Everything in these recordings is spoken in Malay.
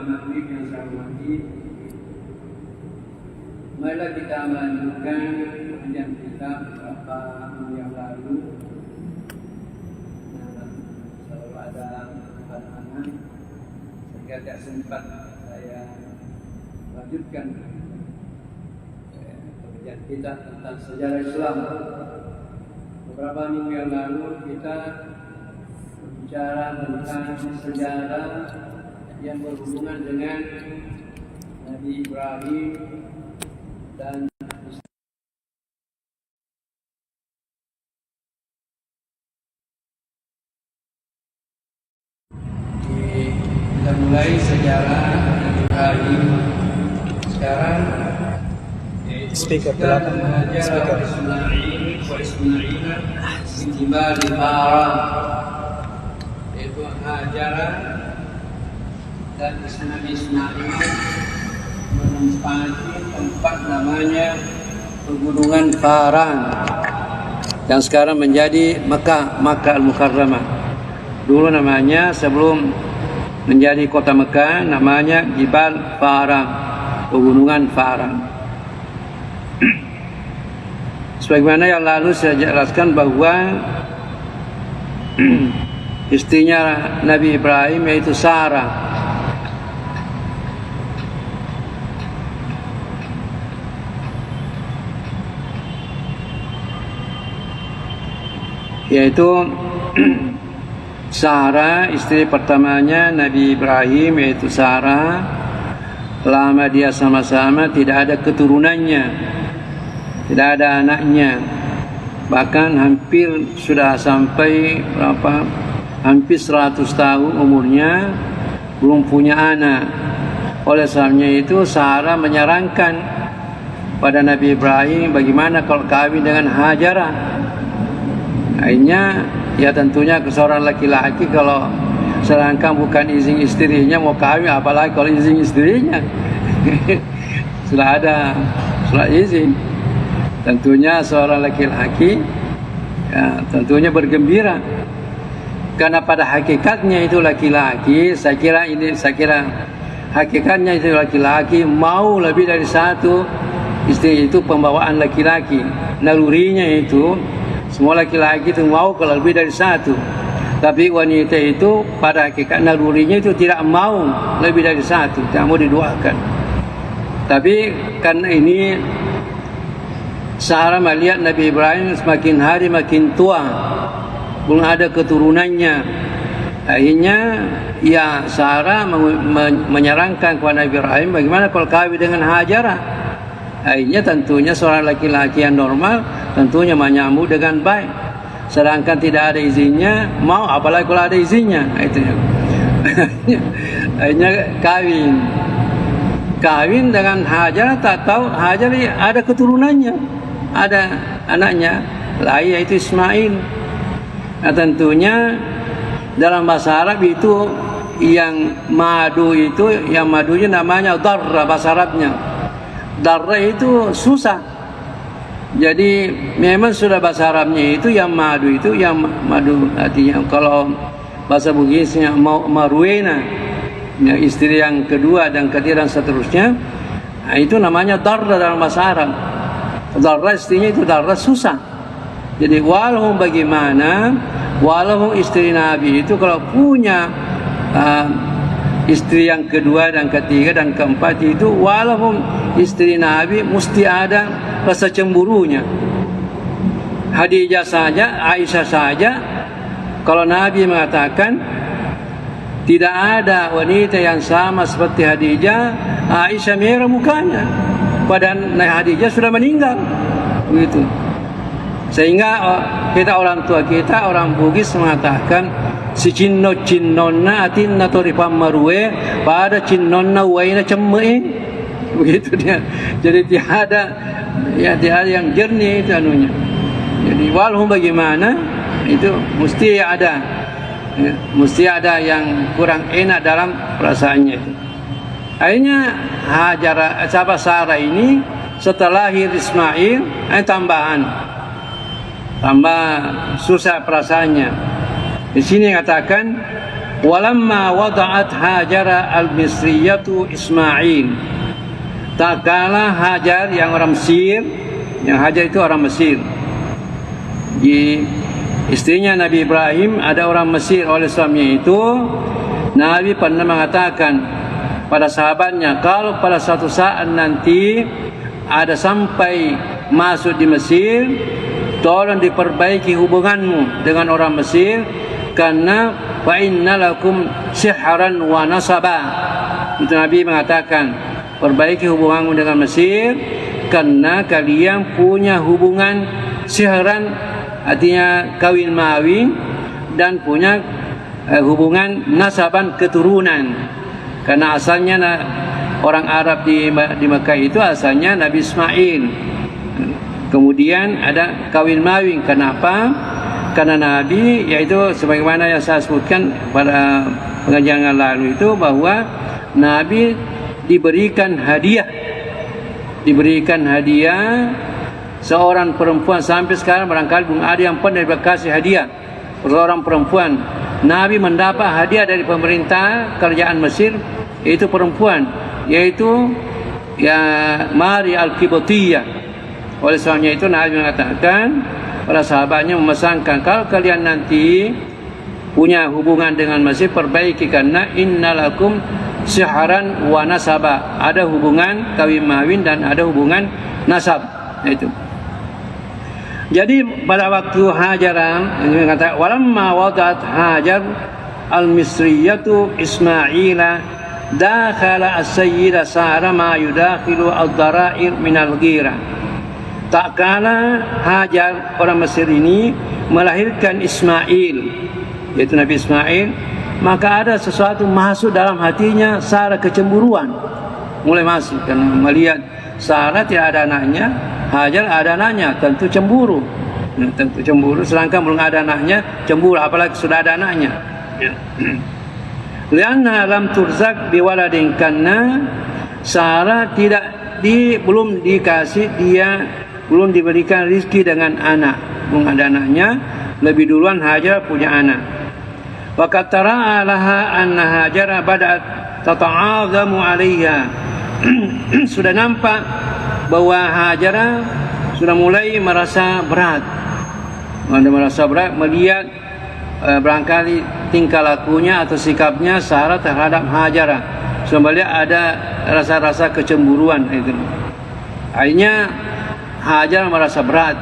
Maghrib yang saya hormati, marilah kita melanjutkan pengajian kita beberapa minggu yang lalu. Selalu ada halangan sehingga tidak sempat saya lanjutkan pengajian kita tentang sejarah Islam. Beberapa minggu yang lalu kita berbicara tentang sejarah yang berhubungan dengan Nabi Ibrahim dan kita mulai sejarah Nabi Ibrahim. Sekarang speaker belakang, speaker. Ismail Jibal Haram, yaitu Hajar dan Ismail menempati tempat namanya Pegunungan Paran yang sekarang menjadi Makkah Al-Mukarramah. Dulu namanya, sebelum menjadi kota Mekah, namanya Jibal Paran, Pegunungan Paran. Sebagaimana yang lalu saya jelaskan bahwa istrinya Nabi Ibrahim yaitu Sarah Sarah, istri pertamanya Nabi Ibrahim yaitu Sarah. Lama dia sama-sama tidak ada keturunannya, tidak ada anaknya, bahkan hampir sudah sampai hampir 100 tahun umurnya belum punya anak. Oleh sebabnya itu Sarah menyarankan pada Nabi Ibrahim bagaimana kalau kawin dengan Hajarah. Akhirnya ya tentunya seorang laki-laki kalau sedangkan bukan izin istrinya mau kawin, apalagi kalau izin istrinya sudah ada surat izin. Tentunya seorang laki-laki ya, tentunya bergembira, karena pada hakikatnya itu laki-laki, saya kira hakikatnya itu laki-laki mau lebih dari satu istri. Itu pembawaan laki-laki, nalurinya itu semua laki-laki itu mau kalau lebih dari satu. Tapi wanita itu pada hakikat nalurinya itu tidak mau lebih dari satu, tidak mau diduakan. Tapi karena ini Sarah melihat Nabi Ibrahim semakin hari makin tua, belum ada keturunannya. Akhirnya ya Sarah menyarankan kepada Nabi Ibrahim bagaimana kalau kawin dengan Hajarah. Akhirnya tentunya seorang laki-laki yang normal tentunya menyambut dengan baik. Sedangkan tidak ada izinnya, mau apalagi kalau ada izinnya. Itu akhirnya kawin dengan Hajar, tak tahu Hajar ada keturunannya, ada anaknya lain yaitu Ismail. Nah, tentunya dalam bahasa Arab itu yang madu itu, yang madunya namanya darra, bahasa Arabnya. Darra itu susah. Jadi memang sudah bahasa Arabnya itu yang madu itu, yang madu artinya kalau bahasa Bugisnya Marwena, ya, istri yang kedua dan ketiga dan seterusnya. Nah, itu namanya darra dalam bahasa Arab. Darra istrinya itu darra susah. Jadi walaupun bagaimana, walaupun istri Nabi itu kalau punya istri yang kedua dan ketiga dan keempat itu, walaupun istri Nabi mesti ada rasa cemburunya. Khadijah saja, Aisyah saja, kalau Nabi mengatakan tidak ada wanita yang sama seperti Khadijah, Aisyah merah mukanya, padahal Khadijah sudah meninggal, begitu. Sehingga kita orang tua kita, orang Bugis mengatakan si cinnonna atinna toripam marue pada cinnonna waina cemme, begitu dia. Jadi tiada yang jernih itu anunya. Jadi walaupun bagaimana itu mesti ada, ya, mesti ada yang kurang enak dalam perasaannya. Akhirnya Hajar, sahabat Sarah ini setelah lahir Ismail, tambah susah perasaannya. Di sini katakan walamma wada'at Hajara al-Misriyatu Ismail, tak kala Hajar yang orang Mesir, yang Hajar itu orang Mesir, di istrinya Nabi Ibrahim ada orang Mesir. Oleh sebabnya itu Nabi pernah mengatakan pada sahabatnya, kalau pada suatu saat nanti ada sampai masuk di Mesir, tolong diperbaiki hubunganmu dengan orang Mesir, karena fa innalakum sihran wa nasaba. Itu Nabi mengatakan, perbaiki hubunganmu dengan Mesir karena kalian punya hubungan sihran, artinya kawin mawin, dan punya hubungan nasaban, keturunan. Karena asalnya orang Arab di Mekah itu asalnya Nabi Ismail. Kemudian ada kawin mawin. Kenapa? Karena Nabi, yaitu sebagaimana yang saya sebutkan pada pengajian yang lalu itu, bahwa Nabi diberikan hadiah seorang perempuan. Sampai sekarang barangkali belum ada yang pernah dikasih hadiah seorang perempuan. Nabi mendapat hadiah dari pemerintah kerajaan Mesir, yaitu perempuan, yaitu Mari al-Qibtiyah. Oleh sebabnya itu Nabi mengatakan para sahabatnya, memesankan, kalau kalian nanti punya hubungan dengan Mesir, perbaiki, karena innalakum sihran wa nasaba, ada hubungan kawin mawin dan ada hubungan nasab. Itu. Jadi pada waktu Hajar, ini kata walamma wadat Hajar al-Misriyatu Ismaila dakhala as-sayyida Sara ma yudakhilu ad-dara'ir min al-ghira. Tak kala Hajar orang Mesir ini melahirkan Ismail, yaitu Nabi Ismail, maka ada sesuatu masuk dalam hatinya Sara, kecemburuan mulai masuk, karena melihat Sara tidak ada anaknya, Hajar ada anaknya, tentu cemburu. Tentu cemburu, sedangkan belum ada anaknya cemburu, apalagi sudah ada anaknya. Lianna lam turzak biwaladin, karena Sara belum dikasih, dia belum diberikan rezeki dengan anak, belum ada anaknya. Lebih duluan Hajar punya anak. Wa qatara laha anna Hajar bada'at tata'azamu 'alayha. Sudah nampak bahwa Hajar sudah mulai merasa berat. Melihat barangkali tingkah lakunya atau sikapnya Sarah terhadap Hajar. Sebenarnya ada rasa-rasa kecemburuan itu. Akhirnya Hajar merasa berat.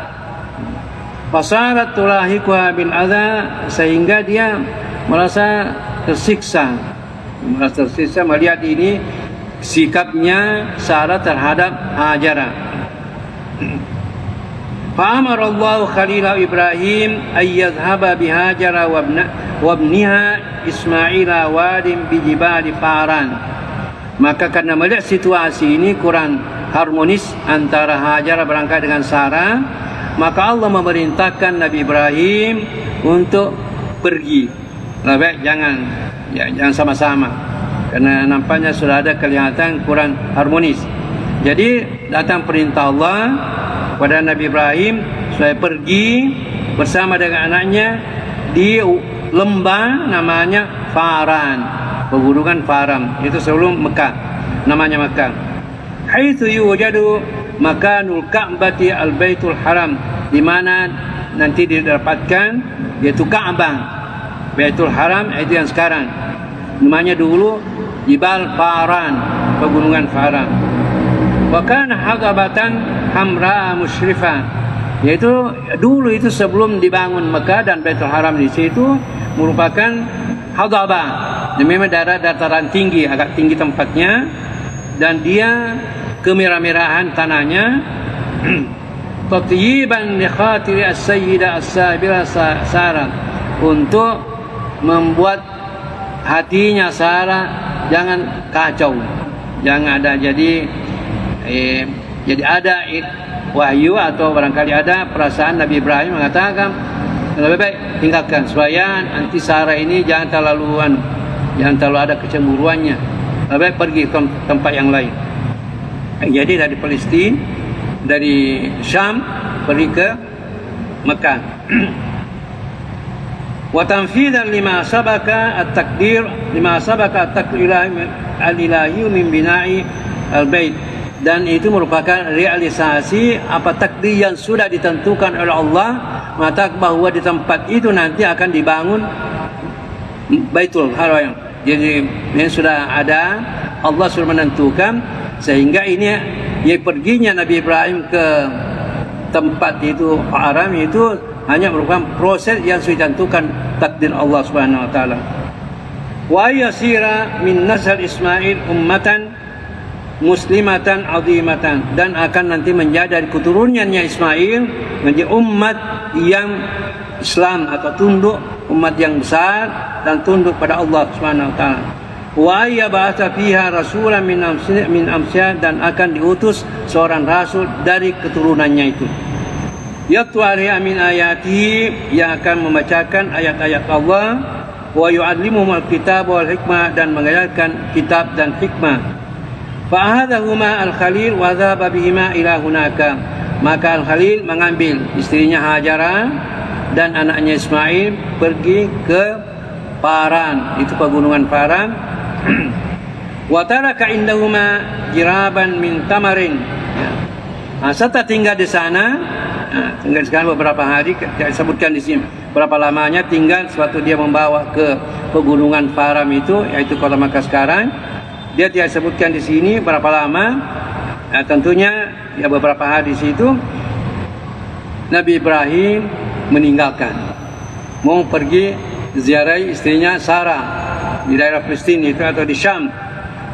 Fasarat tulahiquha bil adza, sehingga dia merasa tersiksa. Melihat ini sikapnya Sarah terhadap Hajar. Fa'amara Allah Khalil Ibrahim ayyadhhaba bihajara wa ibniha Ismaila wadin bijibali Faran. Maka karena melihat situasi ini kurang harmonis antara Hajar berangkat dengan Sarah, maka Allah memerintahkan Nabi Ibrahim untuk pergi. Lebih jangan sama-sama, karena nampaknya sudah ada kelihatan kurang harmonis. Jadi datang perintah Allah kepada Nabi Ibrahim supaya pergi bersama dengan anaknya di lembah namanya Faran, pegunungan Faran, itu sebelum Mekah, namanya Mekah. Haitsu yujadu makanul Ka'bati al-Baitul Haram, di mana nanti didapatkan yaitu Ka'bah, Baitul Haram itu yang sekarang. Namanya dulu Jibal Faran, pegunungan Faran. Wa kana hadabatan hamra musyrifah, yaitu dulu itu sebelum dibangun Mekah dan Baitul Haram di situ merupakan hadabah, memang daerah dataran tinggi, agak tinggi tempatnya, dan dia kemerah-merahan tanahnya. Tatyiban li khatiri as-sayyidah as-sabira Sarah, untuk membuat hatinya Sarah jangan kacau, jangan ada jadi ada wahyu atau barangkali ada perasaan Nabi Ibrahim mengatakan lebih baik tinggalkan supaya nanti Sarah ini jangan terlalu ada kecemburuannya, lebih baik pergi ke tempat yang lain. Jadi dari Palestina, dari Syam pergi ke Mekah. wa tanfidan lima sabaka at-takdir al-ilahi min bina'i al-bait, dan itu merupakan realisasi apa takdir yang sudah ditentukan oleh Allah, maka bahwa di tempat itu nanti akan dibangun Baitul Haram. Jadi ini sudah ada, Allah sudah menentukan, sehingga ini ya perginya Nabi Ibrahim ke tempat itu haram itu hanya merupakan proses yang sudah ditentukan takdir Allah Subhanahu wa taala. Wa yasira min nasl Ismail ummatan muslimatan azimatan, dan akan nanti menjadi dari keturunannya Ismail menjadi umat yang Islam atau tunduk, umat yang besar dan tunduk pada Allah Subhanahu wa taala. Wa yab'atha fiha rasulan min amsya, dan akan diutus seorang rasul dari keturunannya itu. Yatlu min ayati, yang akan membacakan ayat-ayat Allah, wa yu'allimuhum al-kitab wal hikmah, dan mengajarkan kitab dan hikmah. Fa ahadahuma al-Khalil wa dhaba bihima ila hunaka, maka al-Khalil mengambil istrinya Hajara dan anaknya Ismail pergi ke Paran, itu pegunungan Paran. Wa taraka indahuma jiraban min tamarin. Setelah tinggal di sana, tinggal sekarang beberapa hari, saya sebutkan di sini berapa lamanya tinggal. Suatu dia membawa ke pegunungan Paran itu, yaitu kota Makkah sekarang. Dia tidak sebutkan di sini berapa lama. Tentunya ya beberapa hari di situ Nabi Ibrahim meninggalkan, mau pergi ziarah istrinya Sarah di daerah Palestina itu atau di Syam.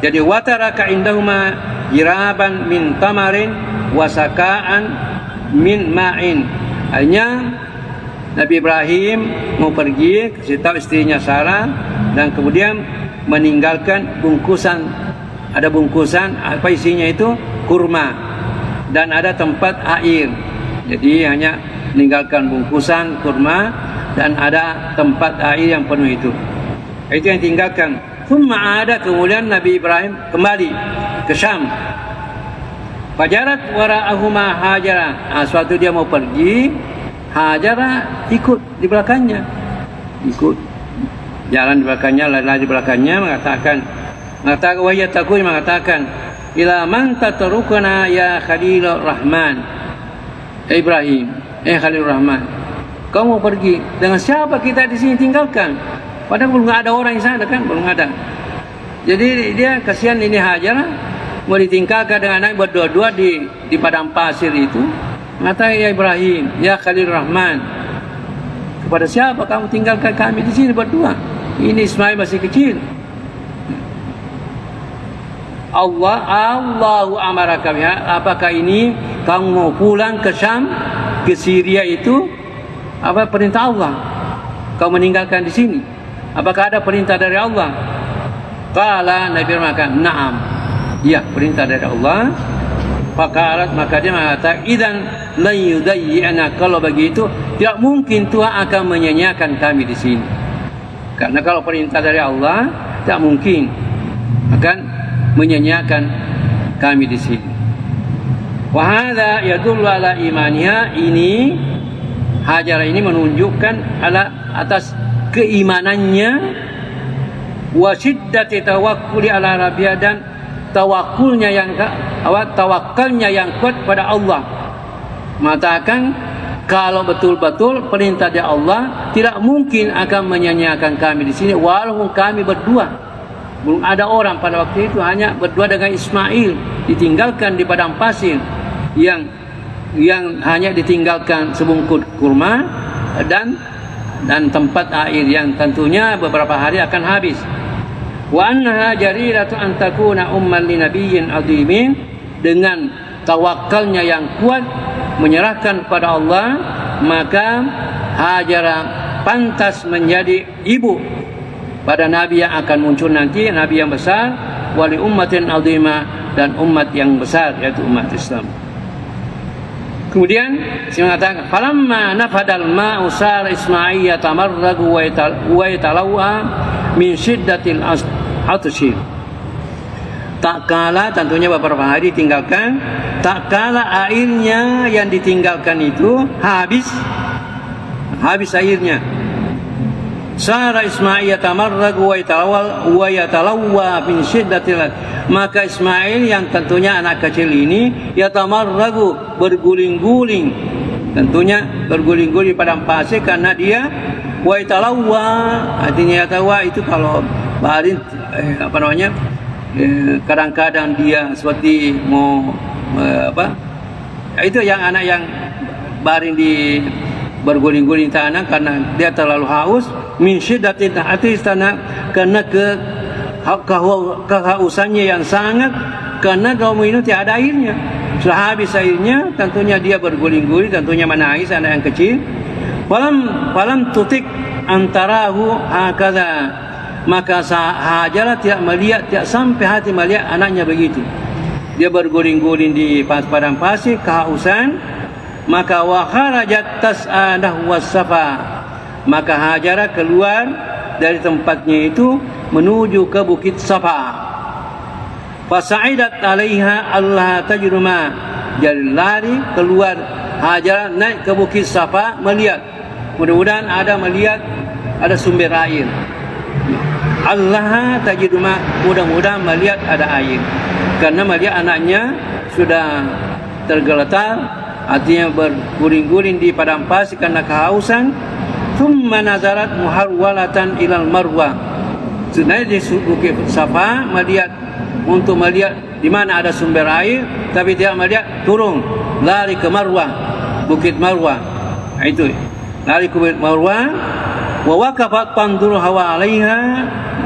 Jadi wataraka indahuma jiraban min tamarin wasakaan min ma'in. Hanya Nabi Ibrahim mau pergi, kasih tahu istrinya Sarah, dan kemudian meninggalkan bungkusan. Ada bungkusan, apa isinya itu? Kurma, dan ada tempat air. Jadi hanya meninggalkan bungkusan kurma dan ada tempat air yang penuh itu. Itu yang tinggalkan. Thumma ada, kemudian Nabi Ibrahim kembali ke Syam. Fajarat wara'ahuma Hajara. Suatu dia mau pergi, Hajara ikut di belakangnya. Ikut jalan di belakangnya, lari di belakangnya, mengatakan wahya takun, mengatakan ila man tatrukuna ya Khalilur Rahman. Ibrahim, Khalilur Rahman, kamu pergi dengan siapa kita di sini tinggalkan? Padahal belum ada orang di sana kan, belum ada. Jadi dia kasihan ini Hajar mau ditinggalkan dengan anak berdua-dua di padang pasir itu. Mengatakan ya Ibrahim, ya Khalilur Rahman, kepada siapa kamu tinggalkan kami di sini berdua? Ini Ismail masih kecil. Allahu amaraka biha, apakah ini kamu mau pulang ke Syam, ke Syria itu? Apa perintah Allah? Kau meninggalkan di sini? Apakah ada perintah dari Allah? Qala, Nabi maka na'am. Ya, perintah dari Allah. Faqalat, maka dia mengatakan idzan la yudayyi'ana, kalau begitu tidak mungkin Tuhan akan menyanyiakan kami di sini. Karena kalau perintah dari Allah tidak mungkin akan menyanyiakan kami di sini. Wa hadza yadullu ala imaniha, ini Hajar ini menunjukkan atas keimanannya, wa syiddati tawakkuli ala rabbiha, dan tawakulnya tawakalnya yang kuat pada Allah. Mengatakan kalau betul-betul perintah dari Allah tidak mungkin akan menyanyiakan kami di sini, walaupun kami berdua. Belum ada orang pada waktu itu, hanya berdua dengan Ismail, ditinggalkan di padang pasir yang hanya ditinggalkan sebungkut kurma dan tempat air yang tentunya beberapa hari akan habis. Wa annaha jariratu an takuna umman li nabiyyin azimin, dengan tawakalnya yang kuat menyerahkan kepada Allah, maka Hajara pantas menjadi ibu pada nabi yang akan muncul nanti, nabi yang besar, wali ummatin azimah, dan umat yang besar, yaitu umat Islam. Kemudian saya mengatakan falamma nafadal ma'u sar Ismail yatamarragu wa yatalawwa min syiddatil atshi. Tak kala, tentunya beberapa hari tinggalkan, tak kala airnya yang ditinggalkan itu habis airnya. Sara Ismail yatamarragu wa yatalawwa min syiddatil, maka Ismail yang tentunya anak kecil ini yatamarragu, berguling-guling, tentunya berguling-guling padang pasir karena dia wa yatalawwa, artinya yatawa itu kalau baharin kadang-kadang dia seperti mau itu yang anak yang baring di berguling-guling tanah karena dia terlalu haus, min syiddatin hati tanah, karena kehausannya yang sangat, karena kaum itu tiada airnya, sudah habis airnya, tentunya dia berguling-guling, tentunya menangis anak yang kecil. Falam tutik antarahu hakadha, maka Hajar tidak melihat, tidak sampai hati melihat anaknya begitu. Dia berguling-guling di padang pasir kehausan. Maka wa kharajat tas'adah was-safa, maka Hajar keluar dari tempatnya itu menuju ke bukit Safa. Fasa'idat 'alaiha Allah tajruma, jadi lari keluar Hajar naik ke bukit Safa melihat, mudah-mudahan melihat ada sumber air. Allah tajruma, mudah-mudahan melihat ada air, karena melihat anaknya sudah tergeletar, artinya berguling-guling di padang pasir karena kehausan. Thumma nazarat muharwalatan ilal marwah, naik di bukit Safa untuk melihat di mana ada sumber air, tapi tidak melihat, turun lari ke Marwah, bukit Marwah. Itu lari ke bukit Marwah. Wa waqafat tanzuru hawa 'alaiha,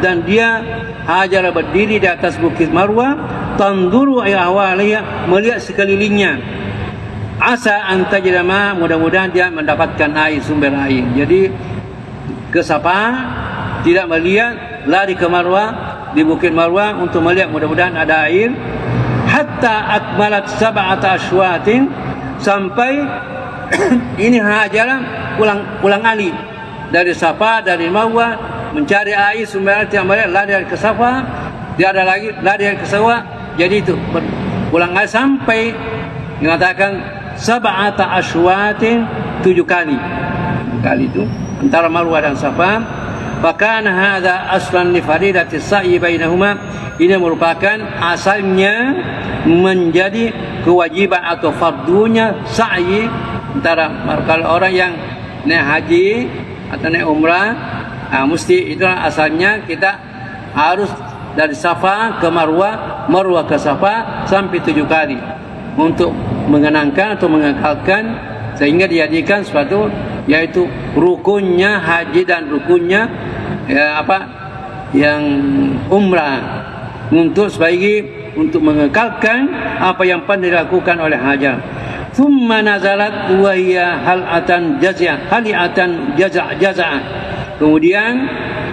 dan dia Hajar berdiri di atas bukit Marwah, tanzuru hawa 'alaiha, melihat sekelilingnya. Asa antajrama, mudah-mudahan dia mendapatkan air, sumber air. Jadi ke Safa tidak melihat, lari ke Marwah, di bukit Marwah untuk melihat, mudah-mudahan ada air. Hatta akmalat sab'ata ashwatin, sampai ini Hajar pulang alik dari Safa, dari Marwah mencari air, sumber air, tidak melihat, lari ke Safa, tidak ada lagi, lari ke Safa. Jadi itu pulang alik sampai mengatakan sab'ata ashwatin, 7 kali itu antara Marwah dan Safa. Bahkan hadza aslan li faridati sa'i bainahuma, ini merupakan asalnya menjadi kewajiban atau fardunya sa'i antara, kalau orang yang naik haji atau naik umrah, mesti itulah asalnya, kita harus dari Safa ke Marwah, Marwah ke Safa sampai 7 kali untuk mengenangkan atau mengekalkan, sehingga dijadikan suatu, yaitu rukunnya haji dan rukunnya yang umrah, untuk sebagai untuk mengekalkan apa yang pernah dilakukan oleh Hajar. Thumma nazalat wa hiya halatan jaza'. Kemudian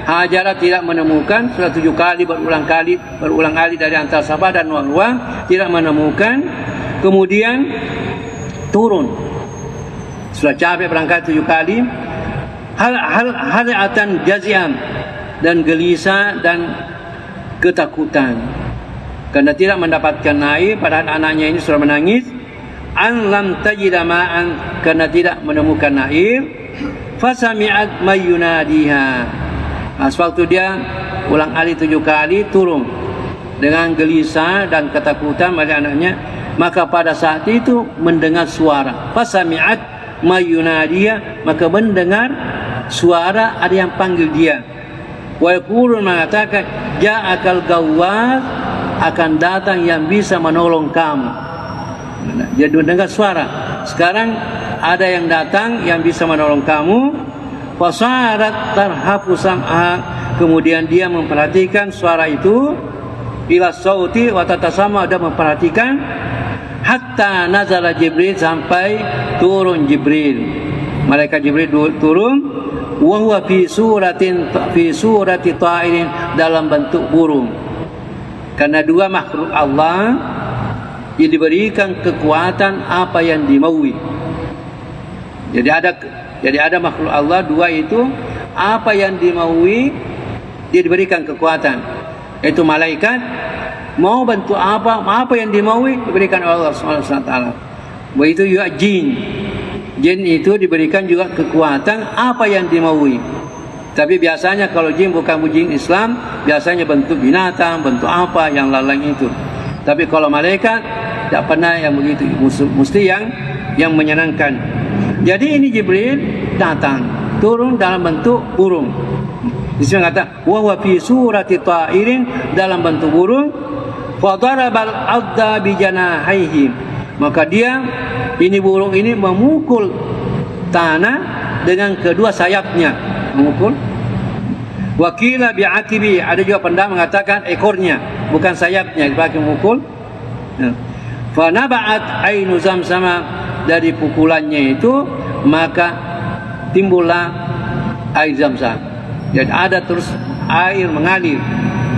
Hajar tidak menemukan, sudah 7 kali berulang kali dari antara Safa dan Marwah, tidak menemukan. Kemudian turun, sudah capek berangkat 7 kali, halatan jazian, dan gelisah dan ketakutan karena tidak mendapatkan air, padahal anaknya ini sudah menangis. An lam tajida ma'an, karena tidak menemukan air. Fasami'at mayyunadiha, sewaktu dia ulang alik 7 kali, turun dengan gelisah dan ketakutan melihat anaknya, maka pada saat itu mendengar suara. Fasami'at mayyunadiha, maka mendengar suara ada yang panggil dia. Wa yaqulun, mengatakan, ja'akal gawwas, akan datang yang bisa menolong kamu. Jadi mendengar suara, sekarang ada yang datang yang bisa menolong kamu. Fasarat tarhafu sam'a, kemudian dia memperhatikan suara itu, ila sauti wa tatasama, ada memperhatikan, hatta nazala Jibril, sampai turun Jibril, malaikat Jibril turun. Wa huwa fi surati ta'irin, dalam bentuk burung, karena 2 makhluk Allah yang diberikan kekuatan apa yang dimaui. Jadi ada makhluk Allah 2 itu, apa yang dimaui dia diberikan kekuatan. Itu malaikat mau bentuk apa yang dimaui diberikan oleh Allah SWT. Begitu juga jin itu diberikan juga kekuatan apa yang dimaui. Tapi biasanya kalau jin bukan jin Islam, biasanya bentuk binatang, bentuk apa yang lain itu. Tapi kalau malaikat tidak pernah yang begitu, mesti yang menyenangkan. Jadi ini Jibril datang, turun dalam bentuk burung. Disini kata wa huwa fi surati ta'irin, dalam bentuk burung. Fa darabal adda bi janahaihi, maka dia ini burung ini memukul tanah dengan kedua sayapnya, memukul. Wakila bi'akibi, ada juga pendapat mengatakan ekornya, bukan sayapnya dipakai memukul. Fa naba'at ainu zamzam, dari pukulannya itu maka timbullah air Zamzam. Jadi ada terus air mengalir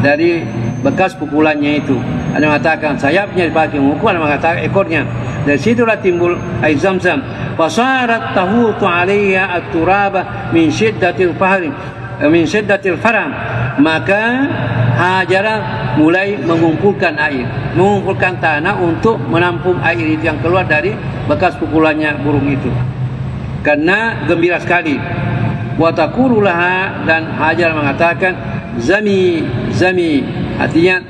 dari bekas pukulannya itu. Ada yang mengatakan sayapnya dipakai memukul, ada yang mengatakan ekornya. Dari situlah timbul air Zamzam. Fasarat tahutu 'alaiha at-turaba min syiddatil fahri, min syiddatil faram. Maka Hajarah mulai mengumpulkan air, mengumpulkan tanah untuk menampung air itu yang keluar dari bekas pukulannya burung itu. Karena gembira sekali. Wa taqulu laha, dan Hajar mengatakan zami zami, artinya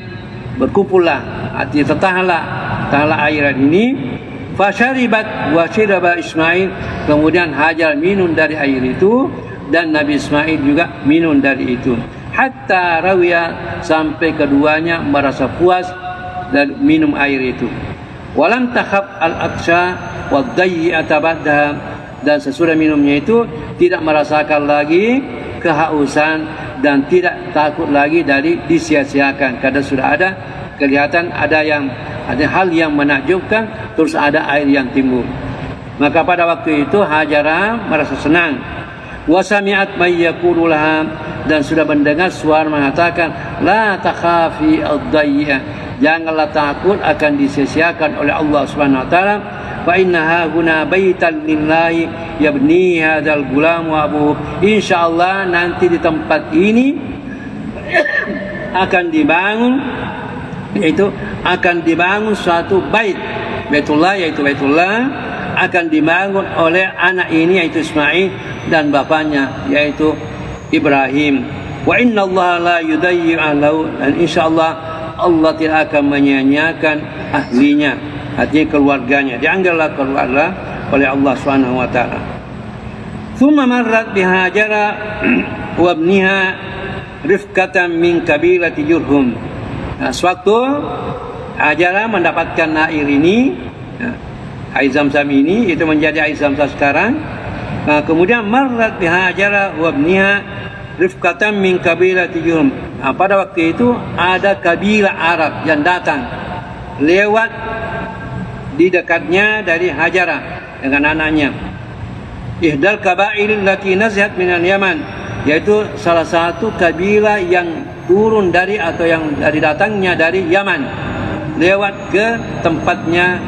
berkumpullah, artinya tahanlah air ini. Fasyaribat wa syaraba Ismail, kemudian Hajar minum dari air itu dan Nabi Ismail juga minum dari itu. Hatta rawiya, sampai keduanya merasa puas dan minum air itu. Walam takhaf al-atsha wad-dayyi'ata ba'daha, dan sesudah minumnya itu tidak merasakan lagi kehausan dan tidak takut lagi dari disia-siakan, karena sudah ada kelihatan ada hal yang menakjubkan, terus ada air yang timbul. Maka pada waktu itu Hajarah merasa senang. Wa sami'at may yaqulu laha, dan sudah mendengar suara mengatakan la takhafi ad-dayya, janganlah takut akan disia-siakan oleh Allah Subhanahu wa taala. Fa innaha huna baitan lillahi yabni hadzal gulam wa abu, insyaallah nanti di tempat ini akan dibangun, yaitu akan dibangun suatu bait, Baitullah, yaitu Baitullah akan dibangun oleh anak ini, yaitu Ismail, dan bapaknya yaitu Ibrahim. Wa inna Allah la yudayyi'u lahu, dan insyaallah Allah tidak akan menyia-nyiakan ahlinya, artinya keluarganya, dianggaplah keluarga oleh Allah Subhanahu wa taala. Thumma marrat bihajara wa ibniha rifqatan min kabilati Jurhum. Sewaktu Hajarah mendapatkan air ini, air Zamzam ini, itu menjadi air Zamzam sekarang. Kemudian marrat bihajara wa ibniha rifqatan min kabilati Jurhum. Pada waktu itu ada kabilah Arab yang datang lewat di dekatnya dari Hajarah dengan anaknya. Ihdal kabail allati nazihat minal Yaman, yaitu salah satu kabilah yang turun dari atau yang dari datangnya dari Yaman, lewat ke tempatnya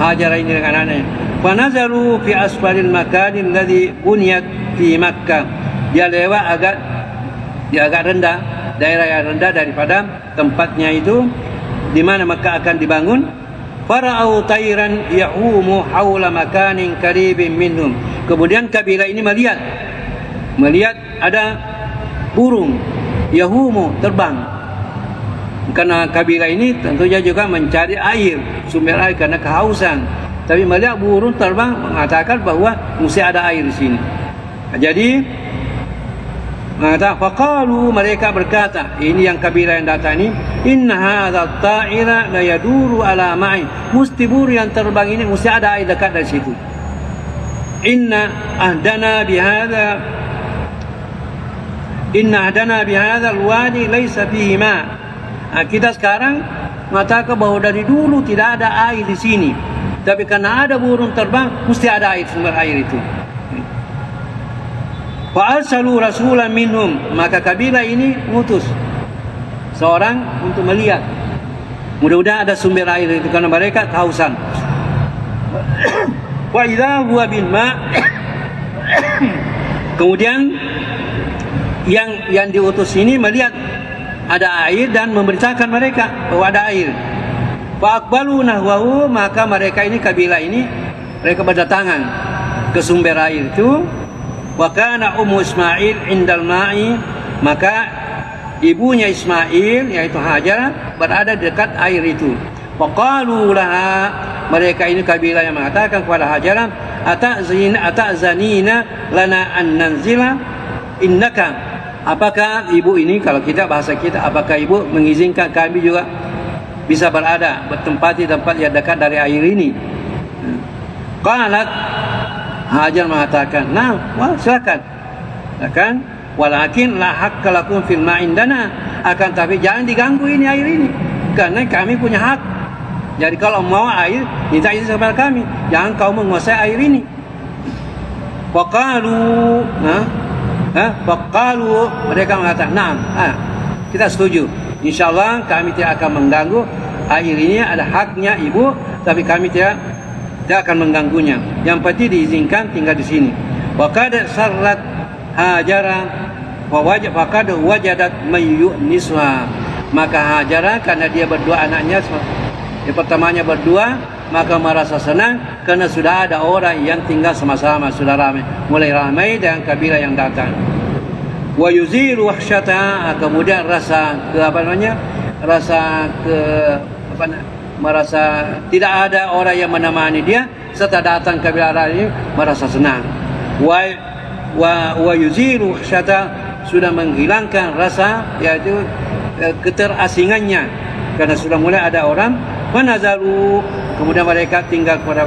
Hajarah ini dengan anaknya. Fa nazaru fi asfalil makan alladhi buniyat fi Makkah. Dia lewat agak rendah, daerah yang rendah daripada tempatnya itu di mana Makkah akan dibangun. Fara'au tayran yahumu hawla makanin qaribin minhum. Kemudian kabilah ini melihat ada burung yahumu, terbang. Karena kabilah ini tentunya juga mencari air, sumber air karena kehausan. Tapi melihat burung terbang mengatakan bahwa mesti ada air di sini. Jadi faqalu, mereka berkata, ini yang kabilah yang datang ini, inna hadzal ta'ira la yaduru ala ma'i, mesti burung yang terbang ini mesti ada air dekat dari situ. Inna ahdana bihadza alwadi laysa fihi ma. Kita sekarang mengatakan bahwa dari dulu tidak ada air di sini, tapi karena ada burung terbang mesti ada air, sumber air itu. Fa arsalu rasulan minhum, maka kabilah ini mengutus seorang untuk melihat, mudah-mudahan ada sumber air itu, karena mereka kehausan. Wa idza huwa bil ma, kemudian yang diutus ini melihat ada air dan memberitakan mereka bahwa ada air. Fa aqbalu nahwahu, maka mereka ini kabilah ini mereka berdatangan ke sumber air itu. Wa kana ummu Ismail indal ma'i, maka ibunya Ismail yaitu Hajar berada di dekat air itu. Faqalu laha, mereka ini kabilah yang mengatakan kepada Hajar, ata'zanina lana an nanzila innaka, apakah ibu ini, kalau kita bahasa kita, apakah ibu mengizinkan kami juga bisa bertempat di tempat yang dekat dari air ini? Qalat, Hajar mengatakan, nah, wah, silakan. Silakan. Walakin la haqqa lakum fil ma'indana, akan tapi jangan diganggu ini air ini, karena kami punya hak. Jadi kalau mau air, minta izin kepada kami, jangan kau menguasai air ini. Faqalu, faqalu, mereka mengatakan, "Na'am, kita setuju. Insyaallah kami tidak akan mengganggu air ini, ada haknya ibu, tapi kami tidak akan mengganggunya. Yang penting diizinkan tinggal di sini." Wa qad sarrat Hajara wa faqad wajadat mayyuniswa, maka Hajara karena dia berdua anaknya, yang pertamanya berdua, maka merasa senang karena sudah ada orang yang tinggal sama-sama, sudah ramai, mulai ramai dengan kabilah yang datang. Wa yuzilu wahsyata, kemudian merasa tidak ada orang yang menemani dia, setelah datang kabilah lain merasa senang. Wa yuzilu wahsyata, sudah menghilangkan rasa yaitu keterasingannya karena sudah mulai ada orang. Fanazalu, kemudian mereka tinggal pada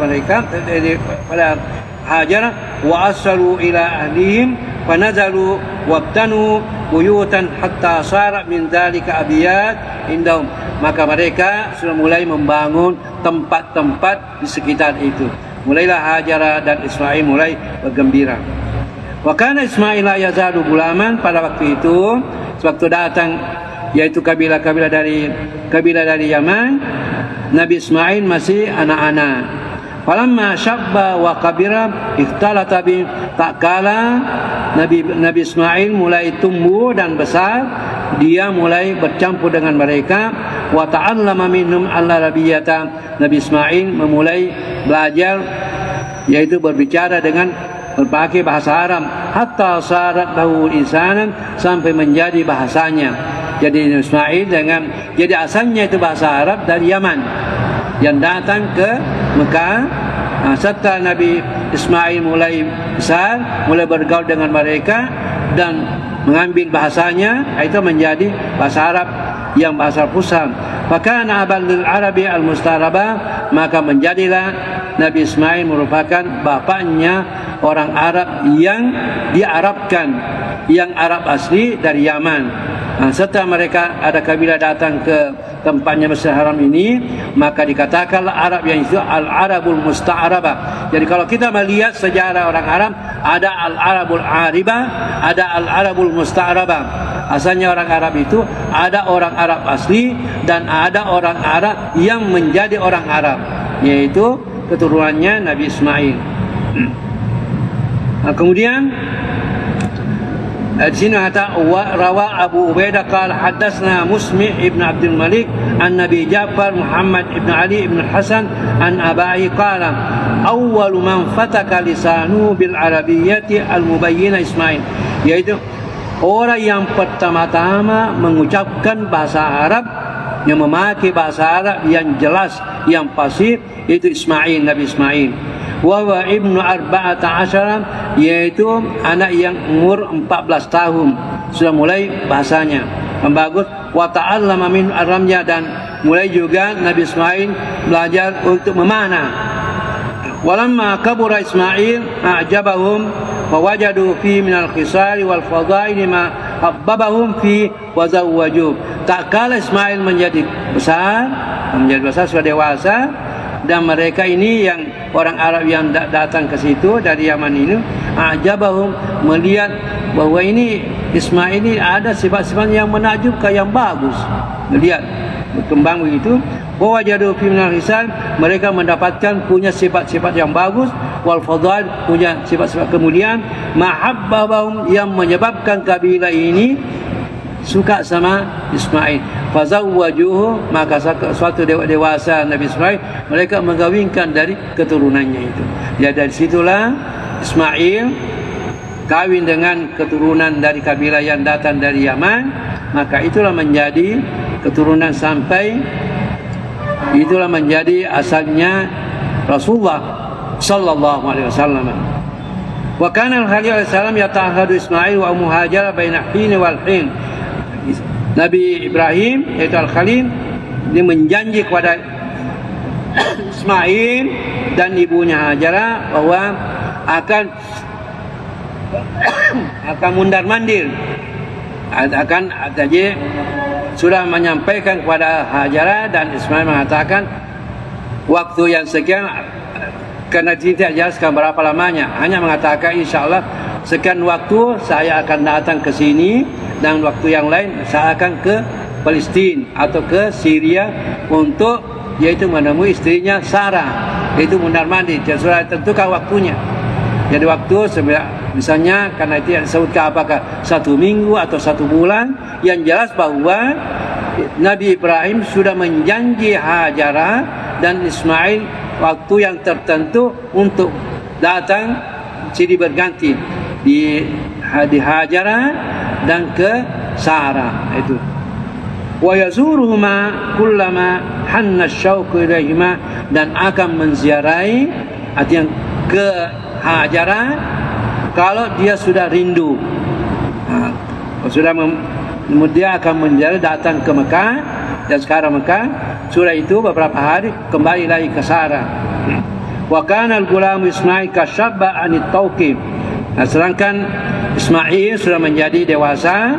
Hajar. Wa asalu ila ahlihim fanazalu wabtanu buyutan hatta sara min dzalika abiyat indahum, maka mereka sudah mulai membangun tempat-tempat di sekitar itu. Mulailah Hajar dan Ismail mulai bergembira. Wa kana Ismail yazalu gulaman, pada waktu itu sewaktu datang yaitu kabilah dari Yaman, Nabi Ismail masih anak-anak. Falamma syabba wa kabira ikhtalata bi, tak kala Nabi Ismail mulai tumbuh dan besar, dia mulai bercampur dengan mereka. Wa ta'allama minhum al-arabiyyata, Nabi Ismail memulai belajar yaitu berbicara dengan berpakai bahasa Arab, hatta sarat lahu insanan, sampai menjadi bahasanya. Jadi Ismail jadi asalnya itu bahasa Arab dari Yaman yang datang ke Mekah. Setelah Nabi Ismail mulai besar, mulai bergaul dengan mereka dan mengambil bahasanya, itu menjadi bahasa Arab yang bahasa pusat. Maka Abul Arabi al-Mustaraba, maka menjadilah Nabi Ismail merupakan bapaknya orang Arab yang diarabkan, yang Arab asli dari Yaman. Setelah mereka ada kabilah datang ke tempatnya Masjidil Haram ini, maka dikatakanlah Arab yang itu Al-Arabul Musta'arabah. Jadi kalau kita melihat sejarah orang Arab, ada Al-Arabul Aribah, ada Al-Arabul Musta'arabah. Asalnya orang Arab itu ada orang Arab asli dan ada orang Arab yang menjadi orang Arab, yaitu keturunannya Nabi Ismail. Kemudian di sini kata rawa Abu Ubaidah qala hadatsna Musmi' ibn Abdul Malik an Nabi Ja'far Muhammad ibn Ali ibn Hasan an Abai qala awwalu man fataka lisanu bil arabiyyati al mubayyinah Ismail, yaitu orang yang pertama-tama mengucapkan bahasa Arab, yang memakai bahasa Arab yang jelas, yang fasih, itu Ismail, Nabi Ismail. Wa ibnu arba'ata asyara, yaitu anak yang umur 14 tahun sudah mulai bahasanya yang bagus. Wa ta'allama min ar-ramya, dan mulai juga Nabi Ismail belajar untuk memanah. Walamma kabura Ismail a'jabahum wa wajadu fi min al-khisari wal fadaili ma habbabahum fi wa zawwaju. Tak kala Ismail menjadi besar sudah dewasa, dan mereka ini yang orang Arab yang datang ke situ dari Yaman ini, a'jabahum, melihat bahwa ini Ismail ini ada sifat-sifat yang menakjubkan, yang bagus, melihat berkembang begitu. Bahwa jadu fi minal hisan, mereka mendapatkan punya sifat-sifat yang bagus, wal fadail, punya sifat-sifat kemuliaan, mahabbahum, yang menyebabkan kabilah ini suka sama Ismail. Fazawwajuhu, maka suatu dewasa Nabi Ismail, mereka mengawinkan dari keturunannya itu. Ya, dari situlah Ismail kawin dengan keturunan dari kabilah yang datang dari Yaman, maka itulah menjadi keturunan sampai itulah menjadi asalnya Rasulullah sallallahu alaihi wasallam. Wa kana al-Khalil alaihi salam yata'ahadu Ismail wa Ummu Hajar baina hin wal hin. Nabi Ibrahim yaitu Al-Khalil dia menjanji kepada Ismail dan ibunya Hajarah bahwa akan mundar-mandir, akan jadi sudah menyampaikan kepada Hajarah, dan Ismail mengatakan waktu yang sekian, karena tidak jelaskan berapa lamanya, hanya mengatakan insyaallah sekian waktu saya akan datang ke sini, dan waktu yang lain saya akan ke Palestina atau ke Syria untuk yaitu menemui istrinya Sarah, yaitu mundar-mandir. Dia sudah tentukan waktunya. Jadi waktu misalnya karena itu yang disebutkan apakah 1 minggu atau 1 bulan, yang jelas bahwa Nabi Ibrahim sudah menjanji Hajarah dan Ismail waktu yang tertentu untuk datang silih berganti di Hajarah dan ke Sarah itu. Wa yazuruhuma kullama hanna asyauqu ilaihima, dan akan menziarahi artinya ke Hajarah kalau dia sudah rindu. Dia akan menziarahi, datang ke Mekah, dan sekarang Mekah sudah itu beberapa hari kembali lagi ke Sarah. Wa kana al-gulam Ismail kasyabba anit tauqif. Sedangkan Ismail sudah menjadi dewasa.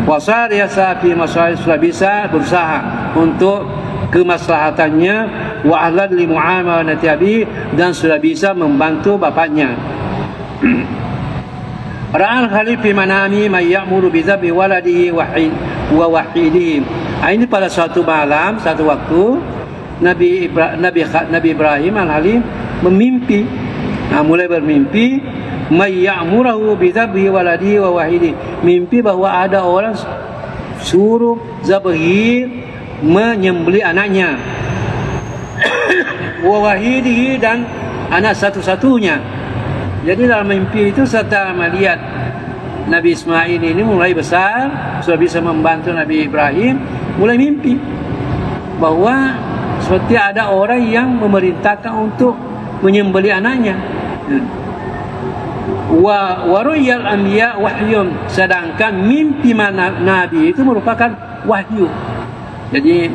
Wasar yasa fi masalih, sudah bisa berusaha untuk kemaslahatannya, wa ahlad li muamalati abi, dan sudah bisa membantu bapaknya. Ra'al Khalil fi manami may ya'muru bi dhabhi waladihi wa wahidihi. Ini pada suatu malam, satu waktu Nabi Ibrahim Al-Halim memimpi, mulai bermimpi may ya'muru bi dhabhi waladihi wa wahidihi, mimpi bahwa ada orang suruh zabhir menyembelih anaknya, wa wahidihi, dan anak satu-satunya. Jadi dalam mimpi itu serta melihat Nabi Ismail ini mulai besar, sudah bisa membantu Nabi Ibrahim, mulai mimpi bahwa seperti ada orang yang memerintahkan untuk menyembelih anaknya. Wa waruyal anbiya wahyun, sedangkan mimpi nabi itu merupakan wahyu. Jadi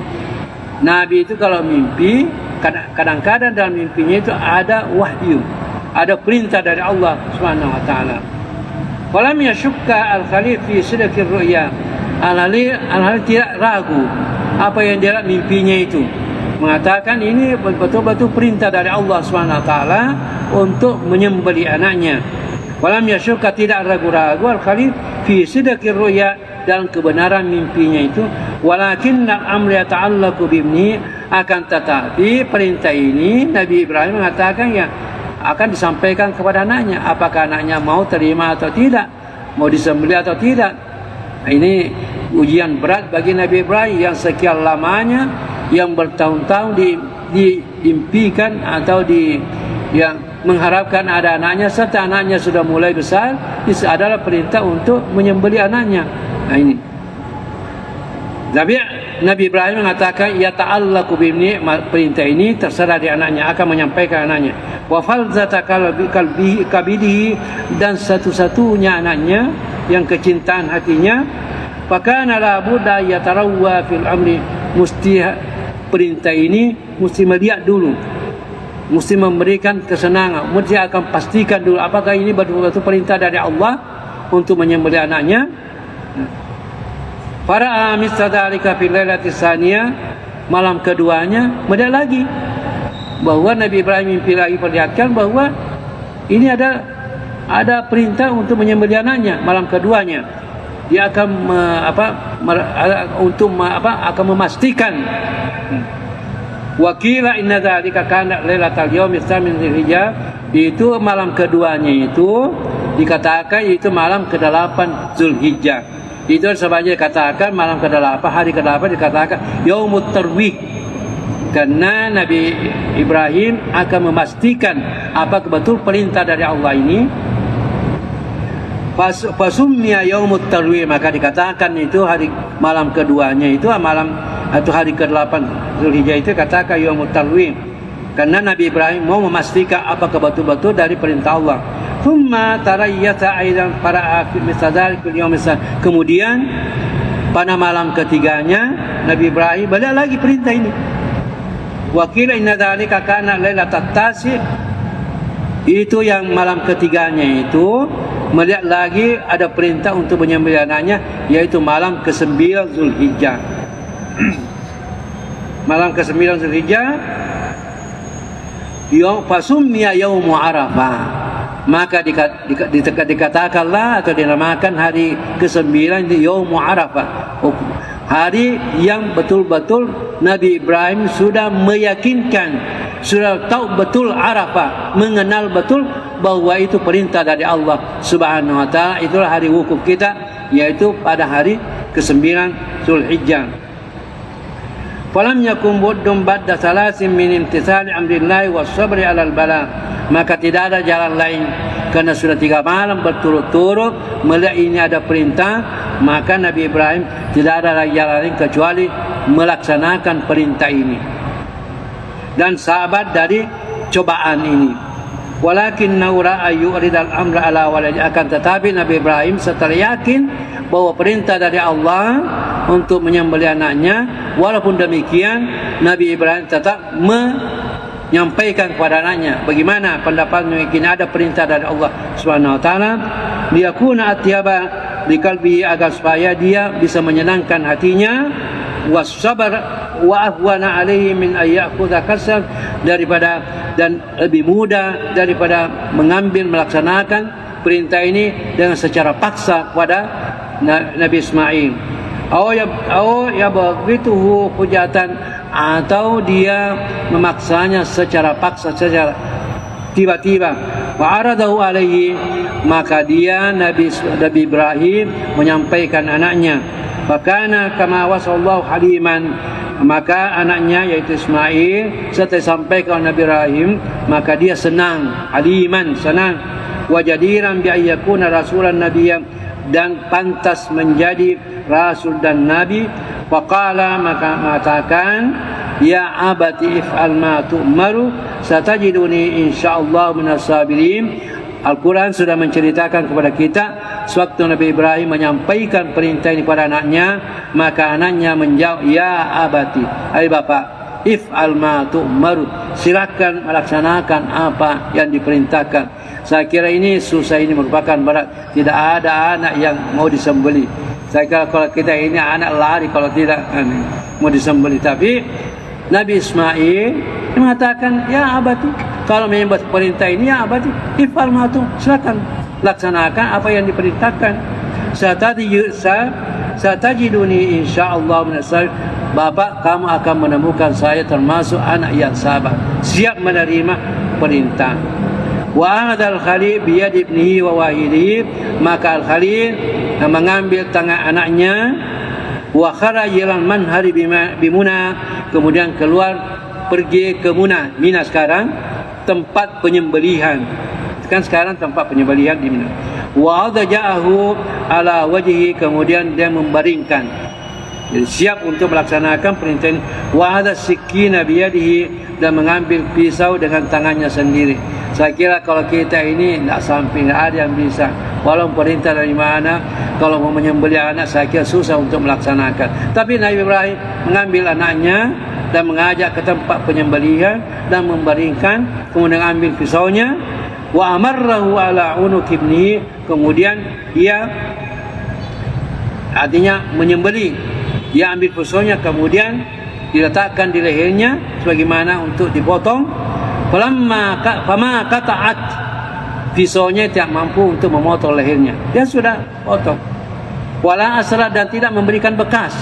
nabi itu kalau mimpi, kadang-kadang dalam mimpinya itu ada wahyu, ada perintah dari Allah Subhanahu wa taala. Walam yashukka al-Khalil fi sidqir ru'ya. Al-Khalil tidak ragu apa yang dia mimpinya itu, mengatakan ini betul-betul perintah dari Allah Subhanahu wa taala untuk menyembelih anaknya. Walam yashukka, tidak ragu-ragu al-Khalil fi sidqir ru'ya, dalam kebenaran mimpinya itu. Walakinna al-amr yata'allaqu bibni, akan tetapi perintah ini Nabi Ibrahim mengatakan ya akan disampaikan kepada anaknya, apakah anaknya mau terima atau tidak, mau disembelih atau tidak. Ini ujian berat bagi Nabi Ibrahim yang sekian lamanya, yang bertahun-tahun diimpikan atau yang mengharapkan ada anaknya, serta anaknya sudah mulai besar. Ini adalah perintah untuk menyembelih anaknya. Nah ini Nabi Ibrahim mengatakan ya ta'allaqu bibni, perintah ini terserah di anaknya, akan menyampaikan anaknya. Wa falzata qalbihi kabidihi, dan satu-satunya anaknya yang kecintaan hatinya. Fakana la budda yatarawwa fil amri, mesti perintah ini mesti melihat dulu, mesti memberikan kesenangan, mesti akan pastikan dulu apakah ini betul-betul perintah dari Allah untuk menyembelih anaknya. Para amistadalika fil lailati tsaniyah, malam keduanya melihat lagi bahwa Nabi Ibrahim mimpi lagi, perlihatkan bahwa ini ada perintah untuk menyembelih anaknya. Malam keduanya dia akan akan memastikan. Wakila inna dzalika kana lailatal yaumil tsamin dzulhijjah, itu malam keduanya itu dikatakan itu malam ke-8 Zulhijjah. Itu sebanyak dikatakan malam ke-8, hari ke-8 dikatakan yaumut tarwih, karena Nabi Ibrahim akan memastikan apakah betul perintah dari Allah ini. Fasummiya yaumut tarwiyah, maka dikatakan itu hari malam keduanya itu malam atau hari ke-8 Zulhijjah itu katakan yaumut tarwiyah, karena Nabi Ibrahim mau memastikan apakah betul-betul dari perintah Allah. Thumma tarayyata aidan para akhir misadar kemudian pada malam ketiganya Nabi Ibrahim balik lagi perintah ini. Wa qila inna dzalika kana lailatat tasi', itu yang malam ketiganya itu melihat lagi ada perintah untuk menyembelih anaknya, yaitu malam ke-9 Zulhijjah. Malam ke-9 Zulhijjah fasummiya yaumu Arafah, maka dikatakanlah atau dinamakan hari ke-9 yaumu Arafah, hari yang betul-betul Nabi Ibrahim sudah meyakinkan, sudah tahu betul Arafah, mengenal betul bahwa itu perintah dari Allah Subhanahu wa taala. Itulah hari wukuf kita, yaitu pada hari ke-9 Zulhijjah. Falam yakun buddun ba'da salasin min imtithali amrillah was sabri 'alal bala, maka tidak ada jalan lain karena sudah 3 malam berturut-turut melihat ini ada perintah, maka Nabi Ibrahim tidak ada lagi jalan lain kecuali melaksanakan perintah ini dan sahabat dari cobaan ini. Walakin naura ayyuridal amra ala waladi, akan tetapi Nabi Ibrahim setelah yakin bahwa perintah dari Allah untuk menyembelih anaknya, walaupun demikian Nabi Ibrahim tetap menyampaikan kepada anaknya bagaimana pendapatnya, yakin ada perintah dari Allah Subhanahu wa taala, liyakuna atyaba liqalbi, agar supaya dia bisa menyenangkan hatinya, wasabar wa ahwana alaihi min ayyakhudha kasal, daripada dan lebih mudah daripada mengambil melaksanakan perintah ini dengan secara paksa kepada Nabi Ismail. Atau ya begitu hujatan, atau dia memaksanya secara paksa, secara tiba-tiba. Wa aradahu alaihi, maka dia Nabi Ibrahim menyampaikan anaknya. Fakana kama wasallahu haliman, maka anaknya yaitu Ismail setelah sampaikan Nabi Ibrahim, maka dia senang, haliman, senang, wajadiran bi ayyakuna rasulan nabiyyan, dan pantas menjadi rasul dan nabi. Faqala, maka mengatakan, ya abati if'al ma tu'maru satajiduni insyaallah minas sabirin. Al-Quran sudah menceritakan kepada kita sewaktu Nabi Ibrahim menyampaikan perintah ini kepada anaknya, maka anaknya menjawab, ya abati, hai bapak, if'al ma tu'maru, silakan melaksanakan apa yang diperintahkan. Saya kira ini susah, ini merupakan berat. Tidak ada anak yang mau disembelih. Saya kira kalau kita ini anak lari kalau tidak mau disembelih. Tapi Nabi Ismail mengatakan, ya abati, kalau menyembah perintah ini, ya abati, if'al ma tu, silakan laksanakan apa yang diperintahkan. Satajiduni insyaallah minas sabirin, bapak, kamu akan menemukan saya termasuk anak yang sabar, siap menerima perintah. Wa hadal khalil biyad ibnihi wa wahidihi, maka al-khalil mengambil tangan anaknya, wa kharaja manhari bimuna, kemudian keluar pergi ke Mina. Mina sekarang tempat penyembelihan, kan sekarang tempat penyembelihan di Mina. Wa adja'ahu ala wajhi, kemudian dia membaringkan, jadi siap untuk melaksanakan perintah ini. Wa hadha sikina biyadihi, dan mengambil pisau dengan tangannya sendiri. Saya kira kalau kita ini tidak sampai, tidak ada yang bisa, walaupun perintah dari mana, kalau mau menyembelih anak saya kira susah untuk melaksanakan. Tapi Nabi Ibrahim mengambil anaknya dan mengajak ke tempat penyembelihan dan membaringkan, kemudian ambil pisaunya, wa amarrahu ala unuq ibnihi, kemudian dia artinya menyembelih, dia ambil pisaunya kemudian diletakkan di lehernya sebagaimana untuk dipotong. Fama qata'at, pisaunya tidak mampu untuk memotong lehernya, dia sudah potong. Wala asrat, dan tidak memberikan bekas.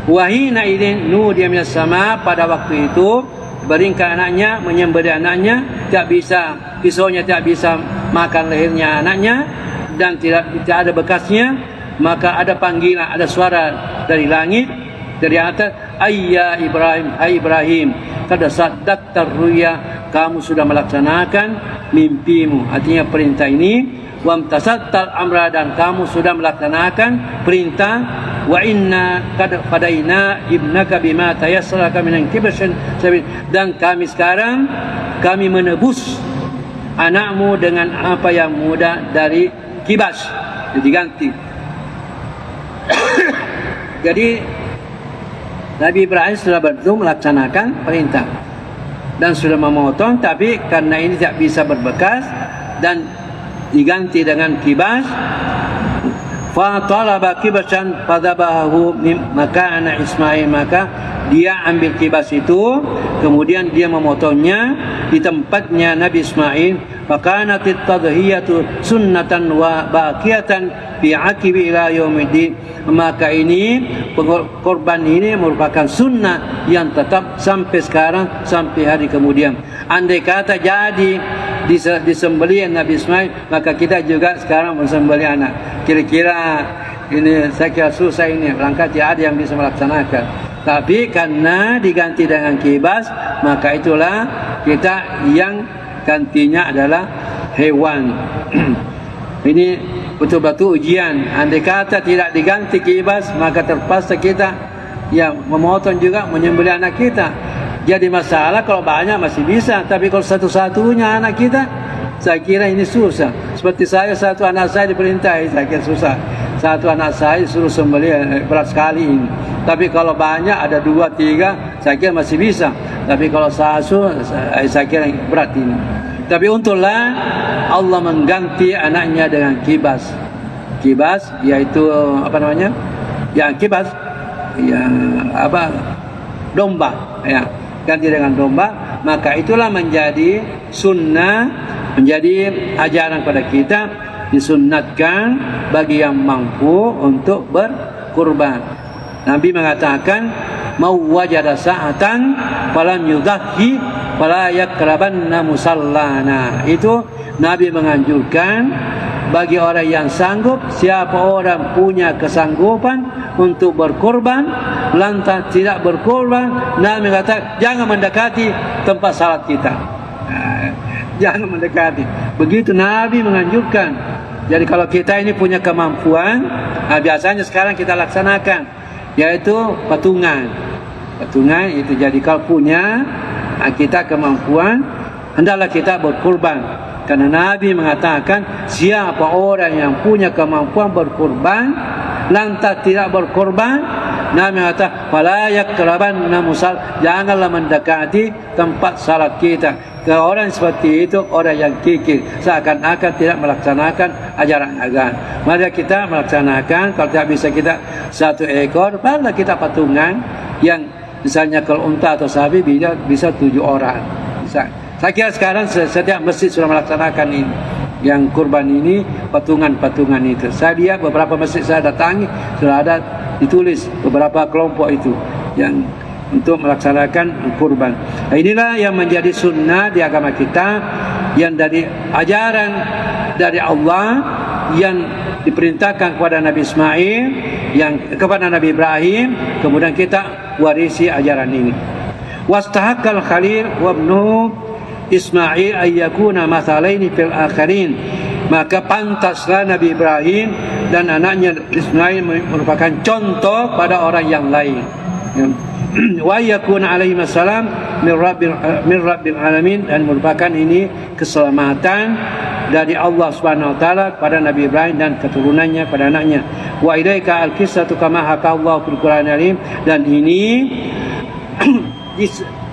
Wahina idin nudiya minas sama, pada waktu itu baringkan anaknya, menyembelih anaknya, tidak bisa, pisaunya tidak bisa makan lehernya anaknya, dan tidak ada bekasnya, maka ada panggilan, ada suara dari langit, dari atas, ayya Ibrahim, hai Ibrahim, kada saddaqtar ruya, kamu sudah melaksanakan mimpimu, artinya perintah ini. wamtasattal amra, dan kamu sudah melaksanakan perintah, wa inna qad fadaina ibnaka bima tayassaraka minan kibashin, dan kami menebus anakmu dengan apa yang mudah dari kibas, diganti. Jadi Nabi Ibrahim sudah betul melaksanakan perintah dan sudah memotong, tapi karena ini tidak bisa berbekas dan diganti dengan kibas, fa talaba kibasan fadabahu, maka anak Ismail, maka dia ambil kibas itu, kemudian dia memotongnya di tempatnya Nabi Ismail. Fakanatit tadhiyatu sunnatan wa baqiyatan fi aqibi ila yaumiddin, maka ini korban ini merupakan sunnah yang tetap sampai sekarang, sampai hari kemudian. Andai kata jadi disembelih Nabi Ismail, maka kita juga sekarang mensembelih anak. Kira-kira ini saya kira susah ini, berangkat tidak ada yang bisa melaksanakan. Tapi karena diganti dengan kibas, maka itulah kita yang gantinya adalah hewan. Ini betul-betul ujian. Andai kata tidak diganti kibas, maka terpaksa kita ya memotong juga, menyembelih anak kita. Jadi masalah kalau banyak masih bisa, tapi kalau satu-satunya anak kita, saya kira ini susah. Seperti saya, satu anak saya diperintahi, saya kira susah. Satu anak saya suruh sembelih, berat sekali ini. Tapi kalau banyak, ada 2, 3, saya kira masih bisa. Tapi kalau satu, saya kira berat ini. Tapi untunglah Allah mengganti anaknya dengan kibas. Kibas yaitu apa namanya? Ya kibas, ya apa? Domba. Ya, ganti dengan domba. Maka itulah menjadi sunnah, menjadi ajaran pada kita, disunnatkan bagi yang mampu untuk berkurban. Nabi mengatakan, "Mau wajada sa'atan falam yudhhi fala yakrabanna musallana." Itu Nabi menganjurkan bagi orang yang sanggup, siapa orang punya kesanggupan untuk berkorban, lantas tidak berkorban, Nabi mengatakan jangan mendekati tempat salat kita. Jangan mendekati. Begitu Nabi menganjurkan. Jadi kalau kita ini punya kemampuan, biasanya sekarang kita laksanakan, yaitu patungan. Patungan itu, jadi kalau punya kita kemampuan, hendaklah kita berkorban. Karena Nabi mengatakan siapa orang yang punya kemampuan berkorban, lantas tidak berkorban, Nabi mengatakan fala yakrabanna musall, janganlah mendekati tempat salat kita. Kalau orang seperti itu orang yang kikir, seakan-akan tidak melaksanakan ajaran agama. Mari kita melaksanakan. Kalau tidak bisa kita 1 ekor, barulah kita patungan yang misalnya kalau unta atau sapi bisa 7 orang. Bisa. Saya kira sekarang setiap masjid sudah melaksanakan ini, yang kurban ini, patungan-patungan itu. Saya lihat beberapa masjid saya datangi sudah ada ditulis beberapa kelompok itu yang untuk melaksanakan kurban. Nah, inilah yang menjadi sunnah di agama kita, yang dari ajaran dari Allah yang diperintahkan kepada Nabi Ismail, yang kepada Nabi Ibrahim, kemudian kita warisi ajaran ini. Wastahaqqal Khalil wa ibnu Ismail ayyakuna mathalaini fil akhirin, maka pantaslah Nabi Ibrahim dan anaknya Ismail merupakan contoh pada orang yang lain. Wa yakuna alaihi salam min rabbil alamin, dan merupakan ini keselamatan dari Allah Subhanahu wa taala kepada Nabi Ibrahim dan keturunannya pada anaknya. Wa ilaika al-qissatu kama haka Allah fil Qur'anil Karim, dan ini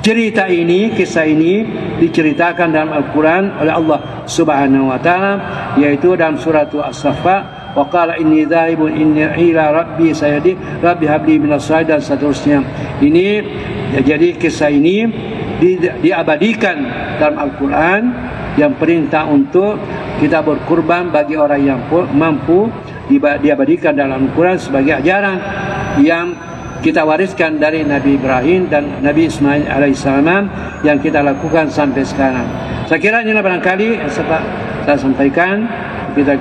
cerita ini, kisah ini diceritakan dalam Al-Quran oleh Allah Subhanahu wa taala, yaitu dalam surah As-Saffat, wa qala inni dhaibun inni ila rabbi sayadi rabbi habli minas salih, dan seterusnya. Ini jadi kisah ini diabadikan dalam Al-Quran, yang perintah untuk kita berkurban bagi orang yang mampu diabadikan dalam Al-Quran sebagai ajaran yang kita wariskan dari Nabi Ibrahim dan Nabi Ismail alaihissalam, yang kita lakukan sampai sekarang. Saya kira inilah barangkali saya sampaikan kita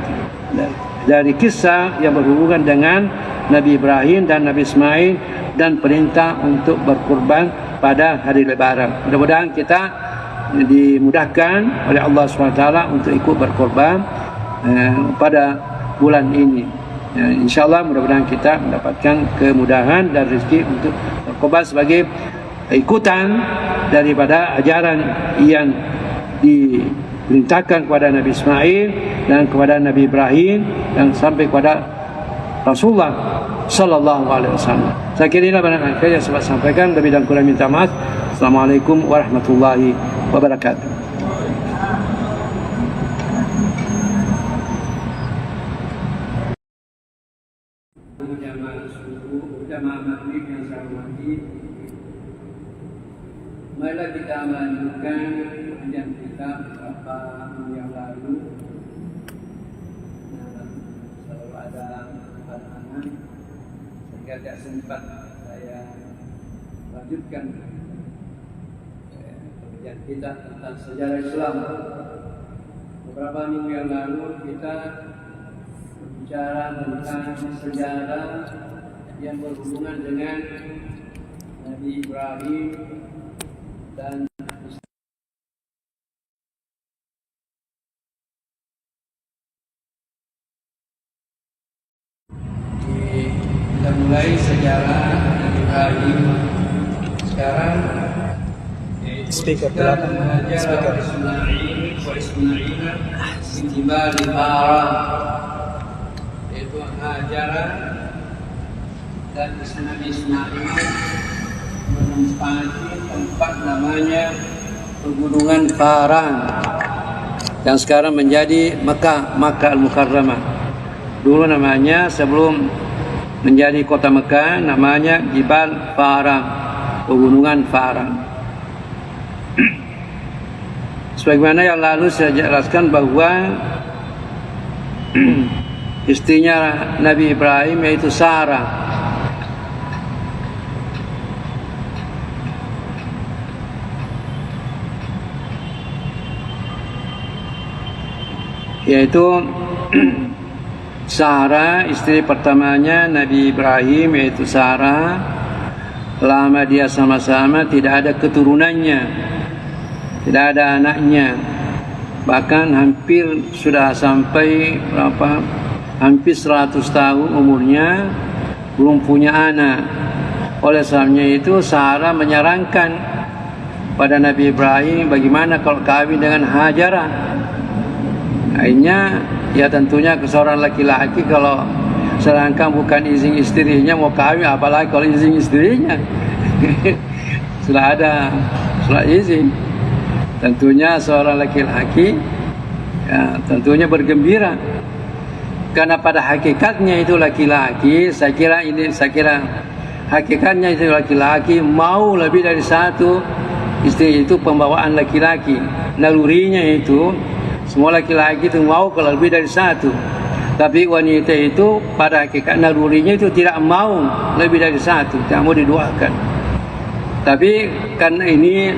dari kisah yang berhubungan dengan Nabi Ibrahim dan Nabi Ismail dan perintah untuk berkurban pada hari Lebaran. Mudah-mudahan kita dimudahkan oleh Allah SWT untuk ikut berkorban. pada bulan ini. InsyaAllah mudah-mudahan kita mendapatkan kemudahan dan rezeki untuk berkorban sebagai ikutan daripada ajaran yang diperintahkan kepada Nabi Ismail dan kepada Nabi Ibrahim dan sampai kepada Rasulullah Sallallahu Alaihi Wasallam. Saya kira inilah banyak yang saya sampaikan. Lebih dan kurang minta maaf. Assalamualaikum warahmatullahi wabarakatuh. Jamaah maghrib yang saya hormati, marilah kita melanjutkan kajian kita beberapa minggu yang lalu. Selalu ada pandangan sehingga tidak sempat saya lanjutkan kajian kita tentang sejarah Islam. Beberapa minggu yang lalu kita berbicara tentang sejarah yang berhubungan dengan Nabi Ibrahim dan kita mulai sejarah Nabi Ibrahim. Sekarang speaker belakang speaker Ismail Sintibal di Farah, yaitu Hajar dan Nabi Ismail menempati tempat namanya Pegunungan Paran yang sekarang menjadi Makkah Al-Mukarramah. Dulu namanya, sebelum menjadi kota Mekah, namanya Jibal Farang, Pegunungan Farang. Sebagaimana yang lalu saya jelaskan bahwa istrinya Nabi Ibrahim yaitu Sarah Sarah, istri pertamanya Nabi Ibrahim yaitu Sarah. Lama dia sama-sama tidak ada keturunannya, tidak ada anaknya. Bahkan hampir sudah sampai hampir 100 tahun umurnya belum punya anak. Oleh sebabnya itu Sarah menyarankan pada Nabi Ibrahim bagaimana kalau kawin dengan Hajarah. Akhirnya ya tentunya ke seorang laki-laki kalau sedangkan bukan izin istrinya mau kawin, apalagi kalau izin istrinya. Sudah ada surat izin, tentunya seorang laki-laki ya tentunya bergembira, karena pada hakikatnya itu laki-laki, saya kira hakikatnya itu laki-laki mau lebih dari satu istri. Itu pembawaan laki-laki, nalurinya itu semua laki-laki itu mau kalau lebih dari satu. Tapi wanita itu pada hakikat nalurinya itu tidak mau lebih dari satu, tidak mau diduakan. Tapi karena ini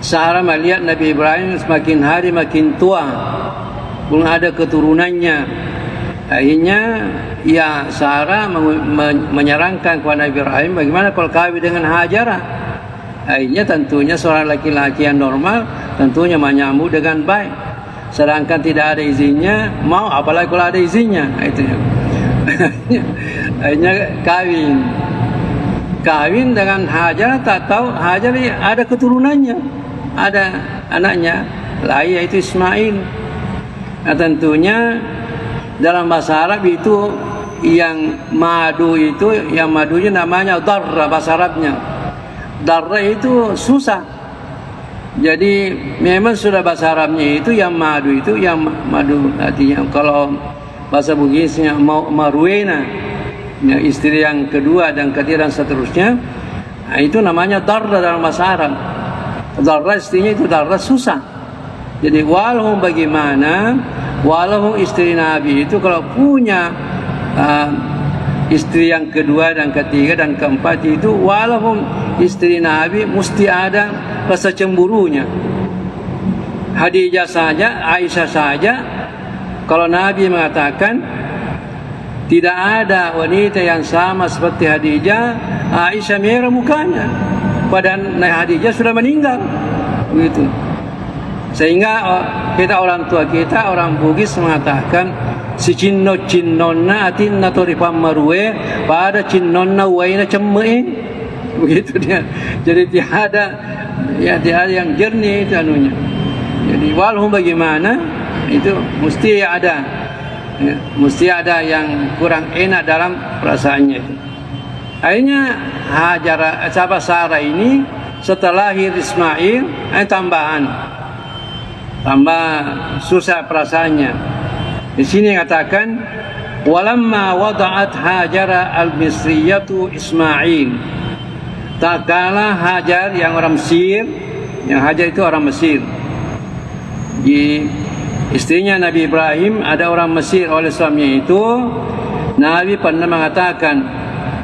Sarah melihat Nabi Ibrahim semakin hari makin tua, belum ada keturunannya. Akhirnya ya Sarah menyarankan kepada Nabi Ibrahim bagaimana kalau kawin dengan Hajarah. Akhirnya tentunya seorang laki-laki yang normal tentunya menyambut dengan baik. Sedangkan tidak ada izinnya, mau apalagi kalau ada izinnya. Itu akhirnya kawin dengan Hajar, tak tahu Hajar ada keturunannya, ada anaknya lahir yaitu Ismail. Nah tentunya dalam bahasa Arab itu yang madu itu, yang madunya namanya darra, bahasa Arabnya darra itu susah. Jadi memang sudah bahasa Arabnya itu yang madu itu, yang madu artinya kalau bahasa Bugisnya Marwena, ya, istri yang kedua dan ketiga dan seterusnya. Nah, itu namanya darra dalam bahasa Arab. Darra istrinya itu darra susah. Jadi walaupun bagaimana, walaupun istri Nabi itu kalau punya istri yang kedua dan ketiga dan keempat itu, walaupun istri Nabi mesti ada rasa cemburunya. Khadijah saja, Aisyah saja, kalau Nabi mengatakan tidak ada wanita yang sama seperti Khadijah, Aisyah merah mukanya, padahal Khadijah sudah meninggal, begitu. Sehingga kita orang tua kita, orang Bugis mengatakan si cinno-cinnonna atinna torifam marue pada cinnonna waina cemme. Begitu dia. Jadi tiada yang jernih itu anunya. Jadi walau bagaimana itu mesti ada yang kurang enak dalam perasaannya itu. Akhirnya sahabat Sarah ini setelah lahir Ismail tambah susah perasaannya. Di sini katakan walamma wada'at Hajara al-Misriyatu Ismail. Tak kala Hajar yang orang Mesir, yang Hajar itu orang Mesir. Di istrinya Nabi Ibrahim ada orang Mesir, oleh suaminya itu Nabi pernah mengatakan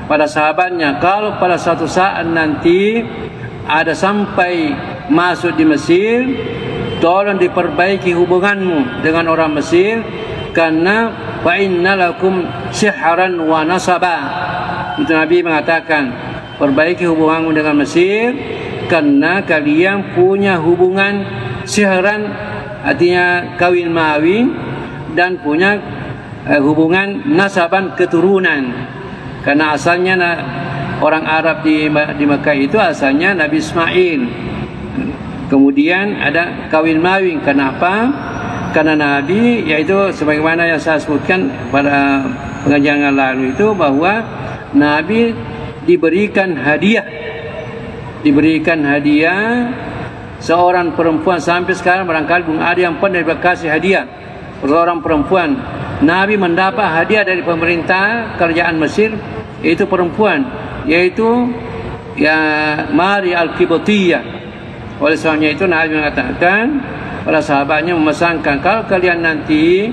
pada sahabatnya, kalau pada suatu saat nanti ada sampai masuk di Mesir, tolong diperbaiki hubunganmu dengan orang Mesir, karena fa innalakum sihran wa nasaba. Itu Nabi mengatakan, perbaiki hubunganmu dengan Mesir karena kalian punya hubungan sihran, artinya kawin mawin, dan punya hubungan nasaban, keturunan. Karena asalnya orang Arab di Mekah itu asalnya Nabi Ismail. Kemudian ada kawin mawin. Kenapa? Karena Nabi, yaitu sebagaimana yang saya sebutkan pada pengajian yang lalu itu, bahwa Nabi diberikan hadiah seorang perempuan. Sampai sekarang barangkali belum ada yang pernah dikasih hadiah seorang perempuan. Nabi mendapat hadiah dari pemerintah kerajaan Mesir, yaitu perempuan, yaitu Mari al-Qibtiyah. Oleh sebabnya itu Nabi mengatakan pada sahabatnya, memesankan, kalau kalian nanti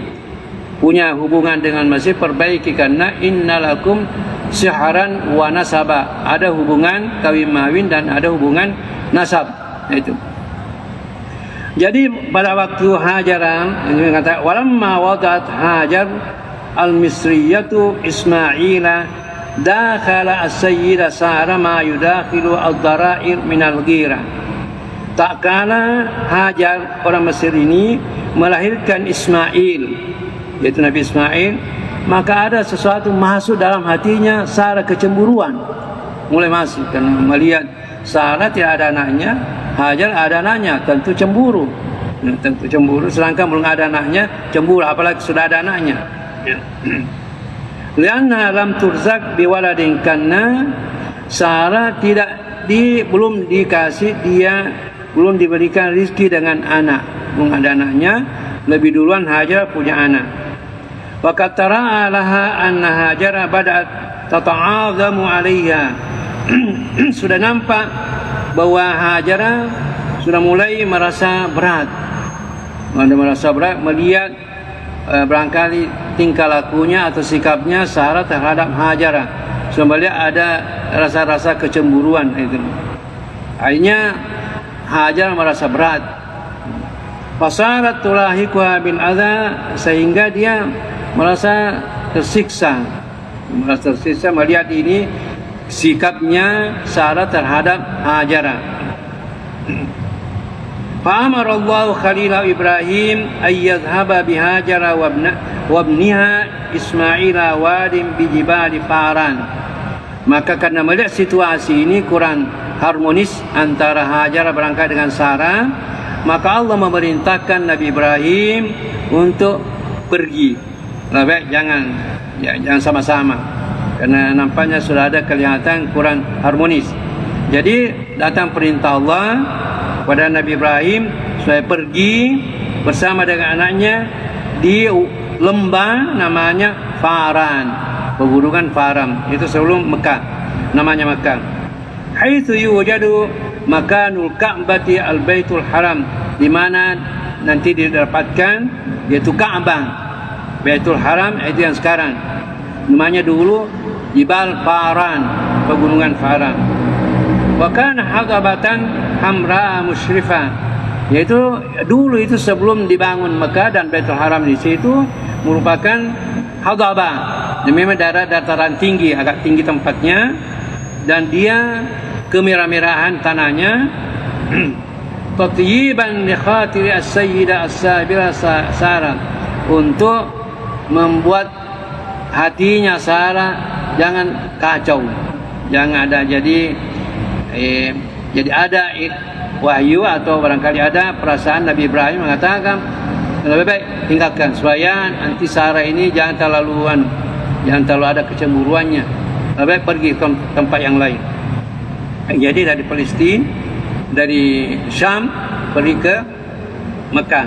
punya hubungan dengan Mesir, perbaiki, karena innalakum sihran wa nasaba, ada hubungan kawin mawin dan ada hubungan nasab. Itu. Jadi pada waktu Hajar, ini kata walamma wadat Hajar al-Misriyatu Ismaila dakhala as-sayyida Sarah ma yudakhilu ad-dara'ir min al-ghirah. Tak kala Hajar orang Mesir ini melahirkan Ismail, yaitu Nabi Ismail, maka ada sesuatu masuk dalam hatinya Sarah, kecemburuan mulai masuk, karena melihat Sarah tidak ada anaknya, Hajar ada anaknya, tentu cemburu. Sedangkan belum ada anaknya cemburu, apalagi sudah ada anaknya. Lianna lam turzak biwaladin, karena Sarah belum diberikan rizki dengan anak, belum ada anaknya, lebih duluan Hajar punya anak. Wa qatara laha anna Hajar badat tata'azamu 'alaiha. Sudah nampak bahwa Hajar sudah mulai merasa berat. Melihat barangkali tingkah lakunya atau sikapnya Sarah terhadap Hajar. Sudah melihat ada rasa-rasa kecemburuan itu. Akhirnya Hajar merasa berat. Fasarat tulahiqha bil adza, sehingga dia merasa tersiksa melihat ini sikapnya Sarah terhadap Hajar. Fa amara Allah Khalil Ibrahim ay yadhhaba bi Hajar wa ibniha Ismail wadin bi jibal Faran. Maka karena melihat situasi ini kurang harmonis antara Hajar berangkat dengan Sarah, maka Allah memerintahkan Nabi Ibrahim untuk pergi. Lebih jangan sama-sama, karena nampaknya sudah ada kelihatan kurang harmonis. Jadi datang perintah Allah kepada Nabi Ibrahim supaya pergi bersama dengan anaknya di lembah namanya Faran, pegunungan Faran, itu sebelum Mekah, namanya Mekah. Haitsu yujadu makanul Ka'bati al-Baitul Haram, di mana nanti didapatkan yaitu Ka'bah, Baitul Haram itu yang sekarang. Namanya dulu Jibal Faran, pegunungan Faran. Wa kana hadabatan hamra musyrifah, yaitu dulu itu sebelum dibangun Mekah dan Baitul Haram di situ merupakan hadabah. Memang daerah dataran tinggi, agak tinggi tempatnya, dan dia kemerah-merahan tanahnya tatyiban li khatiri as-sayyidah as-sabirah Sarah, untuk membuat hatinya Sarah jangan kacau, jangan ada jadi ada wahyu atau barangkali ada perasaan Nabi Ibrahim mengatakan lebih baik tinggalkan supaya nanti Sarah ini jangan terlalu ada kecemburuannya, lebih baik pergi ke tempat yang lain. Jadi dari Palestina, dari Syam pergi ke Mekah.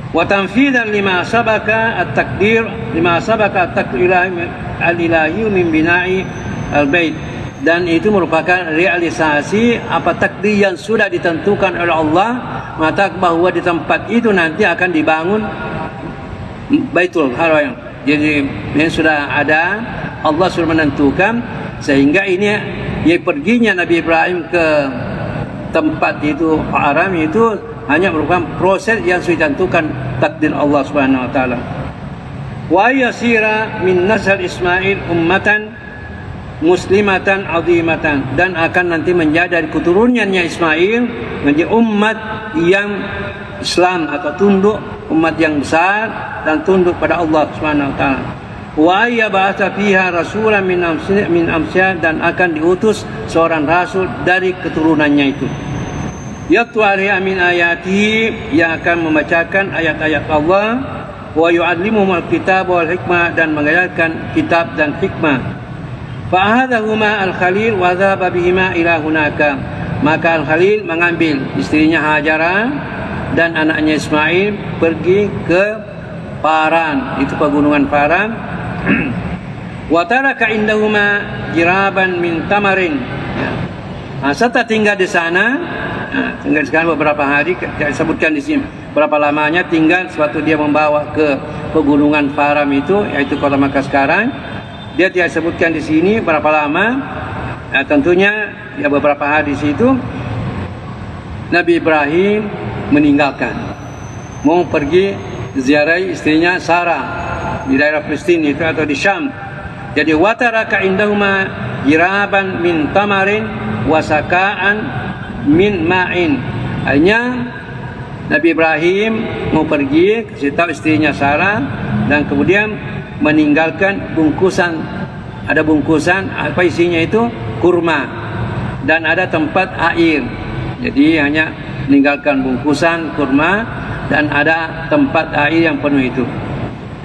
Wa tanfidan lima sabaka at-takdir al-ilahi min bina'i al-bait, dan itu merupakan realisasi apa takdir yang sudah ditentukan oleh Allah, mengatakan bahwa di tempat itu nanti akan dibangun Baitul Haram. Jadi ini sudah ada, Allah sudah menentukan, sehingga ini ya perginya Nabi Ibrahim ke tempat itu haram itu hanya merupakan proses yang sudah ditentukan takdir Allah Subhanahu wa taala. Wa yasira min nasl Ismail ummatan muslimatan azimatan, dan akan nanti menjadi dari keturunannya Ismail menjadi umat yang Islam atau tunduk, umat yang besar dan tunduk pada Allah Subhanahu wa taala. Wa ya ba'atha fiha rasulan min amsya, dan akan diutus seorang rasul dari keturunannya itu. Yatlu alaiha min ayati, yang akan membacakan ayat-ayat Allah, wa yu'allimuhum al-kitab wal hikmah, dan mengajarkan kitab dan hikmah. Fa ahadahuma al-Khalil wa dhaba bihima ila hunaka, maka al-Khalil mengambil istrinya Hajarah dan anaknya Ismail pergi ke Paran, itu pegunungan Paran. Wa taraka indahuma jiraban min tamarin. Setelah tinggal di sana, tinggal di sana beberapa hari, tidak disebutkan di sini berapa lamanya tinggal. Suatu dia membawa ke pegunungan Paran itu, yaitu kota Makkah sekarang. Dia tidak sebutkan di sini berapa lama. Tentunya ya beberapa hari di situ Nabi Ibrahim meninggalkan, mau pergi ziarah istrinya Sarah di daerah Palestina itu atau di Syam. Jadi wataraka indahuma jiraban min tamarin wasaka'an min ma'in. Hanya Nabi Ibrahim mau pergi, kasih tahu istrinya Sarah, dan kemudian meninggalkan bungkusan, ada bungkusan apa isinya itu kurma, dan ada tempat air. Jadi hanya meninggalkan bungkusan kurma dan ada tempat air yang penuh itu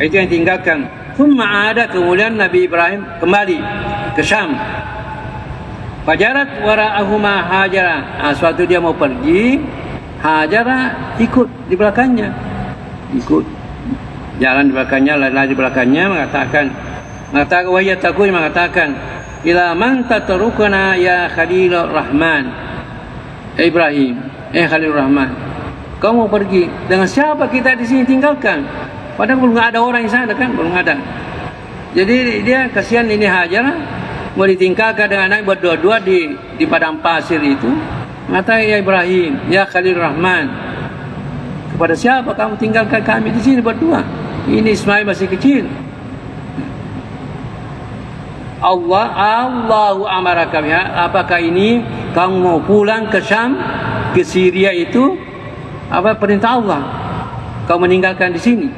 yang tinggalkan. Thumma ada, kemudian Nabi Ibrahim kembali ke Syam. Fajarat wara'ahuma Hajarah. Suatu dia mau pergi, Hajarah ikut di belakangnya, ikut jalan di belakangnya, lari di belakangnya, mengatakan wahya takut, mengatakan ila man tatrukuna ya Khalilur Rahman. Ibrahim, Khalilur Rahman, kau mau pergi dengan siapa kita di sini tinggalkan? Padahal belum ada orang di sana kan, belum ada. Jadi dia kasihan ini Hajarah mau ditinggalkan dengan anak berdua-dua di padang pasir itu. Mengatakan ya Ibrahim, ya Khalilur Rahman, kepada siapa kamu tinggalkan kami di sini berdua? Ini Ismail masih kecil. Allahu amaraka biha, apakah ini kamu mau pulang ke Syam, ke Syria itu? Apa perintah Allah kau meninggalkan di sini?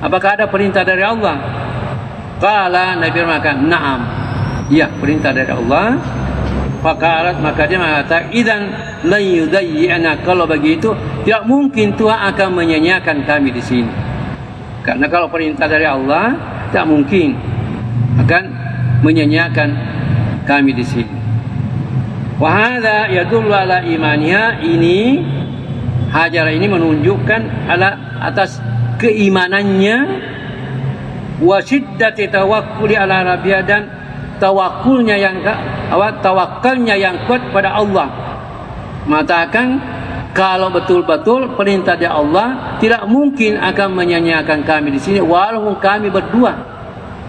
Apakah ada perintah dari Allah? Qala, Nabi mengatakan na'am, ya perintah dari Allah. Faqalat, maka dia mengatakan idzan la yudayyi'ana, kalau begitu tidak mungkin Tuhan akan menyanyiakan kami di sini. Karena kalau perintah dari Allah tidak mungkin akan menyanyiakan kami di sini. Wa hadza yadullu ala imaniha, ini Hajarah ini menunjukkan atas keimanannya, wa syiddati tawakkuli ala rabbiha, dan tawakulnya yang tawakalnya yang kuat pada Allah. Mengatakan kalau betul-betul perintah dari Allah tidak mungkin akan menyanyiakan kami di sini, walaupun kami berdua.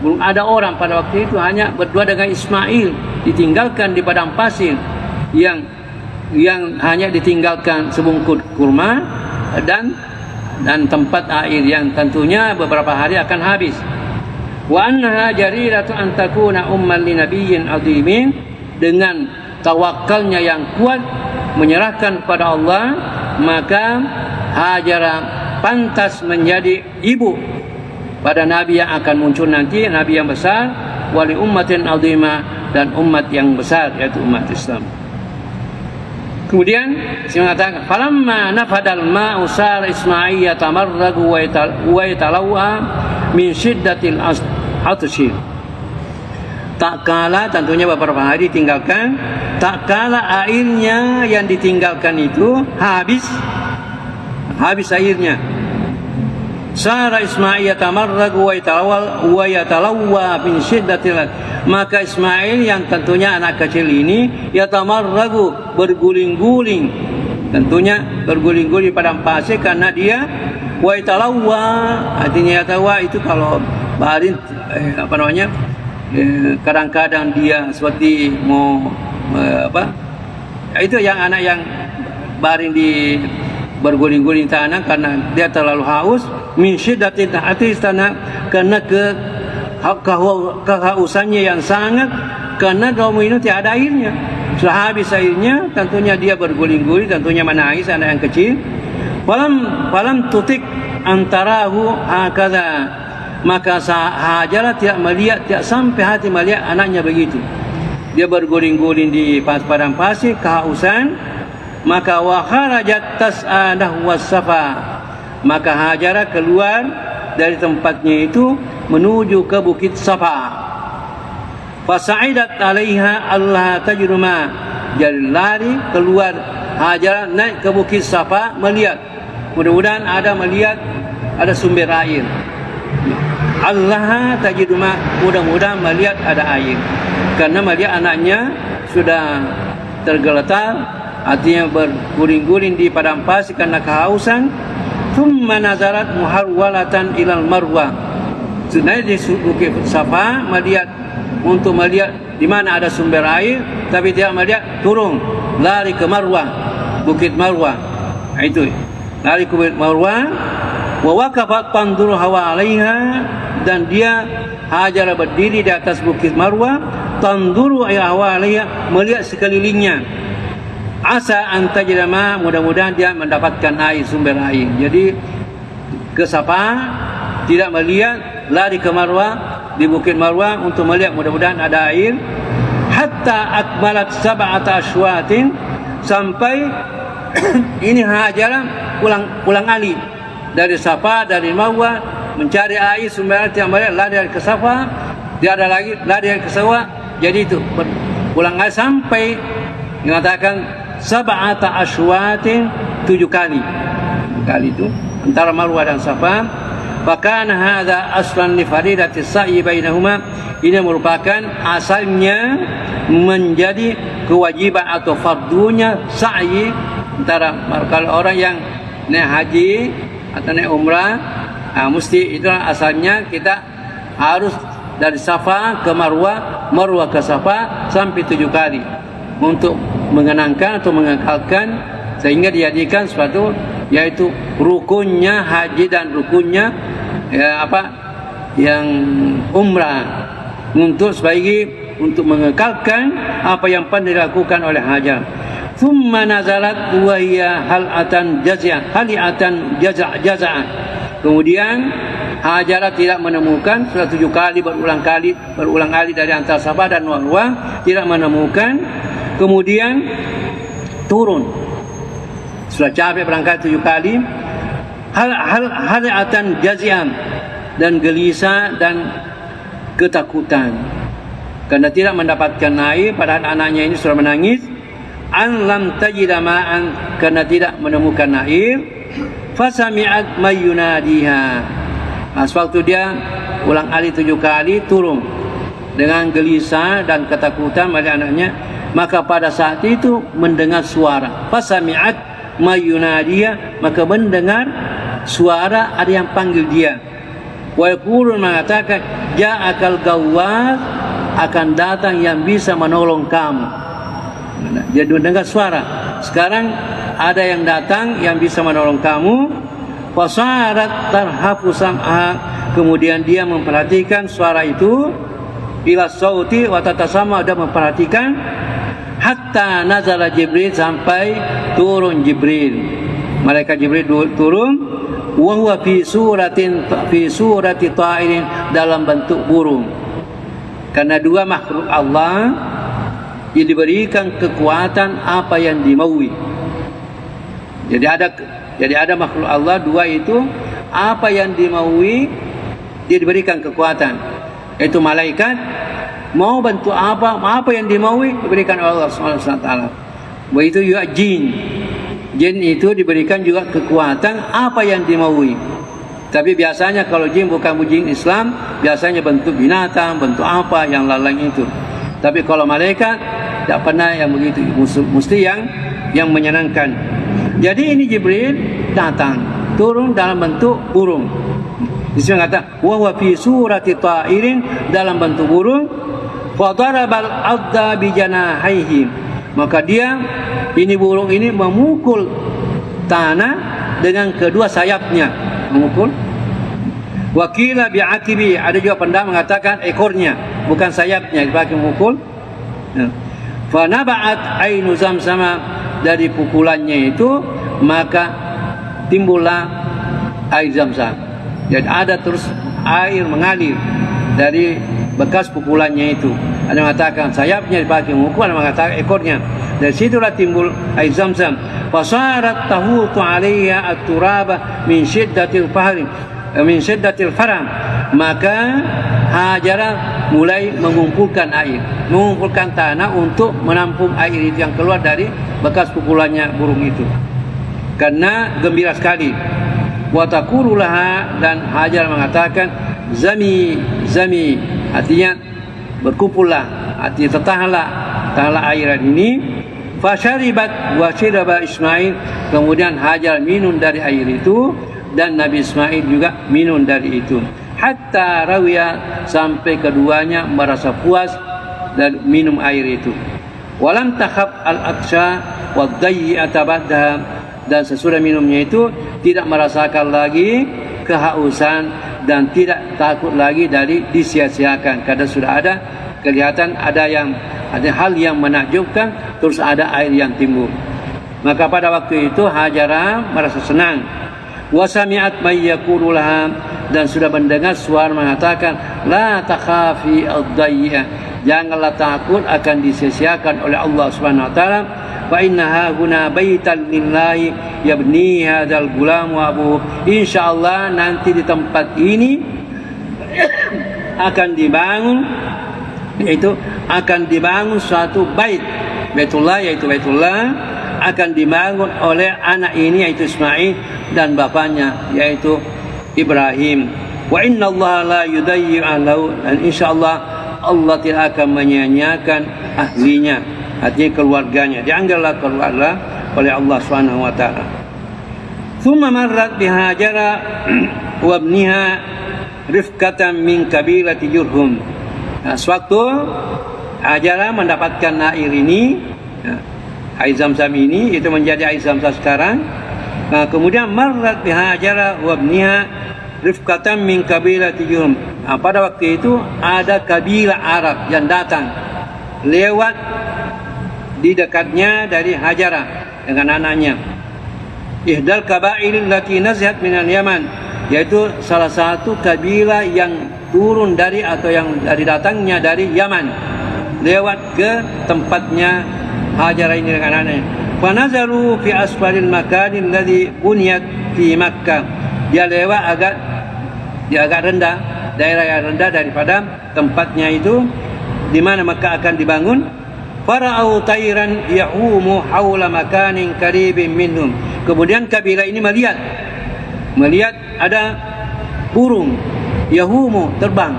Belum ada orang pada waktu itu, hanya berdua dengan Ismail, ditinggalkan di padang pasir yang hanya ditinggalkan sebungkut kurma dan tempat air yang tentunya beberapa hari akan habis. Wa annaha jariratu an takuna umman li nabiyyin azimin, dengan tawakalnya yang kuat menyerahkan kepada Allah, maka Hajar pantas menjadi ibu pada Nabi yang akan muncul nanti, Nabi yang besar, wali ummatin azimah, dan umat yang besar, yaitu umat Islam. Kemudian saya mengatakan, falamma nafadal ma'u sar Ismail yatamarragu wa yatalawwa min syiddatil atshi. Tak kala, tentunya beberapa hari tinggalkan, tak kala airnya yang ditinggalkan itu habis airnya. Sara Ismail yatamarragu wa yatalawwa min syiddatil, maka Ismail yang tentunya anak kecil ini yatamarragu, berguling-guling, tentunya berguling-guling pada pasir karena dia wa yatalawwa, artinya yatawa itu kalau barin kadang-kadang dia seperti mau itu yang anak yang baring di berguling-guling tanah karena dia terlalu haus, min syiddatin atisana, karena kehausannya yang sangat, karena kaum ini tidak ada airnya. Setelah habis airnya, tentunya dia berguling-guling, tentunya menangis anak yang kecil. Falam tutik antarahu hakadha, maka Hajar tidak melihat, tidak sampai hati melihat anaknya begitu. Dia berguling-guling di padang pasir, kehausan. Maka wa kharajat tas'adah was-safa, maka Hajar keluar dari tempatnya itu menuju ke bukit Safa. Fasa'idat 'alaiha Allah tajruma, jadi lari keluar Hajar naik ke bukit Safa melihat, mudah-mudahan melihat ada sumber air. Allah tajruma, mudah-mudahan melihat ada air, karena melihat anaknya sudah tergeletar, artinya berguling-guling di padang pasir karena kehausan. Thumma nazarat muharwalatan ilal marwah, sebenarnya di bukit Safa untuk melihat di mana ada sumber air, tapi tidak melihat, turun lari ke Marwah, bukit Marwah. Itu lari ke bukit Marwah. Wa waqafat tanzuru hawa 'alaiha, dan dia Hajar berdiri di atas bukit Marwah, tanzuru hawa 'alaiha, melihat sekelilingnya. Asa antajrama, mudah-mudahan dia mendapatkan air, sumber air. Jadi ke Safa tidak melihat, lari ke Marwah, di bukit Marwah untuk melihat, mudah-mudahan ada air. Hatta akmalat sab'ata ashwatin, sampai ini Hajar pulang alik dari Safa, dari Marwah, mencari air, sumber air, tidak melihat, lari ke Safa, dia ada lagi, lari ke Safa. Jadi itu pulang alik sampai mengatakan sab'ata ashwatin, 7 kali itu antara Marwah dan Safa. Fakana hadza aslan li faridatis sa'i bainahuma, ini merupakan asalnya menjadi kewajiban atau fardunya sa'i antara, kalau orang yang naik haji atau naik umrah, mesti itulah asalnya kita harus dari Safa ke Marwah, Marwah ke Safa sampai 7 kali untuk mengenangkan atau mengekalkan, sehingga dijadikan suatu, yaitu rukunnya haji dan rukunnya yang umrah, untuk mengekalkan apa yang pernah dilakukan oleh Hajar. Thumma nazalat wa hiya halatan jaza'an. Kemudian Hajar tidak menemukan, sudah 7 kali berulang kali dari antara Safa dan Marwah, tidak menemukan. Kemudian turun, sudah capek berangkat 7 kali, halatan jazian, dan gelisah dan ketakutan karena tidak mendapatkan air, padahal anaknya ini sudah menangis. An lam tajida ma'an, karena tidak menemukan air. Fasami'at mayyunadiha, waktu dia ulang alik 7 kali, turun dengan gelisah dan ketakutan melihat anaknya, maka pada saat itu mendengar suara. Fasami'at mayyunadiha, maka mendengar suara ada yang panggil dia. Wa yaqulun, mengatakan, ja'akal gawwas, akan datang yang bisa menolong kamu. Dia mendengar suara, sekarang ada yang datang yang bisa menolong kamu. Fasarat tarhafu sam'a, kemudian dia memperhatikan suara itu, ila sauti wa tatasama, dan memperhatikan, hatta nazala Jibril, sampai turun Jibril. Malaikat Jibril turun, wa huwa fi surati ta'irin, dalam bentuk burung. Karena dua makhluk Allah yang diberikan kekuatan apa yang dimaui. Jadi ada makhluk Allah dua itu, apa yang dimaui dia diberikan kekuatan. Itu malaikat mau bentuk apa yang dimaui diberikan oleh Allah SWT. Begitu juga jin. Jin itu diberikan juga kekuatan apa yang dimaui. Tapi biasanya kalau jin bukan jin Islam, biasanya bentuk binatang, bentuk apa yang lain itu. Tapi kalau malaikat tidak pernah yang begitu, mesti yang menyenangkan. Jadi ini Jibril datang, turun dalam bentuk burung. Di sini kata wa huwa fi surati ta'irin, dalam bentuk burung. Fa darabal adda bi janahaihi, maka dia ini burung ini memukul tanah dengan kedua sayapnya, memukul. Wakila bi'akibi, ada juga pendapat mengatakan ekornya, bukan sayapnya dipakai memukul. Fa naba'at ainu zamzama, dari pukulannya itu maka timbullah air Zamzam. Jadi ada terus air mengalir dari bekas pukulannya itu. Ada mengatakan sayapnya dipakai memukul, ada mengatakan ekornya. Dari situlah timbul air Zamzam. Fasarat tahutu 'alaiha at-turaba min syiddatil fahri, min syiddatil faram. Maka Hajarah mulai mengumpulkan air, mengumpulkan tanah untuk menampung air itu yang keluar dari bekas pukulannya burung itu. Karena gembira sekali. Wa taqulu laha, dan Hajar mengatakan zami zami, artinya berkumpullah, artinya tahanlah airan ini. Fasyaribat wa syaraba Ismail, kemudian Hajar minum dari air itu dan Nabi Ismail juga minum dari itu. Hatta rawiya, sampai keduanya merasa puas dan minum air itu. Walam takhab al-atsha wa dhayyi'ata ba'daha, dan sesudah minumnya itu tidak merasakan lagi kehausan dan tidak takut lagi dari disia-siakan, karena sudah ada kelihatan ada hal yang menakjubkan, terus ada air yang timbul. Maka pada waktu itu Hajarah merasa senang. Wa sami'at may yaqulu laha, dan sudah mendengar suara mengatakan la takhafi ad-dayya, janganlah takut akan disia-siakan oleh Allah Subhanahu wa taala. Fa innaha huna baitan lillahi yabni hadzal gulam wa abu, insyaallah nanti di tempat ini akan dibangun, yaitu akan dibangun suatu Baitullah, yaitu Baitullah akan dibangun oleh anak ini, yaitu Ismail, dan bapaknya yaitu Ibrahim. Wa inna Allah la yudayyi'u lahu, dan insyaallah Allah tidak akan menyia-nyiakan ahlinya, artinya keluarganya, dianggaplah keluarga oleh Allah Subhanahu wa taala. Thumma marrat bihajara wa ibniha rifqatan min kabilati Jurhum. Sewaktu Hajarah mendapatkan air ini, air Zamzam ini, itu menjadi air Zamzam sekarang. Kemudian marrat bihajara wa ibniha rifqatan min kabilati Jurhum. Pada waktu itu ada kabilah Arab yang datang lewat di dekatnya dari Hajarah dengan anaknya. Ihdal kabail allati nazihat minal Yaman, yaitu salah satu kabilah yang turun dari atau yang dari datangnya dari Yaman, lewat ke tempatnya Hajarah ini dengan anaknya. Fanazaru fi asfalil makan alladhi buniyat fi Makkah. Dia lewat agak rendah, daerah yang rendah daripada tempatnya itu di mana Makkah akan dibangun. Fara'au tayran yahumu haula makanin qaribin minhum. Kemudian kabilah ini melihat ada burung yahumu terbang.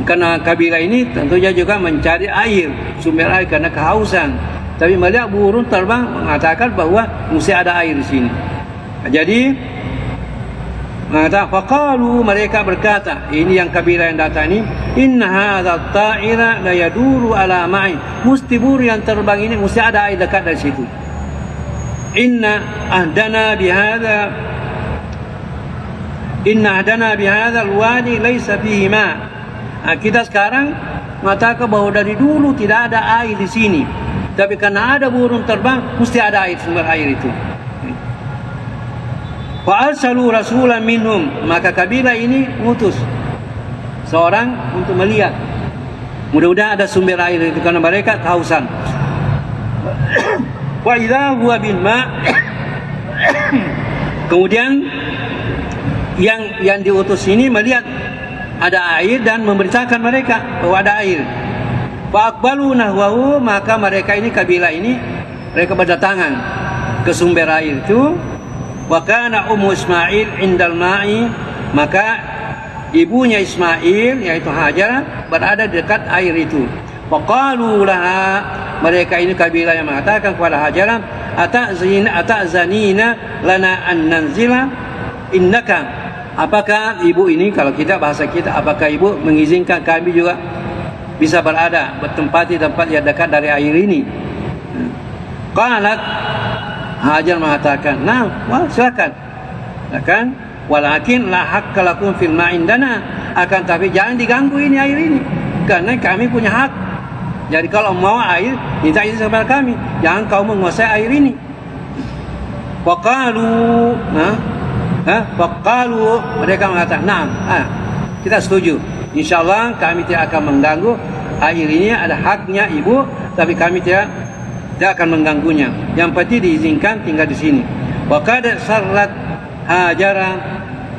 Karena kabilah ini tentunya juga mencari air, sumber air karena kehausan. Tapi melihat burung terbang mengatakan bahwa mesti ada air di sini. Jadi faqalu, mereka berkata, ini yang kabilah yang datang ini, inna hadza ta'ira la yaduru ala ma'i, mesti burung yang terbang ini mesti ada air dekat dari situ. Inna ahdana bihadza alwadi laysa fihi ma, Kita sekarang mengatakan bahwa dari dulu tidak ada air di sini, tapi karena ada burung terbang mesti ada air, sumber air itu. Fa arsalu rasulan minhum, maka kabilah ini mengutus seorang untuk melihat, mudah-mudahan ada sumber air itu karena mereka kehausan. Wa idza huwa bil ma', kemudian yang diutus ini melihat ada air dan memberitakan mereka bahwa ada air. Fa aqbalu nahwahu, maka mereka ini, kabilah ini, mereka berdatangan ke sumber air itu. Wa kana ummu Ismail indal ma'i, maka ibunya Ismail yaitu Hajar berada di dekat air itu. Fa qalu laha, mereka ini kabilah yang mengatakan kepada Hajar, ata'zanina lana an nanzila innaka, apakah ibu ini, kalau kita bahasa kita, apakah ibu mengizinkan kami juga bisa bertempat di tempat yang dekat dari air ini? Qalat, Hajar mengatakan, nah, wah, silakan. Walakin la haqqa lakum fil ma'indana, akan tapi jangan diganggu ini air ini, karena kami punya hak. Jadi kalau mau air, minta izin kepada kami, jangan kau menguasai air ini. Faqalu, faqalu, mereka mengatakan, nah, kita setuju, insyaallah kami tidak akan mengganggu air ini, ada haknya ibu, tapi kami tidak akan mengganggunya. Yang penting diizinkan tinggal di sini. Wa qad sarrat Hajara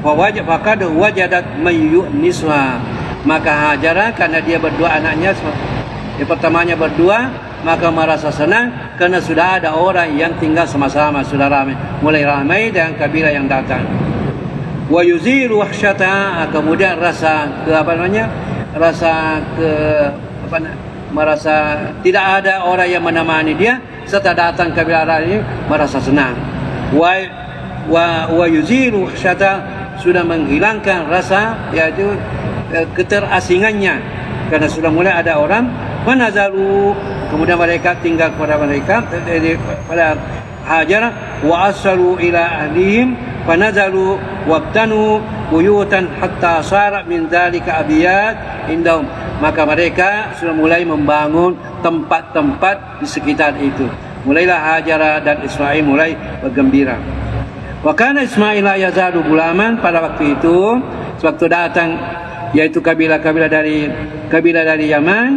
wa wajadat mayyuniswa, maka Hajara karena dia berdua anaknya, yang pertamanya berdua, maka merasa senang karena sudah ada orang yang tinggal sama-sama, sudah mulai ramai dengan kabilah yang datang. Wa yuzilu wahsyata, kemudian merasa tidak ada orang yang menemani dia, setelah datang kabilah lain merasa senang. Wa yuzilu wahsyata, sudah menghilangkan rasa, yaitu keterasingannya, karena sudah mulai ada orang. Fanazalu, kemudian mereka tinggal kepada Hajar. Wa asalu ila ahlihim fanazalu wabtanu buyutan hatta sarat min dzalika abiyat indahum, maka mereka sudah mulai membangun tempat-tempat di sekitar itu. Mulailah Hajar dan Ismail mulai bergembira. Wa kana Ismail yazadu gulaman, pada waktu itu sewaktu datang yaitu kabilah dari Yaman,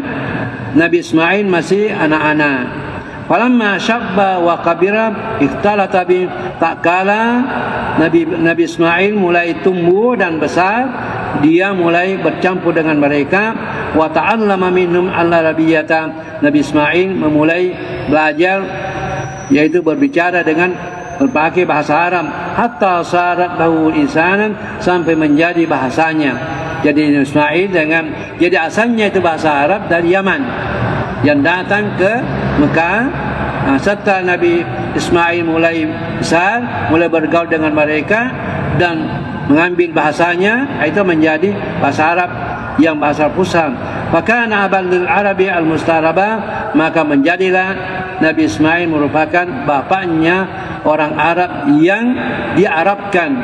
Nabi Ismail masih anak-anak. Falamma syabba wa kabira ikhtalata bi, tak kala Nabi Ismail mulai tumbuh dan besar, dia mulai bercampur dengan mereka. Wa ta'allama minhum al-arabiyyata, Nabi Ismail memulai belajar, yaitu berbicara dengan berbagai bahasa Arab, hatta sarat lahu insanan, sampai menjadi bahasanya. Jadi Ismail jadi asalnya itu bahasa Arab dari Yaman yang datang ke Mekah. Setelah Nabi Ismail mulai besar, mulai bergaul dengan mereka dan mengambil bahasanya, itu menjadi bahasa Arab yang bahasa pusat. Fakana abal Arabi al-mustaraba, maka menjadilah Nabi Ismail merupakan bapaknya orang Arab yang diarabkan,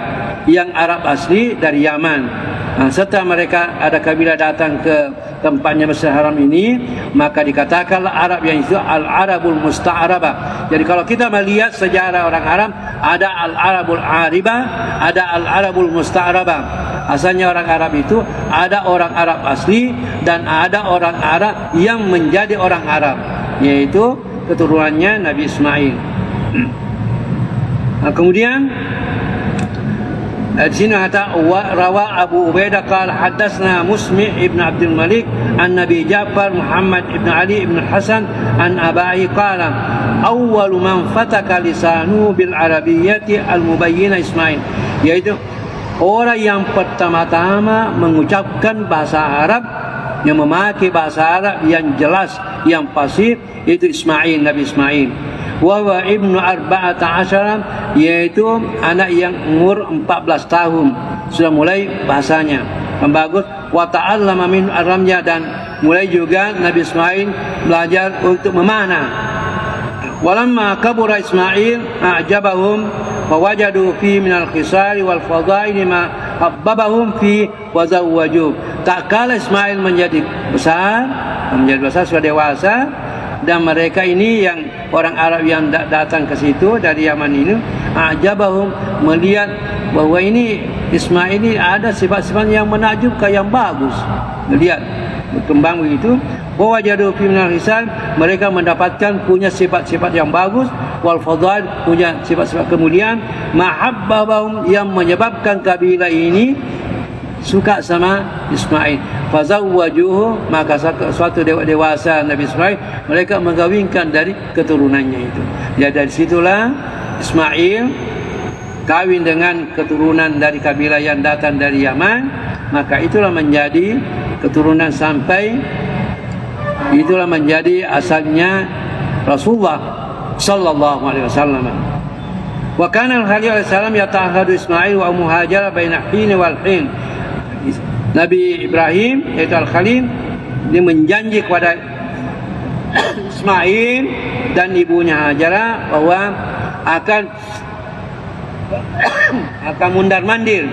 yang Arab asli dari Yaman. Setelah mereka ada kabilah datang ke tempatnya Masjidil Haram ini, maka dikatakanlah Arab yang itu Al-Arabul Musta'arabah. Jadi kalau kita melihat sejarah orang Arab, ada Al-Arabul Aribah, ada Al-Arabul Musta'arabah. Asalnya orang Arab itu ada orang Arab asli dan ada orang Arab yang menjadi orang Arab, yaitu keturunannya Nabi Ismail. Kemudian di sini kata rawa Abu Ubaidah qala hadatsna Musmi' ibn Abdul Malik an Nabi Ja'far Muhammad ibn Ali ibn Hasan an abai qala awwalu man fataka lisanu bil arabiyyati al mubayyinah Ismail, yaitu orang yang pertama-tama mengucapkan bahasa Arab, yang memakai bahasa Arab yang jelas, yang fasih, yaitu Ismail, Nabi Ismail. Wa ibnu arba'ata asyara, yaitu anak yang umur 14 tahun sudah mulai bahasanya yang bagus. Wa ta'allama min ar-ramya, dan mulai juga Nabi Ismail belajar untuk memanah. Walamma kabura Ismail a'jabahum fawajadu fi min al-khisari wal fadaili ma habbabahum fi wa zawwaju, tak kala Ismail menjadi besar sudah dewasa, dan mereka ini yang orang Arab yang datang ke situ dari Yaman ini, ajabahum, melihat bahwa ini Ismail ini ada sifat-sifat yang menakjubkan, yang bagus, melihat berkembang begitu. Wa wajadu fi minal hisan, mereka mendapatkan punya sifat-sifat yang bagus, wal fadail, punya sifat-sifat kemuliaan, mahabbahum, yang menyebabkan kabilah ini suka sama Ismail. Fazawwajuhu, maka suatu dewasa Nabi Ismail, mereka mengawinkan dari keturunannya itu. Ya, dari situlah Ismail kawin dengan keturunan dari kabilah yang datang dari Yaman, maka itulah menjadi keturunan sampai itulah menjadi asalnya Rasulullah sallallahu alaihi wasallam. Wa kana al-Khalil alaihi salam yata'ahadu Ismail wa Ummu Hajar baina hin wal hin. Nabi Ibrahim yaitu Al-Khalil, dia menjanji kepada Ismail dan ibunya Hajarah bahwa akan mundar-mandir,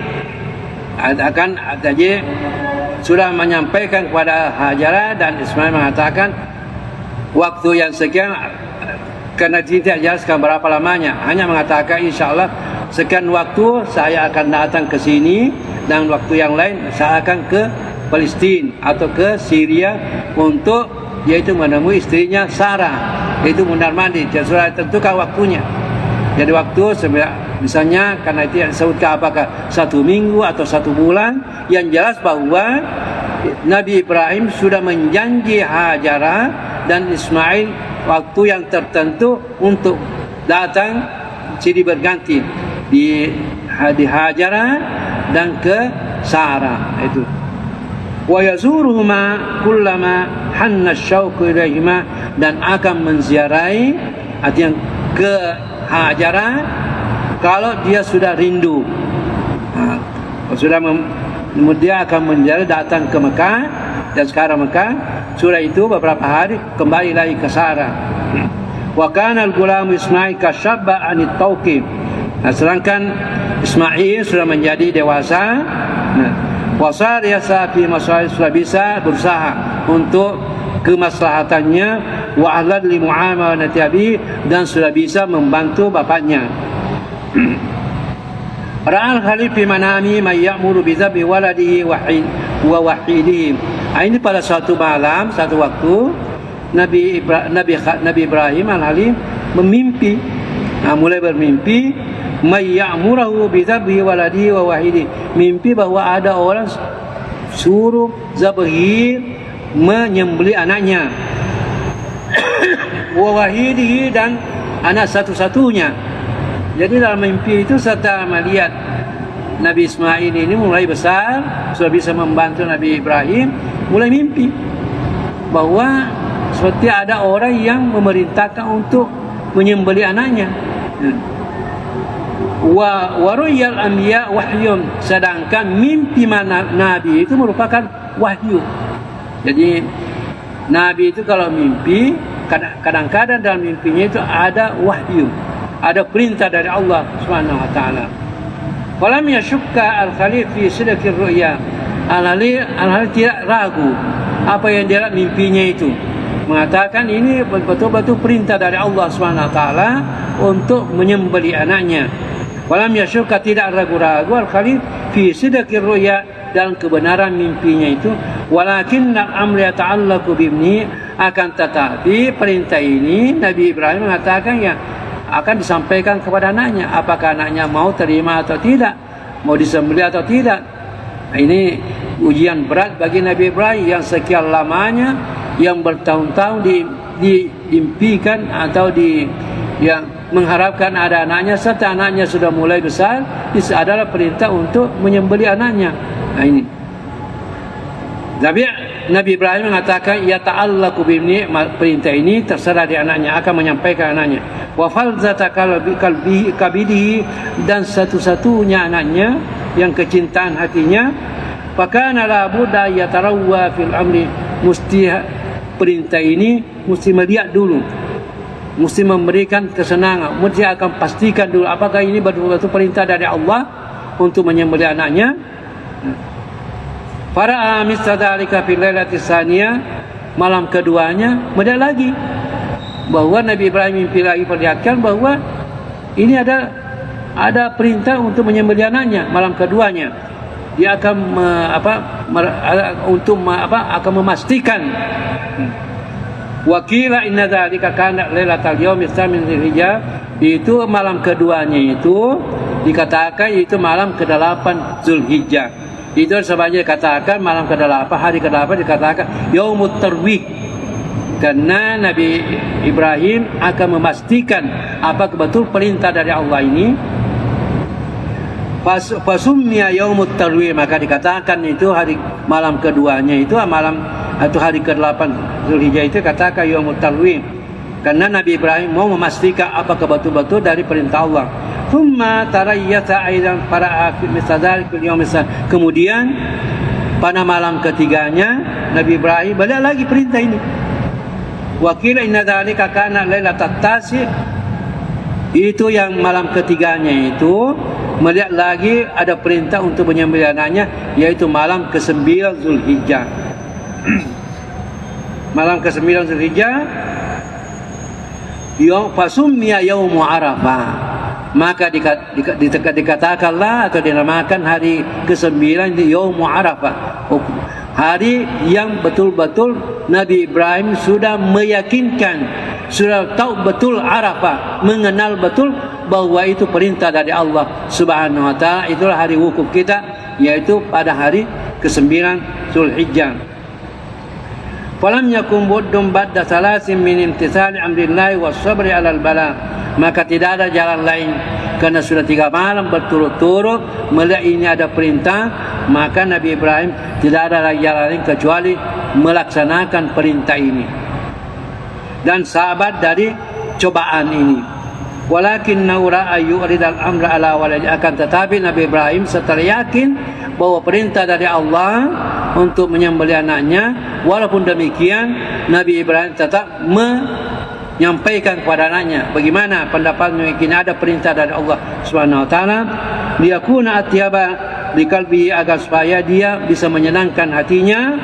akan jadi sudah menyampaikan kepada Hajarah, dan Ismail mengatakan waktu yang sekian, karena tidak jelaskan berapa lamanya, hanya mengatakan insyaallah sekian waktu saya akan datang ke sini, dan waktu yang lain saya akan ke Palestina atau ke Syria untuk yaitu menemui istrinya Sarah, yaitu mundar-mandir. Jadi sudah tentukan waktunya. Jadi waktu misalnya karena itu yang disebutkan apakah 1 minggu atau 1 bulan, yang jelas bahwa Nabi Ibrahim sudah menjanji Hajarah dan Ismail waktu yang tertentu untuk datang silih berganti di Hajarah dan ke Sarah itu. Wa yazuruhuma kullama hanna syauqu ilaihima, dan akan menziarahi, artinya ke Hajarah kalau dia sudah rindu. Dia akan menziarahi, datang ke Mekah, dan sekarang Mekah sudah itu beberapa hari kembali lagi ke Sarah. Wa kana al-gulam Ismail kashabba anit tauqif. Sedangkan Ismail sudah menjadi dewasa. Wasar yasa fi masalih, sudah bisa berusaha untuk kemaslahatannya, wa ahlan li muamalati abi, dan sudah bisa membantu bapaknya. Ra'al Khalil fi manami may ya'muru bi dhabhi waladihi wa wahidihi. Ini pada suatu malam, satu waktu Nabi Ibrahim al-Halim memimpi, mulai bermimpi may ya'murahu bi dhabhi waladihi wa wahidi, mimpi bahwa ada orang suruh Zabhir menyembelih anaknya, wa wahidihi, dan anak satu-satunya. Jadi dalam mimpi itu serta melihat Nabi Ismail ini mulai besar, sudah bisa membantu Nabi Ibrahim, mulai mimpi bahwa seperti ada orang yang memerintahkan untuk menyembelih anaknya. Wa waruyal anbiya wahyun, sedangkan mimpi nabi itu merupakan wahyu. Jadi nabi itu kalau mimpi, kadang-kadang dalam mimpinya itu ada wahyu, ada perintah dari Allah Subhanahu wa taala. Walam yashukka al-Khalil fi sidqir ru'ya. Al-Khalil tidak ragu apa yang dia lihat mimpinya itu, mengatakan ini betul-betul perintah dari Allah Subhanahu wa taala untuk menyembelih anaknya. Walam yashukka, tidak ragu-ragu Al-Khalil fi sidqir ru'ya, dalam kebenaran mimpinya itu. Walakin al-amr yata'allaqu bibni, akan tetapi perintah ini Nabi Ibrahim mengatakan ya akan disampaikan kepada anaknya, apakah anaknya mau terima atau tidak, mau disembelih atau tidak. Nah, ini ujian berat bagi Nabi Ibrahim yang sekian lamanya, yang bertahun-tahun diimpikan atau yang mengharapkan ada anaknya, serta anaknya sudah mulai besar, itu adalah perintah untuk menyembelih anaknya. Nah ini Nabi Ibrahim mengatakan ya ta'allaqu bibni, perintah ini terserah di anaknya, akan menyampaikan anaknya. Wa falzata qalbihi kabidihi, dan satu-satunya anaknya yang kecintaan hatinya. Fakana la budda yatarawwa fil amri, mesti perintah ini mesti melihat dulu, mesti memberikan kesenangan, mesti akan pastikan dulu apakah ini betul-betul perintah dari Allah untuk menyembelih anaknya. Fara'a misla dzalika fil lailati tsaniyah, malam keduanya melihat lagi bahwa Nabi Ibrahim mimpi lagi, perlihatkan bahwa ini ada perintah untuk menyembelih anaknya. Malam keduanya dia akan akan memastikan. Wakila inna dzalika kana lailatal yaumi tsamin dzulhijjah, itu malam keduanya itu dikatakan itu malam ke-8 Zulhijjah. Itu sebanyak dikatakan malam ke-8, hari ke-8 dikatakan yaumut tarwih, karena Nabi Ibrahim akan memastikan apa betul perintah dari Allah ini. Fasummiya yaumut tarwih, maka dikatakan itu hari malam keduanya itu malam atau hari ke-8 Zulhijjah itu katakan yaumut tarwih, karena Nabi Ibrahim mau memastikan apa betul-betul dari perintah Allah. Thumma tarayyata aidan para misal fil yaum misal, kemudian pada malam ketiganya Nabi Ibrahim balik lagi perintah ini. Wakila inna dzalika kana lailatat tasi', itu yang malam ketiganya itu melihat lagi ada perintah untuk menyembelih anaknya, yaitu malam ke-9 Zulhijjah. Malam ke-9 Zulhijjah fasummiya yaumu Arafah, maka dikatakanlah atau dinamakan hari ke-9 di yaumu Arafah, hari yang betul-betul Nabi Ibrahim sudah meyakinkan, sudah tahu betul Arafah, mengenal betul bahwa itu perintah dari Allah Subhanahu wa taala. Itulah hari wukuf kita, yaitu pada hari ke-9 Zulhijjah. Falam yakum buddun ba'da salasin min imtithali amrillahi was sabri 'alal bala, maka tidak ada jalan lain karena sudah 3 malam berturut-turut melihat ini ada perintah, maka Nabi Ibrahim tidak ada lagi jalan lain kecuali melaksanakan perintah ini dan sahabat dari cobaan ini. Walakin naura ayyuridal amra ala walad, akan tetapi Nabi Ibrahim setelah yakin bahwa perintah dari Allah untuk menyembelih anaknya, walaupun demikian Nabi Ibrahim tetap menyampaikan kepada anaknya bagaimana pendapatnya, ini ada perintah dari Allah Subhanahu wa taala, liyakuna atyaba liqalbi, agar supaya dia bisa menyenangkan hatinya,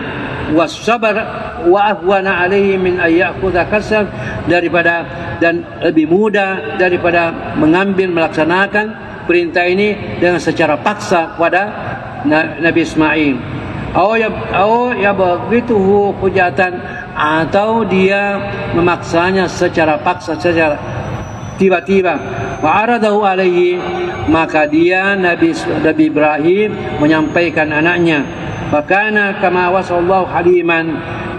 wassabar wa ahwana alaihi min ayyakhudha kasab, daripada dan lebih mudah daripada mengambil melaksanakan perintah ini dengan secara paksa kepada Nabi Ismail. Atau ya begitu hujatan, atau dia memaksanya secara paksa, secara tiba-tiba. Wa aradahu alaihi, maka dia Nabi Ibrahim menyampaikan anaknya. Fakana kama wasallahu haliman,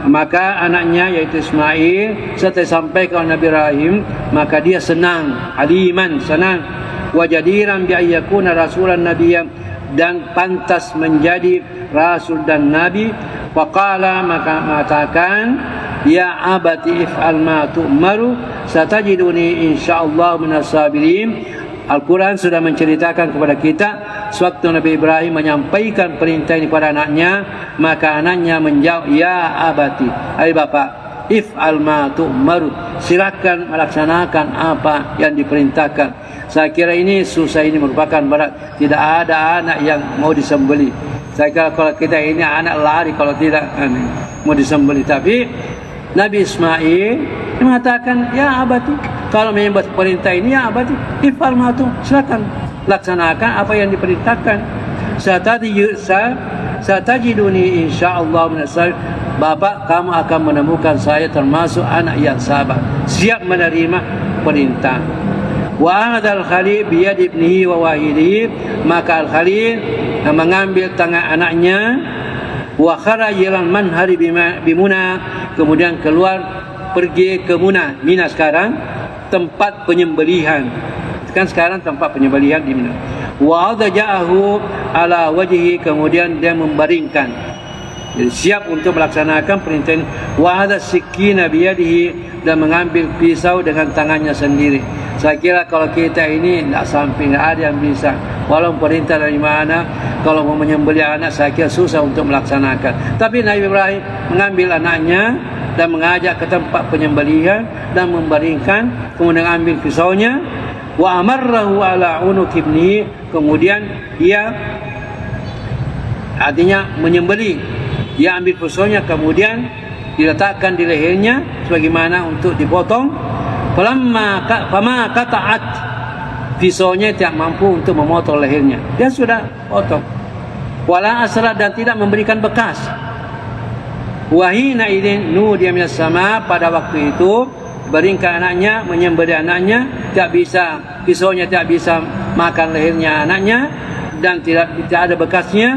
maka anaknya yaitu Ismail setelah sampaikan Nabi Ibrahim, maka dia senang, haliman, senang. Wajadiran bi ayyakuna rasulan nabiyyan, dan pantas menjadi rasul dan nabi. Faqala, maka mengatakan, ya abati if'al ma tu'maru satajiduni insyaallah minas sabirin. Al-Quran sudah menceritakan kepada kita sewaktu Nabi Ibrahim menyampaikan perintah ini kepada anaknya, maka anaknya menjawab, ya abati, hai bapak, if'al ma tu'maru, silakan melaksanakan apa yang diperintahkan. Saya kira ini susah, ini merupakan berat. Tidak ada anak yang mau disembelih. Saya kira kalau kita ini anak lari kalau tidak mau disembelih. Tapi Nabi Ismail mengatakan, ya abati, kalau membuat perintah ini, ya abati, if'al ma tu, silakan laksanakan apa yang diperintahkan. Satajiduni insyaallah minas sabirin, bapak, kamu akan menemukan saya termasuk anak yang sabar, siap menerima perintah. Wa hadzal khalil bi yadi ibnihi wa wahidihi, maka al-khalil mengambil tangan anaknya, wa kharaja ilal manhari bimuna, kemudian keluar pergi ke Muna. Mina sekarang tempat penyembelihan, kan sekarang tempat penyembelihan di Mina. Wa adja'ahu ala wajhi, kemudian dia membaringkan, jadi siap untuk melaksanakan perintah ini. Wa hadza sikina biyadihi, dan mengambil pisau dengan tangannya sendiri. Saya kira kalau kita ini tidak sampai, tidak ada yang bisa. Walau perintah dari mana, kalau mau menyembelih anak, saya kira susah untuk melaksanakan. Tapi Nabi Ibrahim mengambil anaknya dan mengajak ke tempat penyembelihan dan membaringkan, kemudian ambil pisaunya. Wa amarrahu ala unuq ibnihi, kemudian ia artinya menyembelih. Dia ambil pisaunya kemudian diletakkan di lehernya sebagaimana untuk dipotong. Fama qata'at, pisaunya tidak mampu untuk memotong lehernya. Dia sudah potong. Wala asrat, dan tidak memberikan bekas. Wahina idin nudiya minas sama, pada waktu itu beringkah anaknya, menyembelih anaknya, tidak bisa, pisaunya tidak bisa makan lehernya anaknya dan tidak ada bekasnya.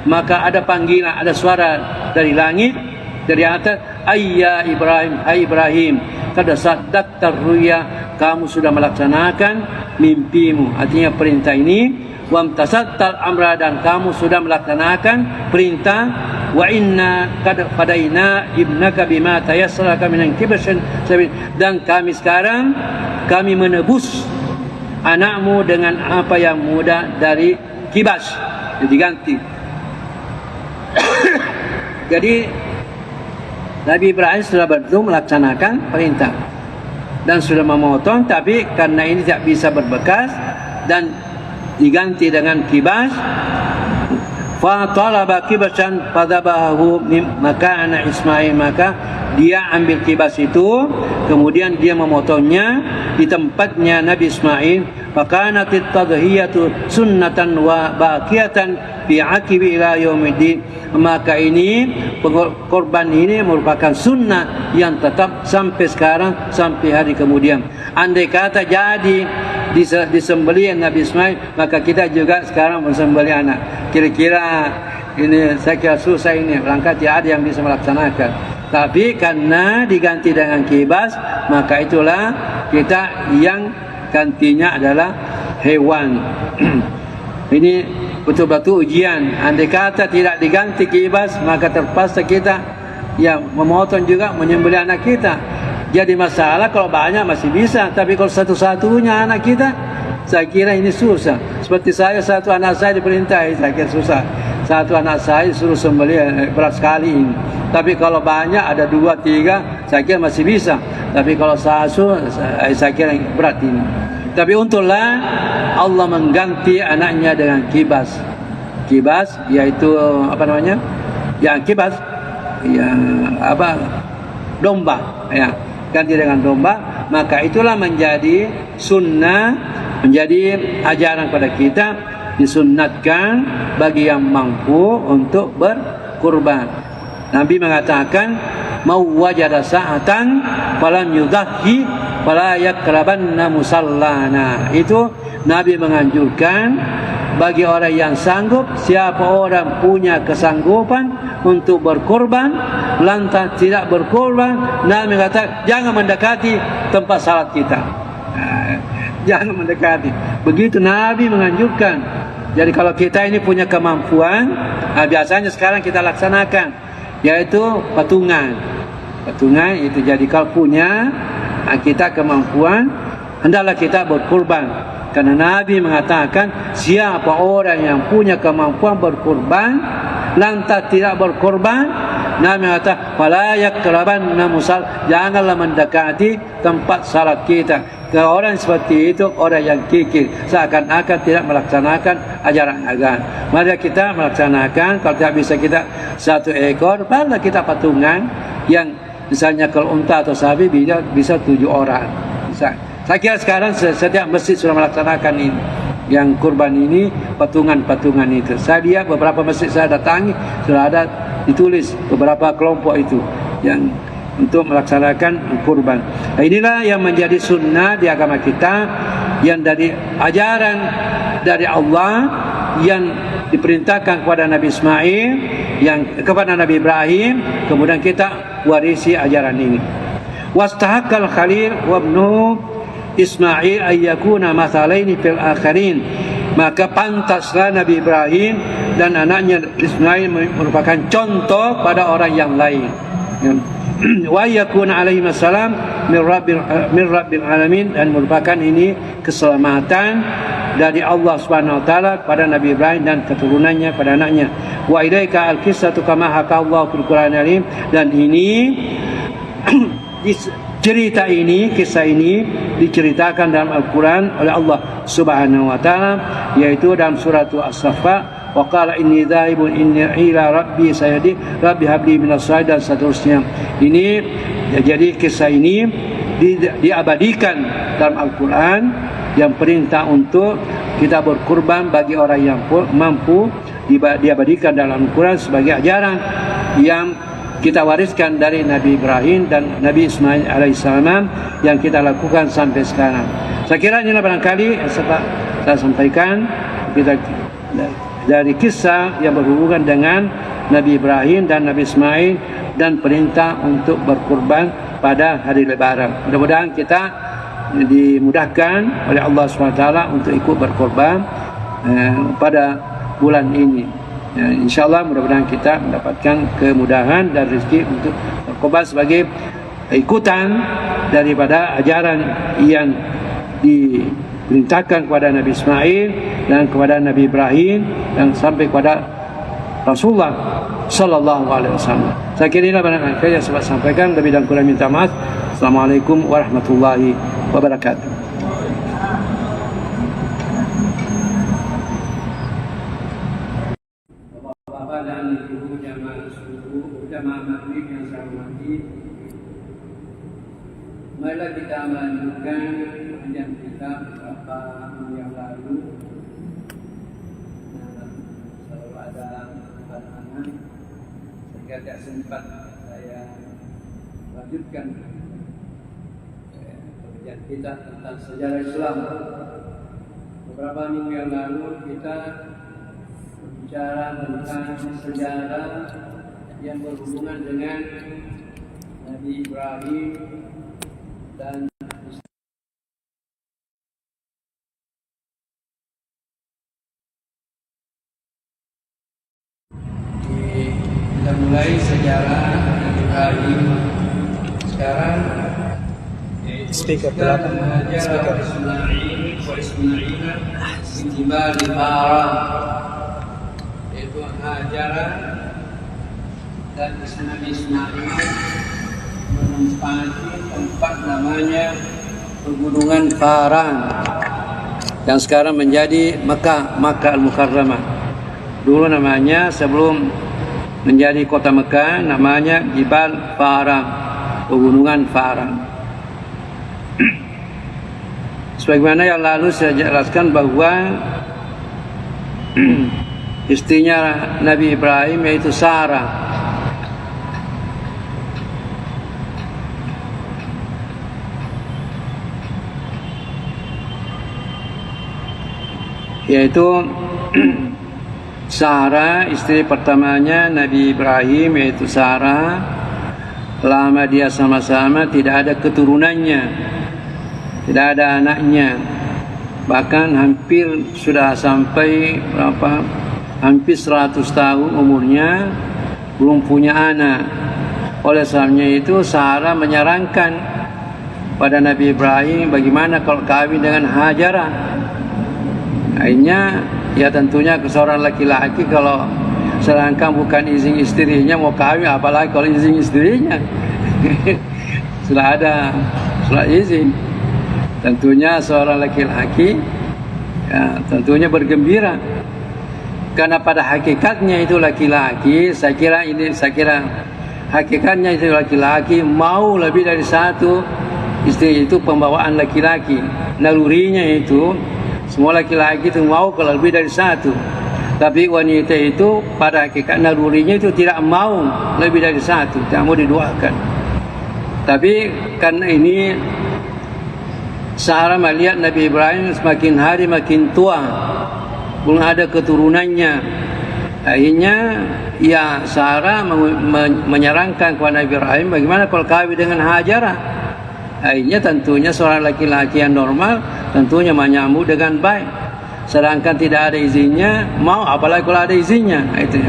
Maka ada panggilan, ada suara dari langit, dari atas, ayya Ibrahim, hai Ibrahim, kada saddaqta ruya, kamu sudah melaksanakan mimpimu, artinya perintah ini. Wamtasattal amra, dan kamu sudah melaksanakan perintah. Wa inna qad fadaina ibnaka bima tayassara minan kibashin, dan kami sekarang kami menebus anakmu dengan apa yang mudah dari kibas, diganti. Jadi Nabi Ibrahim sudah betul melaksanakan perintah dan sudah memotong, tapi karena ini tidak bisa berbekas dan diganti dengan kibas, fa talaba kibasan fadabahu, maka anak Ismail, maka dia ambil kibas itu kemudian dia memotongnya di tempatnya Nabi Ismail. Fakanat at-tadhiyatu sunnatan wa baqiyatan fi aqibi ila yaumiddin, maka ini korban ini merupakan sunnah yang tetap sampai sekarang, sampai hari kemudian. Andai kata jadi disembelih Nabi Ismail, maka kita juga sekarang mensembelih anak. Kira-kira ini saya kira susah ini, langkah tidak ada yang bisa melaksanakan. Tapi karena diganti dengan kibas, maka itulah kita yang gantinya adalah hewan. Ini betul-betul ujian. Andai kata tidak diganti kibas, maka terpaksa kita ya memotong juga, menyembelih anak kita. Jadi masalah kalau banyak masih bisa, tapi kalau satu-satunya anak kita, saya kira ini susah. Seperti saya, satu anak saya diperintahi, saya kira susah. Satu anak saya suruh sembelih, berat sekali ini. Tapi kalau banyak, ada 2, 3, saya kira masih bisa. Tapi kalau satu, saya kira berat ini. Tapi untunglah Allah mengganti anaknya dengan kibas. Kibas yaitu apa namanya? Ya kibas, ya apa? Domba. Ya, ganti dengan domba. Maka itulah menjadi sunnah, menjadi ajaran pada kita, disunnatkan bagi yang mampu untuk berkurban. Nabi mengatakan, mau wajada sa'atan falam yudhhi fala yakrabanna musallana. Itu Nabi menganjurkan bagi orang yang sanggup, siapa orang punya kesanggupan untuk berkorban lantas tidak berkorban, Nabi mengatakan jangan mendekati tempat salat kita. Jangan mendekati. Begitu Nabi menganjurkan. Jadi kalau kita ini punya kemampuan, biasanya sekarang kita laksanakan, yaitu patungan. Patungan itu, jadi kalau punya kita kemampuan, hendaklah kita berkorban. Karena Nabi mengatakan siapa orang yang punya kemampuan berkorban lantas tidak berkorban, Nabi mengatakan fala yakrabanna musall, janganlah mendekati tempat salat kita. Kalau orang seperti itu orang yang kikir, seakan-akan tidak melaksanakan ajaran agama. Mari kita melaksanakan. Kalau tidak bisa kita 1 ekor, barulah kita patungan yang misalnya kalau unta atau sapi bisa 7 orang. Bisa. Saya kira sekarang setiap masjid sudah melaksanakan ini. Yang kurban ini, patungan-patungan itu. Saya lihat beberapa masjid saya datangi sudah ada ditulis beberapa kelompok itu yang untuk melaksanakan kurban. Nah, inilah yang menjadi sunnah di agama kita, yang dari ajaran dari Allah yang diperintahkan kepada Nabi Ismail, yang kepada Nabi Ibrahim, kemudian kita warisi ajaran ini. Wastahaqqal Khalil wa ibnu Ismail ayyakuna mathalaini fil akhirin, maka pantaslah Nabi Ibrahim dan anaknya Ismail merupakan contoh pada orang yang lain. Wa yakuna alaihi wassalam min rabbil alamin, dan merupakan ini keselamatan dari Allah Subhanahu wa taala pada Nabi Ibrahim dan keturunannya pada anaknya. Wa ilaika al-qissatu kama haka Allah fil Qur'anil Karim, dan ini cerita ini, kisah ini diceritakan dalam Al-Quran oleh Allah Subhanahu wa taala, yaitu dalam surah As-Saffat wa qala inni dhaibun inni ila rabbi sayadi rabbi habli minas salihin, dan seterusnya. Ini jadi kisah ini diabadikan dalam Al-Quran, yang perintah untuk kita berkurban bagi orang yang mampu diabadikan dalam Al-Quran sebagai ajaran yang kita wariskan dari Nabi Ibrahim dan Nabi Ismail alaihissalam, yang kita lakukan sampai sekarang. Saya kira inilah barangkali saya sampaikan kita dari kisah yang berhubungan dengan Nabi Ibrahim dan Nabi Ismail dan perintah untuk berkurban pada hari Lebaran. Mudah-mudahan kita dimudahkan oleh Allah SWT untuk ikut berkorban pada bulan ini. InsyaAllah mudah-mudahan kita mendapatkan kemudahan dan rezeki untuk berkorban sebagai ikutan daripada ajaran yang diperintahkan kepada Nabi Ismail dan kepada Nabi Ibrahim dan sampai kepada Rasulullah sallallahu alaihi wasallam. Saya kira inilah barangkali yang saya sampaikan, lebih dan kurang minta maaf. Assalamualaikum warahmatullahi wabarakatuh. Bapak dan Ibu jamaah subuh, jamaah maghrib yang saya hormati, marilah kita melanjutkan pengajian kita beberapa minggu yang lalu. Selalu ada anak-anak, sehingga tidak sempat saya lanjutkan pengajian kita tentang sejarah Islam. Beberapa minggu yang lalu kita berbicara tentang sejarah yang berhubungan dengan Nabi Ibrahim dan kita mulai sejarah Nabi Ibrahim. Sekarang speaker belakang, speaker. Tiba di Haram, yaitu Hajar dan Nabi Ismail menempati tempat namanya Pegunungan Faran yang sekarang menjadi Mekah Al-Mukarramah. Dulu namanya, sebelum menjadi kota Mekah, namanya Jibal Faran, Pegunungan Faran. Sebagaimana yang lalu saya jelaskan bahwa istrinya Nabi Ibrahim yaitu Sarah, yaitu Sarah, istri pertamanya Nabi Ibrahim yaitu Sarah. Lama dia sama-sama tidak ada keturunannya, tidak ada anaknya, bahkan hampir sudah sampai hampir 100 tahun umurnya belum punya anak. Oleh sebabnya itu Sarah menyarankan pada Nabi Ibrahim bagaimana kalau kawin dengan Hajarah. Akhirnya ya tentunya ke seorang laki-laki kalau sedangkan bukan izin istrinya mau kawin, apalagi kalau izin istrinya sudah ada surat izin. Tentunya seorang laki-laki ya, tentunya bergembira, karena pada hakikatnya itu laki-laki, saya kira hakikatnya itu laki-laki mau lebih dari satu istri. Itu pembawaan laki-laki, nalurinya itu semua laki-laki itu mau kalau lebih dari satu. Tapi wanita itu pada hakikat nalurinya itu tidak mau lebih dari satu, tidak mau diduakan. Tapi karena ini Sarah melihat Nabi Ibrahim semakin hari makin tua, belum ada keturunannya. Akhirnya ya Sarah menyarankan kepada Nabi Ibrahim bagaimana kalau kawin dengan Hajarah. Akhirnya tentunya seorang laki-laki yang normal tentunya menyambut dengan baik. Sedangkan tidak ada izinnya, mau apalagi kalau ada izinnya. Itu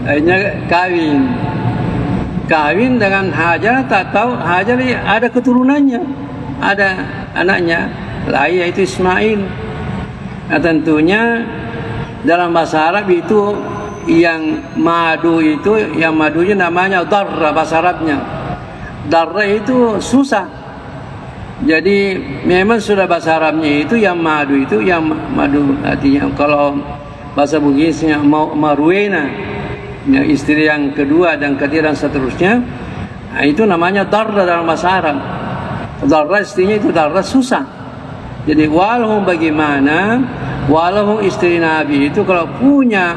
akhirnya kawin dengan Hajar, tak tahu Hajar ada keturunannya, ada anaknya lain yaitu Ismail. Nah, tentunya dalam bahasa Arab itu yang madu itu, yang madunya namanya darra, bahasa Arabnya darra itu susah. Jadi memang sudah bahasa Arabnya itu yang madu, itu yang madu artinya kalau bahasa Bugisnya Marwena, ya, istri yang kedua dan ketiga dan seterusnya. Nah, itu namanya darra dalam bahasa Arab. Darra istrinya itu darra susah. Jadi walaupun bagaimana, walaupun istri Nabi itu kalau punya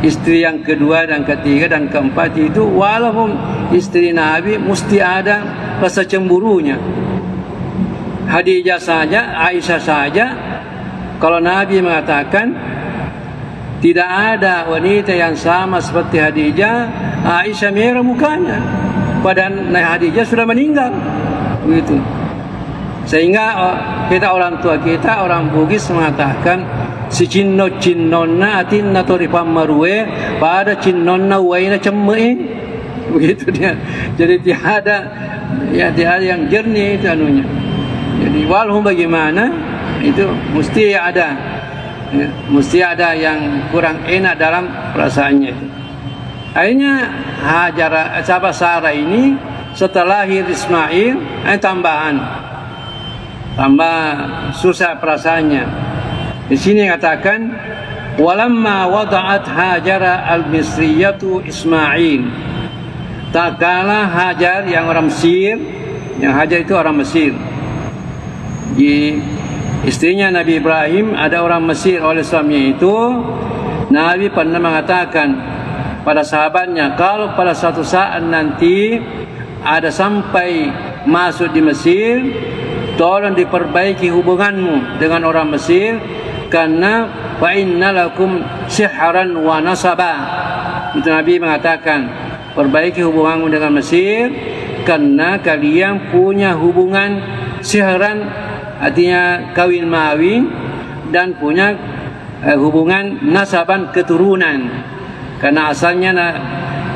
istri yang kedua dan ketiga dan keempat itu, walaupun istri Nabi mesti ada rasa cemburunya. Khadijah saja, Aisyah saja, kalau Nabi mengatakan tidak ada wanita yang sama seperti Khadijah, Aisyah merah mukanya. Padahal Khadijah sudah meninggal, begitu. Sehingga kita orang tua kita, orang Bugis mengatakan si cinnonna atinna toripam marue pada cinnonna waina cemme, begitu dia. Jadi tiada yang jernih itu anunya. Jadi walaupun bagaimana itu mesti ada, ya, mesti ada yang kurang enak dalam perasaannya. Akhirnya Hajar, sahabat Sarah ini setelah lahir Ismail, tambah susah perasaannya. Di sini katakan walamma wada'at Hajar al-Misriyatu Ismail, tak kala Hajar yang orang Mesir, yang Hajar itu orang Mesir, di istrinya Nabi Ibrahim ada orang Mesir, oleh sebabnya itu Nabi pernah mengatakan pada sahabatnya, kalau pada suatu saat nanti ada sampai masuk di Mesir, tolong diperbaiki hubunganmu dengan orang Mesir, karena fa innalakum sihran wa nasaba. Itu Nabi mengatakan, perbaiki hubunganmu dengan Mesir karena kalian punya hubungan sihran, artinya kawin mawin, dan punya hubungan nasaban, keturunan. Karena asalnya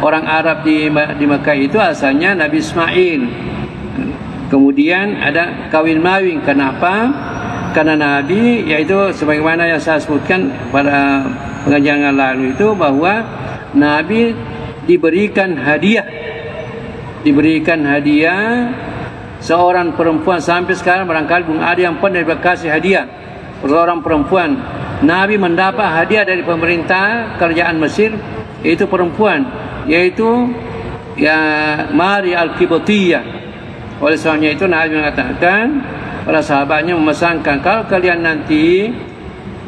orang Arab di Mekah itu asalnya Nabi Ismail. Kemudian ada kawin mawin. Kenapa? Karena Nabi, yaitu sebagaimana yang saya sebutkan pada pengajian yang lalu itu, bahwa Nabi diberikan hadiah seorang perempuan. Sampai sekarang barangkali belum ada yang pernah dikasih hadiah seorang perempuan. Nabi mendapat hadiah dari pemerintah kerajaan Mesir, yaitu perempuan, yaitu Mari al-Qibtiyah. Oleh sebabnya itu Nabi mengatakan para sahabatnya, memesankan, kalau kalian nanti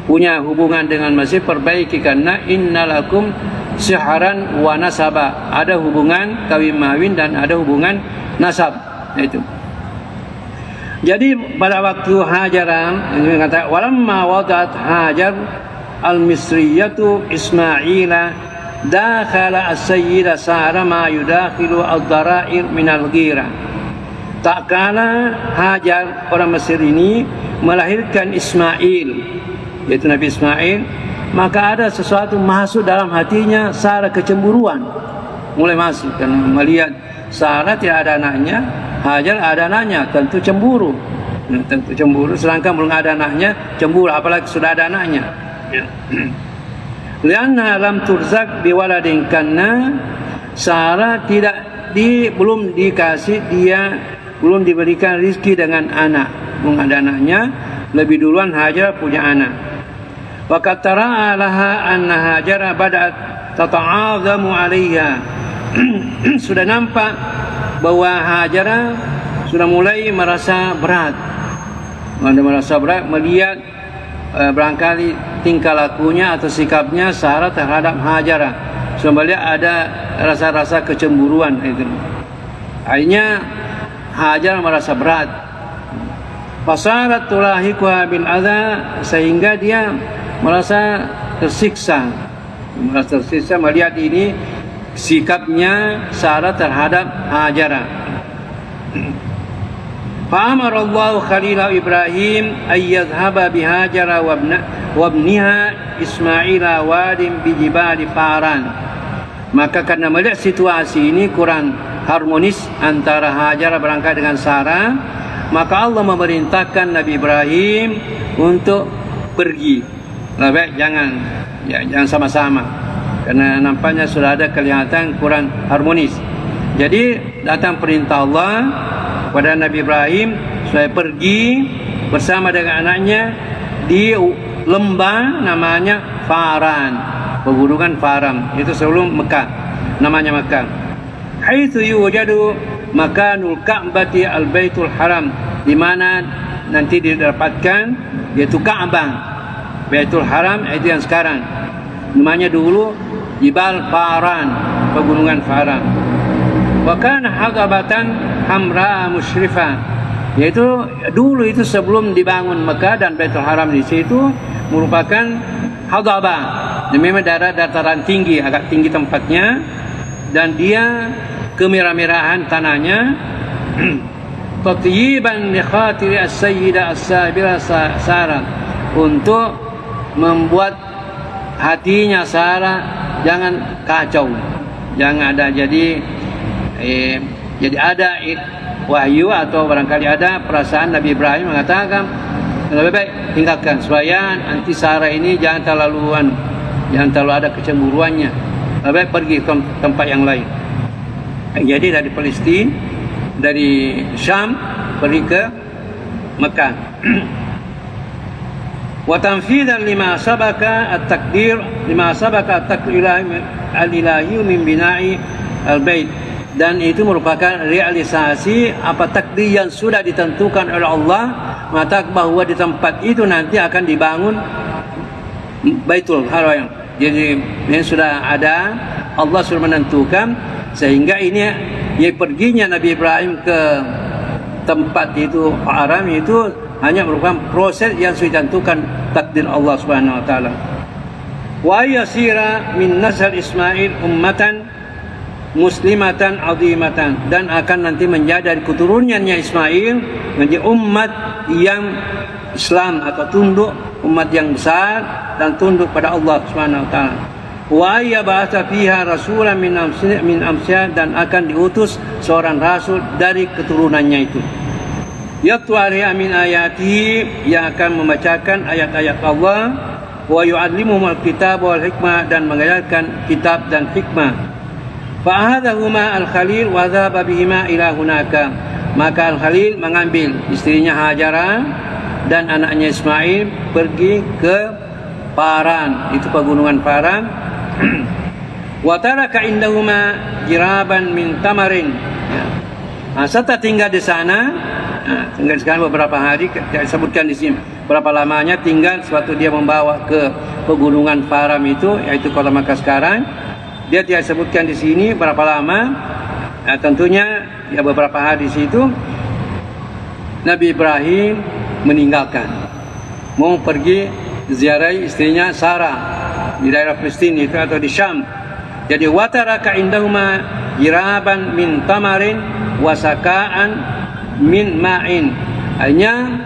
punya hubungan dengan Mesir, perbaiki, karena innalakum sihran wa nasaba, ada hubungan kawin mawin dan ada hubungan nasab. Itu. Jadi pada waktu Hajar, ini kata walamma wadat Hajar al-Misriyatu Ismaila dakhala as-sayyida Sarah ma yudakhilu ad-dara'ir min al-ghira. Tak kala Hajar orang Mesir ini melahirkan Ismail, yaitu Nabi Ismail, maka ada sesuatu masuk dalam hatinya Sarah, kecemburuan mulai masuk, karena melihat Sarah tidak ada anaknya, Hajar ada anaknya, tentu cemburu. Tentu cemburu, sedangkan belum ada anaknya cemburu, apalagi sudah ada anaknya. Lianna lam turzak biwaladin, karena Sarah belum diberikan rizki dengan anak, belum ada anaknya, lebih duluan Hajar punya anak. Wa qatara laha anna Hajar bada'at tata'azamu 'alayha. Sudah nampak bahwa Hajar sudah mulai merasa berat. Melihat barangkali tingkah lakunya atau sikapnya Sarah terhadap Hajar. Sebenarnya ada rasa-rasa kecemburuan itu. Akhirnya Hajar merasa berat. Fasarat tulahiquha bil adza, sehingga dia merasa tersiksa. Melihat ini sikapnya Sarah terhadap Hajar. Fa'amara Allah Khalil Ibrahim ayyadhhaba bihajara wa ibniha Ismaila wadin bijibali Faran. Maka karena melihat situasi ini kurang harmonis antara Hajar berangkat dengan Sarah, maka Allah memerintahkan Nabi Ibrahim untuk pergi. Lebih jangan sama-sama, karena nampaknya sudah ada kelihatan kurang harmonis. Jadi datang perintah Allah kepada Nabi Ibrahim supaya pergi bersama dengan anaknya di lembah namanya Faran, pegunungan Faran, itu sebelum Mekah, namanya Mekah. Haitsu yujadu makanul Ka'bati al-Baitul Haram, di mana nanti didapatkan yaitu Ka'bah, Baitul Haram itu yang sekarang. Namanya dulu Jibal Faran, pegunungan Faran. Wa kana hadabatan hamra musyrifah, yaitu dulu itu sebelum dibangun Mekah dan Baitul Haram di situ merupakan hadabah. Memang daerah dataran tinggi, agak tinggi tempatnya, dan dia kemerah-merahan tanahnya. Tatyiban li khatiri as-sayyidah as-sabira Sarah, untuk membuat hatinya Sarah jangan kacau, jangan ada jadi ada wahyu atau barangkali ada perasaan Nabi Ibrahim mengatakan lebih baik tinggalkan supaya nanti Sarah ini jangan terlalu ada kecemburuannya, lebih baik pergi ke tempat yang lain. Jadi dari Palestina, dari Syam pergi ke Mekah. Wa tanfidan lima sabaka at-takdir al-ilahi min bina'i al-bait, dan itu merupakan realisasi apa takdir yang sudah ditentukan oleh Allah, mengatakan bahwa di tempat itu nanti akan dibangun Baitul Haram. Jadi ini sudah ada, Allah sudah menentukan, sehingga ini ya perginya Nabi Ibrahim ke tempat itu Haram itu hanya merupakan proses yang sudah ditentukan takdir Allah Subhanahu wa taala. Wa yasira min nasl Ismail ummatan muslimatan azimatan, dan akan nanti menjadi dari keturunannya Ismail menjadi umat yang Islam atau tunduk, umat yang besar dan tunduk pada Allah Subhanahu wa taala. Wa ya ba'atha fiha rasulan min amsya, dan akan diutus seorang rasul dari keturunannya itu. Yatlu alaihi min ayati, yang akan membacakan ayat-ayat Allah, wa yu'allimuhum al-kitab wal hikmah, dan mengajarkan kitab dan hikmah. Fa'ahadahuma al-Khalil wa dhaba bihima ila hunaka, maka al-Khalil mengambil istrinya Hajara dan anaknya Ismail pergi ke Paran, itu pegunungan Paran. Wa taraka indahuma jiraban min tamarin, setelah tinggal di sana, tinggal sekarang beberapa hari, tidak disebutkan di sini berapa lamanya tinggal, suatu dia membawa ke pegunungan Paran itu, yaitu kota Makkah sekarang. Dia tidak sebutkan di sini berapa lama. Tentunya ya beberapa hari di situ Nabi Ibrahim meninggalkan, mau pergi ziarah istrinya Sarah di daerah Palestina itu atau di Syam. Jadi wataraka indahuma jiraban min tamarin wasaka'an min ma'in. Hanya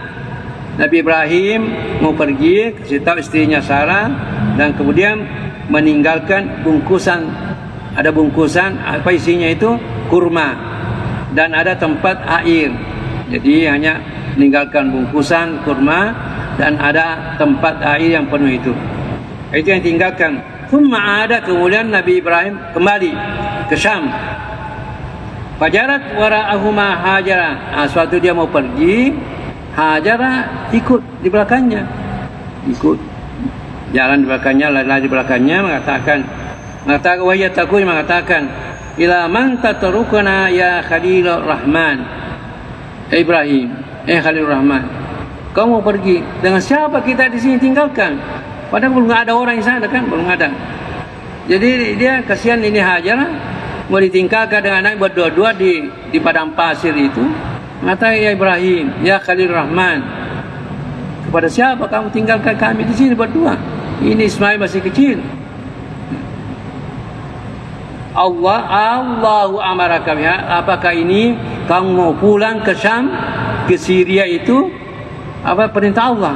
Nabi Ibrahim mau pergi, kasih tahu istrinya Sarah, dan kemudian meninggalkan bungkusan, ada bungkusan apa isinya itu kurma, dan ada tempat air. Jadi hanya meninggalkan bungkusan kurma dan ada tempat air yang penuh itu yang tinggalkan. Thumma ada, kemudian Nabi Ibrahim kembali ke Syam. Fajarat wara'ahuma Hajara, suatu dia mau pergi, Hajara ikut di belakangnya, ikut jalan di belakangnya, lari di belakangnya, mengatakan wahya takui, mengatakan ila man tatrukuna ya Khalilur Rahman, Ibrahim, Khalilur Rahman, kau mau pergi, dengan siapa kita di sini tinggalkan? Padahal belum ada orang di sana kan, belum ada. Jadi dia kasihan ini Hajar, mau ditinggalkan dengan anak berdua-dua di padang pasir itu. Mengatakan ya Ibrahim, ya Khalilur Rahman, kepada siapa kamu tinggalkan kami di sini berdua? Ini Ismail masih kecil. Allahu amaraka biha, apakah ini kamu mau pulang ke Syam, ke Syria itu? Apa perintah Allah?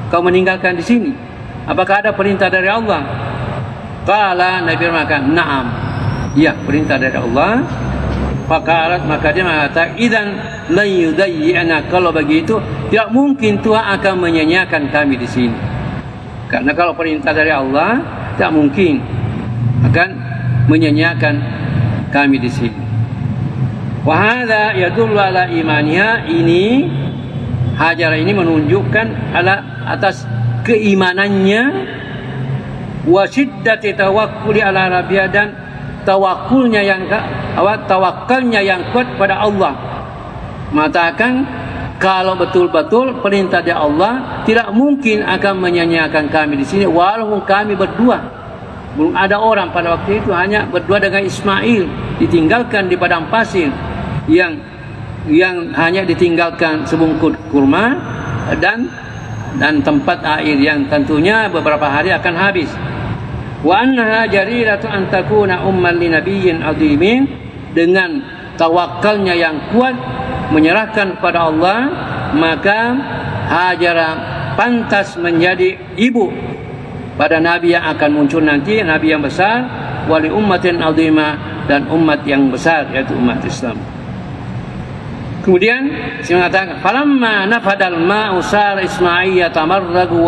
Kau meninggalkan di sini? Apakah ada perintah dari Allah? Qala, Nabi mengatakan, na'am. Ya, perintah dari Allah. Faqalat, maka dia mengatakan, idzan la yudayyi'na, kalau begitu tidak mungkin Tuhan akan menyanyiakan kami di sini. Karena kalau perintah dari Allah, tidak mungkin akan menyanyiakan kami di sini. Wa hadza yadullu ala imaniha, ini Hajar ini menunjukkan atas keimanannya, wa syiddati tawakkuli ala rabbih, dan tawakulnya yang tawakalnya yang kuat pada Allah. Mengatakan kalau betul-betul perintah dari Allah, tidak mungkin akan menyanyiakan kami di sini walaupun kami berdua. Belum ada orang pada waktu itu, hanya berdua dengan Ismail, ditinggalkan di padang pasir yang hanya ditinggalkan sebungkut kurma dan tempat air yang tentunya beberapa hari akan habis. Wa annaha jariratu an takuna umman li nabiyyin azimin, dengan tawakalnya yang kuat menyerahkan kepada Allah, maka Hajarah pantas menjadi ibu pada nabi yang akan muncul nanti, nabi yang besar, wali ummatin azimah, dan umat yang besar, yaitu umat Islam. Kemudian saya mengatakan, falamma nafadal ma'u sar Ismail yatamarragu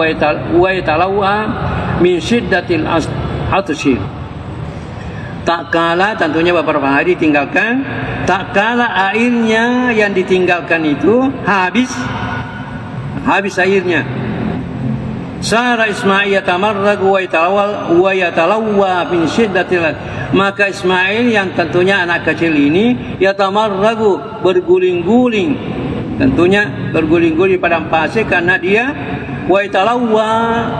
wa yatalawwa min syiddatil atshi. Tak kala, tentunya beberapa hari tinggalkan, tak kala airnya yang ditinggalkan itu habis airnya. Sara Ismail yatamarragu wa yatalawwa min syiddatil, maka Ismail yang tentunya anak kecil ini yatamarragu, berguling-guling, tentunya berguling-guling padang pasir karena dia wa yatalawwa,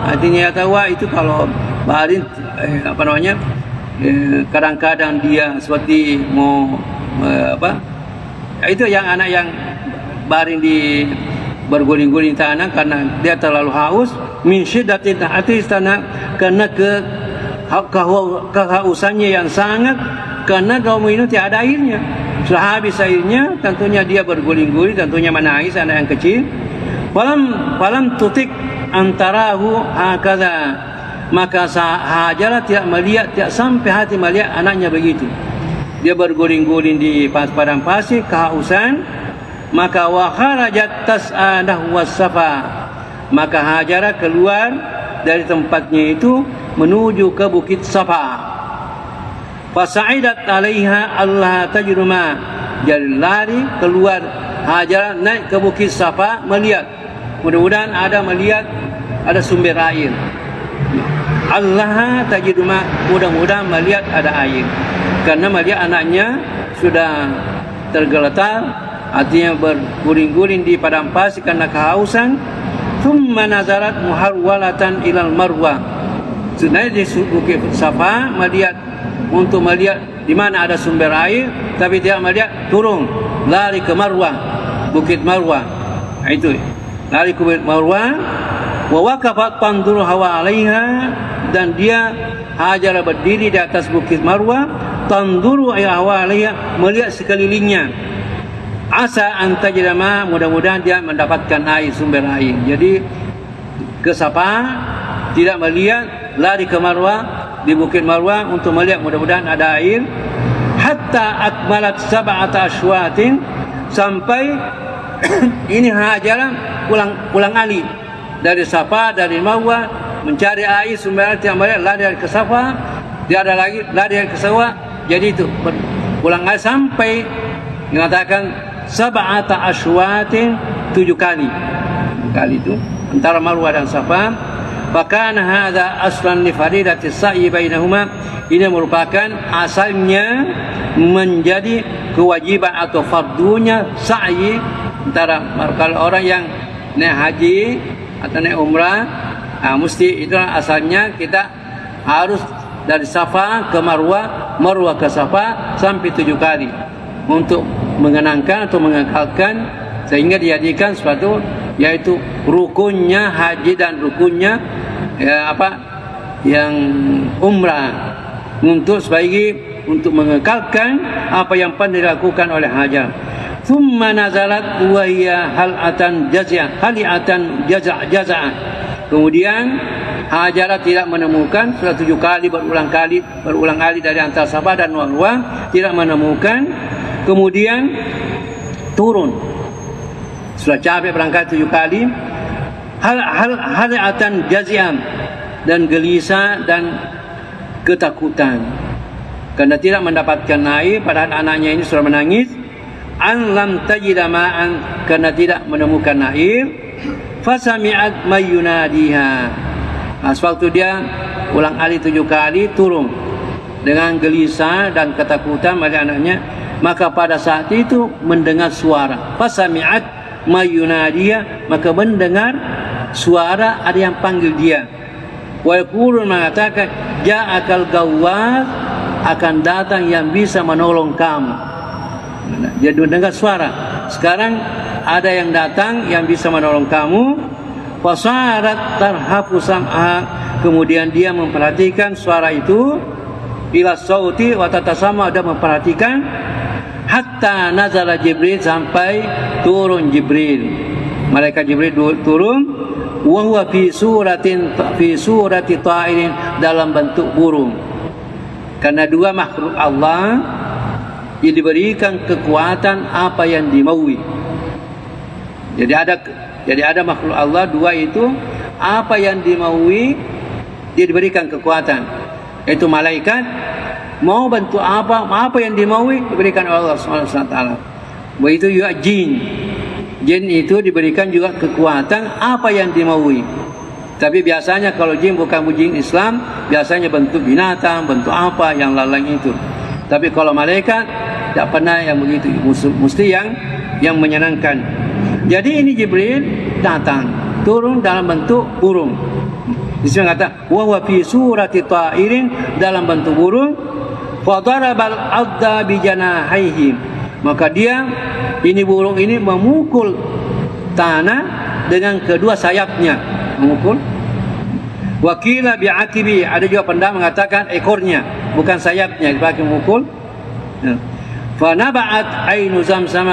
artinya yatawa itu kalau barin kadang-kadang dia seperti mau itu yang anak yang baring di berguling-guling tanah karena dia terlalu haus, min syiddatin atisana, karena kehausannya yang sangat, karena kaum ini tiada airnya. Setelah habis airnya, tentunya dia berguling-guling, tentunya menangis anak yang kecil. Falam tutik antarahu hakadha, maka Hajarah tidak melihat, tidak sampai hati melihat anaknya begitu. Dia berguling-guling di padang pasir, kehausan. Maka wa kharajat tas'adah wasafa, maka Hajarah keluar dari tempatnya itu menuju ke bukit Safa. Fasa'idat 'alaiha Allah tajruma, jadi lari keluar Hajarah naik ke bukit Safa, melihat, mudah-mudahan melihat ada sumber air. Allah tajruma, mudah-mudahan melihat ada air, karena melihat anaknya sudah tergeletar, artinya berguling-guling di padang pasir karena kehausan. Thumma nazarat muharwalatan ilal marwah, naik di bukit Safa untuk melihat di mana ada sumber air, tapi tidak melihat, turun lari ke Marwah, bukit Marwah. Itu lari ke bukit Marwah. Wa waqafat tanzuru hawa 'alaiha, dan dia Hajarah berdiri di atas bukit Marwah, tanzuru hawa 'alaiha, melihat sekelilingnya. Asa antajrama, mudah-mudahan dia mendapatkan air, sumber air. Jadi ke Safa tidak melihat, lari ke Marwah, di bukit Marwah untuk melihat, mudah-mudahan ada air. Hatta akmalat sab'ata ashwatin, sampai ini Hajarah pulang alik dari Safa, dari Marwah, mencari air, sumber air, tidak melihat, lari ke Safa, tidak ada lagi, lari ke Safa. Jadi itu pulang alik sampai mengatakan sab'ata ashwatin, 7 kali itu antara Marwah dan Safa. Fakana hadza aslan li faridati sa'i bainahuma, ini merupakan asalnya menjadi kewajiban atau fardunya sa'i antara, kalau orang yang naik haji atau naik umrah, mesti itu asalnya kita harus dari Safa ke Marwah, Marwah ke Safa sampai 7 kali untuk mengenangkan atau mengekalkan, sehingga dijadikan suatu, yaitu rukunnya haji dan rukunnya yang umrah, untuk mengekalkan apa yang pernah dilakukan oleh Hajar. Thumma nazalat wa hiya halatan jaza'an. Kemudian Hajarah tidak menemukan, sudah 7 kali berulang kali dari antara Safa dan Marwah, tidak menemukan. Kemudian turun, sudah capek berangkat 7 kali, halatan jazian, dan gelisah dan ketakutan karena tidak mendapatkan air, padahal anaknya ini sudah menangis. An lam tajida ma'an, karena tidak menemukan air. Fasami'at mayyunadiha. Sewaktu dia ulang alik 7 kali turun dengan gelisah dan ketakutan pada anaknya, maka pada saat itu mendengar suara. Fasami'at mayyunadiha, maka mendengar suara ada yang panggil dia. Wa yaqulun, mengatakan, ja'akal gawwas, akan datang yang bisa menolong kamu. Jadi mendengar suara, sekarang ada yang datang yang bisa menolong kamu. Fasarat tarhafu sam'a, kemudian dia memperhatikan suara itu, ila sauti wa tatasama, ada memperhatikan, hatta nazala Jibril, sampai turun Jibril. Malaikat Jibril turun, wa huwa fi surati ta'irin, dalam bentuk burung. Karena dua makhluk Allah yang diberikan kekuatan apa yang dimaui. Jadi ada makhluk Allah dua itu, apa yang dimaui dia diberikan kekuatan. Itu malaikat mau bentuk apa yang dimaui diberikan oleh Allah SWT. Begitu juga jin. Jin itu diberikan juga kekuatan apa yang dimaui. Tapi biasanya kalau jin bukan jin Islam, biasanya bentuk binatang, bentuk apa yang lain itu. Tapi kalau malaikat tidak pernah yang begitu, mesti yang menyenangkan. Jadi ini Jibril datang, turun dalam bentuk burung. Di sini kata wa huwa fi surati ta'irin, dalam bentuk burung. Fa darabal adda bi janahihi, maka dia ini burung ini memukul tanah dengan kedua sayapnya, memukul. Wakila bi akibi, ada juga pendapat mengatakan ekornya, bukan sayapnya dipakai memukul. Fa naba'at ainu zamzam,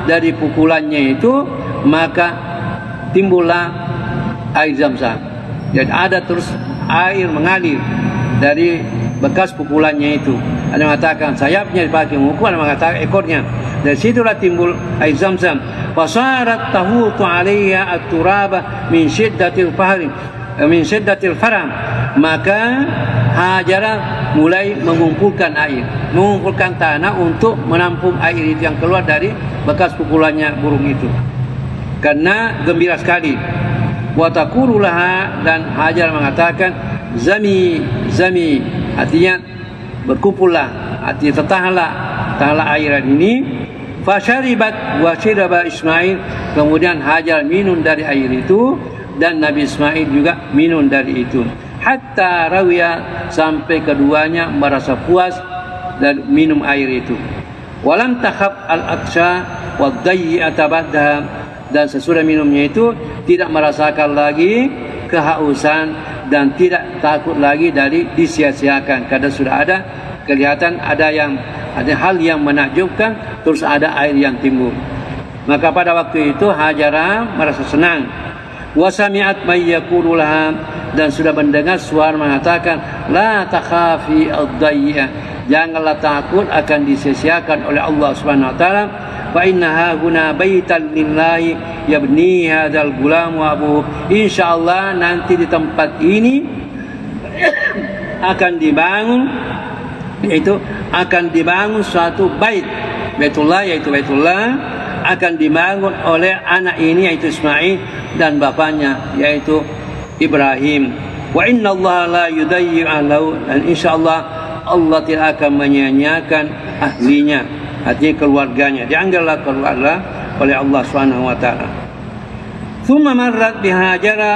dari pukulannya itu maka timbullah air Zamzam. Jadi ada terus air mengalir dari bekas pukulannya itu. Ada mengatakan sayapnya dipakai memukul, ada mengatakan ekornya. Dari situlah timbul air Zamzam. Fasarat tahutu 'alaiha at-turaba min shiddatil faram. Maka Hajarah mulai mengumpulkan air, mengumpulkan tanah untuk menampung air itu yang keluar dari bekas pukulannya burung itu. Karena gembira sekali. Wa taqulu laha, dan Hajar mengatakan zami, artinya berkumpullah, artinya tahanlah airan ini. Fasyaribat wa syiraba Ismail, kemudian Hajar minum dari air itu dan Nabi Ismail juga minum dari itu. Hatta rawiya, sampai keduanya merasa puas dan minum air itu. Walam takhaf al-atsha wad-dayyi'ata ba'daha, dan sesudah minumnya itu tidak merasakan lagi kehausan dan tidak takut lagi dari disia-siakan, karena sudah ada kelihatan ada hal yang menakjubkan, terus ada air yang timbul. Maka pada waktu itu Hajarah merasa senang. Wa sami'at may yaqulu laha, dan sudah mendengar suara mengatakan la takhafi ad-dayya, janganlah takut akan disia-siakan oleh Allah Subhanahu wa taala. Fa innaha huna baitan lillahi yabni hadzal gulam wa abu, insyaallah nanti di tempat ini akan dibangun suatu Baitullah, yaitu Baitullah akan dibangun oleh anak ini, yaitu Ismail, dan bapaknya, yaitu Ibrahim. Wa inna Allah la yudayyi'u ahlahu, dan insyaallah Allah tidak akan menyia-nyiakan ahlinya, artinya keluarganya, dianggaplah keluarga oleh Allah Subhanahu wa taala. Thumma marrat bihajara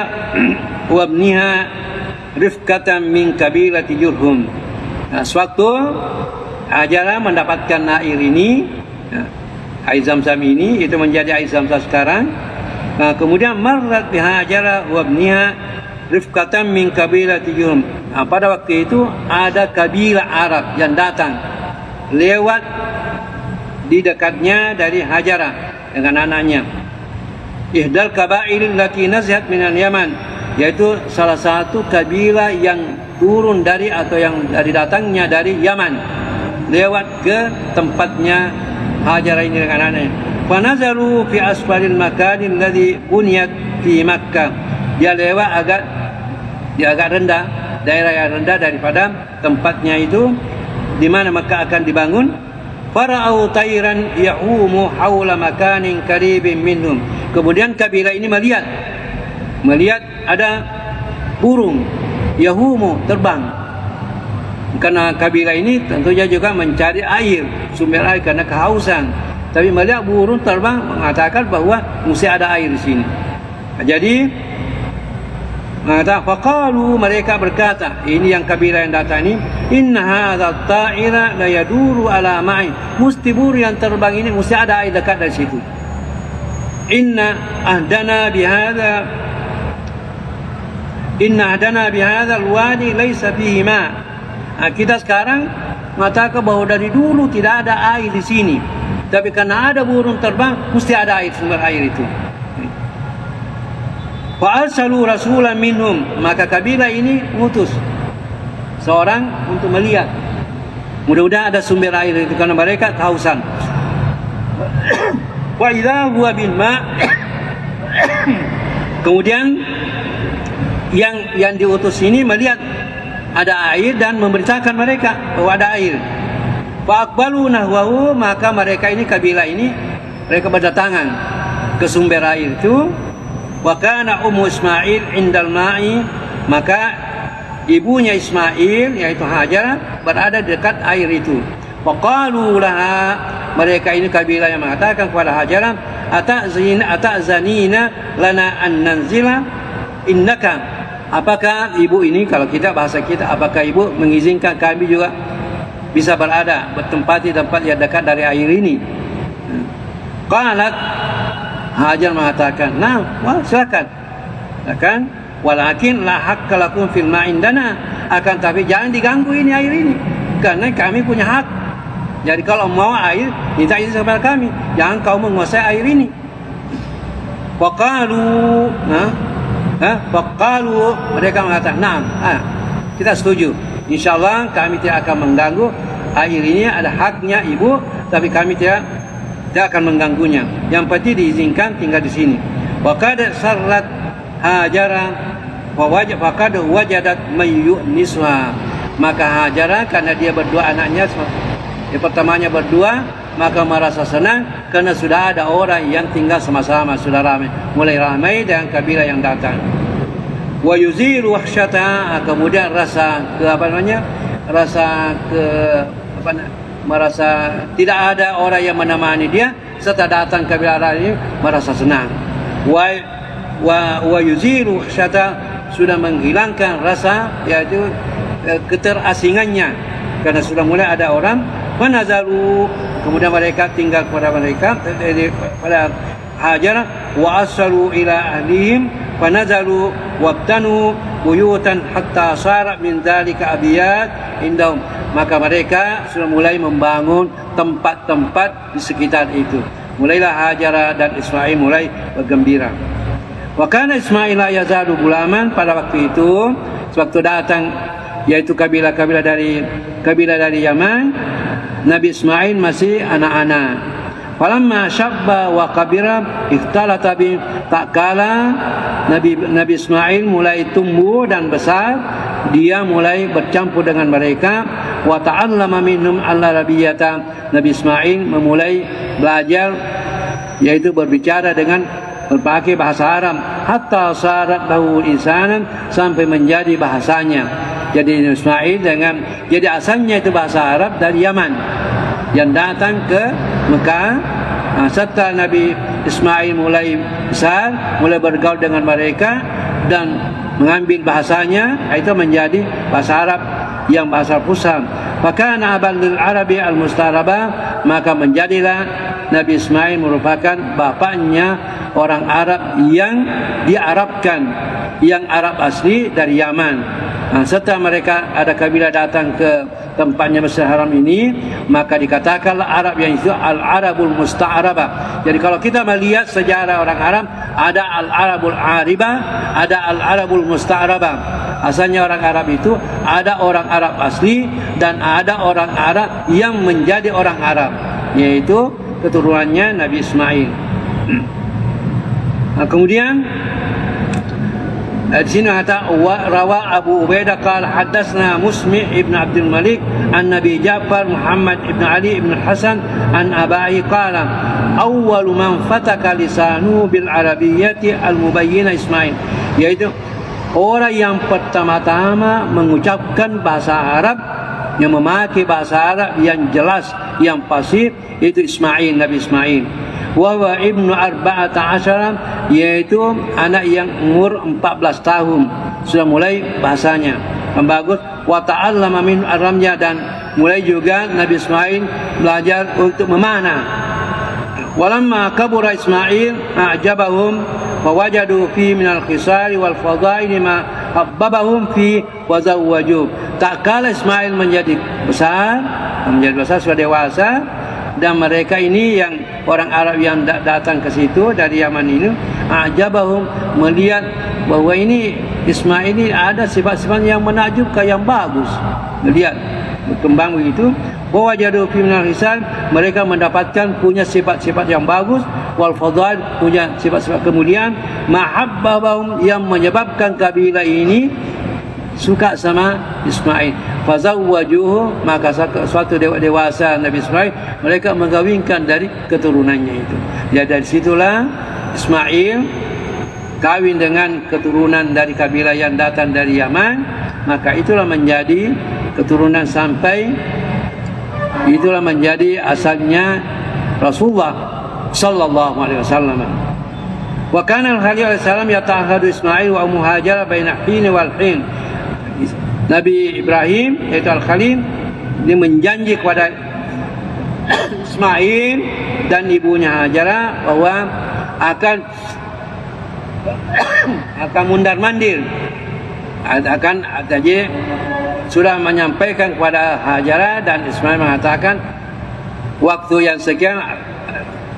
wa ibniha rifqatan min kabilati Jurhum. Sewaktu Hajarah mendapatkan air ini, air Zamzam ini, itu menjadi air Zamzam sekarang. Kemudian marrat bihajara wa ibniha rifqatan min kabilati Jurhum. Pada waktu itu ada kabilah Arab yang datang lewat di dekatnya dari Hajarah dengan anaknya. Ihdal kabail allati nazihat minal Yaman, yaitu salah satu kabilah yang turun dari atau yang datangnya dari Yaman, lewat ke tempatnya Hajarah ini dengan anaknya. Fa nazaru fi asfalil makan alladhi buniyat fi Makkah. Dia lewat agak rendah, daerah yang rendah daripada tempatnya itu di mana Makkah akan dibangun. Fara'au tayran ya'umu hawla makanin qaribin minhum. Kemudian kabilah ini melihat ada burung yahumu terbang. Karena kabilah ini tentunya juga mencari air, sumber air karena kehausan. Tapi melihat burung terbang mengatakan bahwa mesti ada air di sini. Jadi faqalu, mereka berkata, ini yang kabilah yang datang ini, inna hadzal ta'ira la yaduru ala ma'i, mesti burung yang terbang ini mesti ada air dekat dari situ. Inna ahdana bihadha alwadi laysa fihi ma'. Kita sekarang mengatakan bahwa dari dulu tidak ada air di sini, tapi karena ada burung terbang mesti ada air, sumber air itu. Fa arsalu rasulan minhum, maka kabilah ini mengutus seorang untuk melihat, mudah-mudahan ada sumber air itu karena mereka kehausan. Wa idza huwa bil ma', kemudian yang diutus ini melihat ada air dan memberitakan mereka bahwa ada air. Fa aqbalu nahwahu, maka mereka ini kabilah ini mereka berdatangan ke sumber air itu. Wa kana ummu Ismail indal ma'i, maka ibunya Ismail yaitu Hajar berada dekat air itu. Wa qalu laha, mereka ini kabilah yang mengatakan kepada Hajar, ata'zanina lana an nanzila innaka, apakah ibu ini, kalau kita bahasa kita, apakah ibu mengizinkan kami juga bisa bertempat di tempat yang dekat dari air ini? Qalat, Hajar mengatakan, nah, wah, silakan. Walakin la haqqa lakum fil ma'indana, akan tapi jangan diganggu ini air ini, karena kami punya hak. Jadi kalau mau air, minta izin kepada kami, jangan kau menguasai air ini. Waqalu, faqalu, mereka mengatakan, "Na'am, kita setuju. Insyaallah kami tidak akan mengganggu air ini, ada haknya ibu, tapi kami tidak akan mengganggunya. Yang penting diizinkan tinggal di sini." Wa qad sarrat Hajara wa wajadat mayyuniswa, maka Hajara karena dia berdua anaknya, yang pertamanya berdua, maka merasa senang karena sudah ada orang yang tinggal sama-sama, sudah ramai, mulai ramai dengan kabilah yang datang. Wa yuzilu wahsyata, kemudian merasa tidak ada orang yang menemani dia, setelah datang kabilah lain merasa senang. Wa yuzilu wahsyata, sudah menghilangkan rasa, yaitu keterasingannya, karena sudah mulai ada orang. Fanazalu, kemudian mereka tinggal pada Hajar. Wa asalu ila ahlihim fanazalu wabtanu buyutan hatta sara min dzalika abiyat indahum, maka mereka sudah mulai membangun tempat-tempat di sekitar itu. Mulailah Hajar dan Ismail mulai bergembira. Wa kana Ismail yazalu gulaman, pada waktu itu sewaktu datang yaitu kabilah dari Yaman, Nabi Ismail masih anak-anak. Falamma syabba wa kabira ikhtalata bi, tak kala Nabi Ismail mulai tumbuh dan besar, dia mulai bercampur dengan mereka. Wa ta'allama minhum al-arabiyyata, Nabi Ismail memulai belajar yaitu berbicara dengan berpakai bahasa Arab, hatta sarat lahu insanan, sampai menjadi bahasanya. Jadi Ismail jadi asalnya itu bahasa Arab dari Yaman yang datang ke Mekah. Setelah Nabi Ismail mulai besar, mulai bergaul dengan mereka dan mengambil bahasanya, itu menjadi bahasa Arab yang bahasa pusat. Maka abal Arabi al-mustaraba, maka menjadilah Nabi Ismail merupakan bapaknya orang Arab yang diarabkan, yang Arab asli dari Yaman. Setelah mereka ada kabilah datang ke tempatnya Masjidil Haram ini, maka dikatakanlah Arab yang itu Al-Arabul Musta'arabah. Jadi kalau kita melihat sejarah orang Arab, ada Al-Arabul Aribah, ada Al-Arabul Musta'arabah. Asalnya orang Arab itu ada orang Arab asli dan ada orang Arab yang menjadi orang Arab, yaitu keturunannya Nabi Ismail. Kemudian Di sini kata rawa Abu Ubaidah qala hadatsna Musmi' ibn Abdul Malik an Nabi Ja'far Muhammad ibn Ali ibn Hasan an Abai qala awwalu man fataka lisanu bil arabiyyati al mubayyinah Ismail, yaitu orang yang pertama-tama mengucapkan bahasa Arab, yang memakai bahasa Arab yang jelas, yang fasih, itu Ismail, Nabi Ismail. Wa huwa ibnu 14, yaitu anak yang umur 14 tahun sudah mulai bahasanya yang bagus. Wa ta'allama min ar-ramya, dan mulai juga Nabi Ismail belajar untuk memanah. Walamma kabura Ismail a'jabahum wa wajadu fi min al-khisari wal fadaili ma habbabahum fi wa zawwaju. Tak kala Ismail menjadi besar sudah dewasa, dan mereka ini yang orang Arab yang datang ke situ dari Yaman ini, a'jabahum, melihat bahwa ini Ismail ini ada sifat-sifat yang menakjubkan, yang bagus, melihat berkembang begitu. Wa wajadu fi min al-khisar, mereka mendapatkan punya sifat-sifat yang bagus, wal fadail, punya sifat-sifat kemuliaan, mahabbahum, yang menyebabkan kabilah ini suka sama Ismail. Fazawwajuhu, maka suatu dewasa Nabi Ismail mereka mengawinkan dari keturunannya itu. Ya, dari situlah Ismail kawin dengan keturunan dari kabilah yang datang dari Yaman, maka itulah menjadi keturunan sampai itulah menjadi asalnya Rasulullah sallallahu alaihi wasallam. Wa kana al-Khalil alaihi salam yata'ahadu Ismail wa Ummu Hajar baina hin wal hin. Nabi Ibrahim, yaitu Al-Khalil, dia menjanji kepada Ismail dan ibunya Hajarah bahwa akan mundar-mandir, akan jadi sudah menyampaikan kepada Hajarah, dan Ismail mengatakan waktu yang sekian,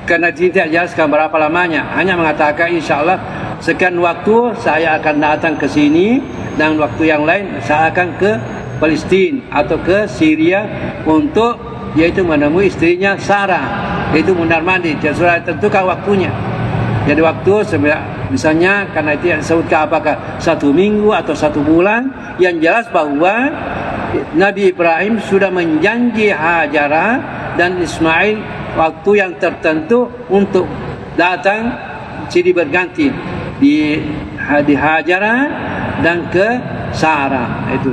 karena tidak jelaskan berapa lamanya, hanya mengatakan insyaallah sekian waktu saya akan datang ke sini, dan waktu yang lain saya akan ke Palestina atau ke Syria untuk yaitu menemui istrinya Sarah, yaitu mundar-mandir. Jadi sudah tentukan waktunya. Jadi waktu misalnya karena itu yang disebutkan apakah 1 minggu atau 1 bulan, yang jelas bahwa Nabi Ibrahim sudah menjanji Hajarah dan Ismail waktu yang tertentu untuk datang silih berganti di Hajarah dan ke Sarah itu.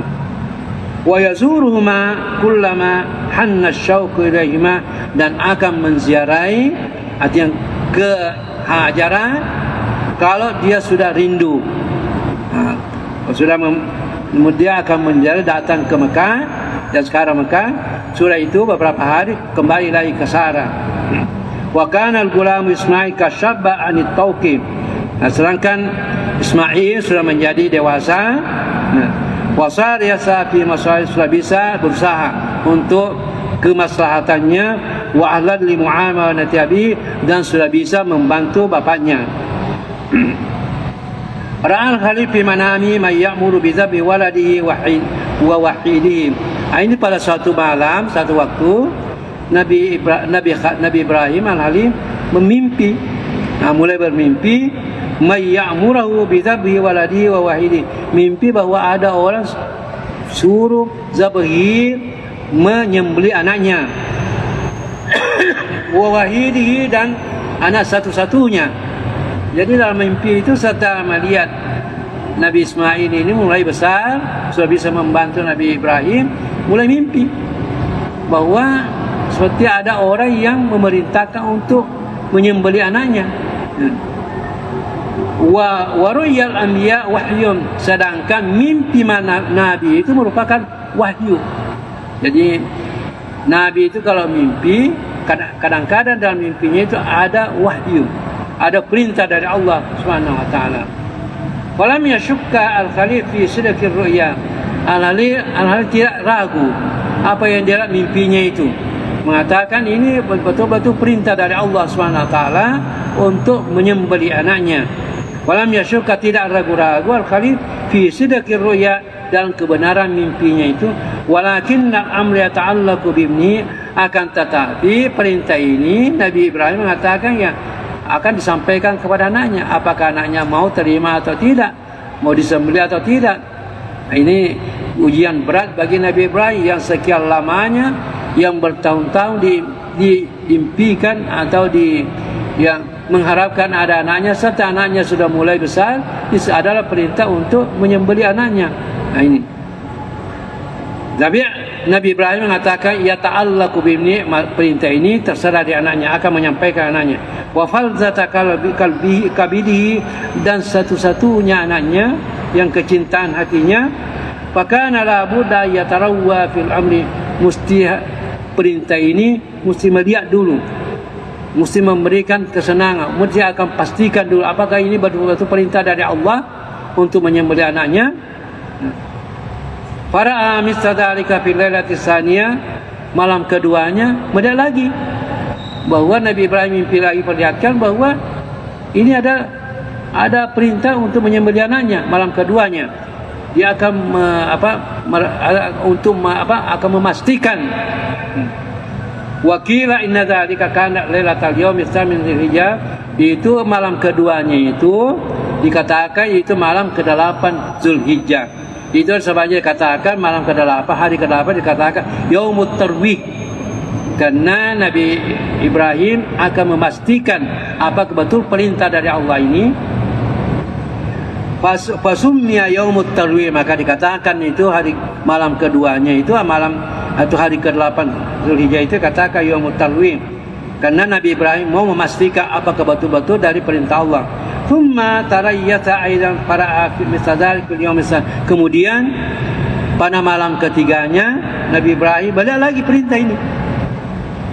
Wa yazuruhuma kullama hanna asy-syauqu ilaihima, dan akan menziarahi, artinya ke Hajarah kalau dia sudah rindu. Dia akan menziarahi, datang ke Mekah, dan sekarang Mekah sudah itu beberapa hari kembali lagi ke Sarah. Wa kana al-gulam Ismail kasyabba anit tauqif. Nah, sedangkan Ismail sudah menjadi dewasa. Wasar yasa fi masalih, sudah bisa berusaha untuk kemaslahatannya, wa ahlad li muamalati abi, dan sudah bisa membantu bapaknya. Ra'al Khalil fi manami may ya'muru bi dhabhi waladihi wa wahidihi. Ini pada suatu malam, satu waktu Nabi Ibrahim al-Halim memimpi, mulai bermimpi may ya'muru bi dhabhi waladihi wa wahidihi, mimpi bahwa ada orang suruh zabhi, menyembelih anaknya, wa wahidihi, dan anak satu-satunya. Jadi dalam mimpi itu serta melihat Nabi Ismail ini mulai besar, sudah bisa membantu Nabi Ibrahim, mulai mimpi bahwa seperti ada orang yang memerintahkan untuk menyembelih anaknya. Wa waruyal anbiya wahyun, sedangkan mimpi nabi itu merupakan wahyu. Jadi nabi itu kalau mimpi, kadang-kadang dalam mimpinya itu ada wahyu, ada perintah dari Allah Subhanahu wa taala. Walam yashukka al-Khalil fi sidqir ru'ya. Al-Khalil tidak ragu apa yang dia mimpinya itu, mengatakan ini betul-betul perintah dari Allah Subhanahu wa taala untuk menyembelih anaknya. Walam yashukka, tidak ragu-ragu al-Khalil fi sidqir ru'ya, dalam kebenaran mimpinya itu. Walakinna al-amru yata'allaqu bibni, akan tetapi perintah ini Nabi Ibrahim mengatakan ya akan disampaikan kepada anaknya, apakah anaknya mau terima atau tidak. mau disembelih atau tidak. Nah, ini ujian berat bagi Nabi Ibrahim yang sekian lamanya, yang bertahun-tahun diimpikan atau yang mengharapkan ada anaknya, serta anaknya sudah mulai besar. Ini adalah perintah untuk menyembelih anaknya. Nah, ini. Tapi Nabi Ibrahim mengatakan ya ta'allaqu bibni, perintah ini terserah di anaknya, akan menyampaikan anaknya. Wa falzata qalbihi kabidihi, dan satu-satunya anaknya yang kecintaan hatinya. Fakana la budda yatarawwa fil amri, mesti perintah ini mesti melihat dulu, mesti memberikan kesenangan, mesti akan pastikan dulu apakah ini betul-betul perintah dari Allah untuk menyembelih anaknya. Para amistadalika fil lailati tsaniyah, malam keduanya melihat lagi bahwa Nabi Ibrahim mimpi lagi, perlihatkan bahwa ini ada perintah untuk menyembelih anaknya. Malam keduanya dia akan akan memastikan. Wakila inna dzalika kana lailatal yaumi tsamin dzulhijjah, itu malam keduanya itu dikatakan itu malam ke-8 Zulhijjah. Itu sebanyak dikatakan malam ke-8, hari ke-8 dikatakan yaumut tarwih, karena Nabi Ibrahim akan memastikan apakah betul perintah dari Allah ini. Fasummiya yaumut tarwih, maka dikatakan itu hari malam keduanya itu malam atau hari ke-8 Zulhijjah itu katakan yaumut tarwih, karena Nabi Ibrahim mau memastikan apakah betul-betul dari perintah Allah. Thumma tarayyata aidan para mistadal fil yaum as. Kemudian pada malam ketiganya Nabi Ibrahim balik lagi perintah ini.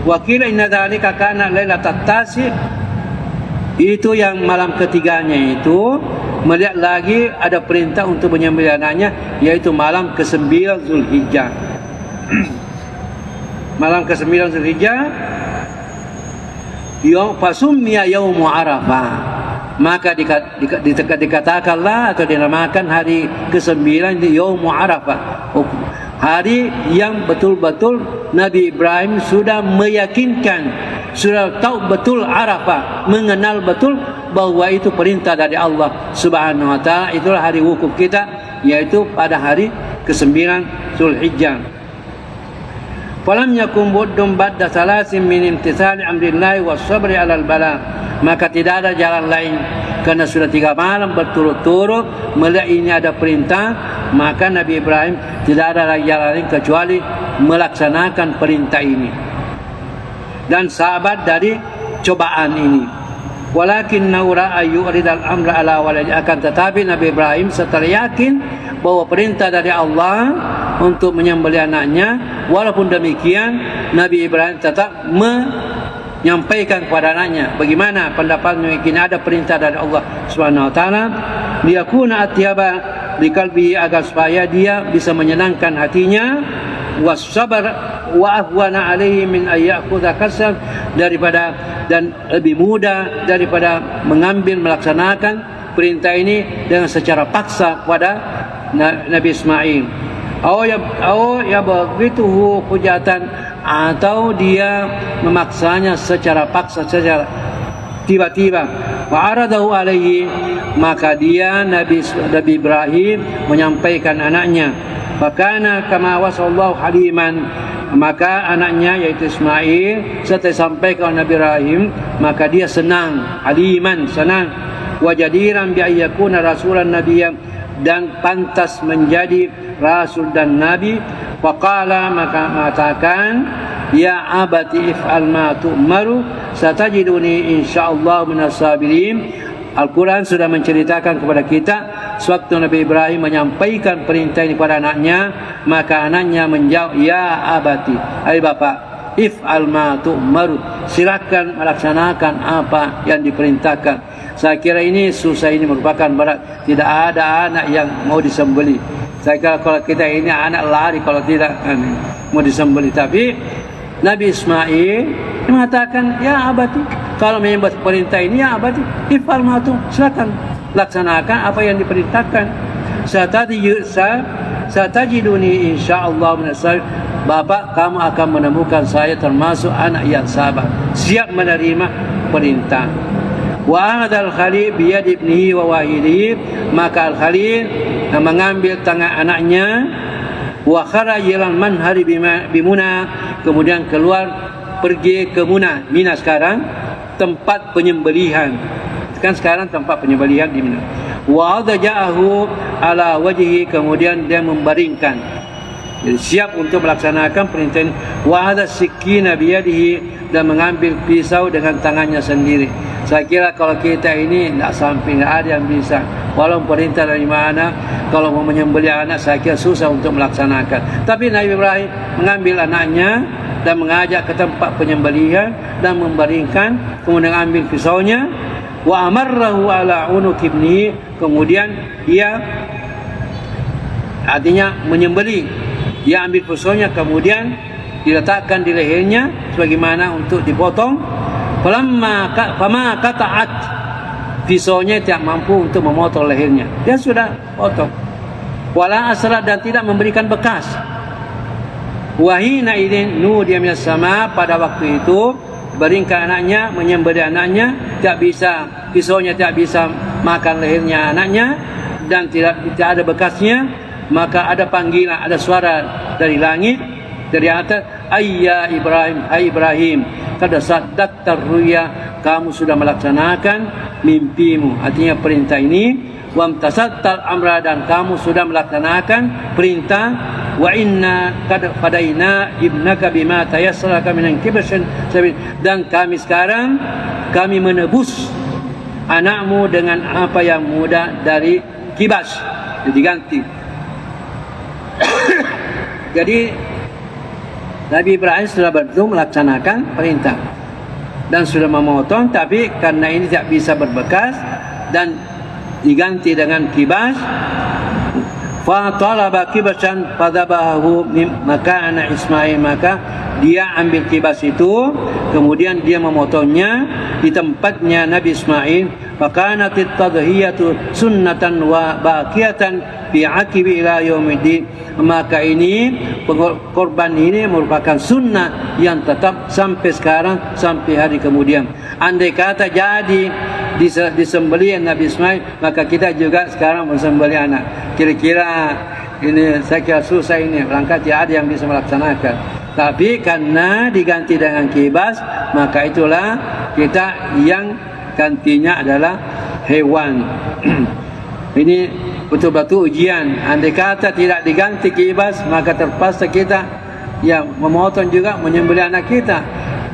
Wakila inna dzalika kana lailatat tasi, itu yang malam ketiganya itu melihat lagi ada perintah untuk menyembelih anaknya, yaitu malam ke-9 Zulhijjah. Malam ke-9 Zulhijjah fasummiya yaumu Arafah, maka dikatakanlah atau dinamakan hari ke-9 di Yaumu Arafah, hari yang betul-betul Nabi Ibrahim sudah meyakinkan, sudah tahu betul Arafah, mengenal betul bahwa itu perintah dari Allah Subhanahu wa taala. Itulah hari wukuf kita, yaitu pada hari ke-9 Zulhijjah. Falam yakum buddun ba'da salasin min imtithali amrillahi was sabri 'alal bala, maka tidak ada jalan lain, karena sudah 3 malam berturut-turut melihat ini ada perintah, maka Nabi Ibrahim tidak ada lagi jalan lain kecuali melaksanakan perintah ini dan sahabat dari cobaan ini. Walakin naura ayyuridal amra ala waladi, akan tetapi Nabi Ibrahim setelah yakin bahwa perintah dari Allah untuk menyembelih anaknya, walaupun demikian Nabi Ibrahim tetap menyampaikan kepada anaknya bagaimana pendapatnya, ini ada perintah dari Allah Subhanahu wa taala, liyakuna atyaba liqalbi, agar supaya dia bisa menyenangkan hatinya, wassabar wa ahwana alaihi min ayyakhudha kasab, daripada dan lebih mudah daripada mengambil melaksanakan perintah ini dengan secara paksa kepada Nabi Ismail. Ya begitu hujatan, atau dia memaksanya secara paksa, secara tiba-tiba. Wa aradahu alaihi, maka dia Nabi Ibrahim menyampaikan anaknya. Fakana kama wasallahu haliman, maka anaknya yaitu Ismail setelah disampaikan Nabi Ibrahim, maka dia senang, haliman, senang. Wa jadiran bi ayyakuna rasulan nabiyyan, dan pantas menjadi rasul dan nabi. Faqala, maka mengatakan ya abati if'al ma tu'maru satajiduni insyaallah minas sabirin. Al-Quran sudah menceritakan kepada kita sewaktu Nabi Ibrahim menyampaikan perintah ini kepada anaknya, maka anaknya menjawab ya abati, hai bapak, if'al ma tu'maru, silakan melaksanakan apa yang diperintahkan. Saya kira ini susah, ini merupakan berat. Tidak ada anak yang mau disembelih. Saya kira kalau kita ini anak lari kalau tidak mau disembelih. Tapi Nabi Ismail mengatakan ya abati, kalau menyembah perintah ini ya abati, if'al ma tu, silakan laksanakan apa yang diperintahkan. Satajiduni insyaallah minas sabirin, bapak kamu akan menemukan saya termasuk anak yang sabar, siap menerima perintah. Wa hadzal khalil bi yadi ibnihi wa wahidihi, maka al khalil mengambil tangan anaknya, wa kharajilan manhari bimuna, kemudian keluar pergi ke Muna. Mina sekarang tempat penyembelihan, kan sekarang tempat penyembelihan di Mina. Wa adja'ahu ala wajhi, kemudian dia membaringkan, jadi siap untuk melaksanakan perintah ini. Wa hadha sikina biyadihi, dan mengambil pisau dengan tangannya sendiri. Saya kira kalau kita ini tidak sampai, tidak ada yang bisa. Walau perintah dari mana, kalau mau menyembelih anak saya kira susah untuk melaksanakan. Tapi Nabi Ibrahim mengambil anaknya dan mengajak ke tempat penyembelihan dan membaringkan, kemudian ambil pisaunya. Wa amarrahu ala unuq ibni, kemudian dia artinya menyembelih, dia ambil pisaunya kemudian diletakkan di lehernya sebagaimana untuk dipotong. Fama qata'at, pisaunya tidak mampu untuk memotong lehernya, dia sudah potong. Wala asrat, dan tidak memberikan bekas. Wahina idin nudiya minas sama, pada waktu itu baringkan anaknya, menyembelih anaknya, tidak bisa, pisaunya tidak bisa makan lehernya anaknya, dan tidak ada bekasnya. Maka ada panggilan, ada suara dari langit, dari atas, ayya Ibrahim, hai Ibrahim, kada saddaqta ruya, kamu sudah melaksanakan mimpimu, artinya perintah ini. Wa amtasattal amra, dan kamu sudah melaksanakan perintah. Wa inna kad fadaina ibnaka bima tayassara minan kibashin, dan kami sekarang kami menebus anakmu dengan apa yang mudah dari kibas, diganti. Jadi Nabi Ibrahim sudah betul melaksanakan perintah dan sudah memotong, tapi karena ini tidak bisa berbekas dan diganti dengan kibas, fa talaba kibasan fadabahu, maka anak Ismail, maka dia ambil kibas itu, kemudian dia memotongnya di tempatnya Nabi Ismail. Fakanatit tadhiyatu sunnatan wa baqiyatan fi aqibi ila yaumiddin, maka ini korban ini merupakan sunnah yang tetap sampai sekarang, sampai hari kemudian. Andai kata jadi disembelih Nabi Ismail, maka kita juga sekarang mensembelih anak. Kira-kira ini saya kira susah ini, berangkat tidak ada yang bisa melaksanakan. Tapi karena diganti dengan kibas, maka itulah kita yang gantinya adalah hewan. Ini betul-betul ujian. Andai kata tidak diganti kibas, maka terpaksa kita ya memotong juga, menyembelih anak kita.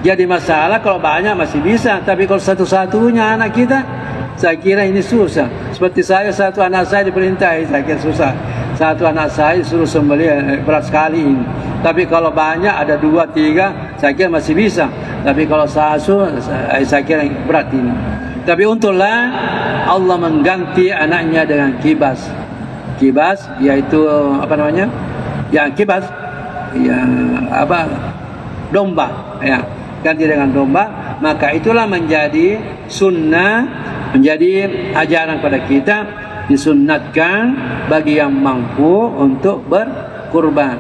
Jadi masalah kalau banyak masih bisa, tapi kalau satu-satunya anak kita, saya kira ini susah. Seperti saya, satu anak saya diperintahi, saya kira susah. Satu anak saya suruh sembelih, berat sekali ini. Tapi kalau banyak, ada 2, 3, saya kira masih bisa. Tapi kalau satu, saya kira berat ini. Tapi untunglah Allah mengganti anaknya dengan kibas. Kibas yaitu apa namanya? Ya kibas, ya apa? Domba, ya. Ganti dengan domba, maka itulah menjadi sunnah, menjadi ajaran pada kita, disunnatkan bagi yang mampu untuk berkurban.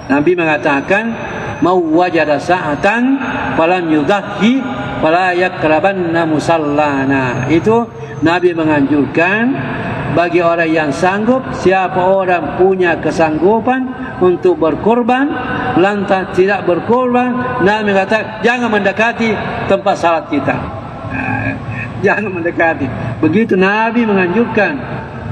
Nabi mengatakan, mau wajada sa'atan falam yudhhi fala yakrabanna musallana. Itu Nabi menganjurkan bagi orang yang sanggup, siapa orang punya kesanggupan untuk berkorban, lantas tidak berkorban, Nabi mengatakan jangan mendekati tempat salat kita. Jangan mendekati. Begitu Nabi menganjurkan.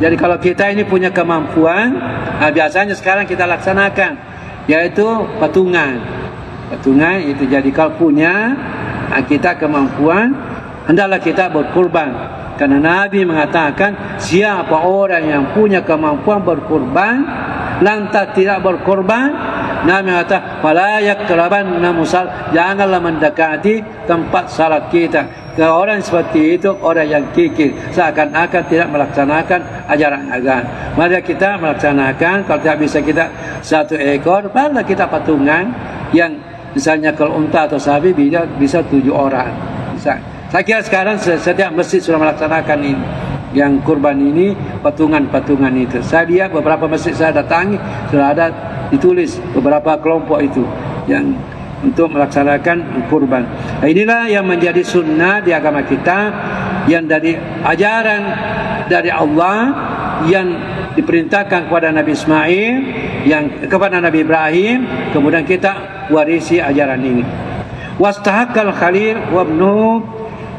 Jadi kalau kita ini punya kemampuan, biasanya sekarang kita laksanakan, yaitu patungan. Patungan itu, jadi kalau punya kita kemampuan, hendaklah kita berkorban. Karena Nabi mengatakan siapa orang yang punya kemampuan berkorban, lantas tidak berkorban, Nabi mengatakan fala yakrabanna musal, janganlah mendekati tempat salat kita. Kalau orang seperti itu orang yang kikir, seakan-akan tidak melaksanakan ajaran agama. Mari kita melaksanakan. Kalau tidak bisa kita 1 ekor, barulah kita patungan yang misalnya kalau unta atau sapi bisa 7 orang. Bisa. Saya kira sekarang setiap masjid sudah melaksanakan ini, yang kurban ini, patungan-patungan itu. Saya lihat beberapa masjid saya datangi sudah ada ditulis beberapa kelompok itu yang untuk melaksanakan kurban. Nah, inilah yang menjadi sunnah di agama kita. yang dari ajaran dari Allah yang diperintahkan kepada Nabi Ismail, yang kepada Nabi Ibrahim, kemudian kita warisi ajaran ini. Wastahaqqal Khalil wa ibnu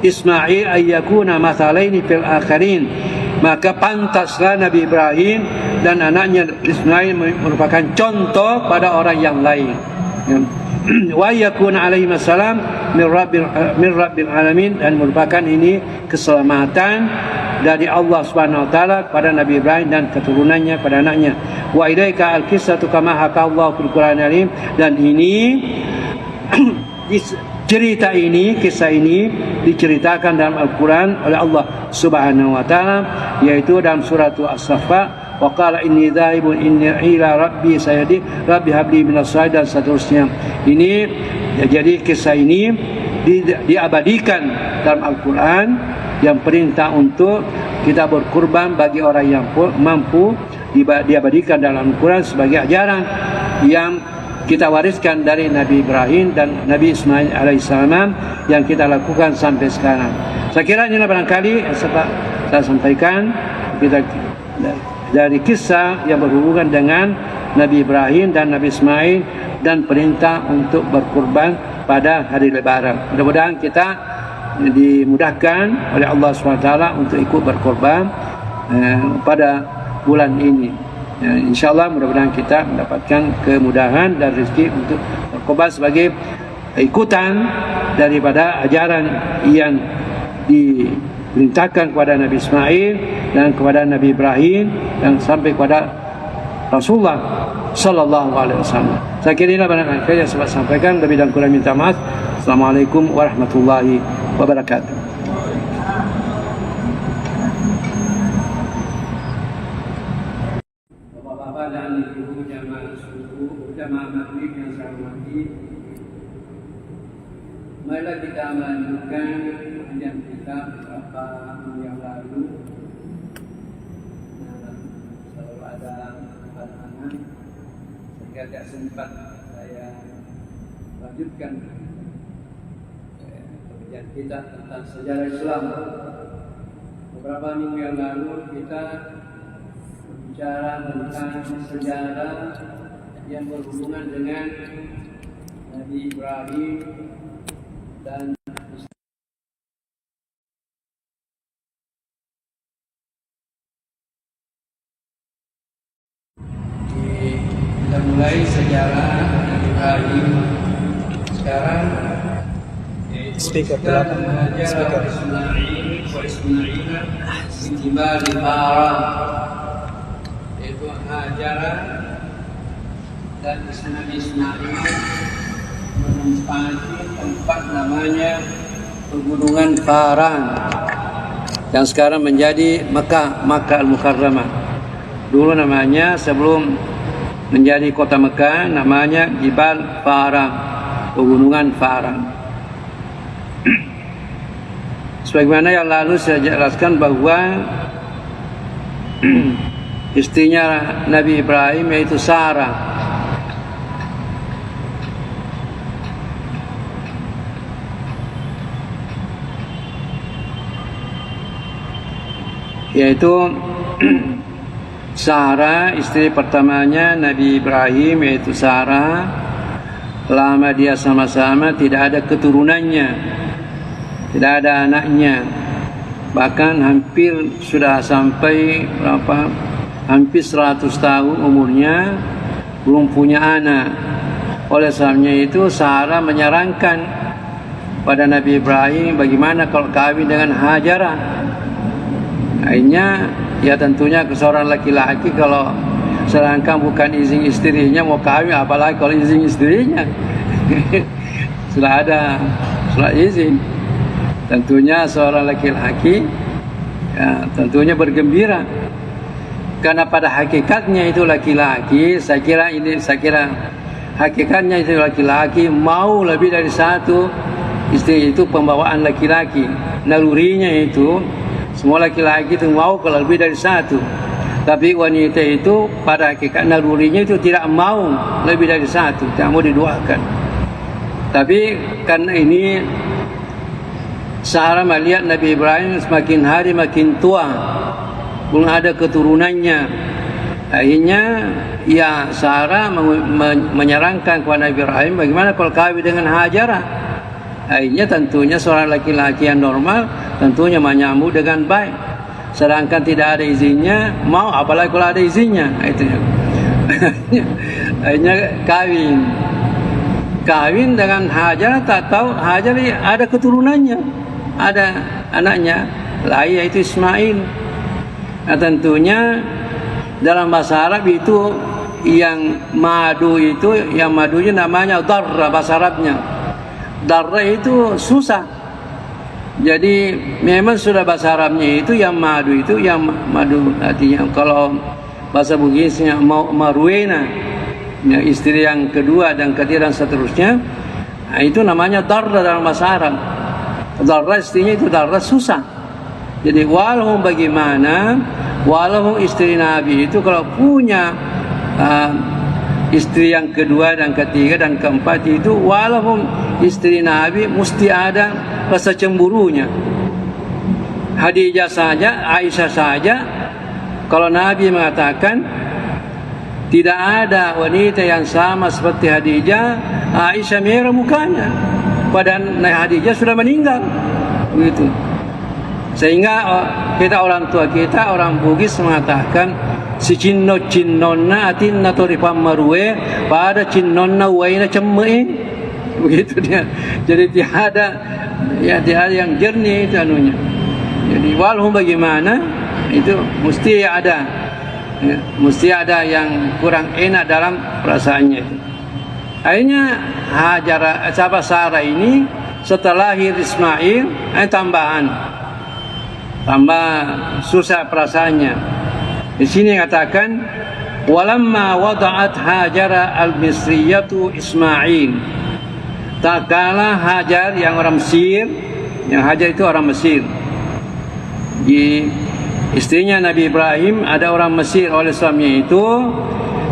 Ismail ayyakuna mathalaini fil akhirin, maka pantaslah Nabi Ibrahim dan anaknya Ismail merupakan contoh pada orang yang lain. Wa yakuna alaihi salam min rabbil alamin, dan merupakan ini keselamatan dari Allah Subhanahu wa taala kepada Nabi Ibrahim dan keturunannya pada anaknya. Wa ilaika al-qissatu kama haka Allah fil Qur'anil Karim, dan ini cerita ini, kisah ini diceritakan dalam Al-Quran oleh Allah Subhanahu wa taala, yaitu dalam surah As-Saffat, wa qala inni dhaibun inni ila rabbi sayadi rabbi habli minas salih, dan seterusnya. Ini jadi kisah ini diabadikan dalam Al-Quran, yang perintah untuk kita berkurban bagi orang yang mampu diabadikan dalam Al-Quran sebagai ajaran yang kita wariskan dari Nabi Ibrahim dan Nabi Ismail alaihissalam yang kita lakukan sampai sekarang. Saya kira inilah barangkali saya sampaikan kita dari kisah yang berhubungan dengan Nabi Ibrahim dan Nabi Ismail dan perintah untuk berkurban pada hari Lebaran. Mudah-mudahan kita dimudahkan oleh Allah SWT untuk ikut berkorban pada bulan ini. InsyaAllah mudah-mudahan kita mendapatkan kemudahan dan rezeki untuk berkorban sebagai ikutan daripada ajaran yang diperintahkan kepada Nabi Ismail dan kepada Nabi Ibrahim dan sampai kepada Rasulullah Sallallahu Alaihi Wasallam. Saya kira ini barangkali yang saya sampaikan, lebih dan kurang minta maaf. Assalamualaikum warahmatullahi wabarakatuh. Bapak-bapak dan ibu jamaah suku, jamaah maghrib yang saya hormati, marilah kita melanjutkan kajian kita beberapa minggu yang lalu. Selalu ada anak-anak, sehingga tidak sempat saya lanjutkan kajian kita tentang sejarah Islam. Beberapa minggu yang lalu kita bicara tentang sejarah yang berhubungan dengan Nabi Ibrahim dan kita mulai sejarah Nabi Ibrahim. Sekarang speaker belakang, speaker Ismail Sitibar di Farah, yaitu Hajar dan Nabi Ismail menempati tempat namanya Pegunungan Paran yang sekarang menjadi Makkah Al-Mukarramah. Dulu namanya, sebelum menjadi kota Mekah, namanya Jibal Farang, Pegunungan Farang. Sebagaimana yang lalu saya jelaskan bahwa istrinya Nabi Ibrahim yaitu Sarah, yaitu Sarah, istri pertamanya Nabi Ibrahim yaitu Sarah. Lama dia sama-sama tidak ada keturunannya, tidak ada anaknya, bahkan hampir sudah sampai hampir 100 tahun umurnya belum punya anak. Oleh sebabnya itu Sarah menyarankan pada Nabi Ibrahim bagaimana kalau kawin dengan Hajarah. Akhirnya ya tentunya ke seorang laki-laki kalau sedangkan bukan izin istrinya mau kawin, apalagi kalau izin istrinya. Sudah ada surat izin, tentunya seorang laki-laki ya, tentunya bergembira, karena pada hakikatnya itu laki-laki, saya kira hakikatnya itu laki-laki mau lebih dari satu istri. Itu pembawaan laki-laki, nalurinya itu semua laki-laki itu mau kalau lebih dari satu. Tapi wanita itu pada hakikat nalurinya itu tidak mau lebih dari satu, tidak mau diduakan. Tapi karena ini Sarah melihat Nabi Ibrahim semakin hari makin tua, belum ada keturunannya. Akhirnya ya Sarah menyarankan kepada Nabi Ibrahim, bagaimana kalau kawin dengan Hajarah. Akhirnya tentunya seorang laki-laki yang normal tentunya menyambut dengan baik. Sedangkan tidak ada izinnya, mau apalagi kalau ada izinnya. Itu akhirnya kawin dengan Hajarah, tak tahu Hajarah ada keturunannya, ada anaknya lahir yaitu Ismail. Nah, tentunya dalam bahasa Arab itu yang madu itu, yang madunya namanya darra, bahasa Arabnya. Darra itu susah. Jadi memang sudah bahasa Arabnya itu yang madu itu, yang madu artinya kalau bahasa Bugisnya Marwena, ya, istri yang kedua dan ketiga dan seterusnya. Nah, itu namanya darra dalam bahasa Arab. Darra istrinya itu darra susah. Jadi walaupun bagaimana, walaupun istri Nabi itu kalau punya istri yang kedua dan ketiga dan keempat itu, walaupun istri Nabi mesti ada rasa cemburunya. Khadijah saja, Aisyah saja, kalau Nabi mengatakan tidak ada wanita yang sama seperti Khadijah, Aisyah merah mukanya, padahal Khadijah sudah meninggal, begitu. Sehingga kita orang tua kita, orang Bugis mengatakan si cinnonna atinna torifam marwe pada cinnonna waina cemme, begitu dia. Jadi tiada yang jernih itu anunya. Jadi walaupun bagaimana itu mesti ada, ya, mesti ada yang kurang enak dalam perasaannya itu. Akhirnya Hajarah, sahabat Sarah ini setelah lahir Ismail, tambah susah perasaannya. Di sini katakan walamma wada'at Hajarah al-Misriyatu Ismail. Tak kala Hajar yang orang Mesir, yang Hajar itu orang Mesir, di istrinya Nabi Ibrahim ada orang Mesir, oleh suaminya itu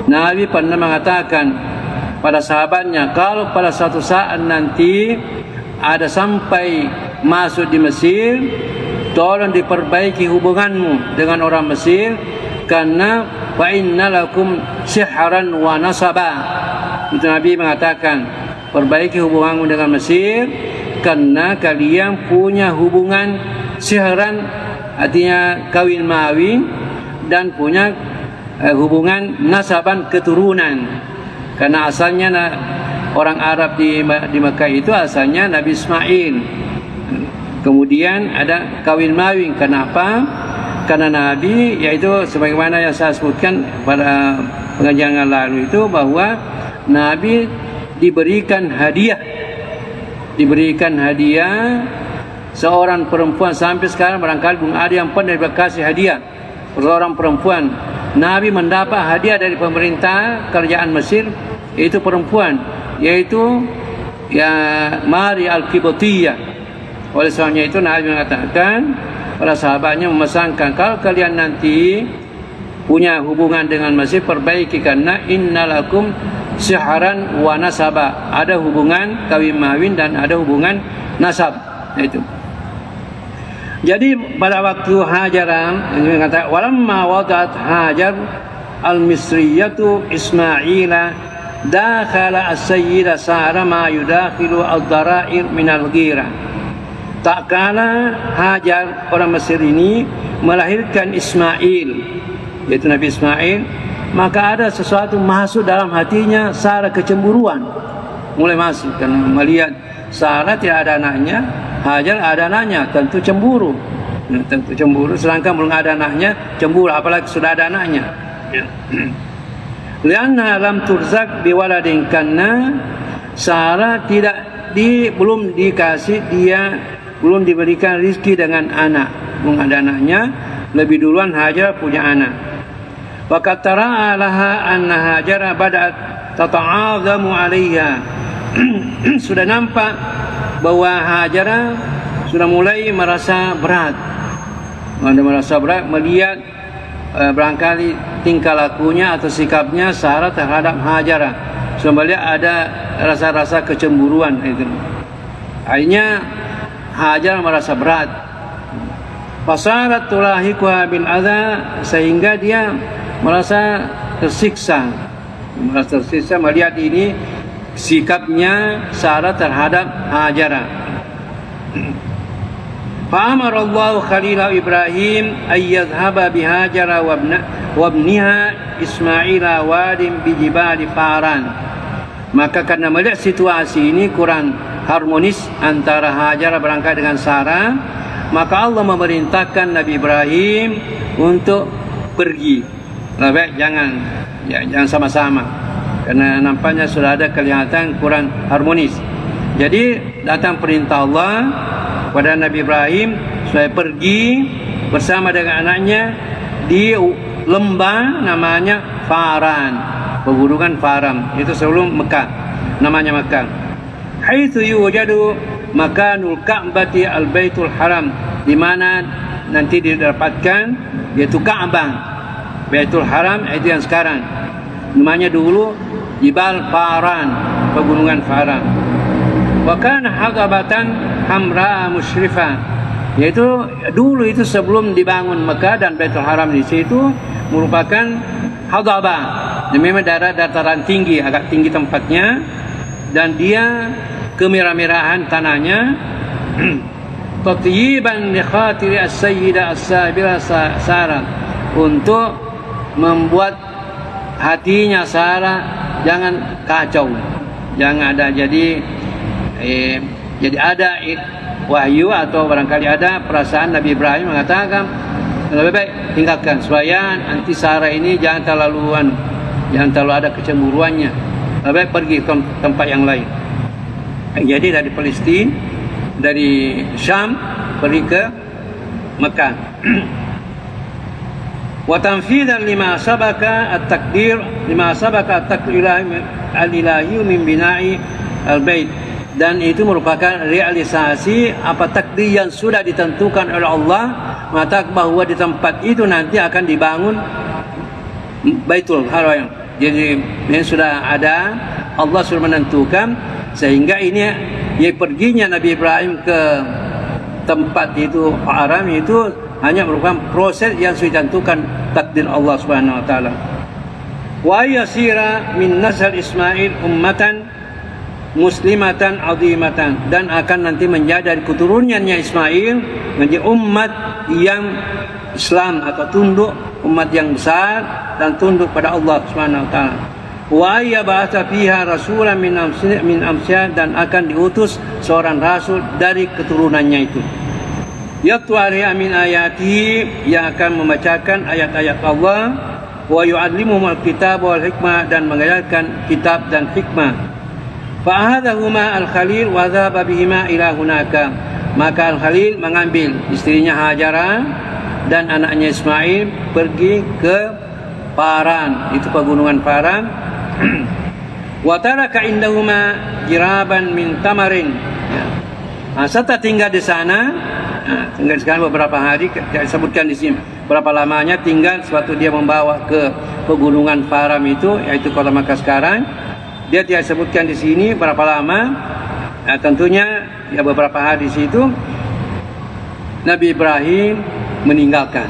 Nabi pernah mengatakan pada sahabatnya, kalau pada suatu saat nanti ada sampai masuk di Mesir, tolong diperbaiki hubunganmu dengan orang Mesir, karena fa innalakum sihran wa nasaba. Itu Nabi mengatakan, perbaiki hubunganmu dengan Mesir karena kalian punya hubungan sihran, artinya kawin mawin, dan punya hubungan nasaban, keturunan. Karena asalnya orang Arab di Mekah itu asalnya Nabi Ismail. Kemudian ada kawin mawin. Kenapa? Karena Nabi, yaitu sebagaimana yang saya sebutkan pada pengajian yang lalu itu, bahwa Nabi diberikan hadiah seorang perempuan. Sampai sekarang barangkali belum ada yang pernah dikasih hadiah seorang perempuan. Nabi mendapat hadiah dari pemerintah kerajaan Mesir, yaitu perempuan, yaitu ya Mari al-Qibtiyah. Oleh sebabnya itu Nabi mengatakan pada sahabatnya, memesankan, kalau kalian nanti punya hubungan dengan Mesir, perbaiki, karena innalakum sihran wa nasaba, ada hubungan kawin mawin dan ada hubungan nasab. Itu. Jadi pada waktu Hajarah ini kata walamma wadat Hajar al-Misriyatu Ismaila dakhala as-sayyida Sarah ma yudakhilu ad-dara'ir min al-ghirah. Tak kala Hajar orang Mesir ini melahirkan Ismail, yaitu Nabi Ismail, maka ada sesuatu masuk dalam hatinya Sarah, kecemburuan mulai masuk, karena melihat Sarah tidak ada anaknya, Hajar ada anaknya, tentu cemburu. Tentu cemburu, sedangkan belum ada anaknya cemburu, apalagi sudah ada anaknya. Lianna lam turzak biwaladin, karena Sarah belum diberikan rizki dengan anak, belum ada anaknya. Lebih duluan Hajar punya anak. Waqad tara'a laha anna Hajar badat tata'azamu 'alaiha. Sudah nampak bahwa Hajar sudah mulai merasa berat. Melihat barangkali tingkah lakunya atau sikapnya Sarah terhadap Hajar. Sudah melihat ada rasa-rasa kecemburuan itu. Akhirnya Hajar merasa berat. Fasarat tulahiqha bil adza, sehingga dia merasa tersiksa. Melihat ini sikapnya Sarah terhadap Hajar. Fa amara Allah Khalil Ibrahim ay yadhhaba bi Hajar wa ibniha Ismail wadin bi jibal Faran. Maka karena melihat situasi ini kurang harmonis antara Hajar berangkat dengan Sarah, maka Allah memerintahkan Nabi Ibrahim untuk pergi. Lebih jangan sama-sama, karena nampaknya sudah ada kelihatan kurang harmonis. Jadi datang perintah Allah kepada Nabi Ibrahim supaya pergi bersama dengan anaknya di lembah namanya Faran, pegunungan Faran. Itu sebelum Mekah, namanya Mekah. Haitsu yujadu makanul Ka'bati al-Baitul Haram, di mana nanti didapatkan yaitu Ka'bah. Baitul Haram itu yang sekarang. Namanya dulu Jibal Faran, pegunungan Faran. Wa kana hadabatan hamra musyrifah, yaitu dulu itu sebelum dibangun Mekah dan Baitul Haram di situ merupakan hadabah. Memang daerah dataran tinggi, agak tinggi tempatnya, dan dia kemerah-merahan tanahnya. Tatyiban li khatiri as-sayyidah as-sabira Sarah, untuk membuat hatinya Sarah jangan kacau, jangan ada jadi ada wahyu atau barangkali ada perasaan Nabi Ibrahim mengatakan lebih baik tinggalkan supaya nanti Sarah ini jangan terlalu ada kecemburuannya, lebih baik pergi ke tempat yang lain. Jadi dari Palestina, dari Syam pergi ke Mekah. Wa tanfidan lima sabaka at-takdir al-ilahi min bina'i al-bait, dan itu merupakan realisasi apa takdir yang sudah ditentukan oleh Allah, mengatakan bahwa di tempat itu nanti akan dibangun Baitul Haram. Jadi ini sudah ada, Allah sudah menentukan, sehingga ini ya perginya Nabi Ibrahim ke tempat itu Haram itu hanya merupakan proses yang sudah ditentukan takdir Allah Subhanahu wa taala. Wa yasira min nasl Ismail ummatan muslimatan azimatan, dan akan nanti menjadi dari keturunannya Ismail menjadi umat yang Islam atau tunduk, umat yang besar dan tunduk pada Allah Subhanahu wa taala. Wa yab'atha fiha rasulan min amsya, dan akan diutus seorang rasul dari keturunannya itu. Yatlu alaiha min ayatihi, yang akan membacakan ayat-ayat Allah, wa yu'allimuhum al-kitab wal hikmah, dan mengajarkan kitab dan hikmah. Fa ahadahuma al-Khalil wa dhaba bihima ila hunaka, maka al-Khalil mengambil istrinya Hajara dan anaknya Ismail pergi ke Paran, itu pegunungan Paran. Wa taraka indahuma jiraban min tamarin. Setelah tinggal di sana, tinggal sekarang beberapa hari, tidak disebutkan di sini berapa lamanya tinggal. Suatu dia membawa ke pegunungan Faram itu, yaitu kota Makkah sekarang. Dia tidak disebutkan di sini berapa lama. Tentunya ya beberapa hari di situ Nabi Ibrahim meninggalkan,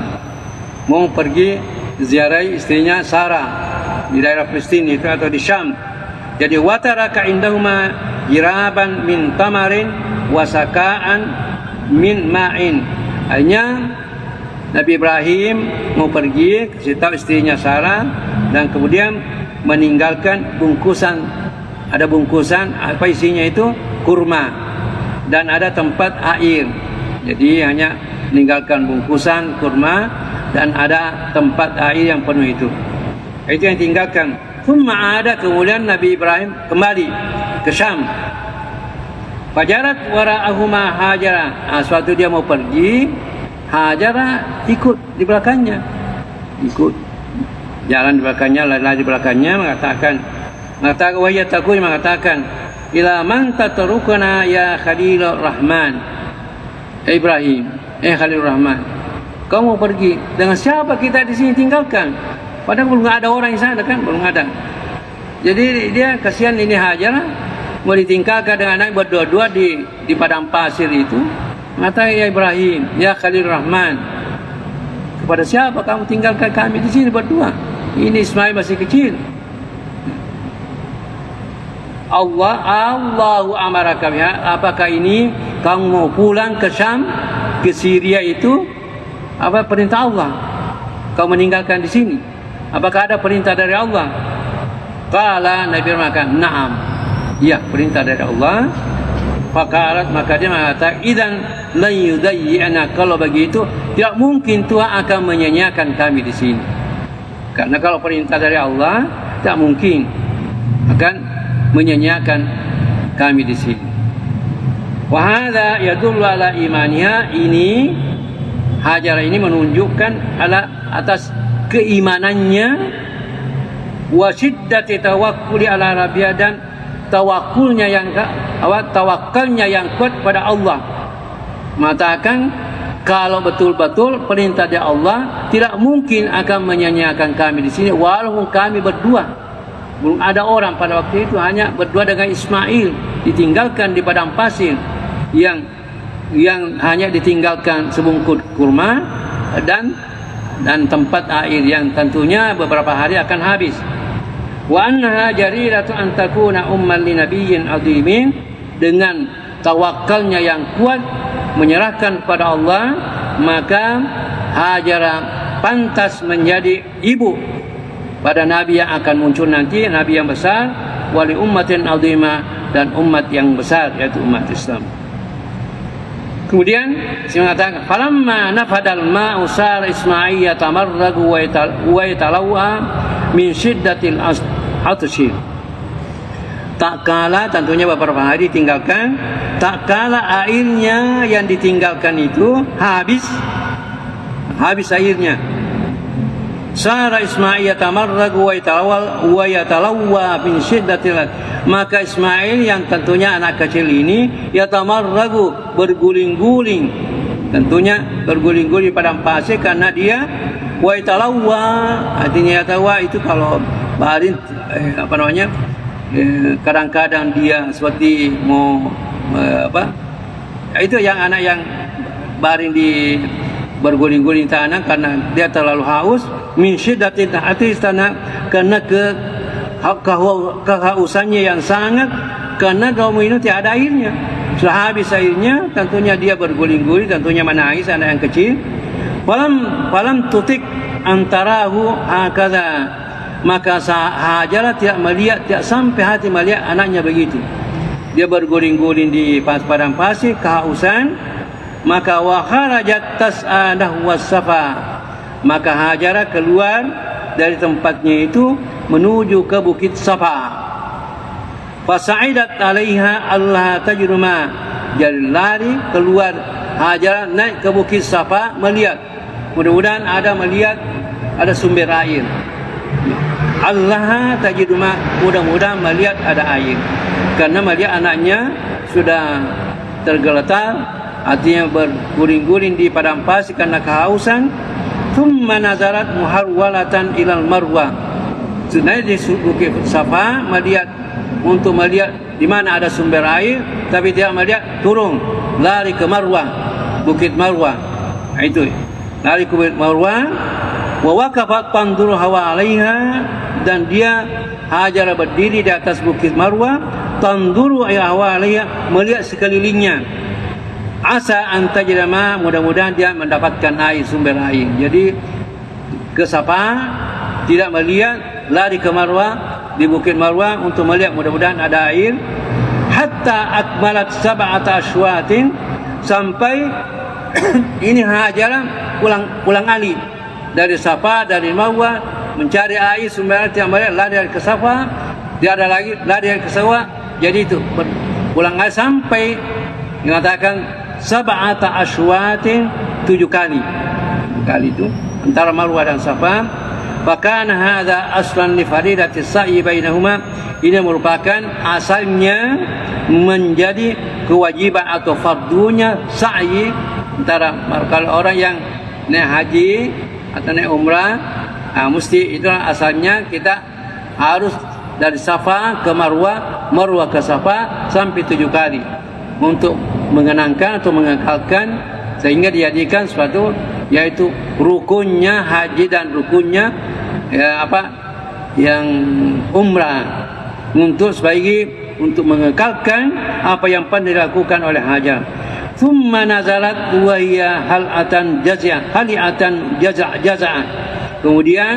mau pergi ziarah istrinya Sarah di daerah Palestina itu atau di Syam. Jadi wataraka indahuma jiraban min tamarin wasakaan min ma'in. Hanya Nabi Ibrahim mau pergi, kasih tahu istrinya Sarah, dan kemudian meninggalkan bungkusan. Ada bungkusan, apa isinya itu? Kurma, dan ada tempat air. Jadi hanya meninggalkan bungkusan kurma dan ada tempat air yang penuh itu. Itu yang tinggalkan. Thumma ada, kemudian Nabi Ibrahim kembali ke Syam. Fajarat wara'ahuma Hajara. Suatu dia mau pergi, Hajara ikut di belakangnya. Ikut jalan di belakangnya, lari di belakangnya, mengatakan wahya takun, mengatakan ila man tatrukuna ya Khalilur Rahman. Ibrahim, Khalilur Rahman, kamu mau pergi, dengan siapa kita di sini tinggalkan? Padahal belum ada orang di sana kan, belum ada. Jadi dia kasihan ini Hajar mau ditinggalkan dengan anak berdua-dua di padang pasir itu. mengatakan, ya Ibrahim, ya Khalil Rahman, kepada siapa kamu tinggalkan kami di sini berdua? Ini Ismail masih kecil. Allahu amaraka biha, apakah ini kamu mau pulang ke Syam, ke Syria itu? Apa perintah Allah? Kau meninggalkan di sini. Apakah ada perintah dari Allah? Qala, Nabi mengatakan, na'am. Ya, perintah dari Allah. Faqalat, maka dia mengatakan, idzan lan yudayyi'ana, kalau begitu tidak mungkin Tuhan akan menyanyiakan kami di sini. Karena kalau perintah dari Allah, tidak mungkin akan menyanyiakan kami di sini. Wa hadza yadullu ala imaniha, ini Hajar ini menunjukkan atas keimanannya, wa syiddati tawakkuli ala rabbiha, dan tawakulnya yang tawakalnya yang kuat pada Allah. Mengatakan kalau betul-betul perintah dari Allah, tidak mungkin akan menyanyiakan kami di sini walaupun kami berdua. Belum ada orang pada waktu itu, hanya berdua dengan Ismail, ditinggalkan di padang pasir yang hanya ditinggalkan sebungkut kurma dan tempat air yang tentunya beberapa hari akan habis. Wa annaha jariratu an takuna umman li nabiyyin azimin, dengan tawakalnya yang kuat menyerahkan pada Allah, maka Hajar pantas menjadi ibu pada nabi yang akan muncul nanti, nabi yang besar, wali ummatin azimah, dan umat yang besar, yaitu umat Islam. Kemudian saya mengatakan, falamma nafadal ma'u sar Ismail yatamarragu wa yatalawwa min syiddatil atshi. Tak kala, tentunya beberapa hari ditinggalkan, tak kala airnya yang ditinggalkan itu habis airnya. Sara Ismail yatamarragu wa yatalawwa min syiddatil, maka Ismail yang tentunya anak kecil ini yatamarragu, berguling-guling, tentunya berguling-guling pada pasir karena dia wa yatalawwa, artinya yatawa itu kalau barin kadang-kadang dia seperti mau itu yang anak yang baring di berguling-guling tanah karena dia terlalu haus, min syiddatin atisana, karena kehausannya yang sangat, karena kaum itu tidak ada airnya. Setelah habis airnya, tentunya dia berguling-guling, tentunya menangis anak yang kecil. Falam tutik antarahu hakadha, maka Hajar tidak melihat, tidak sampai hati melihat anaknya begitu. Dia berguling-guling di padang pasir, kehausan. Maka wa kharajat tas'adah was-safa, maka Hajar keluar dari tempatnya itu menuju ke bukit Safa. Fasa'idat 'alaiha Allah tajruma, jadi lari keluar Hajar naik ke bukit Safa melihat, mudah-mudahan ada sumber air. Allah tajruma, mudah-mudahan melihat ada air, karena melihat anaknya sudah tergeletar, artinya berguling-guling di padang pasir karena kehausan. Thumma nazarat muharwalatan ilal marwah, sebenarnya di bukit Safa untuk melihat di mana ada sumber air, tapi tidak melihat, turun lari ke Marwah, bukit Marwah. Itu lari ke bukit Marwah. Wa waqafat tanzuru hawa 'alaiha, dan dia Hajar berdiri di atas bukit Marwah, tanzuru hawa 'alaiha, melihat sekelilingnya. Asa antajrama, mudah-mudahan dia mendapatkan air, sumber air. Jadi ke Safa tidak melihat, lari ke Marwah, di bukit Marwah untuk melihat, mudah-mudahan ada air. Hatta akmalat sab'ata ashwatin, sampai ini Hajar pulang alik dari Safa, dari Marwah, mencari air, sumber air tidak melihat, lari ke Safa, dia ada lagi lari ke Safa. Jadi itu pulang alik sampai mengatakan sab'ata ashwatin, 7 kali itu antara Marwah dan Safa. Fakana hadza aslan li faridati sa'i bainahuma, ini merupakan asalnya menjadi kewajiban atau fardunya sa'i antara, kalau orang yang naik haji atau naik umrah, mesti itulah asalnya kita harus dari Safa ke Marwah, Marwah ke Safa sampai 7 kali. untuk mengenangkan atau mengekalkan, sehingga dijadikan suatu yaitu rukunnya haji dan rukunnya yang umrah, untuk sebagai untuk mengekalkan apa yang pernah dilakukan oleh Hajar. Thumma nazalat wa hiya halatan jaza'ah. Kemudian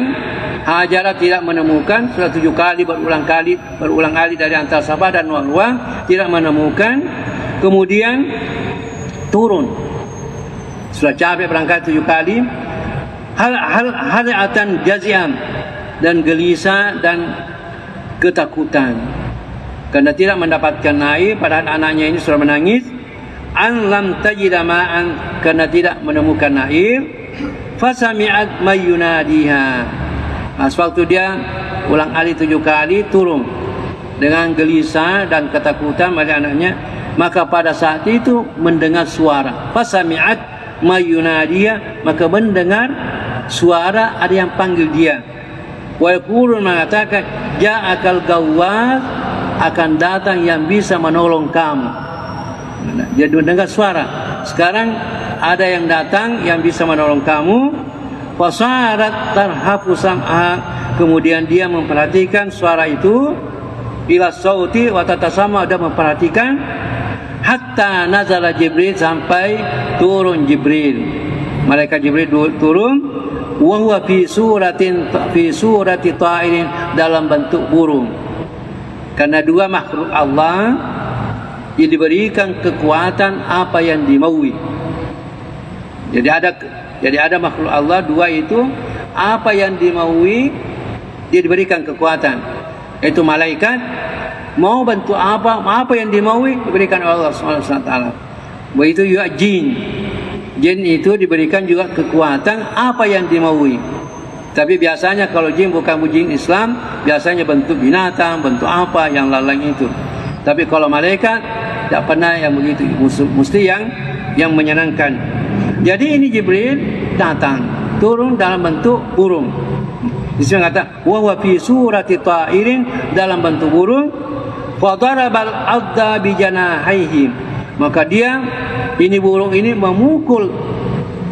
Hajar tidak menemukan, sudah 7 kali berulang kali dari antara Safa dan Marwah tidak menemukan. Kemudian turun, sudah capek berangkat 7 kali, halatan jazi'ah, dan gelisah dan ketakutan karena tidak mendapatkan air, padahal anaknya ini sudah menangis. An lam tajida ma'an, karena tidak menemukan air. Fasami'at mayyunadiha. Sewaktu dia ulang alik 7 kali turun dengan gelisah dan ketakutan pada anaknya, maka pada saat itu mendengar suara. Fasami'at mayyunadiha, maka mendengar suara ada yang panggil dia. Wa yaqulun, mengatakan, ja'akal gawwas, akan datang yang bisa menolong kamu. Jadi mendengar suara, sekarang ada yang datang yang bisa menolong kamu. Fasarat tarhafu sam'a, kemudian dia memperhatikan suara itu, ila sauti wa tatasama, ada memperhatikan, hatta nazala Jibril, sampai turun Jibril. Malaikat Jibril turun, wa huwa fi surati ta'irin, dalam bentuk burung. Karena dua makhluk Allah yang diberikan kekuatan apa yang dimaui. Jadi ada makhluk Allah dua itu, apa yang dimaui dia diberikan kekuatan. Itu malaikat mau bentuk apa yang dimaui diberikan oleh Allah SWT. Begitu juga jin. Jin itu diberikan juga kekuatan apa yang dimaui. Tapi biasanya kalau jin bukan jin Islam, biasanya bentuk binatang, bentuk apa yang lain itu. Tapi kalau malaikat tidak pernah yang begitu, mesti yang menyenangkan. Jadi ini Jibril datang, turun dalam bentuk burung. Di sini kata wa huwa fi surati ta'irin, dalam bentuk burung. Fa darabal adda bi janahihi, maka dia ini burung ini memukul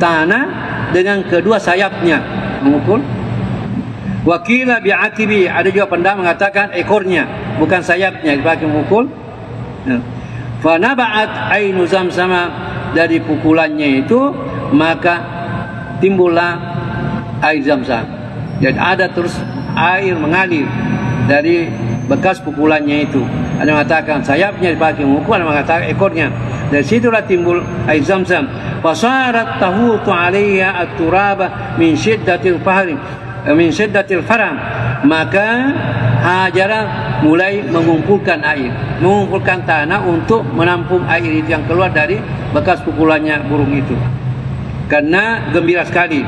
tanah dengan kedua sayapnya, memukul. Wakila bi'atibi, ada juga pendapat mengatakan ekornya, bukan sayapnya dipakai memukul. Fa naba'at ainu zamzama, dari pukulannya itu maka timbullah air Zamzam. Jadi ada terus air mengalir dari bekas pukulannya itu. Ada mengatakan sayapnya dipakai memukul, ada mengatakan ekornya. Dari situlah timbul air Zamzam. Fasarat tahutu 'alayha at-turaba min syiddatil fahri, min syiddatil faram. Maka Hajar mulai mengumpulkan air, mengumpulkan tanah untuk menampung air itu yang keluar dari bekas pukulannya burung itu. Karena gembira sekali.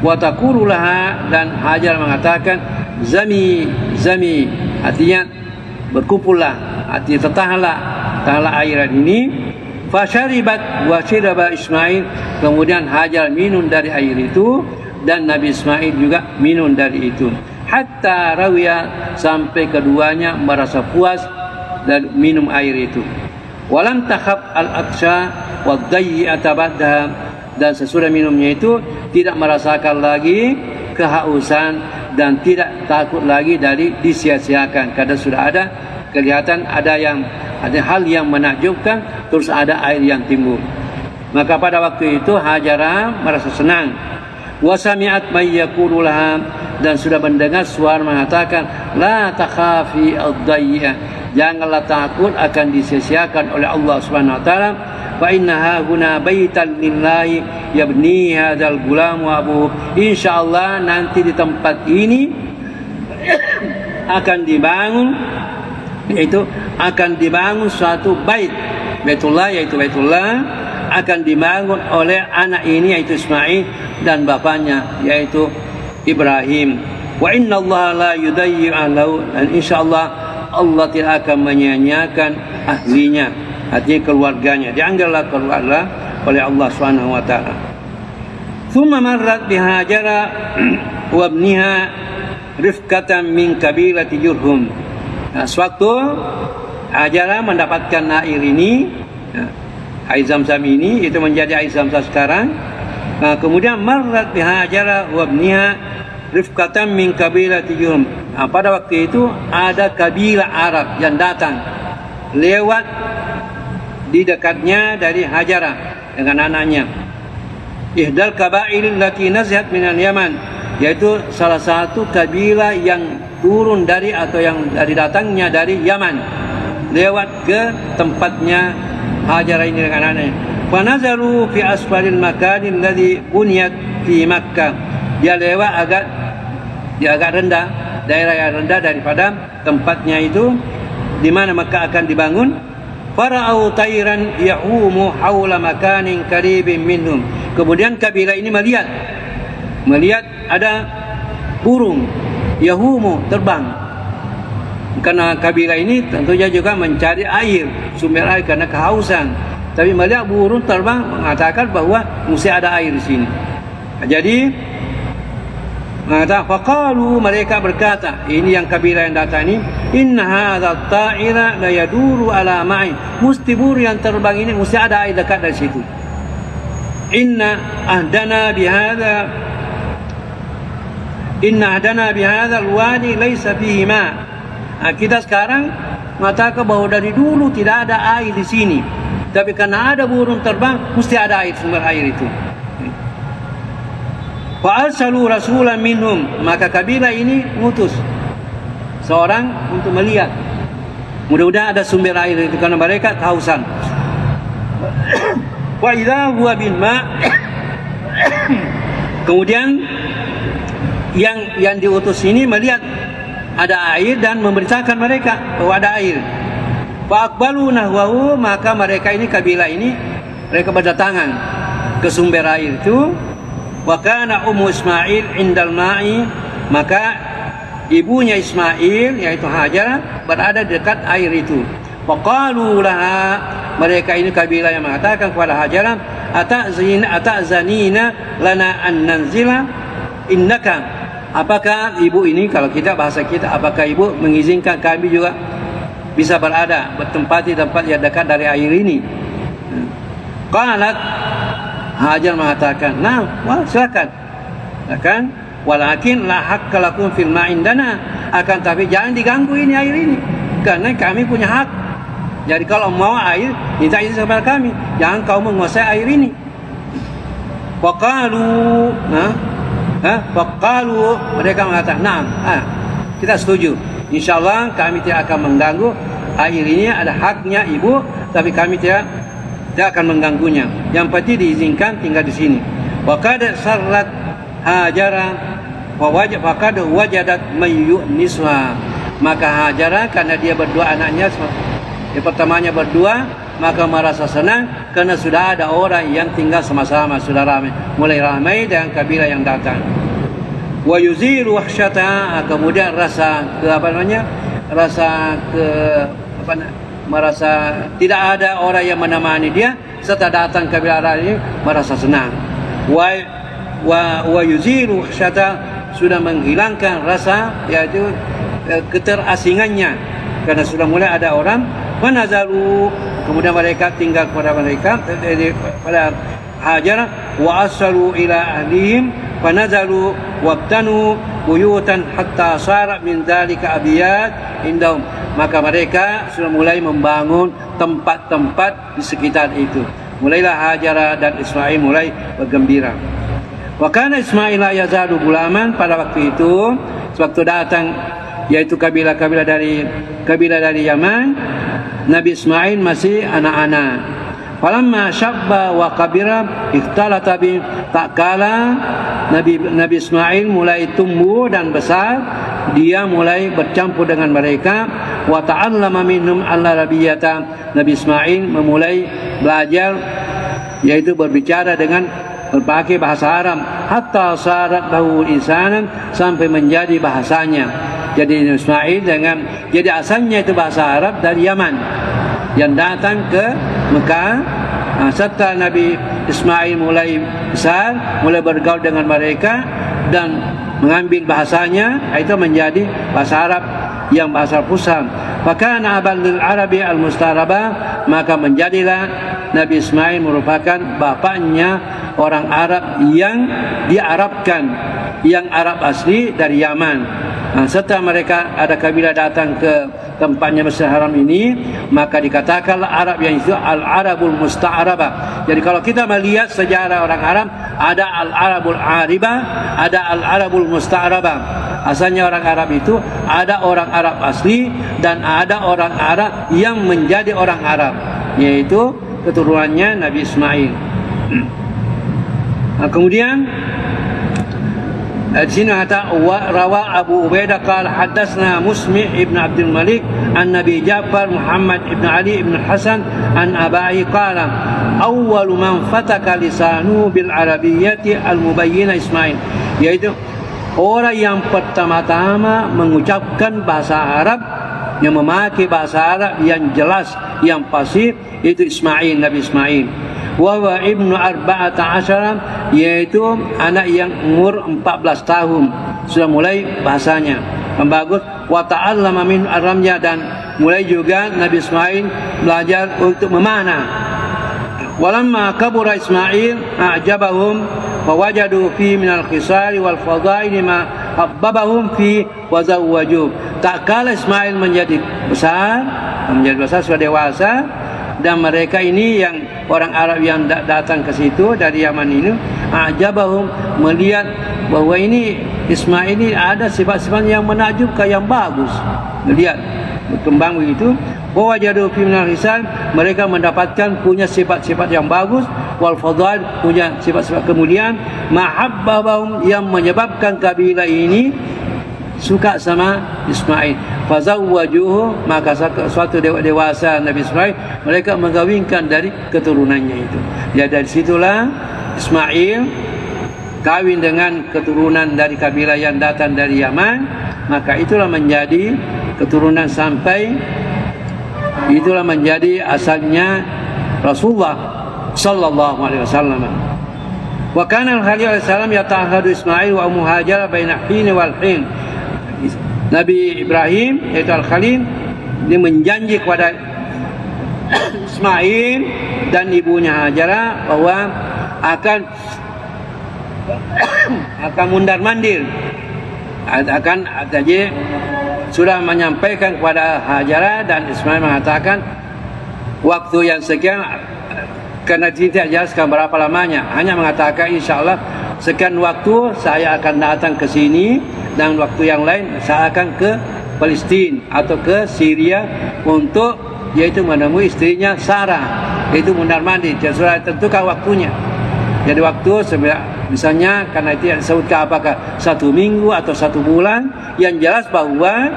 Wa taqulu laha, dan Hajar mengatakan zami zami, artinya berkumpullah, artinya tahanlah airan ini. Fasyaribat wa syaraba Ismail, kemudian Hajar minum dari air itu dan Nabi Ismail juga minum dari itu. Hatta rawiya, sampai keduanya merasa puas dan minum air itu. Walam takhab al-atsha wa dhayyi'ata ba'daha, dan sesudah minumnya itu tidak merasakan lagi kehausan dan tidak takut lagi dari disia-siakan, karena sudah ada kelihatan ada hal yang menakjubkan, terus ada air yang timbul. Maka pada waktu itu Hajar merasa senang. Wa sami'at may yaqulu laha, dan sudah mendengar suara mengatakan la takhafi ad-dayya, janganlah takut akan disia-siakan oleh Allah Subhanahu wa taala. Fa innaha huna baitan lillahi yabni hadzal gulam wa abu, insyaallah nanti di tempat ini akan dibangun, yaitu akan dibangun suatu Baitullah, yaitu Baitullah akan dibangun oleh anak ini, yaitu Ismail, dan bapaknya yaitu Ibrahim. Wa inna Allah la yudayyi'u lahu, dan insyaallah Allah tidak akan menyia-nyiakan ahlinya, artinya keluarganya, dianggaplah keluarga oleh Allah Subhanahu wa taala. Thumma marrat bi Hajar wa ibniha rifqatan min kabilati Jurhum. Sewaktu Hajar mendapatkan air ini, Air Zam-Zam ini itu menjadi air Zam-Zam sekarang. Kemudian marrat bihajara wa ibniha rifqatan min kabilati Jurhum. Pada waktu itu ada kabilah Arab yang datang lewat di dekatnya dari Hajarah dengan anaknya. Ihdal kabail allati nazihat minal Yaman, yaitu salah satu kabilah yang turun dari atau yang dari datangnya dari Yaman lewat ke tempatnya Hajarah ini dengan anaknya. Fanazaru fi asfalil makan alladhi buniyat fi Makkah. Dia lewat agak rendah, daerah yang rendah daripada tempatnya itu di mana Makkah akan dibangun. Fara'au tayran yahumu haula makanin qaribin minhum. Kemudian kabilah ini melihat ada burung yahumu terbang. Karena kabilah ini tentunya juga mencari air, sumber air karena kehausan. Tapi melihat burung terbang mengatakan bahwa mesti ada air di sini. Jadi faqalu, mereka berkata, ini yang kabilah yang datang ini, inna hadza ta'ira la yaduru ala ma'i. Mesti burung yang terbang ini mesti ada air dekat dari situ. Inna ahdana bihadza alwadi laysa fihi ma'. Kita sekarang mengatakan bahwa dari dulu tidak ada air di sini. Tapi karena ada burung terbang, mesti ada air, sumber air itu. Fa'arsalu rasulan minhum, maka kabilah ini mengutus seorang untuk melihat. Mudah-mudahan ada sumber air itu karena mereka kehausan. Wa idza huwa bil ma'. Kemudian yang diutus ini melihat ada air dan memberitakan mereka bahwa ada air. Fa'aqbalu nahwahu, maka mereka ini kabilah ini mereka berdatangan ke sumber air itu. Wa kana ummu Ismail indal ma'i, maka ibunya Ismail yaitu Hajar berada dekat air itu. Faqalu laha, mereka ini kabilah yang mengatakan kepada Hajar, ata'zanina lana an nanzila innaka. Apakah ibu ini, kalau kita bahasa kita, apakah ibu mengizinkan kami juga bisa berada bertempat di tempat yang dekat dari air ini? Qalat, Hajar mengatakan, nah, wah, silakan. Walakin la haqqa lakum fil ma'indana, akan tapi jangan diganggu ini air ini karena kami punya hak. Jadi kalau mau air, minta izin kepada kami, jangan kau menguasai air ini. Faqalu, mereka mengatakan, nah, kita setuju. InsyaAllah kami tidak akan mengganggu air ini, ada haknya ibu, tapi kami tidak akan mengganggunya. Yang penting diizinkan tinggal di sini. Wa qad sarrat Hajara wa wajadat mayyuniswa. Maka Hajara karena dia berdua anaknya, yang pertamanya berdua, maka merasa senang karena sudah ada orang yang tinggal sama-sama, sudah ramai, mulai ramai dengan kabilah yang datang. Wa yuzilu wahsyata, kemudian merasa tidak ada orang yang menemani dia, setelah datang kabilah ini merasa senang. Wa yuzilu wahsyata, sudah menghilangkan rasa yaitu keterasingannya karena sudah mulai ada orang. Fanazalu, kemudian mereka tinggal pada Hajar. Wa asalu ila ahlihim fanazalu wabtanu buyutan hatta sarat min dzalika abiyat indahum. Maka mereka sudah mulai membangun tempat-tempat di sekitar itu. Mulailah Hajar dan Ismail mulai bergembira. Wa kana Ismail yazadu gulaman, pada waktu itu sewaktu datang yaitu kabilah dari Yaman, Nabi Ismail masih anak-anak. Falamma syabba wa kabira ikhtalata bi, tak kala Nabi Ismail mulai tumbuh dan besar, dia mulai bercampur dengan mereka. Wa ta'allama minhum al-arabiyyata, Nabi Ismail memulai belajar yaitu berbicara dengan berbagai bahasa Arab, hatta sarat lahu lisanan, sampai menjadi bahasanya. Jadi Ismail jadi asalnya itu bahasa Arab dari Yaman yang datang ke Mekah. Setelah Nabi Ismail mulai besar, mulai bergaul dengan mereka dan mengambil bahasanya, itu menjadi bahasa Arab yang bahasa pusat. Fakana aban lil Arabi al-mustarabah, maka menjadilah Nabi Ismail merupakan bapaknya orang Arab yang diarabkan, yang Arab asli dari Yaman. Setelah mereka ada kabilah datang ke tempatnya Masjidil Haram ini, maka dikatakanlah Arab yang itu Al-Arabul Musta'arabah. Jadi kalau kita melihat sejarah orang Arab, ada Al-Arabul Aribah, ada Al-Arabul Musta'arabah. Asalnya orang Arab itu ada orang Arab asli dan ada orang Arab yang menjadi orang Arab, yaitu keturunannya Nabi Ismail. Kemudian di sini kata rawa Abu Ubaidah qala hadatsna Musmi' ibn Abdul Malik an Nabi Ja'far Muhammad ibn Ali ibn Hasan an abai qala awwalu man fataka lisanu bil arabiyyati al mubayyinah Ismail, yaitu orang yang pertama-tama mengucapkan bahasa Arab, yang memakai bahasa Arab yang jelas, yang fasih, itu Ismail, Nabi Ismail. Wa ibnu arba'ata asyara, yaitu anak yang umur 14 tahun sudah mulai bahasanya yang bagus. Wa ta'allama min aramnya, dan mulai juga Nabi Ismail belajar untuk memanah. Walamma kabura Ismail a'jabahum fawajadu fi min al-khisari wal fadail ma habbabahum fi wa zawwaju. Tak kala Ismail menjadi besar sudah dewasa, dan mereka ini yang orang Arab yang datang ke situ dari Yaman ini, ajabahum, melihat bahwa ini Ismail ini ada sifat-sifat yang menakjubkan, yang bagus, melihat berkembang begitu. Wa wajadu fi minal hisan, mereka mendapatkan punya sifat-sifat yang bagus, wal fadail, punya sifat-sifat kemuliaan, mahabbahum, yang menyebabkan kabilah ini suka sama Ismail. Fazawwajuhu, maka suatu dewasa Nabi Ismail mereka mengawinkan dari keturunannya itu. Ya, dari situlah Ismail kawin dengan keturunan dari kabilah yang datang dari Yaman, maka itulah menjadi keturunan sampai itulah menjadi asalnya Rasulullah sallallahu alaihi wasallam. Wa kana al-Khalil alaihi salam yata'ahadu Ismail wa Ummu Hajar baina hin wal hin. Nabi Ibrahim, yaitu Al-Khalil, dia menjanji kepada Ismail dan ibunya Hajarah bahwa akan mundar-mandir, akan jadi sudah menyampaikan kepada Hajarah, dan Ismail mengatakan waktu yang sekian, karena tidak jelaskan berapa lamanya, hanya mengatakan insyaallah sekian waktu saya akan datang ke sini, dan waktu yang lain saya akan ke Palestina atau ke Syria untuk yaitu menemui istrinya Sarah, yaitu mundar-mandir. Jadi sudah tentukan waktunya. Jadi waktu misalnya karena itu disebutkan apakah 1 minggu atau 1 bulan, yang jelas bahwa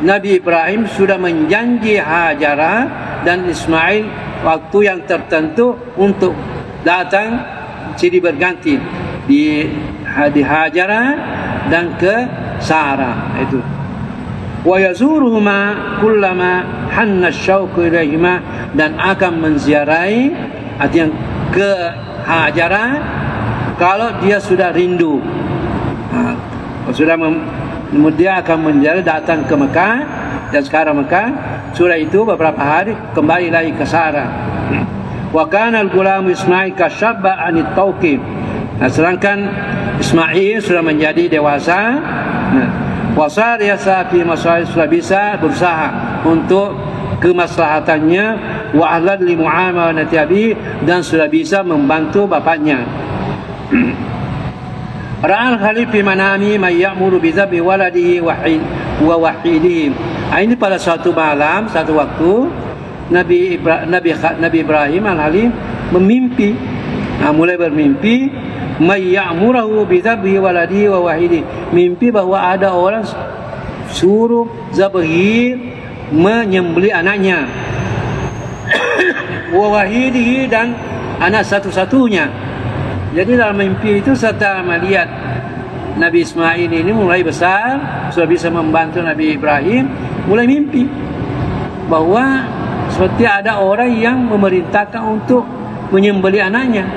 Nabi Ibrahim sudah menjanji Hajarah dan Ismail waktu yang tertentu untuk datang silih berganti di Hajarah dan ke Sarah itu. Wa yazuruhuma kullama hanna syauqu ilaihima, dan akan menziarahi, artinya ke Hajarah kalau dia sudah rindu. Dia akan menziarahi, datang ke Mekah, dan sekarang Mekah sudah itu beberapa hari kembali lagi ke Sarah. Wa kana al-gulam Ismail kashabba anit tauqif. Sedangkan Ismail sudah menjadi dewasa. Wasar yasa fi masail, sudah bisa berusaha untuk kemaslahatannya, wa ahlan li muamalati abi, dan sudah bisa membantu bapaknya. Ra'al Khalil fi manami may ya'muru bi dhabhi waladihi wa wahidihi. Ini pada suatu malam, satu waktu Nabi Ibrahim al-Halim memimpi, mulai bermimpi may ya'murahu bi dhabhi waladihi wa wahidi, mimpi bahwa ada orang suruh zabhir, menyembelih anaknya, wa wahidihi, dan anak satu-satunya. Jadi dalam mimpi itu serta melihat Nabi Ismail ini mulai besar, sudah bisa membantu Nabi Ibrahim, mulai mimpi bahwa seperti ada orang yang memerintahkan untuk menyembelih anaknya.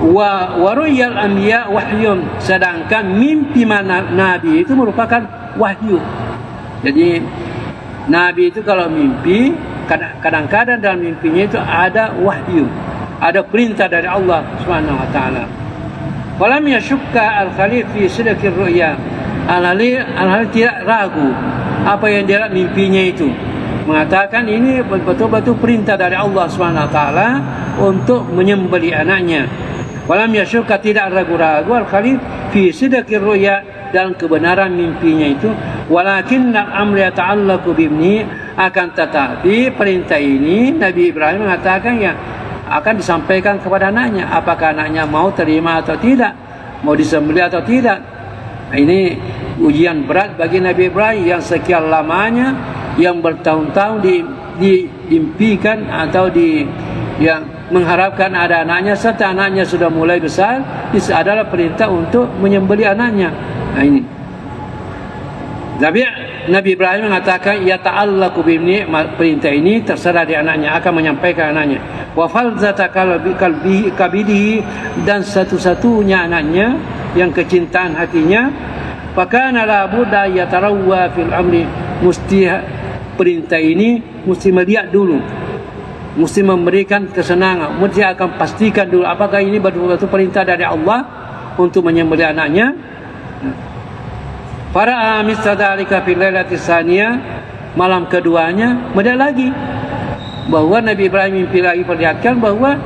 Wa waruyal anbiya wahyun, sedangkan mimpi nabi itu merupakan wahyu. Jadi Nabi itu kalau mimpi, kadang-kadang dalam mimpinya itu ada wahyu, ada perintah dari Allah Subhanahu wa taala. Walam yashukka al-Khalil fi sidqi ru'ya. Al-Khalil tidak ragu apa yang dia lihat mimpinya itu. Mengatakan ini betul-betul perintah dari Allah Subhanahu wa taala untuk menyembelih anaknya. Walam yashukka, tidak ragu-ragu al-Khalil fi sidqi ru'ya, dalam kebenaran mimpinya itu. Walakin al-amr yata'allaqu bibni, akan tetapi perintah ini Nabi Ibrahim mengatakan ya akan disampaikan kepada anaknya. Apakah anaknya mau terima atau tidak, mau disembelih atau tidak. Nah, ini ujian berat bagi Nabi Ibrahim yang sekian lamanya, yang bertahun-tahun diimpikan atau yang mengharapkan ada anaknya, serta anaknya sudah mulai besar. Ini adalah perintah untuk menyembelih anaknya. Nah ini Nabi Ibrahim mengatakan ya ta'allaqu bibni, perintah ini terserah di anaknya, akan menyampaikan anaknya. Wa falzata qalbihi kabidihi, dan satu-satunya anaknya yang kecintaan hatinya. Fakana la budda yatarawwa fil amri, mesti perintah ini mesti melihat dulu, mesti memberikan kesenangan, mesti akan pastikan dulu apakah ini betul-betul perintah dari Allah untuk menyembelih anaknya. Para mistadalika fil lailati tsaniyah, malam keduanya melihat lagi bahwa Nabi Ibrahim mimpi lagi, perlihatkan bahwa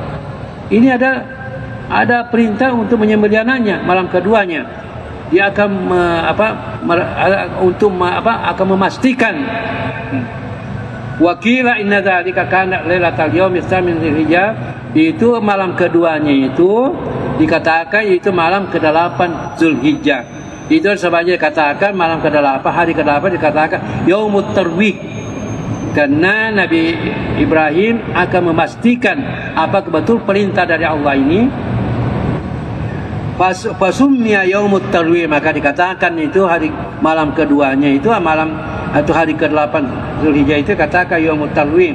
ini ada perintah untuk menyembelih anaknya. Malam keduanya dia akan akan memastikan. Wakila inna dzalika kana lailatal yaumi tsamin dzulhijjah, itu malam keduanya itu dikatakan itu malam ke-8 Zulhijjah. Itu sebabnya dikatakan malam ke-8, hari ke-8 dikatakan yaumut tarwih, karena Nabi Ibrahim akan memastikan apakah betul perintah dari Allah ini. Fasummiya yaumut tarwih, maka dikatakan itu hari malam keduanya itu malam atau hari ke-8 Zulhijjah itu katakan yaumut tarwih,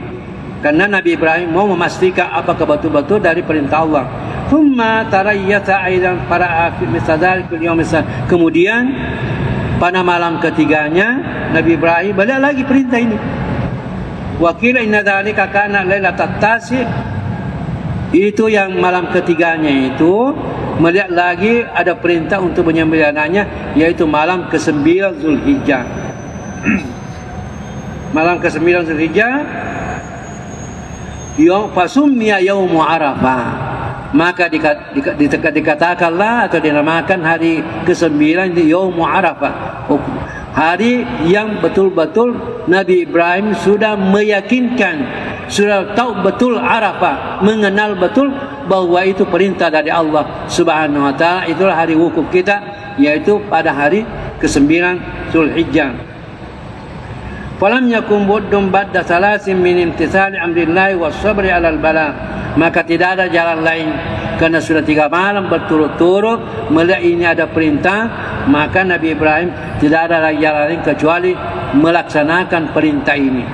karena Nabi Ibrahim mau memastikan apakah betul-betul dari perintah Allah. Thumma tarayyata aidan para misadal fil yaum. Kemudian pada malam ketiganya Nabi Ibrahim balik lagi perintah ini. Wa qila inna dzalika kana lailatat tasi', itu yang malam ketiganya itu melihat lagi ada perintah untuk menyembelih anaknya, yaitu malam ke-9 Zulhijjah. Malam ke-9 Zulhijjah fasummiya yaumu Arafah, maka dikatakanlah atau dinamakan hari ke-9 di Yaumu Arafah, hari yang betul-betul Nabi Ibrahim sudah meyakinkan, sudah tahu betul Arafah, mengenal betul bahwa itu perintah dari Allah Subhanahu wa taala. Itulah hari wukuf kita, yaitu pada hari ke-9 Zulhijjah. Falam yakum buddun ba'da salasin min imtithali amrillahi was sabri 'alal bala, maka tidak ada jalan lain, karena sudah 3 malam berturut-turut melihat ini ada perintah, maka Nabi Ibrahim tidak ada lagi jalan lain kecuali melaksanakan perintah ini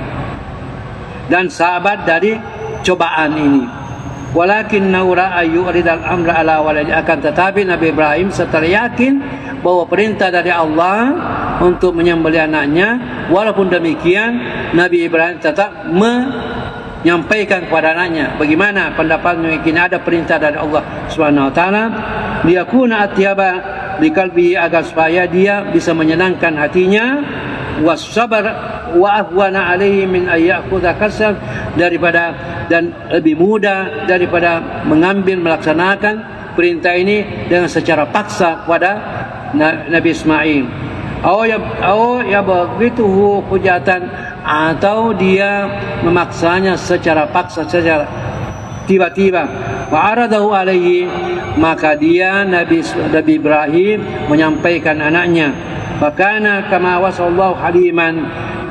dan sahabat dari cobaan ini. Walakin naura ayyuridal amra ala waladi, akan tetapi Nabi Ibrahim setelah yakin bahwa perintah dari Allah untuk menyembelih anaknya, walaupun demikian Nabi Ibrahim tetap menyampaikan kepada anaknya bagaimana pendapatnya, ini ada perintah dari Allah Subhanahu wa taala, liyakuna atyaba liqalbi, agar supaya dia bisa menyenangkan hatinya, wassabar wa ahwana alaihi min ayyakhudha kasab, daripada dan lebih mudah daripada mengambil melaksanakan perintah ini dengan secara paksa kepada Nabi Ismail. Ya begitu hujatan, atau dia memaksanya secara paksa, secara tiba-tiba. Wa aradahu alaihi, maka dia Nabi Ibrahim menyampaikan anaknya. Fakana kama wasallahu haliman,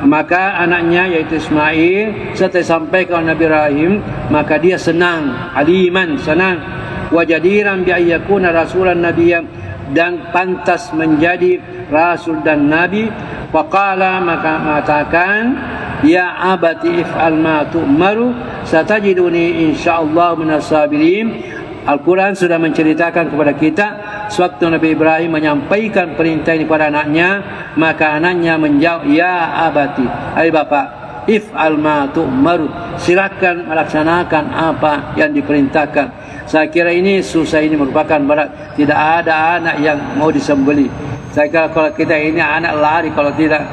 maka anaknya yaitu Ismail setelah disampaikan Nabi Ibrahim, maka dia senang, haliman, senang. Wajadiran bi ayyakuna rasulan nabiyyan, dan pantas menjadi rasul dan nabi. Faqala, maka mengatakan, ya abati if'al ma tu'maru satajiduni insyaallah minas sabirin. Al-Quran sudah menceritakan kepada kita sewaktu Nabi Ibrahim menyampaikan perintah ini kepada anaknya, maka anaknya menjawab, ya abati, hai bapak, if'al ma tu'maru, silakan melaksanakan apa yang diperintahkan. Saya kira ini susah, ini merupakan berat. Tidak ada anak yang mau disembeli. Saya kira kalau kita ini anak lari kalau tidak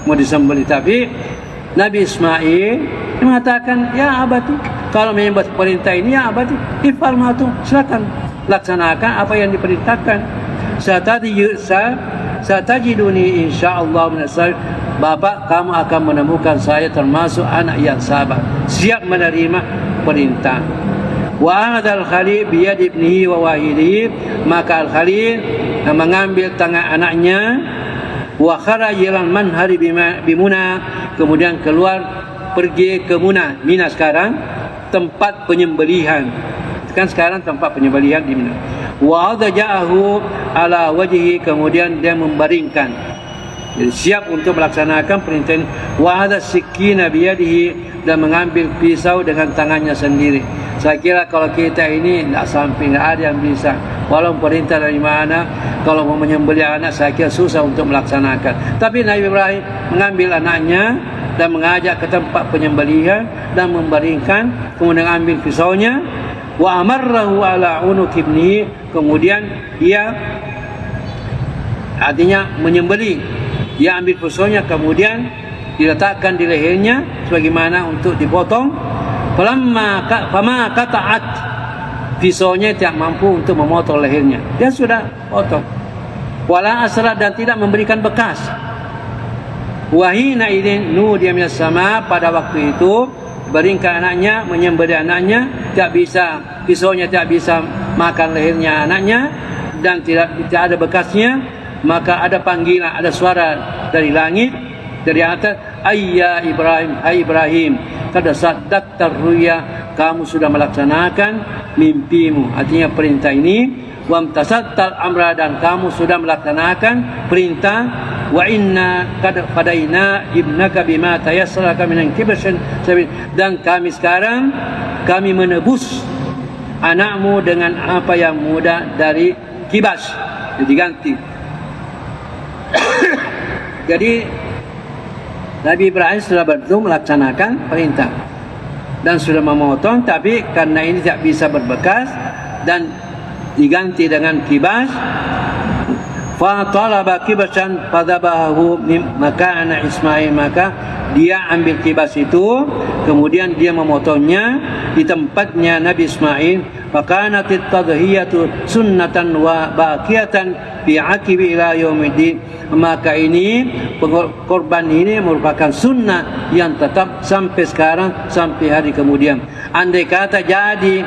mau disembeli. Tapi Nabi Ismail mengatakan, ya abati, kalau memang perintah ini, ya abati, if'al ma tu, silakan laksanakan apa yang diperintahkan. Satajiduni insyaallah minasabir. Bapak, kamu akan menemukan saya termasuk anak yang sabar, siap menerima perintah. Wa hadzal khalil bi yadi ibnihi wa wahidi, maka al-khalil mengambil tangan anaknya, wa kharaja manhari bimuna, kemudian keluar pergi ke Muna. Mina sekarang tempat penyembelihan, kan sekarang tempat penyembelihan di Mina. Wa adja'ahu ala wajhi, kemudian dia membaringkan, jadi siap untuk melaksanakan perintah ini. Wa hadha sikina biyadihi, dan mengambil pisau dengan tangannya sendiri. Saya kira kalau kita ini tidak sampai, tidak ada yang bisa. Walau perintah dari mana, kalau mau menyembelih anak, saya kira susah untuk melaksanakan. Tapi Nabi Ibrahim mengambil anaknya dan mengajak ke tempat penyembelihan dan membaringkan, kemudian ambil pisaunya. Wa amarrahu ala unuq ibni, kemudian dia artinya menyembelih, dia ambil pisaunya kemudian diletakkan di lehernya sebagaimana untuk dipotong. Fama qata'at, pisaunya tidak mampu untuk memotong lehernya, dia sudah potong. Wala asrat, dan tidak memberikan bekas. Wahina idin nudiya minas sama, pada waktu itu baringkan anaknya, menyembelih anaknya, tidak bisa, pisaunya tidak bisa makan lehernya anaknya, dan tidak ada bekasnya. Maka ada panggilan, ada suara dari langit, dari atas, ayya Ibrahim, hai Ibrahim, kada saddaqta ruya, kamu sudah melaksanakan mimpimu, artinya perintah ini. Wamtasattal amra, dan kamu sudah melaksanakan perintah. Wa inna qad fadaina ibnaka bima tayassara minan kibashin, dan kami sekarang kami menebus anakmu dengan apa yang mudah dari kibas, diganti. Jadi Nabi Ibrahim sudah betul melaksanakan perintah dan sudah memotong, tapi karena ini tidak bisa berbekas dan diganti dengan kibas, fa talaba kibasan fadabahu, maka anak Ismail, maka dia ambil kibas itu, kemudian dia memotongnya di tempatnya Nabi Ismail. Fakanatit tadhiyatu sunnatan wa baqiyatan fi aqibi ila yaumiddin, maka ini korban ini merupakan sunnah yang tetap sampai sekarang, sampai hari kemudian. Andai kata jadi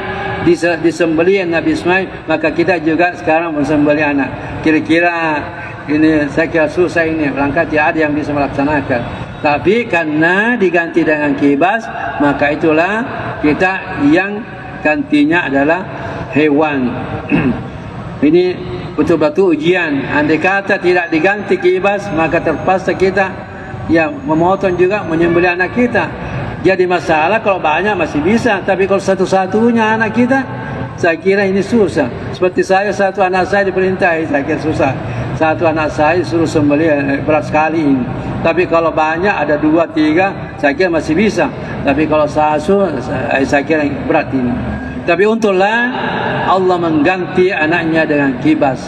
disembelih Nabi Ismail, maka kita juga sekarang mensembelih anak. Kira-kira ini saya kira susah ini, berangkat tidak ada yang bisa melaksanakan. Tapi karena diganti dengan kibas, maka itulah kita yang gantinya adalah hewan. Ini betul-betul ujian. Andai kata tidak diganti kibas, maka terpaksa kita ya memotong juga, menyembelih anak kita. Jadi masalah kalau banyak masih bisa, tapi kalau satu-satunya anak kita, saya kira ini susah. Seperti saya, satu anak saya diperintahi, saya kira susah. Satu anak saya suruh sembelih, berat sekali ini. Tapi kalau banyak, ada 2, 3, saya kira masih bisa. Tapi kalau satu, saya kira berat ini. Tapi untunglah Allah mengganti anaknya dengan kibas.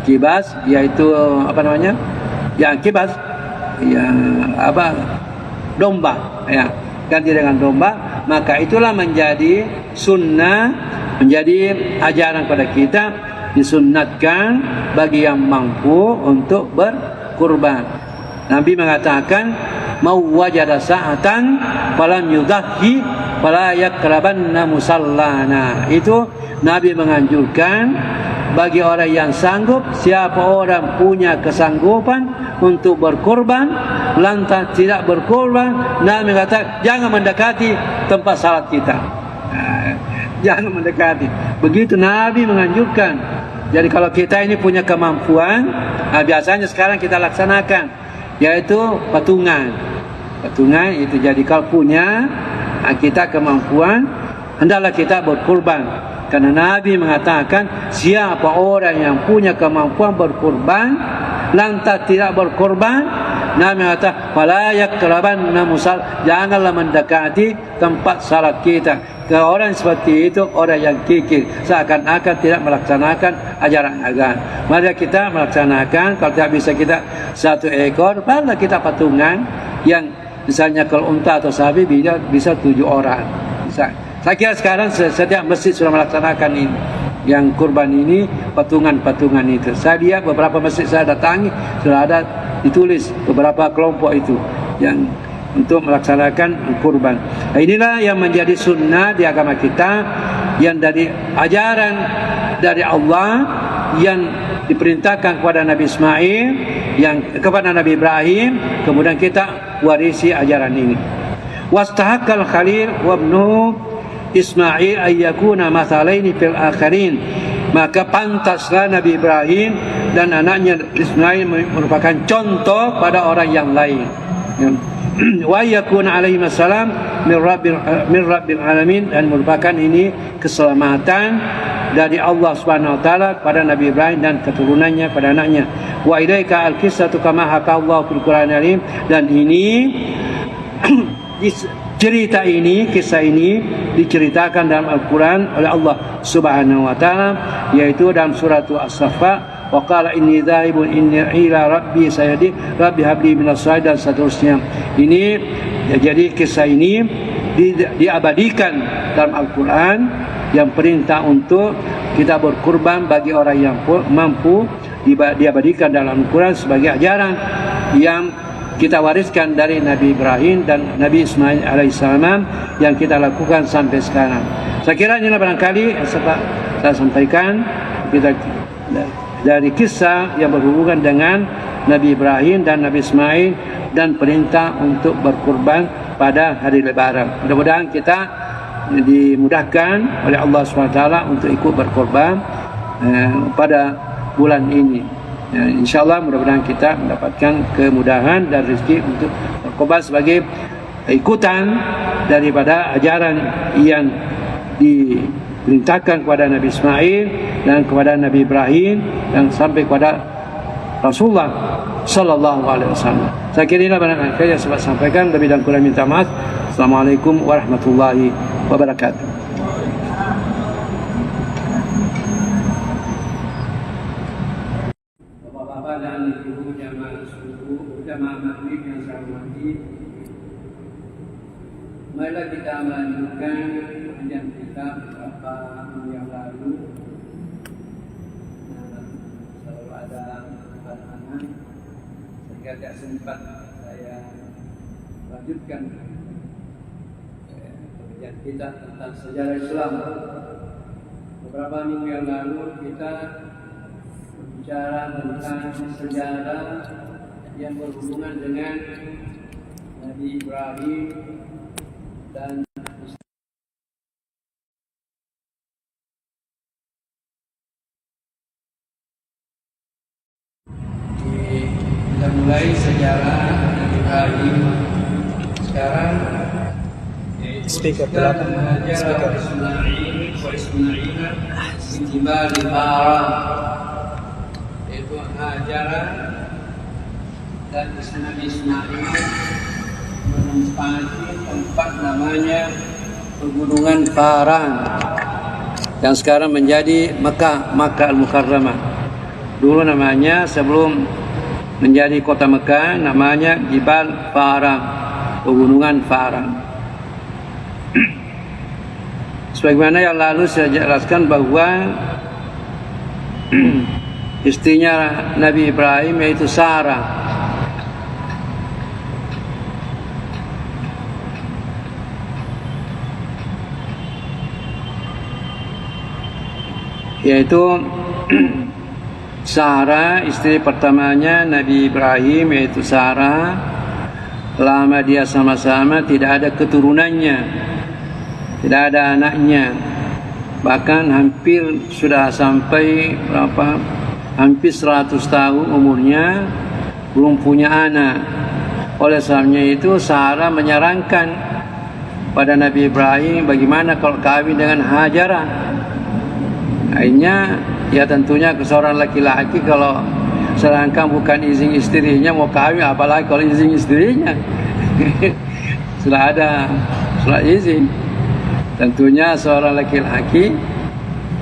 Kibas yaitu apa namanya? Ya kibas, ya apa? Domba, ya. Ganti dengan domba, maka itulah menjadi sunnah, menjadi ajaran kepada kita, disunnatkan bagi yang mampu untuk berkurban. Nabi mengatakan, mau wajada sa'atan falam yudhhi fala yakrabanna musallana. Itu Nabi menganjurkan bagi orang yang sanggup, siapa orang punya kesanggupan untuk berkorban, lantas tidak berkorban, Nabi mengatakan jangan mendekati tempat salat kita. Jangan mendekati. Begitu Nabi menganjurkan. Jadi kalau kita ini punya kemampuan, biasanya sekarang kita laksanakan, yaitu patungan. Patungan itu, jadi kalau punya kita kemampuan, hendaklah kita berkorban. Karena Nabi mengatakan siapa orang yang punya kemampuan berkorban lantas tidak berkorban, Nabi mengatakan fala yakrabanna musal, janganlah mendekati tempat salat kita. Kalau orang seperti itu orang yang kikir, seakan-akan tidak melaksanakan ajaran agama. Mari kita melaksanakan. Kalau tidak bisa kita satu ekor, barulah kita patungan yang misalnya kalau unta atau sapi bisa 7 orang. Saya kira sekarang setiap masjid sudah melaksanakan ini. Yang kurban ini, patungan-patungan itu. Saya lihat beberapa masjid saya datangi sudah ada ditulis beberapa kelompok itu yang untuk melaksanakan kurban. Nah, inilah yang menjadi sunnah di agama kita, yang dari ajaran dari Allah yang diperintahkan kepada Nabi Ismail, yang kepada Nabi Ibrahim, kemudian kita warisi ajaran ini. Wastahaqqal Khalil wa ibnu Ismail ayyakuna mathalaini fil akhirin, maka pantaslah Nabi Ibrahim dan anaknya Ismail merupakan contoh pada orang yang lain. Wa yakuna alaihi salam min rabbil alamin, dan merupakan ini keselamatan dari Allah Subhanahu wa taala pada Nabi Ibrahim dan keturunannya pada anaknya. Wa ilaika al-qissatu kama hakallahu fil Qur'anil Karim, dan ini cerita ini, kisah ini diceritakan dalam Al-Quran oleh Allah Subhanahu wa taala, yaitu dalam surah As-Saffat, wa qala inni dhahibun inni ila rabbi sayadi rabbi habli minas salih, dan seterusnya. Ini jadi kisah ini diabadikan dalam Al-Quran, yang perintah untuk kita berkurban bagi orang yang mampu diabadikan dalam Al-Quran sebagai ajaran yang kita wariskan dari Nabi Ibrahim dan Nabi Ismail alaihissalam, yang kita lakukan sampai sekarang. Saya kira inilah barangkali saya sampaikan kita dari kisah yang berhubungan dengan Nabi Ibrahim dan Nabi Ismail dan perintah untuk berkurban pada hari Lebaran. Mudah-mudahan kita dimudahkan oleh Allah SWT untuk ikut berkorban pada bulan ini. InsyaAllah mudah-mudahan kita mendapatkan kemudahan dan rezeki untuk berkorban sebagai ikutan daripada ajaran yang diperintahkan kepada Nabi Ismail dan kepada Nabi Ibrahim dan sampai kepada Rasulullah Sallallahu Alaihi Wasallam. Saya kira inilah barangkali yang saya sampaikan. Lebih dan kurang minta maaf. Assalamualaikum warahmatullahi wabarakatuh. Bapak-bapak dan ibu jamaah suku, jamaah maghrib yang saya hormati, marilah kita melanjutkan pengajian kita beberapa minggu yang lalu. Selalu ada anak-anak, sehingga tidak sempat saya lanjutkan pengajian kita tentang sejarah Islam. Beberapa minggu yang lalu kita berbicara tentang sejarah yang berhubungan dengan Nabi Ibrahim dan kita mulai sejarah Nabi Ibrahim. Sekarang speaker belakang, speaker. Ismail di Haram, yaitu Hajar dan Nabi Ismail menempati tempat namanya Pegunungan Paran yang sekarang menjadi Mekah Al-Mukarramah. Dulu namanya, sebelum menjadi kota Mekah, namanya Jibal Paran, Pegunungan Paran. Sebagaimana yang lalu saya jelaskan bahwa istrinya Nabi Ibrahim yaitu Sarah, yaitu Sarah, istri pertamanya Nabi Ibrahim yaitu Sarah. Lama dia sama-sama tidak ada keturunannya, tidak ada anaknya, bahkan hampir sudah sampai hampir 100 tahun umurnya belum punya anak. Oleh sebabnya itu Sarah menyarankan pada Nabi Ibrahim bagaimana kalau kawin dengan Hajarah. Akhirnya ya tentunya seorang laki-laki kalau sedangkan bukan izin istrinya mau kawin, apalagi kalau izin istrinya sudah ada surat izin, tentunya seorang laki-laki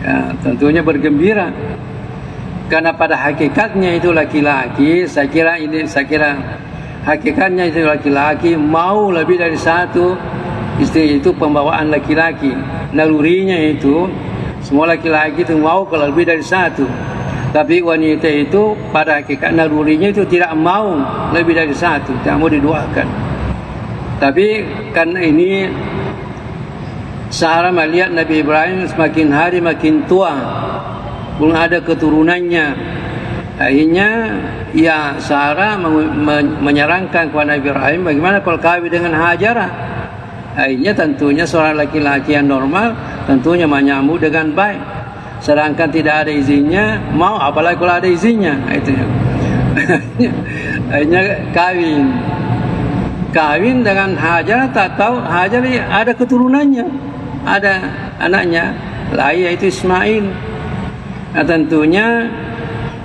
ya tentunya bergembira, karena pada hakikatnya itu laki-laki, saya kira hakikatnya itu laki-laki mau lebih dari satu istri. Itu pembawaan laki-laki, nalurinya itu semua laki-laki itu mau kalau lebih dari satu. Tapi wanita itu pada hakikat nalurinya itu tidak mau lebih dari satu, tidak mau diduakan. Tapi karena ini Sarah melihat Nabi Ibrahim semakin hari makin tua, belum ada keturunannya. Akhirnya ya Sarah menyarankan kepada Nabi Ibrahim, bagaimana kalau kawin dengan Hajarah. Akhirnya tentunya seorang laki-laki yang normal tentunya menyambut dengan baik. Sedangkan tidak ada izinnya, mau apalagi kalau ada izinnya. Itu akhirnya kawin dengan Hajar, tak tahu Hajar ada keturunannya, ada anaknya, yaitu Ismail. Nah, tentunya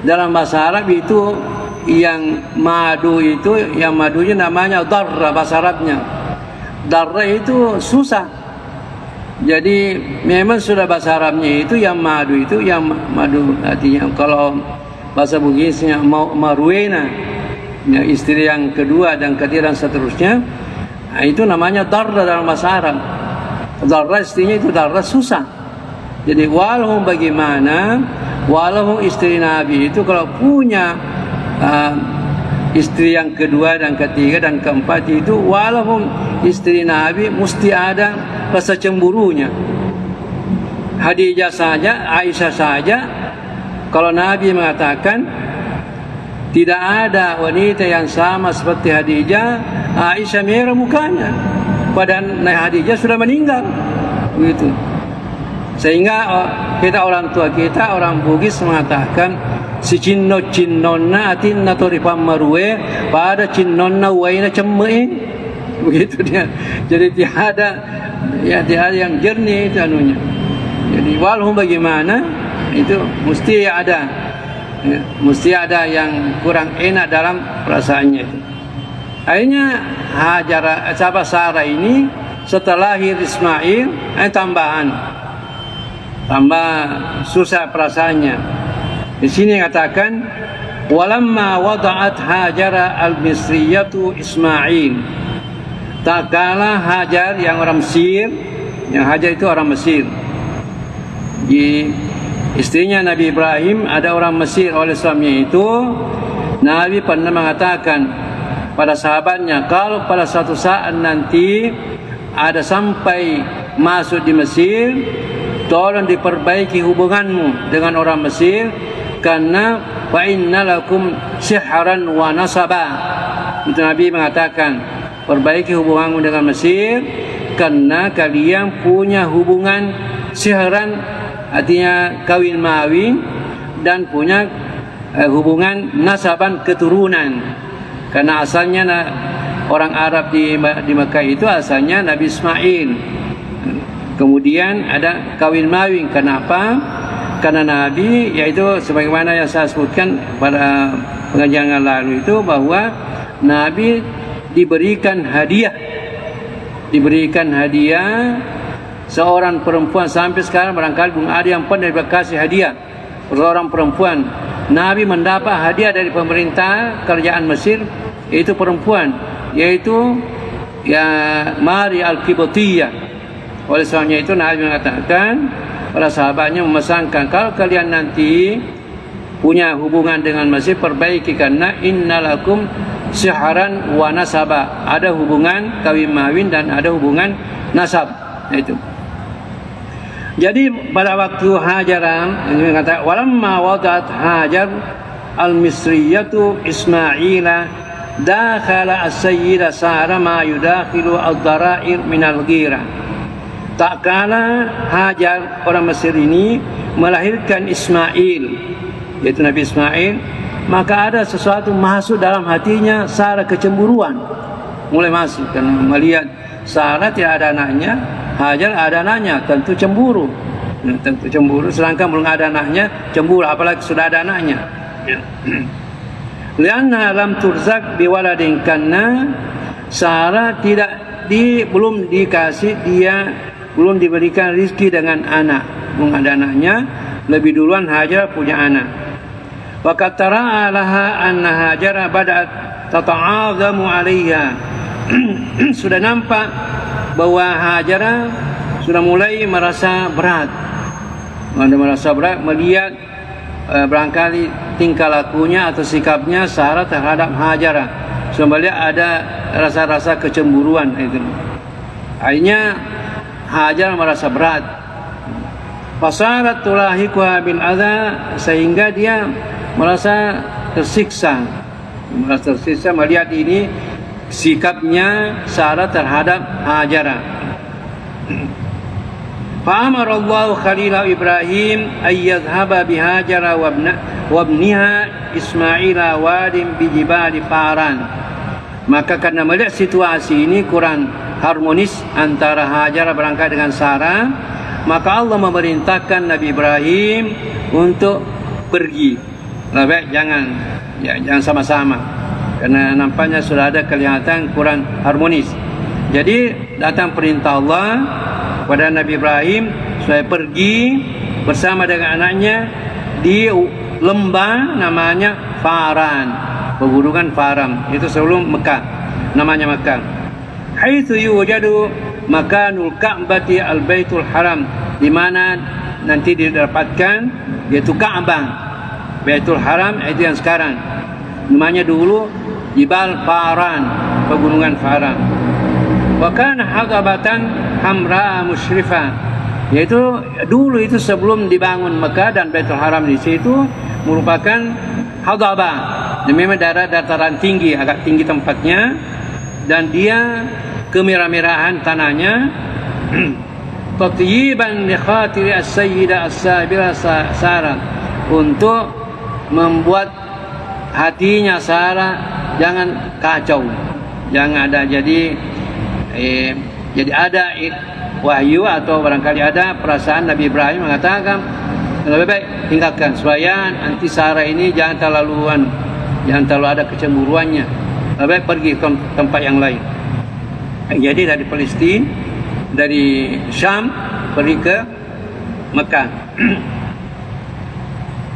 dalam bahasa Arab itu yang madu itu, yang madunya namanya darra, bahasa Arabnya. Darra itu susah. Jadi memang sudah bahasa Arabnya itu yang madu itu, yang madu artinya kalau bahasa Bugisnya marwena, ya, istri yang kedua dan ketiga dan seterusnya. Nah, itu namanya darra dalam bahasa Arab. Darra istrinya itu darra susah. Jadi walaupun bagaimana, walaupun istri Nabi itu kalau punya istri yang kedua dan ketiga dan keempat itu, walaupun istri Nabi mesti ada rasa cemburunya. Khadijah saja, Aisyah saja, kalau Nabi mengatakan tidak ada wanita yang sama seperti Khadijah, Aisyah merah mukanya, padahal Khadijah sudah meninggal, begitu. Sehingga kita orang tua kita, orang Bugis mengatakan si cinnonna atinna toripam marwe pada cinnonna waina cemme, begitu dia. Jadi tiada yang jernih itu anunya. Jadi walaupun bagaimana itu mesti ada, ya, mesti ada yang kurang enak dalam perasaannya. Akhirnya Hajar, sahabat Sarah ini setelah lahir Ismail, tambah susah perasaannya. Di sini katakan walamma wada'at Hajar al-Misriyatu Ismail, tak kala Hajar yang orang Mesir, yang Hajar itu orang Mesir, di istrinya Nabi Ibrahim ada orang Mesir. Oleh sebabnya itu Nabi pernah mengatakan pada sahabatnya, kalau pada suatu saat nanti ada sampai masuk di Mesir, tolong diperbaiki hubunganmu dengan orang Mesir, karena fa innalakum sihran wa nasaba. Itu Nabi mengatakan, perbaiki hubunganmu dengan Mesir karena kalian punya hubungan sihran, artinya kawin mawin, dan punya hubungan nasaban, keturunan. Karena asalnya orang Arab di Mekah itu asalnya Nabi Ismail. Kemudian ada kawin mawin. Kenapa? Karena Nabi, yaitu sebagaimana yang saya sebutkan pada pengajian yang lalu itu, bahwa Nabi diberikan hadiah seorang perempuan. Sampai sekarang barangkali belum ada yang pernah dikasih hadiah seorang perempuan. Nabi mendapat hadiah dari pemerintah kerajaan Mesir, yaitu perempuan, yaitu ya Mari al-Qibtiyah. Oleh sebabnya itu Nabi mengatakan para sahabatnya, memesankan, kalau kalian nanti punya hubungan dengan Mesir, perbaiki, karena innalakum sihran wa nasaba, ada hubungan kawin mawin dan ada hubungan nasab. Itu. Jadi pada waktu Hajar, ini kata walamma wadat Hajar al-Misriyatu Ismaila dakhala as-sayyida Sarah ma yudakhilu ad-dara'ir min al-ghira. Tak kala Hajar orang Mesir ini melahirkan Ismail, yaitu Nabi Ismail, maka ada sesuatu masuk dalam hatinya Sarah, kecemburuan mulai masuk, karena melihat Sarah tidak ada anaknya, Hajar ada anaknya, tentu cemburu. tentu cemburu, sedangkan belum ada anaknya cemburu, apalagi sudah ada anaknya. Lianna lam turzak biwaladin, karena Sarah belum dikasih, dia belum diberikan rizki dengan anak, belum ada anaknya, lebih duluan Hajar punya anak. Wa qatara laha anna Hajar bada'at tata'azamu 'alaiha. Sudah nampak bahwa Hajar sudah mulai merasa berat. Melihat barangkali tingkah lakunya atau sikapnya Sarah terhadap Hajar. Sebenarnya ada rasa-rasa kecemburuan itu. Akhirnya Hajar merasa berat. Fasarat tulahiquha bil adza, sehingga dia merasa tersiksa. Melihat ini sikapnya Sarah terhadap Hajar. Fa'amara Allah Khalil Ibrahim ay yadhhaba bi Hajar wa ibniha Ismail wadin bi jibali Faran. Maka karena melihat situasi ini kurang harmonis antara Hajar berangkat dengan Sarah, maka Allah memerintahkan Nabi Ibrahim untuk pergi. Lebih jangan sama-sama, karena nampaknya sudah ada kelihatan kurang harmonis. Jadi datang perintah Allah kepada Nabi Ibrahim supaya pergi bersama dengan anaknya di lembah namanya Faran, pegunungan Faran, itu sebelum Mekah, namanya Mekah. Haitsu yujadu makanul Ka'bati al-Baitul Haram, di mana nanti didapatkan yaitu Ka'bah, Baitul Haram itu yang sekarang. Namanya dulu Jibal Faran, pegunungan Faran. Wa kana hadabatan hamra musyrifah, yaitu dulu itu sebelum dibangun Mekah dan Baitul Haram di situ merupakan hadabah. Memang daerah dataran tinggi, agak tinggi tempatnya, dan dia kemerah-merahan tanahnya. Tatyiban li khatiri as-sayyidah as-sabira Sarah, untuk membuat hatinya Sarah jangan kacau, jangan ada jadi ada wahyu atau barangkali ada perasaan Nabi Ibrahim mengatakan lebih baik tinggalkan supaya nanti Sarah ini jangan terlalu ada kecemburuannya, lebih baik pergi ke tempat yang lain. Jadi dari Palestina, dari Syam pergi ke Mekah.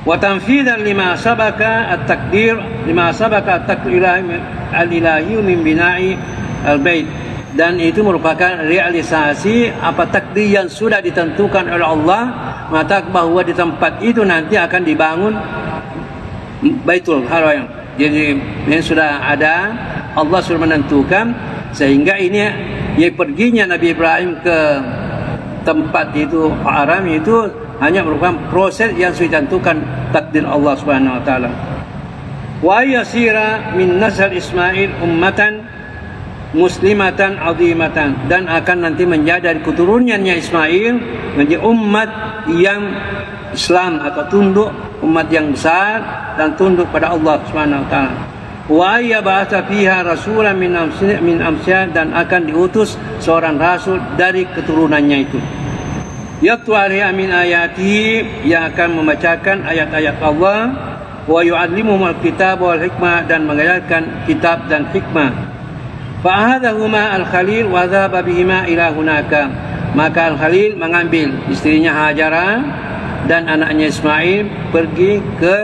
Wa tanfidan lima sabaka at-takdir al-ilahi min bina'i al-bait, dan itu merupakan realisasi apa takdir yang sudah ditentukan oleh Allah, mengatakan bahwa di tempat itu nanti akan dibangun Baitul Haram. Jadi ini sudah ada, Allah sudah menentukan, sehingga ini ya perginya Nabi Ibrahim ke tempat itu Haram itu hanya merupakan proses yang sudah ditentukan takdir Allah Subhanahu wa taala. Wa yasira min nasl Ismail ummatan muslimatan azimatan, dan akan nanti menjadi dari keturunannya Ismail menjadi umat yang Islam atau tunduk, umat yang besar dan tunduk pada Allah Subhanahu wa taala. Wa ya ba'atha fiha rasulan min amsya, dan akan diutus seorang rasul dari keturunannya itu. Yatlu alaihi min ayatihi, yang akan membacakan ayat-ayat Allah, wa yu'allimuhum al-kitab wal hikmah, dan mengajarkan kitab dan hikmah. Fa'ahadahuma al-Khalil wa dhaba bihima ila hunaka, maka al-Khalil mengambil istrinya Hajara dan anaknya Ismail pergi ke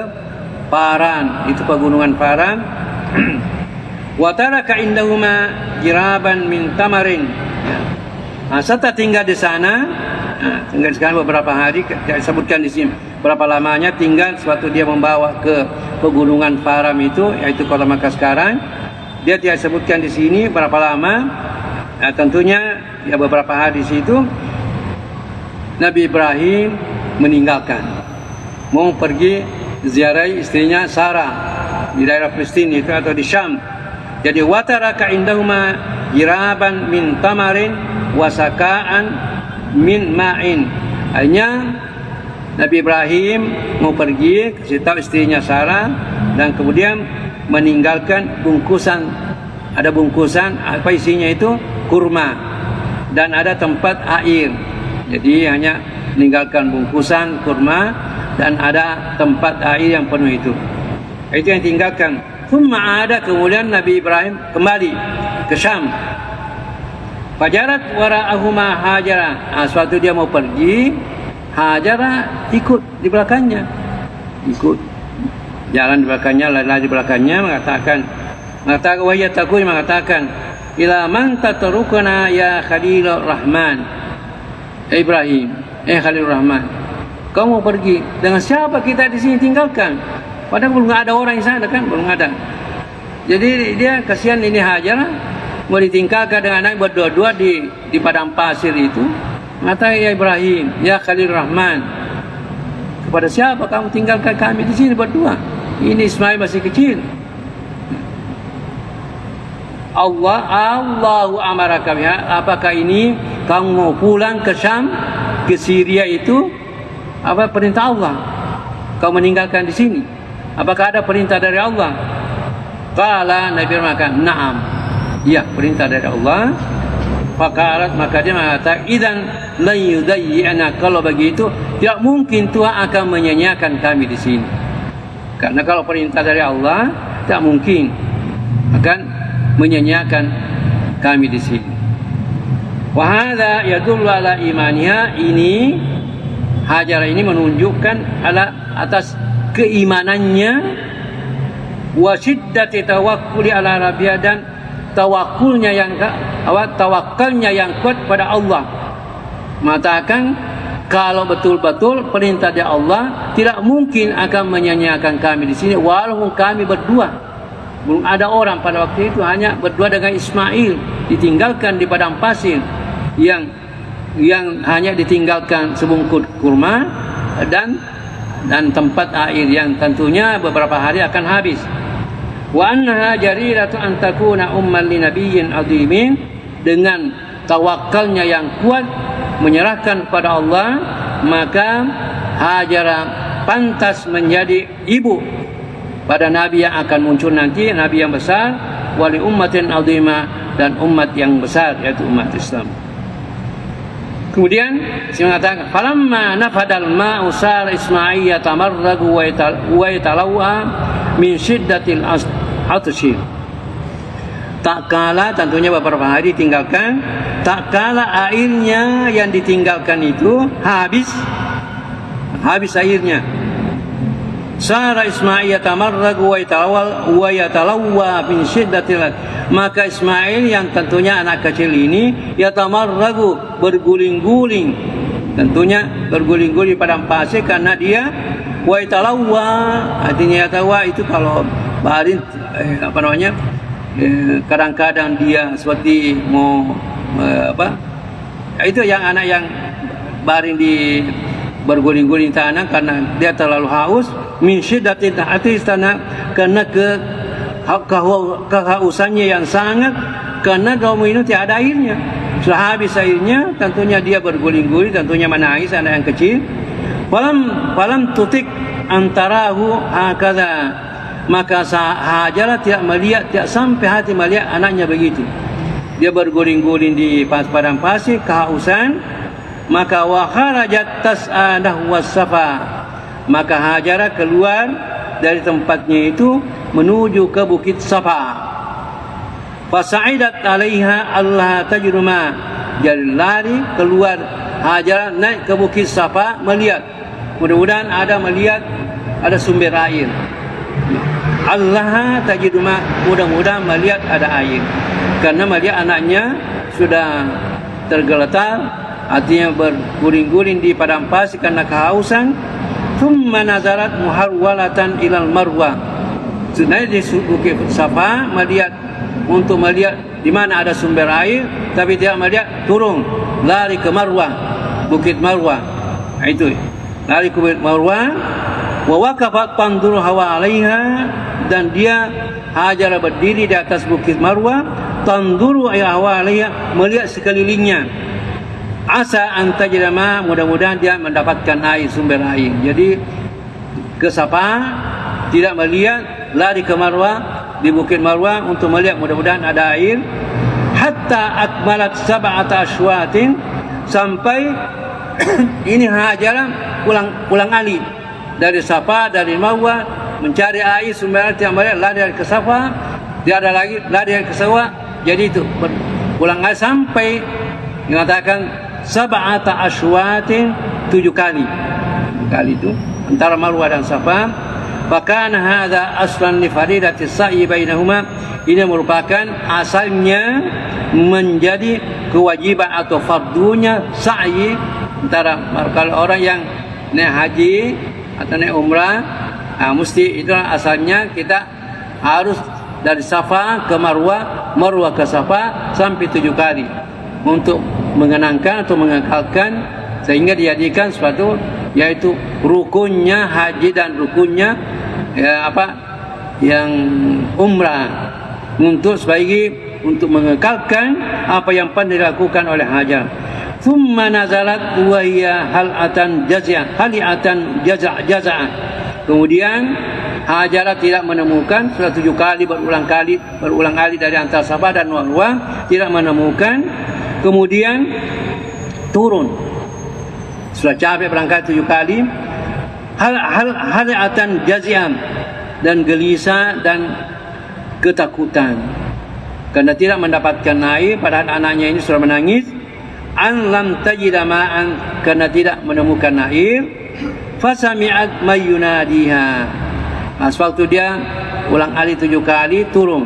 Faran, itu pegunungan Faran. Wa taraka indahuma jiraban min tamarin. Setelah tinggal di sana, tinggal sekarang beberapa hari, saya sebutkan di sini berapa lamanya tinggal sewaktu dia membawa ke pegunungan Faran itu, yaitu kota Makkah sekarang. Dia tidak sebutkan di sini berapa lama. Tentunya ya beberapa hari di situ Nabi Ibrahim meninggalkan, mau pergi ziarah istrinya Sarah di daerah Palestina itu atau di Syam. Jadi wataraka indahuma jiraban min tamarin wasaka'an min ma'in. Hanya Nabi Ibrahim mau pergi, kasih tahu istrinya Sarah, dan kemudian meninggalkan bungkusan, ada bungkusan apa isinya itu kurma, dan ada tempat air. Jadi hanya meninggalkan bungkusan kurma dan ada tempat air yang penuh itu. Itu yang tinggalkan. Thumma ada, kemudian Nabi Ibrahim kembali ke Syam. Fajarat wara'ahuma Hajara. Suatu dia mau pergi, Hajara ikut di belakangnya. Ikut jalan di belakangnya, lari di belakangnya, mengatakan wahya takui, mengatakan ila man tatrukuna ya Khalilur Rahman. Ibrahim, Khalilur Rahman, kau mau pergi, dengan siapa kita di sini tinggalkan? Padahal belum ada orang di sana kan, belum ada. Jadi dia kasihan ini Hajar mau ditinggalkan dengan anak berdua-dua di padang pasir itu. Mengatakan ya Ibrahim, ya Khalilur Rahman, kepada siapa kamu tinggalkan kami di sini berdua? Ini Ismail masih kecil. Allahu amaraka biha. Apakah ini kamu mau pulang ke Syam, ke Syria itu? Apa perintah Allah? Kau meninggalkan di sini? Apakah ada perintah dari Allah? Qala, Nabi mengatakan, na'am. Ya, perintah dari Allah. Faqalat, maka dia mengatakan, idzan la yudayyi'na. Kalau begitu, tidak mungkin Tuhan akan menyanyiakan kami di sini. Karena kalau perintah dari Allah, tidak mungkin akan menyanyiakan kami di sini. Wa hadza yadullu ala imaniha. Ini Hajar ini menunjukkan atas keimanannya, wa syiddati tawakkuli ala rabbiha, dan tawakkalnya yang kuat pada Allah. Mengatakan kalau betul-betul perintah dari Allah, tidak mungkin akan menyanyiakan kami di sini walaupun kami berdua. Belum ada orang pada waktu itu, hanya berdua dengan Ismail, ditinggalkan di padang pasir yang hanya ditinggalkan sebungkus kurma dan tempat air yang tentunya beberapa hari akan habis. Wa annaha jariratu an takuna umman li nabiyyin azimin. Dengan tawakalnya yang kuat, menyerahkan kepada Allah, maka Hajara pantas menjadi ibu pada nabi yang akan muncul nanti, nabi yang besar, wali ummatin azimah, dan umat yang besar, yaitu umat Islam. Kemudian dia mengatakan, falamma nafadal ma'u sar Ismail yatamarragu wa yatalawwa min syiddatil atshi. Tak kala, tentunya beberapa hari ditinggalkan, tak kala airnya yang ditinggalkan itu habis airnya. Sara Ismail yatamarragu wa yatalawwa min syiddatil, maka Ismail yang tentunya anak kecil ini yatamarragu, berguling-guling, tentunya berguling-guling padang pasir karena dia wa yatalawwa, artinya yatawa itu kalau barin kadang-kadang dia seperti mau itu yang anak yang baring di berguling-guling tanah karena dia terlalu haus, min syiddatil atistana, karena kehausannya yang sangat, karena kaum ini tidak ada airnya. Setelah habis airnya, tentunya dia berguling-guling, tentunya menangis anak yang kecil. Falam tutik antarahu hakadha, maka Hajar tidak melihat, tidak sampai hati melihat anaknya begitu. Dia berguling-guling di padang pasir, kehausan. Maka wa kharajat tas'adah wasafa, maka Hajar keluar dari tempatnya itu menuju ke bukit Safa. Fasa'idat 'alaiha Allah tajruma, jadi lari keluar Hajar naik ke bukit Safa, melihat, mudah-mudahan melihat ada sumber air. Allah tajruma, mudah-mudahan melihat ada air, karena melihat anaknya sudah tergeletar, artinya berguling-guling di padang pasir karena kehausan. Thumma nazarat muharwalatan ilal marwah, naik di bukit Safa untuk melihat di mana ada sumber air, tapi tidak melihat, turun lari ke Marwah, bukit Marwah. Itu lari ke bukit Marwah. Wa waqafat tanzuru hawa 'alaiha, dan dia Hajar berdiri di atas bukit Marwah, tanzuru hawa 'alaiha, melihat sekelilingnya. Asa antajrama, mudah-mudahan dia mendapatkan air, sumber air. Jadi ke Safa tidak melihat, lari ke Marwah, di bukit Marwah untuk melihat, mudah-mudahan ada air. Hatta akmalat sab'ata ashwatin, sampai ini Hajar pulang alik dari Safa, dari Marwah, mencari air sumber tiap malam, lari ke Safa, dia ada lagi lari ke Safa. Jadi itu pulang alik sampai mengatakan sab'ata asywatin, 7 kali. 7 kali itu antara Marwah dan Safa. Fakana hadza aslan li faridati sa'i bainahuma. Ini merupakan asalnya menjadi kewajiban atau fardunya sa'i antara kalau orang yang naik haji atau naik umrah, mesti itu asalnya kita harus dari Safa ke Marwah, Marwah ke Safa sampai 7 kali untuk mengenangkan atau mengekalkan sehingga dijadikan suatu yaitu rukunnya haji dan rukunnya yang umrah untuk sebagai untuk mengekalkan apa yang pernah dilakukan oleh Hajar. Thumma nazalat wa hiya halatan jaza'ah. Kemudian Hajar tidak menemukan, sudah 7 kali berulang kali dari antara Safa dan Marwah tidak menemukan. Kemudian turun, sudah capek berangkat 7 kali, halatan jazian, dan gelisah dan ketakutan karena tidak mendapatkan air, padahal anaknya ini sudah menangis. An lam tajida ma'an, karena tidak menemukan air. Fasami'at mayyunadiha. Waktu dia ulang alik 7 kali turun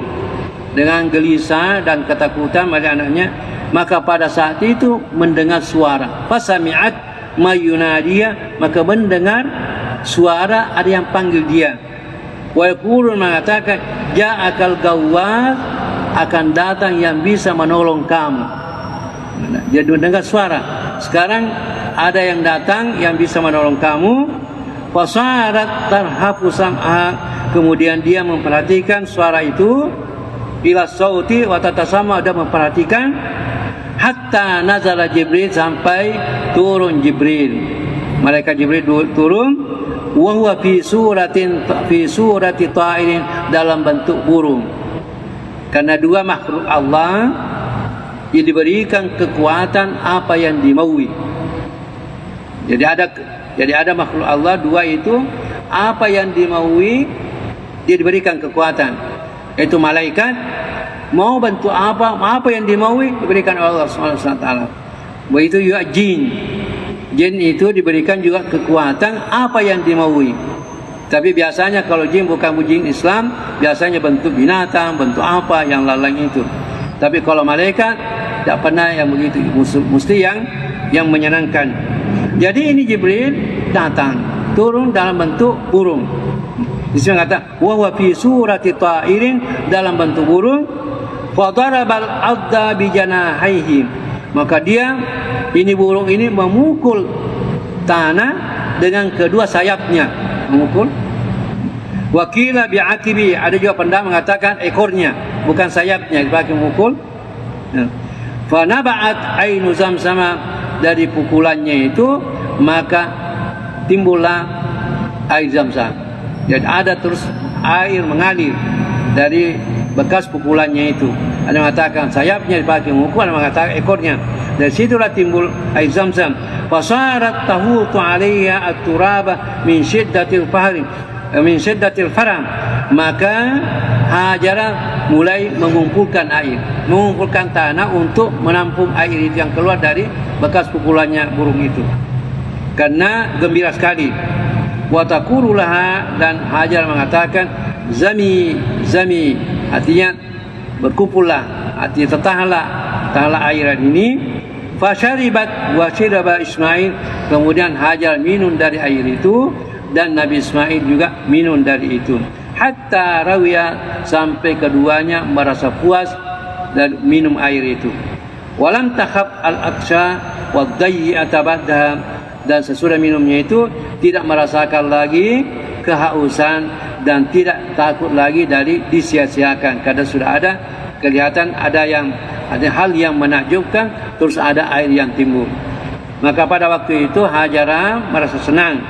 dengan gelisah dan ketakutan pada anaknya, maka pada saat itu mendengar suara. Fasami'at mayyunadiha, maka mendengar suara ada yang panggil dia. Wa yaqulun, mengatakan ja'akal gawwas, akan datang yang bisa menolong kamu. Dia mendengar suara, sekarang ada yang datang yang bisa menolong kamu. Fasarat tarhafu sam'a, kemudian dia memperhatikan suara itu, ila sauti wa tatasama, dan memperhatikan hatta nazala Jibril, sampai turun Jibril, malaikat Jibril turun. Wa huwa fi surati ta'irin, dalam bentuk burung. Karena dua makhluk Allah yang diberikan kekuatan apa yang dimaui. Jadi ada makhluk Allah dua itu, apa yang dimaui dia diberikan kekuatan. Itu malaikat mau bentuk apa yang dimaui diberikan oleh Allah Subhanahu wa taala. Begitu juga jin. Jin itu diberikan juga kekuatan apa yang dimaui. Tapi biasanya kalau jin bukan jin Islam, biasanya bentuk binatang, bentuk apa yang lain itu. Tapi kalau malaikat tidak pernah yang begitu, mesti yang menyenangkan. Jadi ini Jibril datang, turun dalam bentuk burung. Di sini kata wa huwa fi surati ta'irin, dalam bentuk burung. Fa darabal adda bi janahihi, maka dia ini burung ini memukul tanah dengan kedua sayapnya, memukul. Wakila bi'akibi, ada juga pendapat mengatakan ekornya, bukan sayapnya dipakai memukul. Fa naba'at ainu zamzam, dari pukulannya itu maka timbullah air Zamzam. Jadi ada terus air mengalir dari bekas pukulannya itu. Ada mengatakan sayapnya dipakai memukul, ada mengatakan ekornya. Dari situlah timbul air Zamzam. Fasarat tahutu 'alaiha at-turaba min shiddatil fahri, min shiddatil faram. Maka Hajar mulai mengumpulkan air, mengumpulkan tanah untuk menampung air itu yang keluar dari bekas pukulannya burung itu. Karena gembira sekali. Wa taqululaha, dan Hajar mengatakan zami, artinya berkumpullah, artinya tahanlah airan ini. Fasyaribat wa syaraba Ismail, kemudian Hajar minum dari air itu dan Nabi Ismail juga minum dari itu. Hatta rawiya, sampai keduanya merasa puas dan minum air itu. Walam takhab al-aksha wa dayyi'ata ba'daha, dan sesudah minumnya itu tidak merasakan lagi kehausan dan tidak takut lagi dari disia-siakan, karena sudah ada kelihatan ada hal yang menakjubkan, terus ada air yang timbul. Maka pada waktu itu Hajar merasa senang.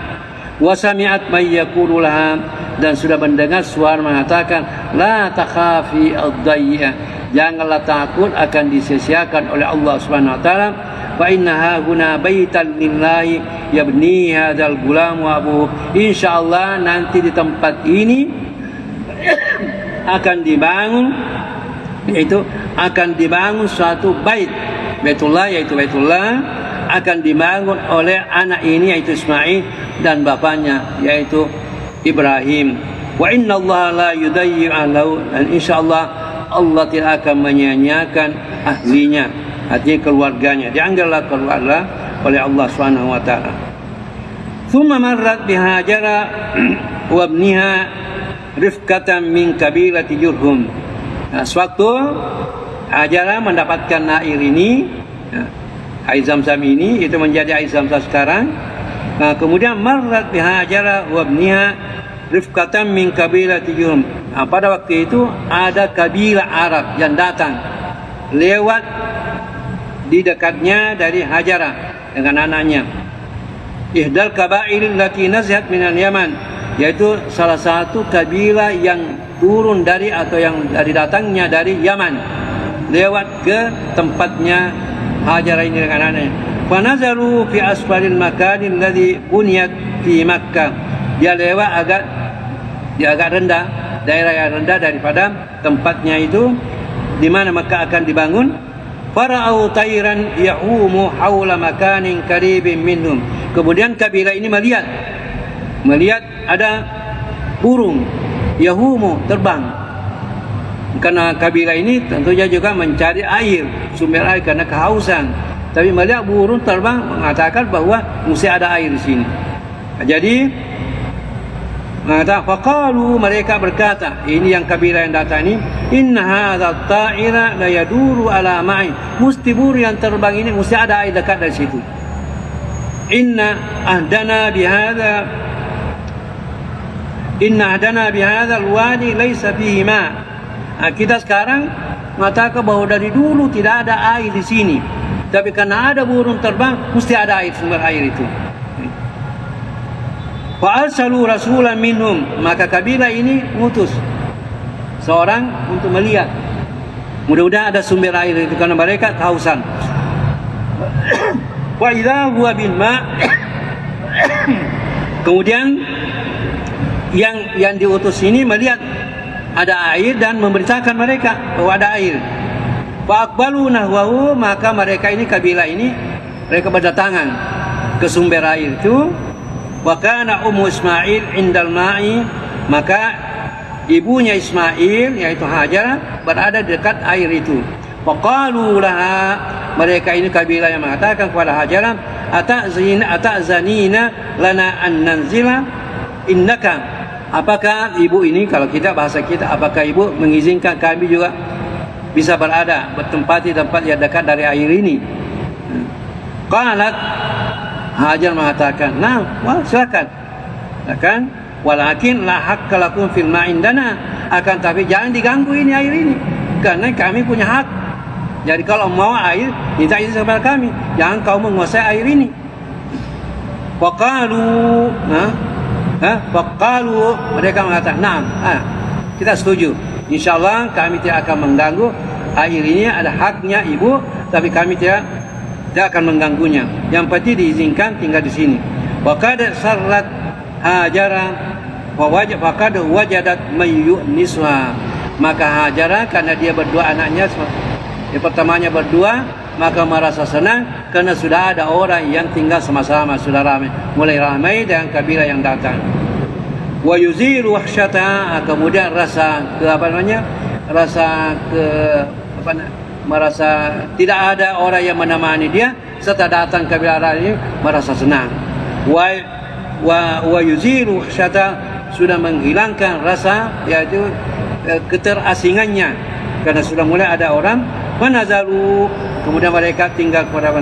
Wa sami'at may yaqulu laha, dan sudah mendengar suara mengatakan la takhafi ad-dayya, janganlah takut akan disia-siakan oleh Allah Subhanahu wa taala. Fa innaha guna baitan lillahi yabni hadzal gulam wa abu. Insyaallah nanti di tempat ini akan dibangun, yaitu akan dibangun suatu bait, Baitullah, yaitu Baitullah akan dibangun oleh anak ini yaitu Ismail dan bapaknya yaitu Ibrahim. Wa inna Allah la yudayyi'u lahu, dan insyaallah Allah tidak akan menyia-nyiakan ahlinya, artinya keluarganya, dianggaplah keluarga oleh Allah Subhanahu wa taala. Thumma marrat bihajara wa ibniha rifqatan min kabilati Jurhum. Sewaktu Hajara mendapatkan air ini, air Zam-Zam ini, itu menjadi air Zam-Zam sekarang. Kemudian marrat bihajara wa ibniha rifqatan min kabilati Jurhum. Pada waktu itu ada kabilah Arab yang datang lewat di dekatnya dari Hajara dengan anaknya. Ihdal kabail allati nazihat minal Yaman, yaitu salah satu kabilah yang turun dari atau yang dari datangnya dari Yaman, lewat ke tempatnya Hajara ini dengan anaknya. Fa nazaru fi asfalil makanil ladzi buniyat fi Makkah. Dia lewat agak rendah, daerah yang rendah daripada tempatnya itu di mana Makkah akan dibangun. Fara'au tayran yahumu haula makanin qaribin minhum. Kemudian kabilah ini melihat ada burung yahumu terbang. Karena kabilah ini tentunya juga mencari air, sumber air karena kehausan. Tapi melihat burung terbang mengatakan bahwa mesti ada air di sini. Jadi faqalu, mereka berkata, ini yang kabilah yang datang ini, inna hadzal ta'ira la yaduru ala ma'i. Mesti burung yang terbang ini mesti ada air dekat dari situ. Inna ahdana bihadza alwadi laysa fihi ma. Kita sekarang mengatakan bahwa dari dulu tidak ada air di sini, tapi karena ada burung terbang mesti ada air, sumber air itu. Fa arsalu rasulan minhum, maka kabilah ini mengutus seorang untuk melihat, mudah-mudahan ada sumber air itu karena mereka kehausan. Wa idza huwa bil ma. Kemudian yang diutus ini melihat ada air dan memberitakan mereka bahwa ada air. Fa aqbalu nahwahu, maka mereka ini kabilah ini mereka berdatangan ke sumber air itu. Wa kana ummu Ismail indal ma'i, maka ibunya Ismail yaitu Hajar berada dekat air itu. Faqalu laha, mereka ini kabilah yang mengatakan kepada Hajar, ata'zanina lana an nanzila innaka. Apakah ibu ini, kalau kita bahasa kita, apakah ibu mengizinkan kami juga bisa bertempat di tempat yang dekat dari air ini? Qalat, Hajar mengatakan, nah, wah, silakan. Walakin la haqqa lakum fil ma'indana, akan tapi jangan diganggu ini air ini, karena kami punya hak. Jadi kalau mau air, minta izin kepada kami, jangan kau menguasai air ini. Faqalu, mereka mengatakan, nah, kita setuju. Insyaallah kami tidak akan mengganggu air ini, ada haknya ibu, tapi kami tidak akan mengganggunya. Yang penting diizinkan tinggal di sini. Wa qad sarrat Hajara wa wajadat mayyuniswa. Maka Hajara karena dia berdua anaknya, yang pertamanya berdua, maka merasa senang karena sudah ada orang yang tinggal sama-sama, sudah ramai, mulai ramai dengan kabilah yang datang. Wa yuzilu wahsyata, kemudian merasa tidak ada orang yang menemani dia, serta datang kabilah lain merasa senang. Wa yuzilu wahsyata, sudah menghilangkan rasa yaitu keterasingannya karena sudah mulai ada orang. Fanazalu, kemudian mereka tinggal pada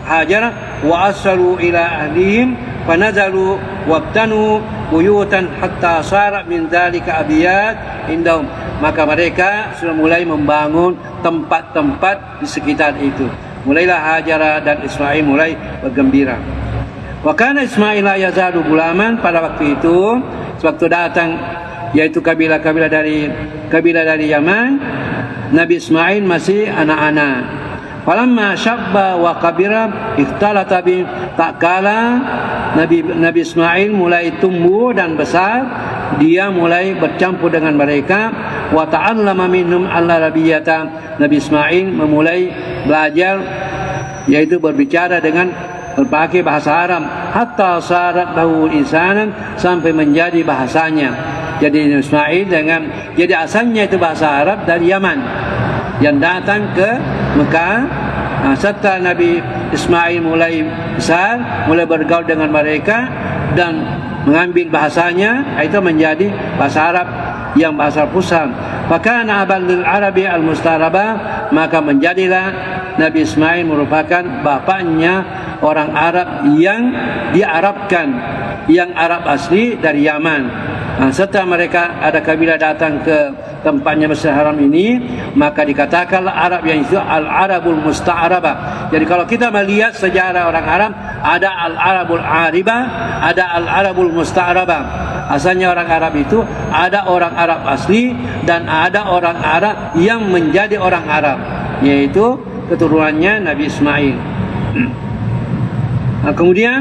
Hajar. Wa asalu ila ahlihim fanazalu wabtanu buyutan hatta sara min dzalika abiyat indahum. Maka mereka sudah mulai membangun tempat-tempat di sekitar itu. Mulailah Hajar dan Ismail mulai bergembira. Wa kana Ismail yazadu gulaman, pada waktu itu sewaktu datang yaitu kabilah dari Yaman, Nabi Ismail masih anak-anak. Falamma syabba wa kabira ikhtalata bi, tak kala Nabi Ismail mulai tumbuh dan besar, dia mulai bercampur dengan mereka. Wa ta'allama minhum al-arabiyyata, Nabi Ismail memulai belajar, yaitu berbicara dengan berpakai bahasa Arab, hatta sarat lahu insanan, sampai menjadi bahasanya. Jadi Nabi Ismail jadi asalnya itu bahasa Arab dari Yaman yang datang ke Mekah. Setelah Nabi Ismail mulai besar, mulai bergaul dengan mereka dan mengambil bahasanya, itu menjadi bahasa Arab yang bahasa pusat. Fakana abal lil arabi al mustaraba, maka menjadilah Nabi Ismail merupakan bapaknya orang Arab yang diarabkan, yang Arab asli dari Yaman. Setelah mereka ada kabilah datang ke tempatnya Masjidil Haram ini, maka dikatakanlah Arab yang itu Al-Arabul Musta'arabah. Jadi kalau kita melihat sejarah orang Arab, ada Al-Arabul Aribah, ada Al-Arabul Musta'arabah. Asalnya orang Arab itu ada orang Arab asli dan ada orang Arab yang menjadi orang Arab, yaitu keturunannya Nabi Ismail. Kemudian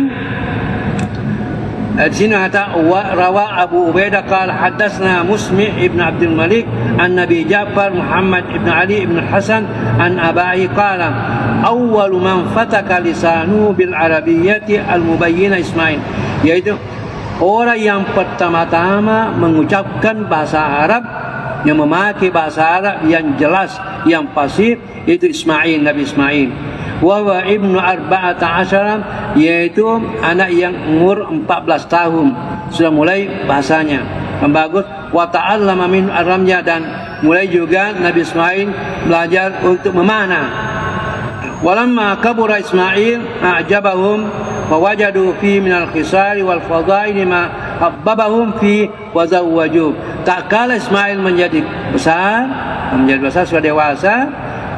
di sini kata rawa Abu Ubaidah qala hadatsna Musmi' ibn Abdul Malik an Nabi Ja'far Muhammad ibn Ali ibn Hasan an abai qala awwalu man fataka lisanu bil arabiyyati al mubayyinah Ismail, yaitu orang yang pertama-tama mengucapkan bahasa Arab, yang memakai bahasa Arab yang jelas, yang fasih, itu Ismail, Nabi Ismail. Wa ibnu arba'ata asyara, yaitu anak yang umur 14 tahun sudah mulai bahasanya yang bagus. Wa ta'allama min ar-ramya, dan mulai juga Nabi Ismail belajar untuk memanah. Walamma kabura Ismail a'jabahum wa wajadu fi min al-khisari wal fadail ma habbabahum fi wa zawwaju. Tak kala Ismail menjadi besar sudah dewasa,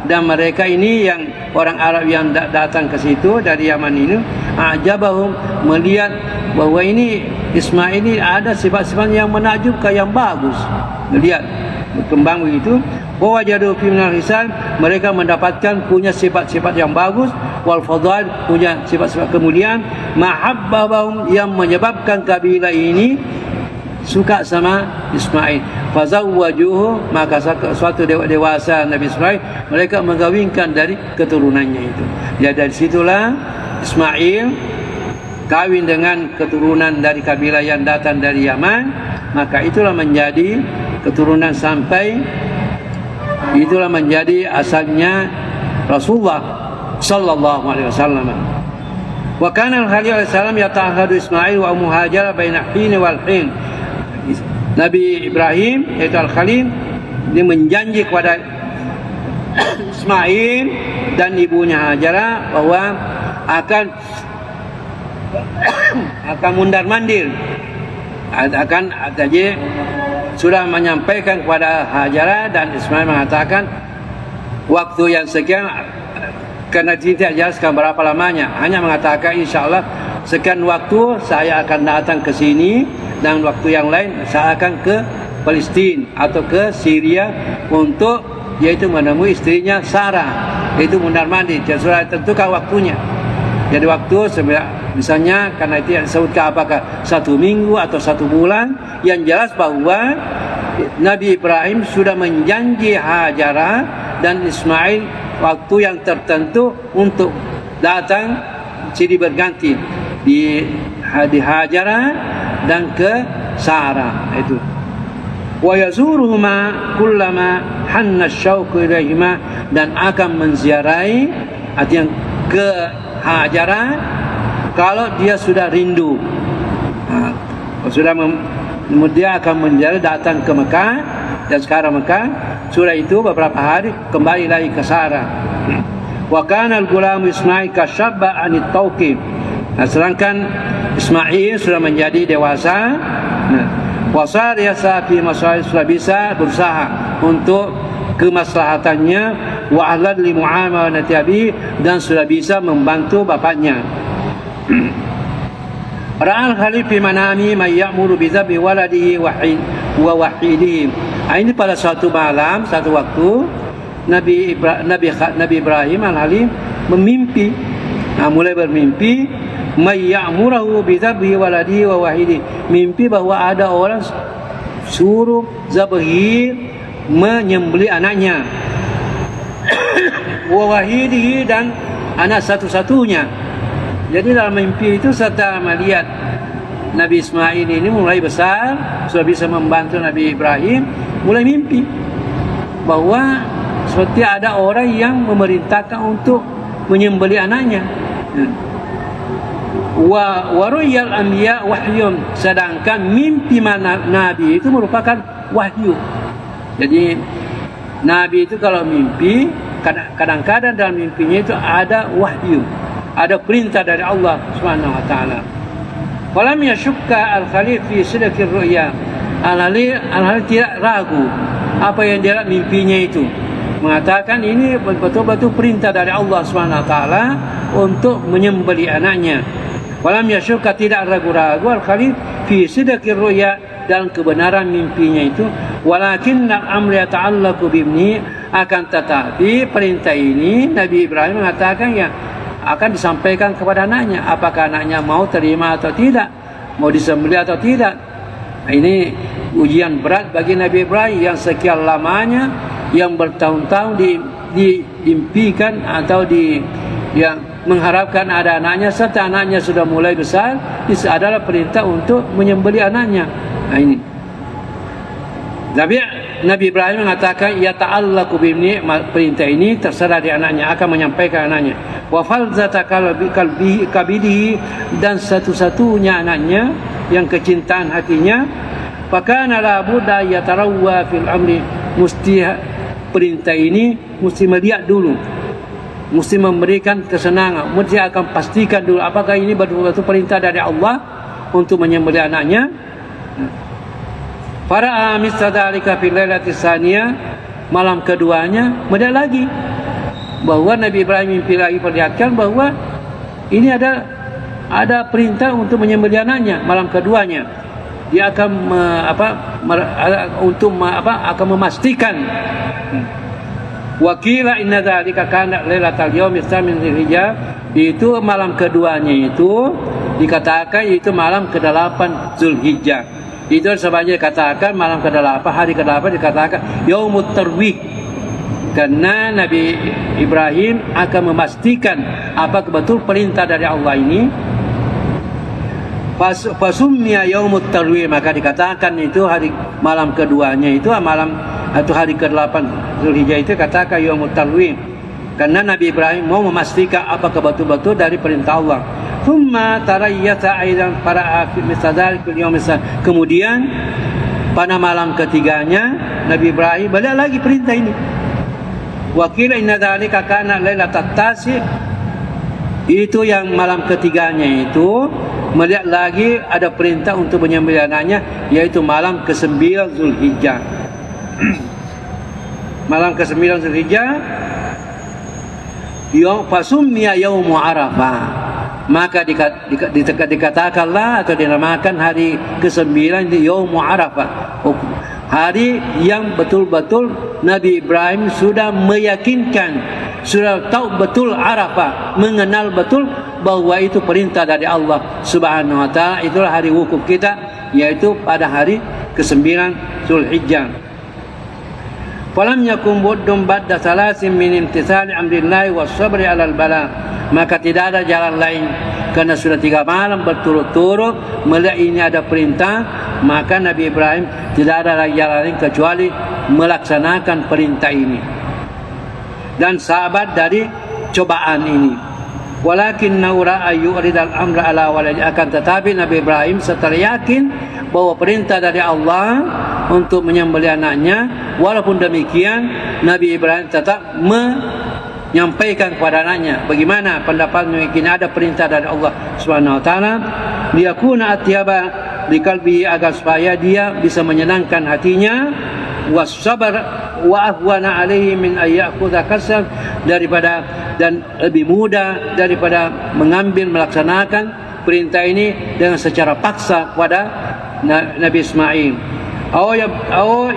dan mereka ini yang orang Arab yang datang ke situ dari Yaman ini, ajabahum, melihat bahwa ini Ismail ini ada sifat-sifat yang menakjubkan, yang bagus, melihat berkembang begitu. Wajadu fi minal hisan, mereka mendapatkan punya sifat-sifat yang bagus, wal fadail, punya sifat-sifat kemuliaan, mahabbahum, yang menyebabkan kabilah ini suka sama Ismail. Fazawwajuhu, maka suatu dewasa Nabi Ismail, mereka mengawinkan dari keturunannya itu. Ya, dari situlah Ismail kawin dengan keturunan dari kabilah yang datang dari Yaman, maka itulah menjadi keturunan sampai itulah menjadi asalnya Rasulullah sallallahu alaihi wasallam. Wa kana al-Khalil alaihi salam yata'ahadu Ismail wa Ummu Hajar baina hin wal hin. Nabi Ibrahim, yaitu Al-Khalil, dia menjanji kepada Ismail dan ibunya Hajarah bahwa akan mundar-mandir, akan jadi sudah menyampaikan kepada Hajarah, dan Ismail mengatakan waktu yang sekian, karena tidak jelaskan berapa lamanya, hanya mengatakan insyaallah sekian waktu saya akan datang ke sini, dan waktu yang lain saya akan ke Palestina atau ke Syria untuk yaitu menemui istrinya Sarah, yaitu mundar-mandir. Jadi sudah tentukan waktunya. Jadi waktu misalnya, karena itu yang disebutkan apakah 1 minggu atau 1 bulan, yang jelas bahwa Nabi Ibrahim sudah menjanji Hajarah dan Ismail waktu yang tertentu untuk datang silih berganti di Hajarah dan ke Sarah itu. Wa yazuruhuma kullama hanna syauqu ilaihima, dan akan menziarahi, artinya ke Hajarah kalau dia sudah rindu. Dia akan menziarahi, datang ke Mekah, dan sekarang Mekah sudah itu beberapa hari kembali lagi ke Sarah. Wa kana al-gulam Ismail kasyabba anit tauqif. Sedangkan Ismail sudah menjadi dewasa. Wasar yasa fi masalih, sudah bisa berusaha untuk kemaslahatannya, wa ahlan li muamalati abi, dan sudah bisa membantu bapaknya. Ra'al Khalil fi manami man ya'muru bi dzabi waladihi wa wahidihi. Ini pada suatu malam, satu waktu Nabi Ibrahim Al-Halim memimpi, mulai bermimpi may ya'muru bi dzabi waladihi wa wahidihi. Mimpi bahwa ada orang suruh zabihi, menyembelih anaknya, wa wahidihi, dan anak satu-satunya. Jadi dalam mimpi itu serta melihat Nabi Ismail ini mulai besar, sudah bisa membantu Nabi Ibrahim, mulai mimpi bahwa seperti ada orang yang memerintahkan untuk menyembelih anaknya. Wa waruyal anbiya wahyun, sedangkan mimpi nabi itu merupakan wahyu. Jadi nabi itu kalau mimpi, kadang-kadang dalam mimpinya itu ada wahyu, ada perintah dari Allah Subhanahu wa taala. Walam yashukka al-Khalil fi sidqir ru'ya. Al-Khalil tidak ragu apa yang dia lihat mimpinya itu. Mengatakan ini betul-betul perintah dari Allah Subhanahu wa taala untuk menyembelih anaknya. Walam yashukka, tidak ragu-ragu al-Khalil fi sidqir ru'ya, dalam kebenaran mimpinya itu. Walakinna al-amr yata'allaqu bibni, akan tetapi perintah ini Nabi Ibrahim mengatakan ya akan disampaikan kepada anaknya. Apakah anaknya mau terima atau tidak, mau disembelih atau tidak. Ini ujian berat bagi Nabi Ibrahim yang sekian lamanya, yang bertahun-tahun diimpikan atau yang mengharapkan ada anaknya, serta anaknya sudah mulai besar. Itu adalah perintah untuk menyembelih anaknya. Nah ini Nabi Ibrahim mengatakan ya ta'allaqu bibni, perintah ini terserah di anaknya, akan menyampaikan anaknya. Wa falzata qalbihi kabidihi, dan satu-satunya anaknya yang kecintaan hatinya. Fakana la budda yatarawwa fil amri, mesti perintah ini mesti melihat dulu, mesti memberikan kesenangan, mesti akan pastikan dulu apakah ini betul-betul perintah dari Allah untuk menyembelih anaknya. Para amistadalika fil lailati tsaniyah, malam keduanya melihat lagi bahwa Nabi Ibrahim mimpi lagi, perlihatkan bahwa ini ada perintah untuk menyembelih anaknya. Malam keduanya dia akan akan memastikan. Wakila inna dzalika kana lailatal yaumi tsamin dzulhijjah, itu malam keduanya itu dikatakan itu malam ke-8 Zulhijjah. Itu sebanyak dikatakan malam ke-8, hari ke-8 dikatakan yaumut tarwih, karena Nabi Ibrahim akan memastikan apakah betul perintah dari Allah ini. Fasummiya yaumut tarwih, maka dikatakan itu hari malam keduanya itu malam atau hari ke-8 Zulhijjah itu katakan yaumut tarwih, karena Nabi Ibrahim mau memastikan apakah betul-betul dari perintah Allah. Thumma tarayyata aidan para misadal fil yaum as. Kemudian pada malam ketiganya Nabi Ibrahim balik lagi perintah ini. Wakila inna dzalika kana lailatat tasi, itu yang malam ketiganya itu melihat lagi ada perintah untuk menyembelih anaknya, yaitu malam ke-9 Zulhijjah. Malam ke-9 Zulhijjah yaum fasummiya yaumu Arafah, maka dikatakanlah atau dinamakan hari ke-9 di Yaumu Arafah, hari yang betul-betul Nabi Ibrahim sudah meyakinkan, sudah tahu betul Arafah, mengenal betul bahwa itu perintah dari Allah Subhanahu wa taala. Itulah hari wukuf kita, yaitu pada hari ke-9 Zulhijjah. Falam yakum buddun ba'da salasin min imtithali amrillahi was sabri 'alal bala, maka tidak ada jalan lain, karena sudah 3 malam berturut-turut melihat ini ada perintah, maka Nabi Ibrahim tidak ada lagi jalan lain kecuali melaksanakan perintah ini dan sahabat dari cobaan ini. Walakin naura ayyuridal amra ala waladi, akan tetapi Nabi Ibrahim setelah yakin bahwa perintah dari Allah untuk menyembelih anaknya, walaupun demikian Nabi Ibrahim tetap menyampaikan kepada anaknya bagaimana pendapatnya, mungkin ada perintah dari Allah Subhanahu wa taala, liyakuna atyaba liqalbi, agar supaya dia bisa menyenangkan hatinya, wasabar wa ahwana alaihi min ayyakhudha kasal, daripada dan lebih mudah daripada mengambil melaksanakan perintah ini dengan secara paksa kepada Nabi Ismail.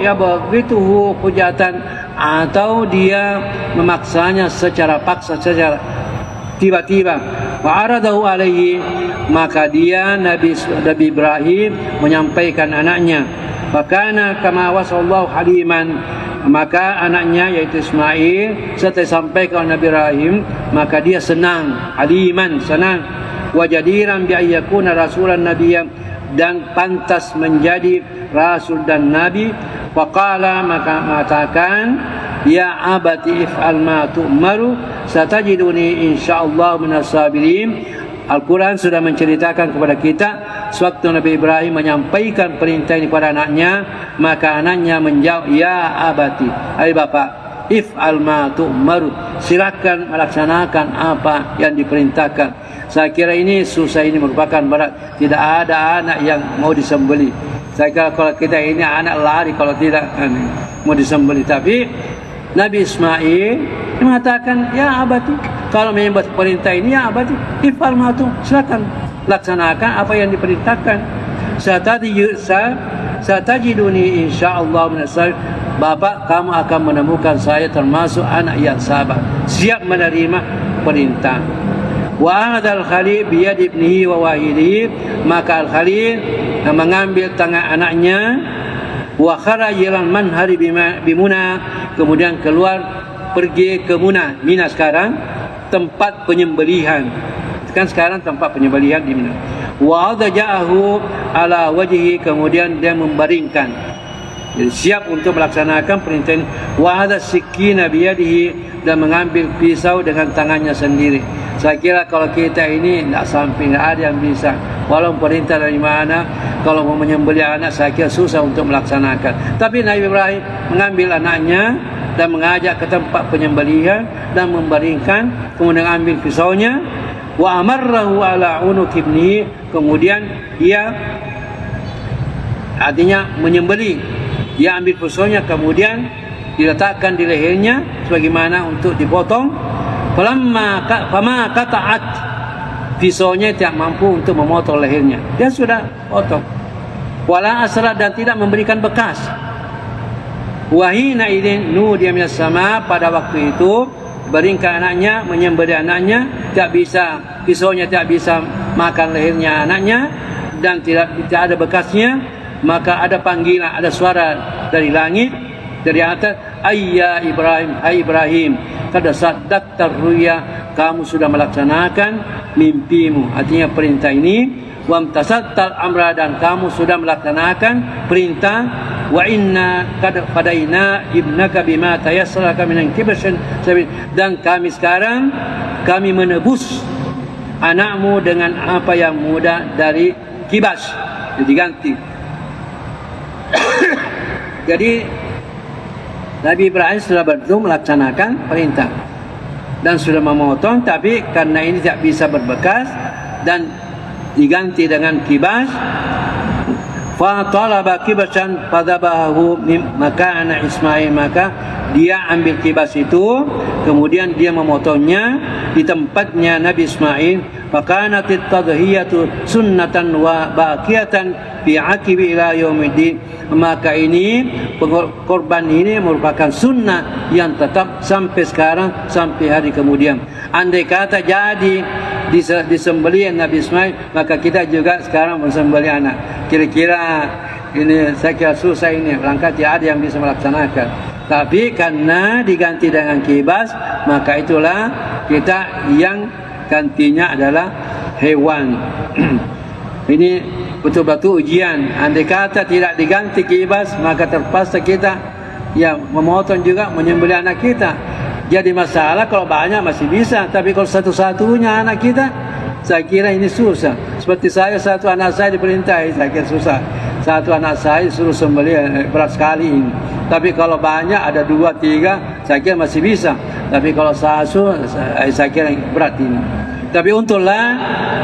Ya begitu hujatan, atau dia memaksanya secara paksa, secara tiba-tiba. Wa'aradahu alaihi, maka dia Nabi Ibrahim menyampaikan anaknya. Fakana kama wasallahu haliman, maka anaknya yaitu Ismail setelah disampaikan Nabi Ibrahim, maka dia senang, haliman, senang. Wajadiran bi ayyakuna rasulan nabiyyan, dan pantas menjadi rasul dan nabi. Faqala, maka mengatakan, ya abati if'al ma tu'maru satajiduni insyaallah minas sabirin. Al-Quran sudah menceritakan kepada kita sewaktu Nabi Ibrahim menyampaikan perintah ini kepada anaknya, maka anaknya menjawab, ya abati, hai bapak, if'al ma tu'maru, silakan melaksanakan apa yang diperintahkan. Saya kira ini susah, ini merupakan berat. Tidak ada anak yang mau disembeli. Saya kira kalau kita ini anak lari kalau tidak mau disembeli. Tapi Nabi Ismail mengatakan, ya abati, kalau menyebut perintah ini, ya abati, if'al ma tu, silakan laksanakan apa yang diperintahkan. Satajiduni insyaallah minas sabirin. Bapak, kamu akan menemukan saya termasuk anak yang sabar, siap menerima perintah. Wa hadzal khalil bi yadi ibnihi wa wahidi, maka al-khalil mengambil tangan anaknya, wa kharaja manhari bimuna, kemudian keluar pergi ke Mina. Mina sekarang tempat penyembelihan, kan sekarang tempat penyembelihan di Mina. Wa adja'ahu ala wajhi, kemudian dia membaringkan, jadi siap untuk melaksanakan perintah ini. Wa hadha sikina biyadihi, dan mengambil pisau dengan tangannya sendiri. Saya kira kalau kita ini tidak sampai, tidak ada yang bisa. Walau perintah dari mana, kalau mau menyembelih anak, saya kira susah untuk melaksanakan. Tapi Nabi Ibrahim mengambil anaknya dan mengajak ke tempat penyembelihan dan membaringkan, kemudian ambil pisaunya. Wa amarrahu ala unuq ibni, kemudian dia artinya menyembelih, dia ambil pisaunya kemudian diletakkan di lehernya sebagaimana untuk dipotong. Fama qata'at, pisaunya tidak mampu untuk memotong lehernya, dia sudah potong. Wala asra, dan tidak memberikan bekas. Wahina idin nudiya minas sama, pada waktu itu baringkan anaknya, menyembelih anaknya, tidak bisa, pisaunya tidak bisa makan lehernya anaknya, dan tidak ada bekasnya. Maka ada panggilan, ada suara dari langit, dari atas, ayya Ibrahim, hai Ibrahim, kada saddaqta ruya, kamu sudah melaksanakan mimpimu, artinya perintah ini. Wa amtasattal amra, dan kamu sudah melaksanakan perintah. Wa inna kad fadaina ibnaka bima tayassara minan kibashin, dan kami sekarang kami menebus anakmu dengan apa yang mudah dari kibas, diganti. Jadi Nabi Ibrahim sudah betul melaksanakan perintah dan sudah memotong, tapi karena ini tidak bisa berbekas dan diganti dengan kibas, fa talaba kibasan fadabahu, maka anak Ismail, maka dia ambil kibas itu, kemudian dia memotongnya di tempatnya Nabi Ismail. Fakanat at-tadhiyatu sunnatan wa baqiyatan fi aqibi ila yaumiddin, maka ini korban ini merupakan sunnah yang tetap sampai sekarang, sampai hari kemudian. Andai kata jadi disembelih Nabi Ismail, maka kita juga sekarang mensembelih anak. Kira-kira ini saya kira susah ini, berangkat tidak ada yang bisa melaksanakan. Tapi karena diganti dengan kibas, maka itulah kita yang gantinya adalah hewan. Ini betul-betul ujian. Andai kata tidak diganti kibas, maka terpaksa kita yang memotong juga menyembelih anak kita. Jadi masalah kalau banyak masih bisa, tapi kalau satu-satunya anak kita, saya kira ini susah. Seperti saya, satu anak saya diperintahi, saya kira susah. Satu anak saya suruh sembelih, berat sekali ini. Tapi kalau banyak, ada 2, 3, saya kira masih bisa. Tapi kalau satu, saya kira berat ini. Tapi untunglah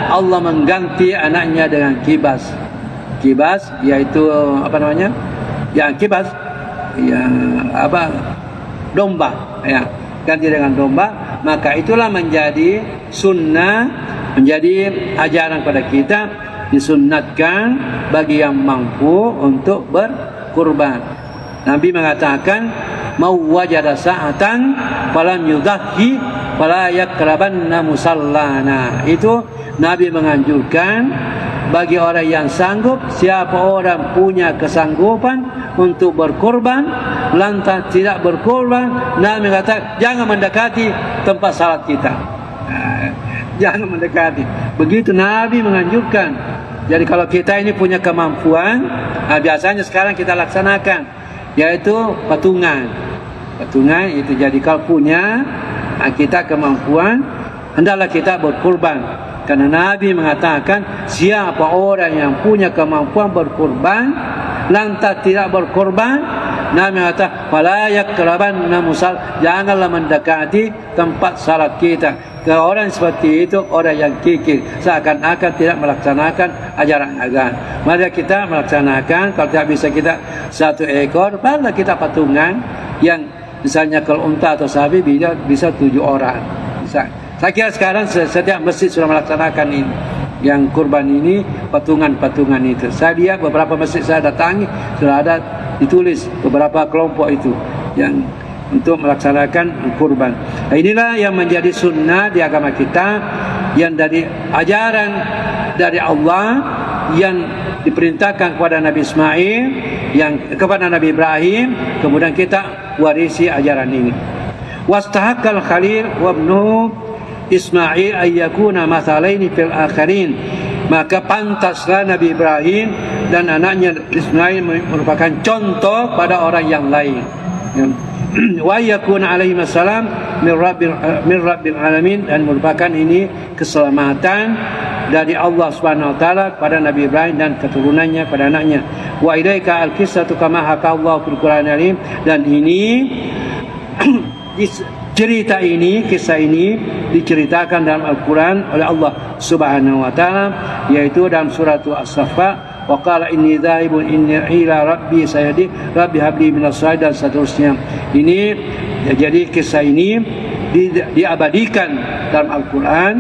Allah mengganti anaknya dengan kibas. Kibas yaitu apa namanya? Ya kibas, ya apa? Domba, ya. Ganti dengan domba, maka itulah menjadi sunnah menjadi ajaran kepada kita, disunnatkan bagi yang mampu untuk berkurban. Nabi mengatakan, "Mau wajada sa'atan falam yudhhi fala yakrabanna musallana." Itu Nabi menganjurkan bagi orang yang sanggup, siapa orang punya kesanggupan untuk berkorban lantas tidak berkorban, Nabi mengatakan jangan mendekati tempat salat kita. Jangan mendekati. Begitu Nabi menganjurkan. Jadi kalau kita ini punya kemampuan, biasanya sekarang kita laksanakan, yaitu patungan. Patungan itu, jadi kalau punya kita kemampuan, hendaklah kita berkorban. Karena Nabi mengatakan siapa orang yang punya kemampuan berkorban lantas tidak berkorban, Nabi mengatakan fala yakrabanna musall, janganlah mendekati tempat salat kita. Kalau orang seperti itu orang yang kikir, seakan-akan tidak melaksanakan ajaran agama. Mari kita melaksanakan. Kalau tidak bisa kita satu ekor, barulah kita patungan yang misalnya kalau unta atau sapi bisa 7 orang. Bisa. Saya kira sekarang setiap masjid sudah melaksanakan ini. Yang kurban ini, patungan-patungan itu. Saya lihat beberapa masjid saya datangi sudah ada ditulis beberapa kelompok itu yang untuk melaksanakan kurban. Nah, inilah yang menjadi sunnah di agama kita, yang dari ajaran dari Allah yang diperintahkan kepada Nabi Ismail, yang kepada Nabi Ibrahim, kemudian kita warisi ajaran ini. Wastahaqqal Khalil wa ibnuhu Ismail ayyakuna mathalaini fil akhirin. Maka pantaslah Nabi Ibrahim dan anaknya Ismail merupakan contoh pada orang yang lain. Wa yakuna alaihi wassalam min rabbil alamin, dan merupakan ini keselamatan dari Allah Subhanahu wa taala kepada Nabi Ibrahim dan keturunannya pada anaknya. Wa ilaika al-qissatu kama haka Allah fil Qur'anil Karim, dan ini cerita ini, kisah ini diceritakan dalam Al-Quran oleh Allah Subhanahu wa taala, yaitu dalam surah As-Saffat, wa qala inni dhaibun ila rabbi sayadi rabbi habli minas salihin, dan seterusnya. Ini jadi kisah ini diabadikan dalam Al-Quran,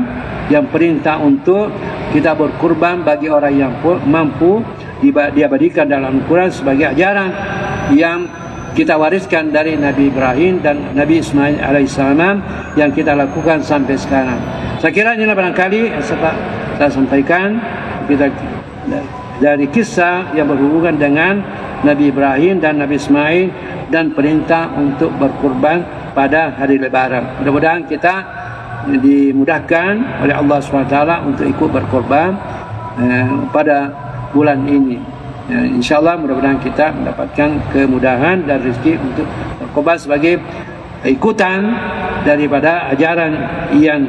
yang perintah untuk kita berkurban bagi orang yang mampu diabadikan dalam Al-Quran sebagai ajaran yang kita wariskan dari Nabi Ibrahim dan Nabi Ismail alaihissalam yang kita lakukan sampai sekarang. Saya kira inilah barangkali saya sampaikan kita dari kisah yang berhubungan dengan Nabi Ibrahim dan Nabi Ismail dan perintah untuk berkurban pada hari Lebaran. Mudah-mudahan kita dimudahkan oleh Allah SWT untuk ikut berkurban pada bulan ini. Ya, InsyaAllah mudah-mudahan kita mendapatkan kemudahan dan rezeki untuk berkorban sebagai ikutan daripada ajaran yang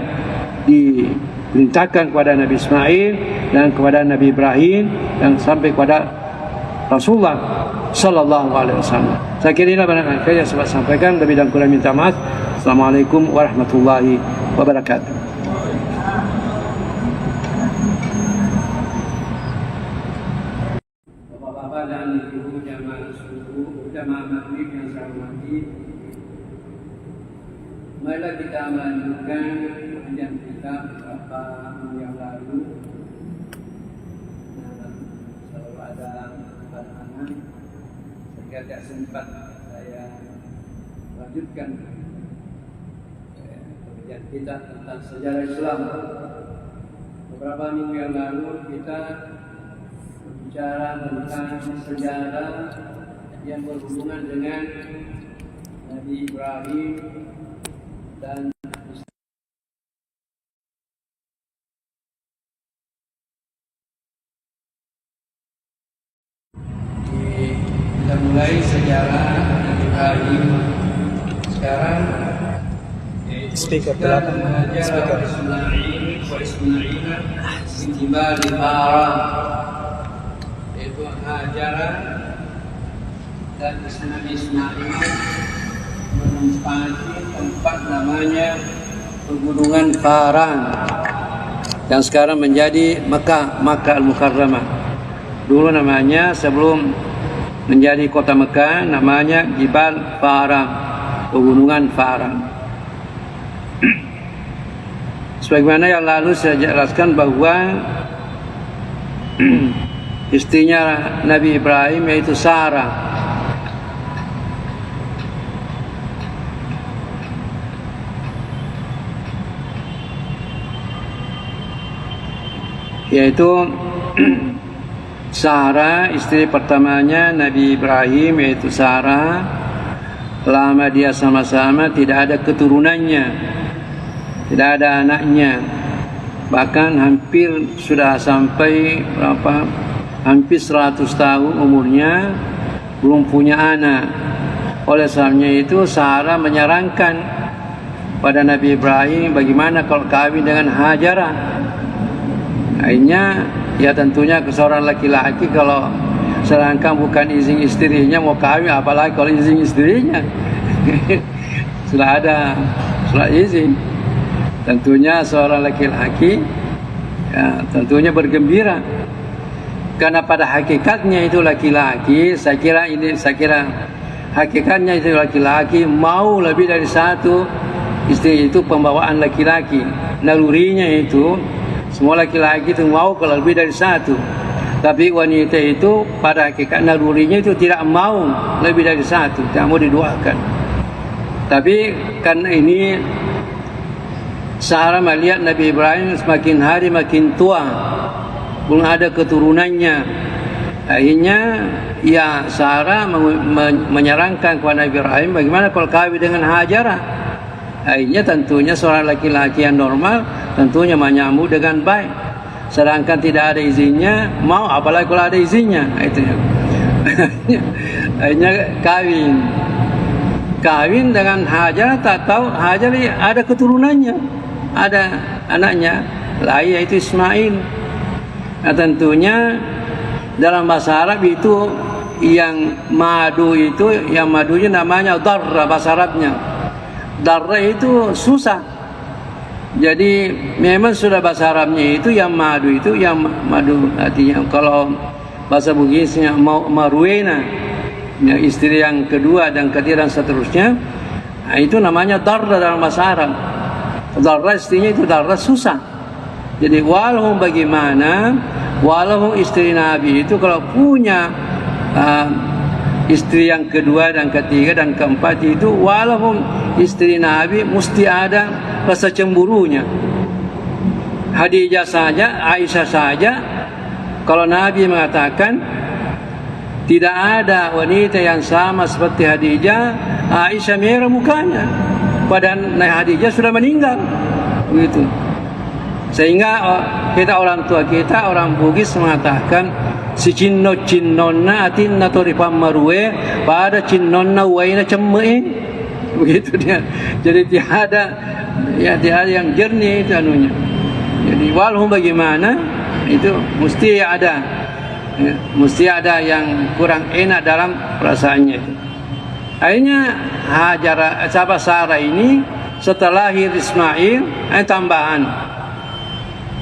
diperintahkan kepada Nabi Ismail dan kepada Nabi Ibrahim dan sampai kepada Rasulullah Sallallahu Alaihi Wasallam. Saya kira inilah barangkali yang saya sampaikan. Lebih dan kurang minta maaf. Assalamualaikum warahmatullahi wabarakatuh. Dan ibu jamaah subuh, jamaah maghrib yang saya hormati, marilah kita melanjutkan pengajian kita beberapa minggu yang lalu. Selalu ada tantangan sehingga tidak sempat saya lanjutkan pengajian kita tentang sejarah Islam. Beberapa minggu yang lalu kita bicara tentang sejarah yang berhubungan dengan Nabi Ibrahim dan kita mulai sejarah Nabi Ibrahim. Sekarang speaker belakang, speaker Ismail Istimal di Parang, yaitu Hajarah dan Ismail menempati tempat namanya Pegunungan Parang yang sekarang menjadi Makkah Al-Mukarramah. Dulu namanya, sebelum menjadi kota Mekah, namanya Jibal Parang, Pegunungan Parang. Sebagaimana yang lalu saya jelaskan bahwa istrinya Nabi Ibrahim yaitu Sarah Sarah, istri pertamanya Nabi Ibrahim yaitu Sarah. Lama dia sama-sama, tidak ada keturunannya, tidak ada anaknya. Bahkan hampir sudah sampai hampir 100 tahun umurnya, belum punya anak. Oleh sebabnya itu Sarah menyarankan pada Nabi Ibrahim, bagaimana kalau kawin dengan Hajarah. Akhirnya ya tentunya ke seorang laki-laki kalau sedangkan bukan izin istrinya mau kawin, apalagi kalau izin istrinya sudah ada surat izin, tentunya seorang laki-laki ya, tentunya bergembira, karena pada hakikatnya itu laki-laki, saya kira hakikatnya itu laki-laki mau lebih dari satu istri. Itu pembawaan laki-laki, nalurinya itu semua laki-laki itu mau kalau lebih dari satu. Tapi wanita itu pada hakikat nalurinya itu tidak mau lebih dari satu, tidak mau diduakan. Tapi karena ini Sarah melihat Nabi Ibrahim semakin hari makin tua, belum ada keturunannya. Akhirnya ya Sarah menyarankan kepada Nabi Ibrahim, bagaimana kalau kawin dengan Hajarah. Akhirnya tentunya seorang laki-laki yang normal tentunya menyambut dengan baik. Sedangkan tidak ada izinnya, mau apalagi kalau ada izinnya. Itu akhirnya kawin dengan Hajar, tak tahu Hajar ada keturunannya, ada anaknya lahir yaitu Ismail. Nah, tentunya dalam bahasa Arab itu yang madu itu, yang madunya namanya darra, bahasa Arabnya darra itu susah. Jadi memang sudah bahasa Arabnya itu yang madu itu, yang madu artinya kalau bahasa Bugisnya Marwena, ya, istri yang kedua dan ketiga dan seterusnya. Nah, itu namanya darra dalam bahasa Arab. Darra istrinya itu darra susah. Jadi walaupun bagaimana, walaupun istri Nabi itu kalau punya istri yang kedua dan ketiga dan keempat itu, walaupun istri Nabi mesti ada rasa cemburunya. Khadijah saja, Aisyah saja, kalau Nabi mengatakan tidak ada wanita yang sama seperti Khadijah, Aisyah merah mukanya, padahal Khadijah sudah meninggal, begitu. Sehingga kita orang tua kita, orang Bugis mengatakan si cinnonna atinna toripam marue pada cinnonna waina cemme, begitu dia. Jadi tiada yang jernih itu anunya. Jadi walaupun bagaimana itu mesti ada, ya, mesti ada yang kurang enak dalam perasaannya. Akhirnya Hajar, sahabat Sarah ini setelah lahir Ismail,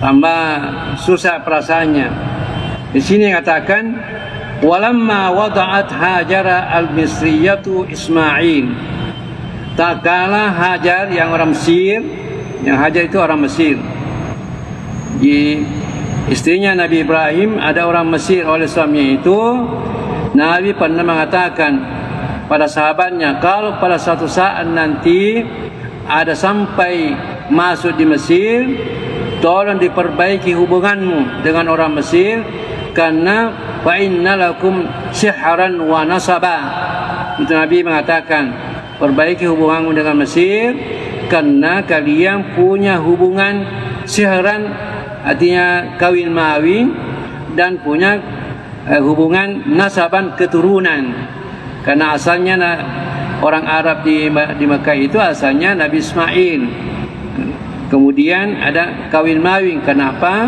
tambah susah perasaannya. Di sini katakan walamma wada'at Hajar al-Misriyatu Ismail, tak kala Hajar yang orang Mesir, yang Hajar itu orang Mesir, di istrinya Nabi Ibrahim ada orang Mesir. Oleh sebabnya itu Nabi pernah mengatakan pada sahabatnya, kalau pada suatu saat nanti ada sampai masuk di Mesir, tolong diperbaiki hubunganmu dengan orang Mesir, karena fa innalakum sihran wa nasaba. Itu Nabi mengatakan, perbaiki hubunganmu dengan Mesir karena kalian punya hubungan sihran, artinya kawin mawin, dan punya hubungan nasaban, keturunan. Karena asalnya orang Arab di Mekah itu asalnya Nabi Ismail. Kemudian ada kawin mawin. Kenapa?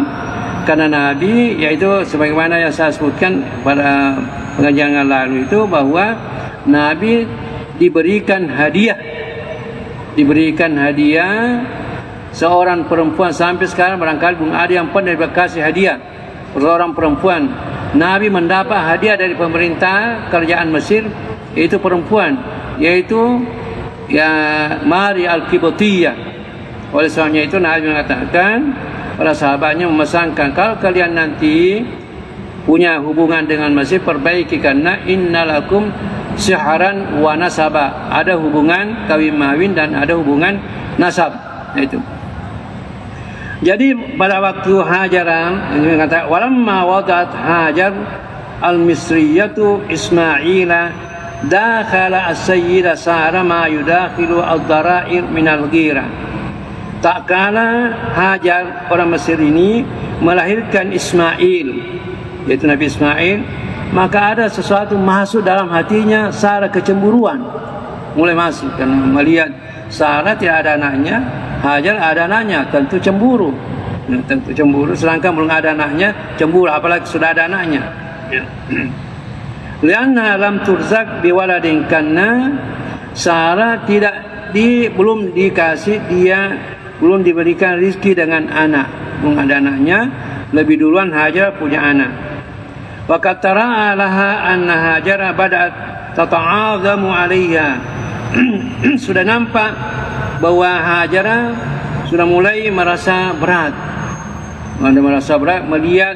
Karena Nabi, yaitu sebagaimana yang saya sebutkan pada pengajian yang lalu itu, bahwa Nabi diberikan hadiah seorang perempuan. Sampai sekarang barangkali belum ada yang pernah dikasih hadiah seorang perempuan. Nabi mendapat hadiah dari pemerintah kerajaan Mesir, yaitu perempuan, yaitu ya Maria al-Qibtiyah. Oleh sebabnya itu Nabi mengatakan, para sahabatnya memesankan, kalau kalian nanti punya hubungan dengan Mesir, perbaiki, karena innalakum sihran wa nasaba, ada hubungan kawin mawin dan ada hubungan nasab. Itu. Jadi pada waktu Hajar, ini kata walamma wadat Hajar al-Misriyatu Ismaila dakhala as-sayyida Sara ma yudakhilu ad-dara'ir min al-ghira. Tak kala Hajar orang Mesir ini melahirkan Ismail, yaitu Nabi Ismail, maka ada sesuatu masuk dalam hatinya Sarah, kecemburuan mulai masuk, karena melihat Sarah tidak ada anaknya, Hajar ada anaknya, tentu cemburu. Tentu cemburu, sedangkan belum ada anaknya cemburu, apalagi sudah ada anaknya. Lianna lam turzak biwaladin, karena Sarah belum dikasih, dia belum diberikan rezeki dengan anak, belum ada anaknya, lebih duluan Hajar punya anak. Wa qatara laha anna Hajar bada'at tata'azamu 'alayha. Sudah nampak bahwa Hajar sudah mulai merasa berat. Melihat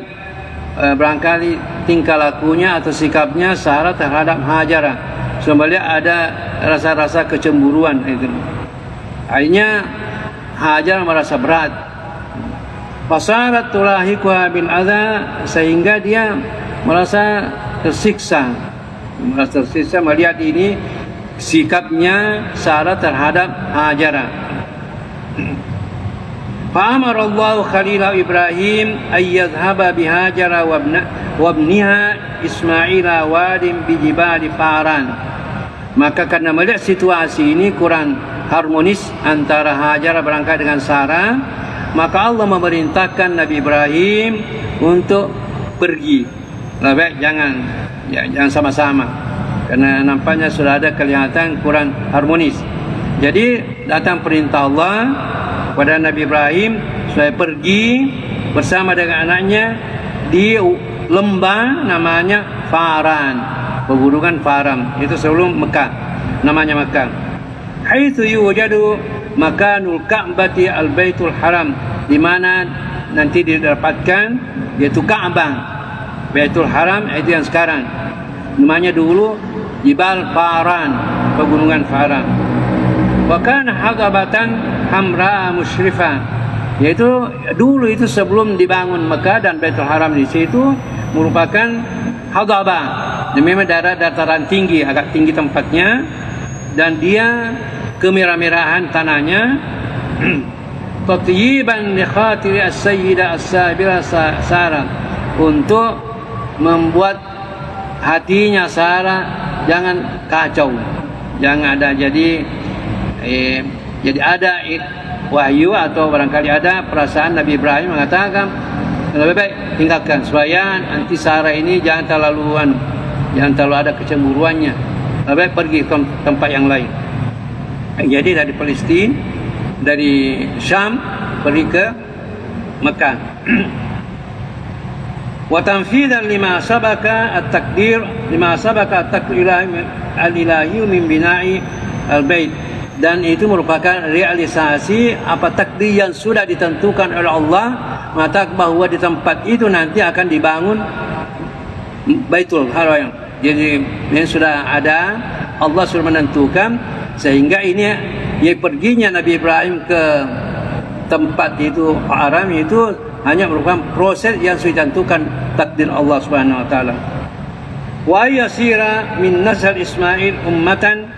barangkali tingkah lakunya atau sikapnya Sarah terhadap Hajar. Sebenarnya ada rasa-rasa kecemburuan itu. Akhirnya Hajar merasa berat. Fasarat tulahiquha bil adza, sehingga dia merasa tersiksa. Melihat ini sikapnya Sarah terhadap Hajar. Fa amara Allah Khalil Ibrahim ay yadhhaba bi Hajar wa ibniha Ismaila wadin bi jibali Faran. Maka karena melihat situasi ini kurang harmonis antara Hajar berangkat dengan Sarah, maka Allah memerintahkan Nabi Ibrahim untuk pergi. Lebih jangan sama-sama, karena nampaknya sudah ada kelihatan kurang harmonis. Jadi datang perintah Allah kepada Nabi Ibrahim supaya pergi bersama dengan anaknya di lembah namanya Faran, pegunungan Faran, itu sebelum Mekah, namanya Mekah. Haitsu yujadu makanul Ka'bati al-Baitul Haram, di mana nanti didapatkan yaitu Ka'bah, Baitul Haram itu yang sekarang. Namanya dulu Jibal Faran, pegunungan Faran. Wa kana hadabatan hamra musyrifah, yaitu dulu itu sebelum dibangun Mekah dan Baitul Haram di situ merupakan hadabah. Memang daerah dataran tinggi, agak tinggi tempatnya, dan dia kemerah-merahan tanahnya. Tatyiban li khatiri as-sayyidah as-sabira Sarah, untuk membuat hatinya Sarah jangan kacau, jangan ada jadi ada wahyu atau barangkali ada perasaan Nabi Ibrahim mengatakan lebih baik tinggalkan supaya nanti Sarah ini jangan terlalu ada kecemburuannya, lebih baik pergi ke tempat yang lain. Jadi dari Palestina, dari Syam pergi ke Mekah. Wa tanfidan lima sabaka at-takdir al-ilahi min bina'i al-bait, dan itu merupakan realisasi apa takdir yang sudah ditentukan oleh Allah, mengatakan bahwa di tempat itu nanti akan dibangun Baitul Haram. Jadi ini sudah ada, Allah sudah menentukan, sehingga ini ya perginya Nabi Ibrahim ke tempat itu Haram itu hanya merupakan proses yang sudah ditentukan takdir Allah Subhanahu wa taala. Wa yasira min nasl Ismail ummatan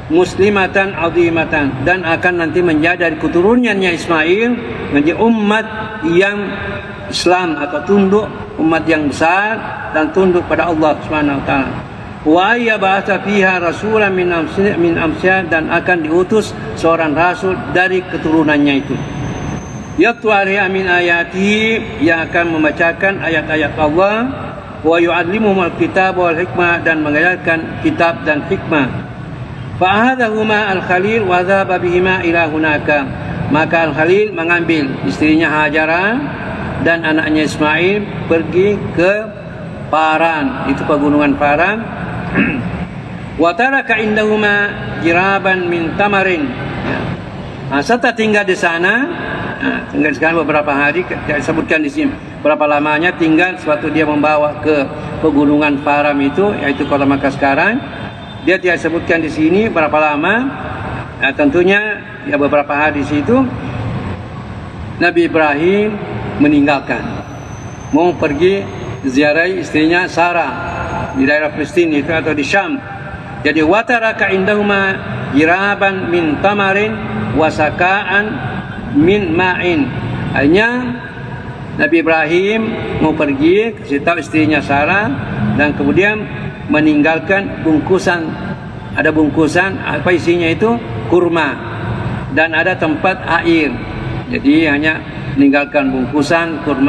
muslimatan azimatan, dan akan nanti menjadi dari keturunannya Ismail menjadi umat yang Islam atau tunduk, umat yang besar dan tunduk pada Allah Subhanahu wa taala. Wa ya ba'atha fiha rasulan min amsya, dan akan diutus seorang rasul dari keturunannya itu. Yatlu alaihi min ayati, yang akan membacakan ayat-ayat Allah, wa yu'allimuhum al-kitab wal hikmah, dan mengajarkan kitab dan hikmah. Fa hadahuma al-Khalil wa dhaba bihima ila hunaka, maka al-Khalil mengambil istrinya Hajara dan anaknya Ismail pergi ke Paran, itu pegunungan Paran. Wa taraka indahuma jiraban min tamarin, Setelah tinggal di sana, tinggal sekarang beberapa hari, tidak disebutkan di sini berapa lamanya tinggal. Suatu dia membawa ke pegunungan Faram itu, yaitu kota Makkah sekarang. Dia tidak disebutkan di sini berapa lama. Tentunya ya beberapa hari di situ Nabi Ibrahim meninggalkan, mau pergi ziarah istrinya Sarah di daerah Palestina itu atau di Syam. Jadi wataraka indahuma jiraban min tamarin wasaka'an min ma'in. Hanya Nabi Ibrahim mau pergi, kasih tahu istrinya Sarah, dan kemudian meninggalkan bungkusan. Ada bungkusan, apa isinya itu? Kurma, dan ada tempat air. Jadi hanya meninggalkan bungkusan kurma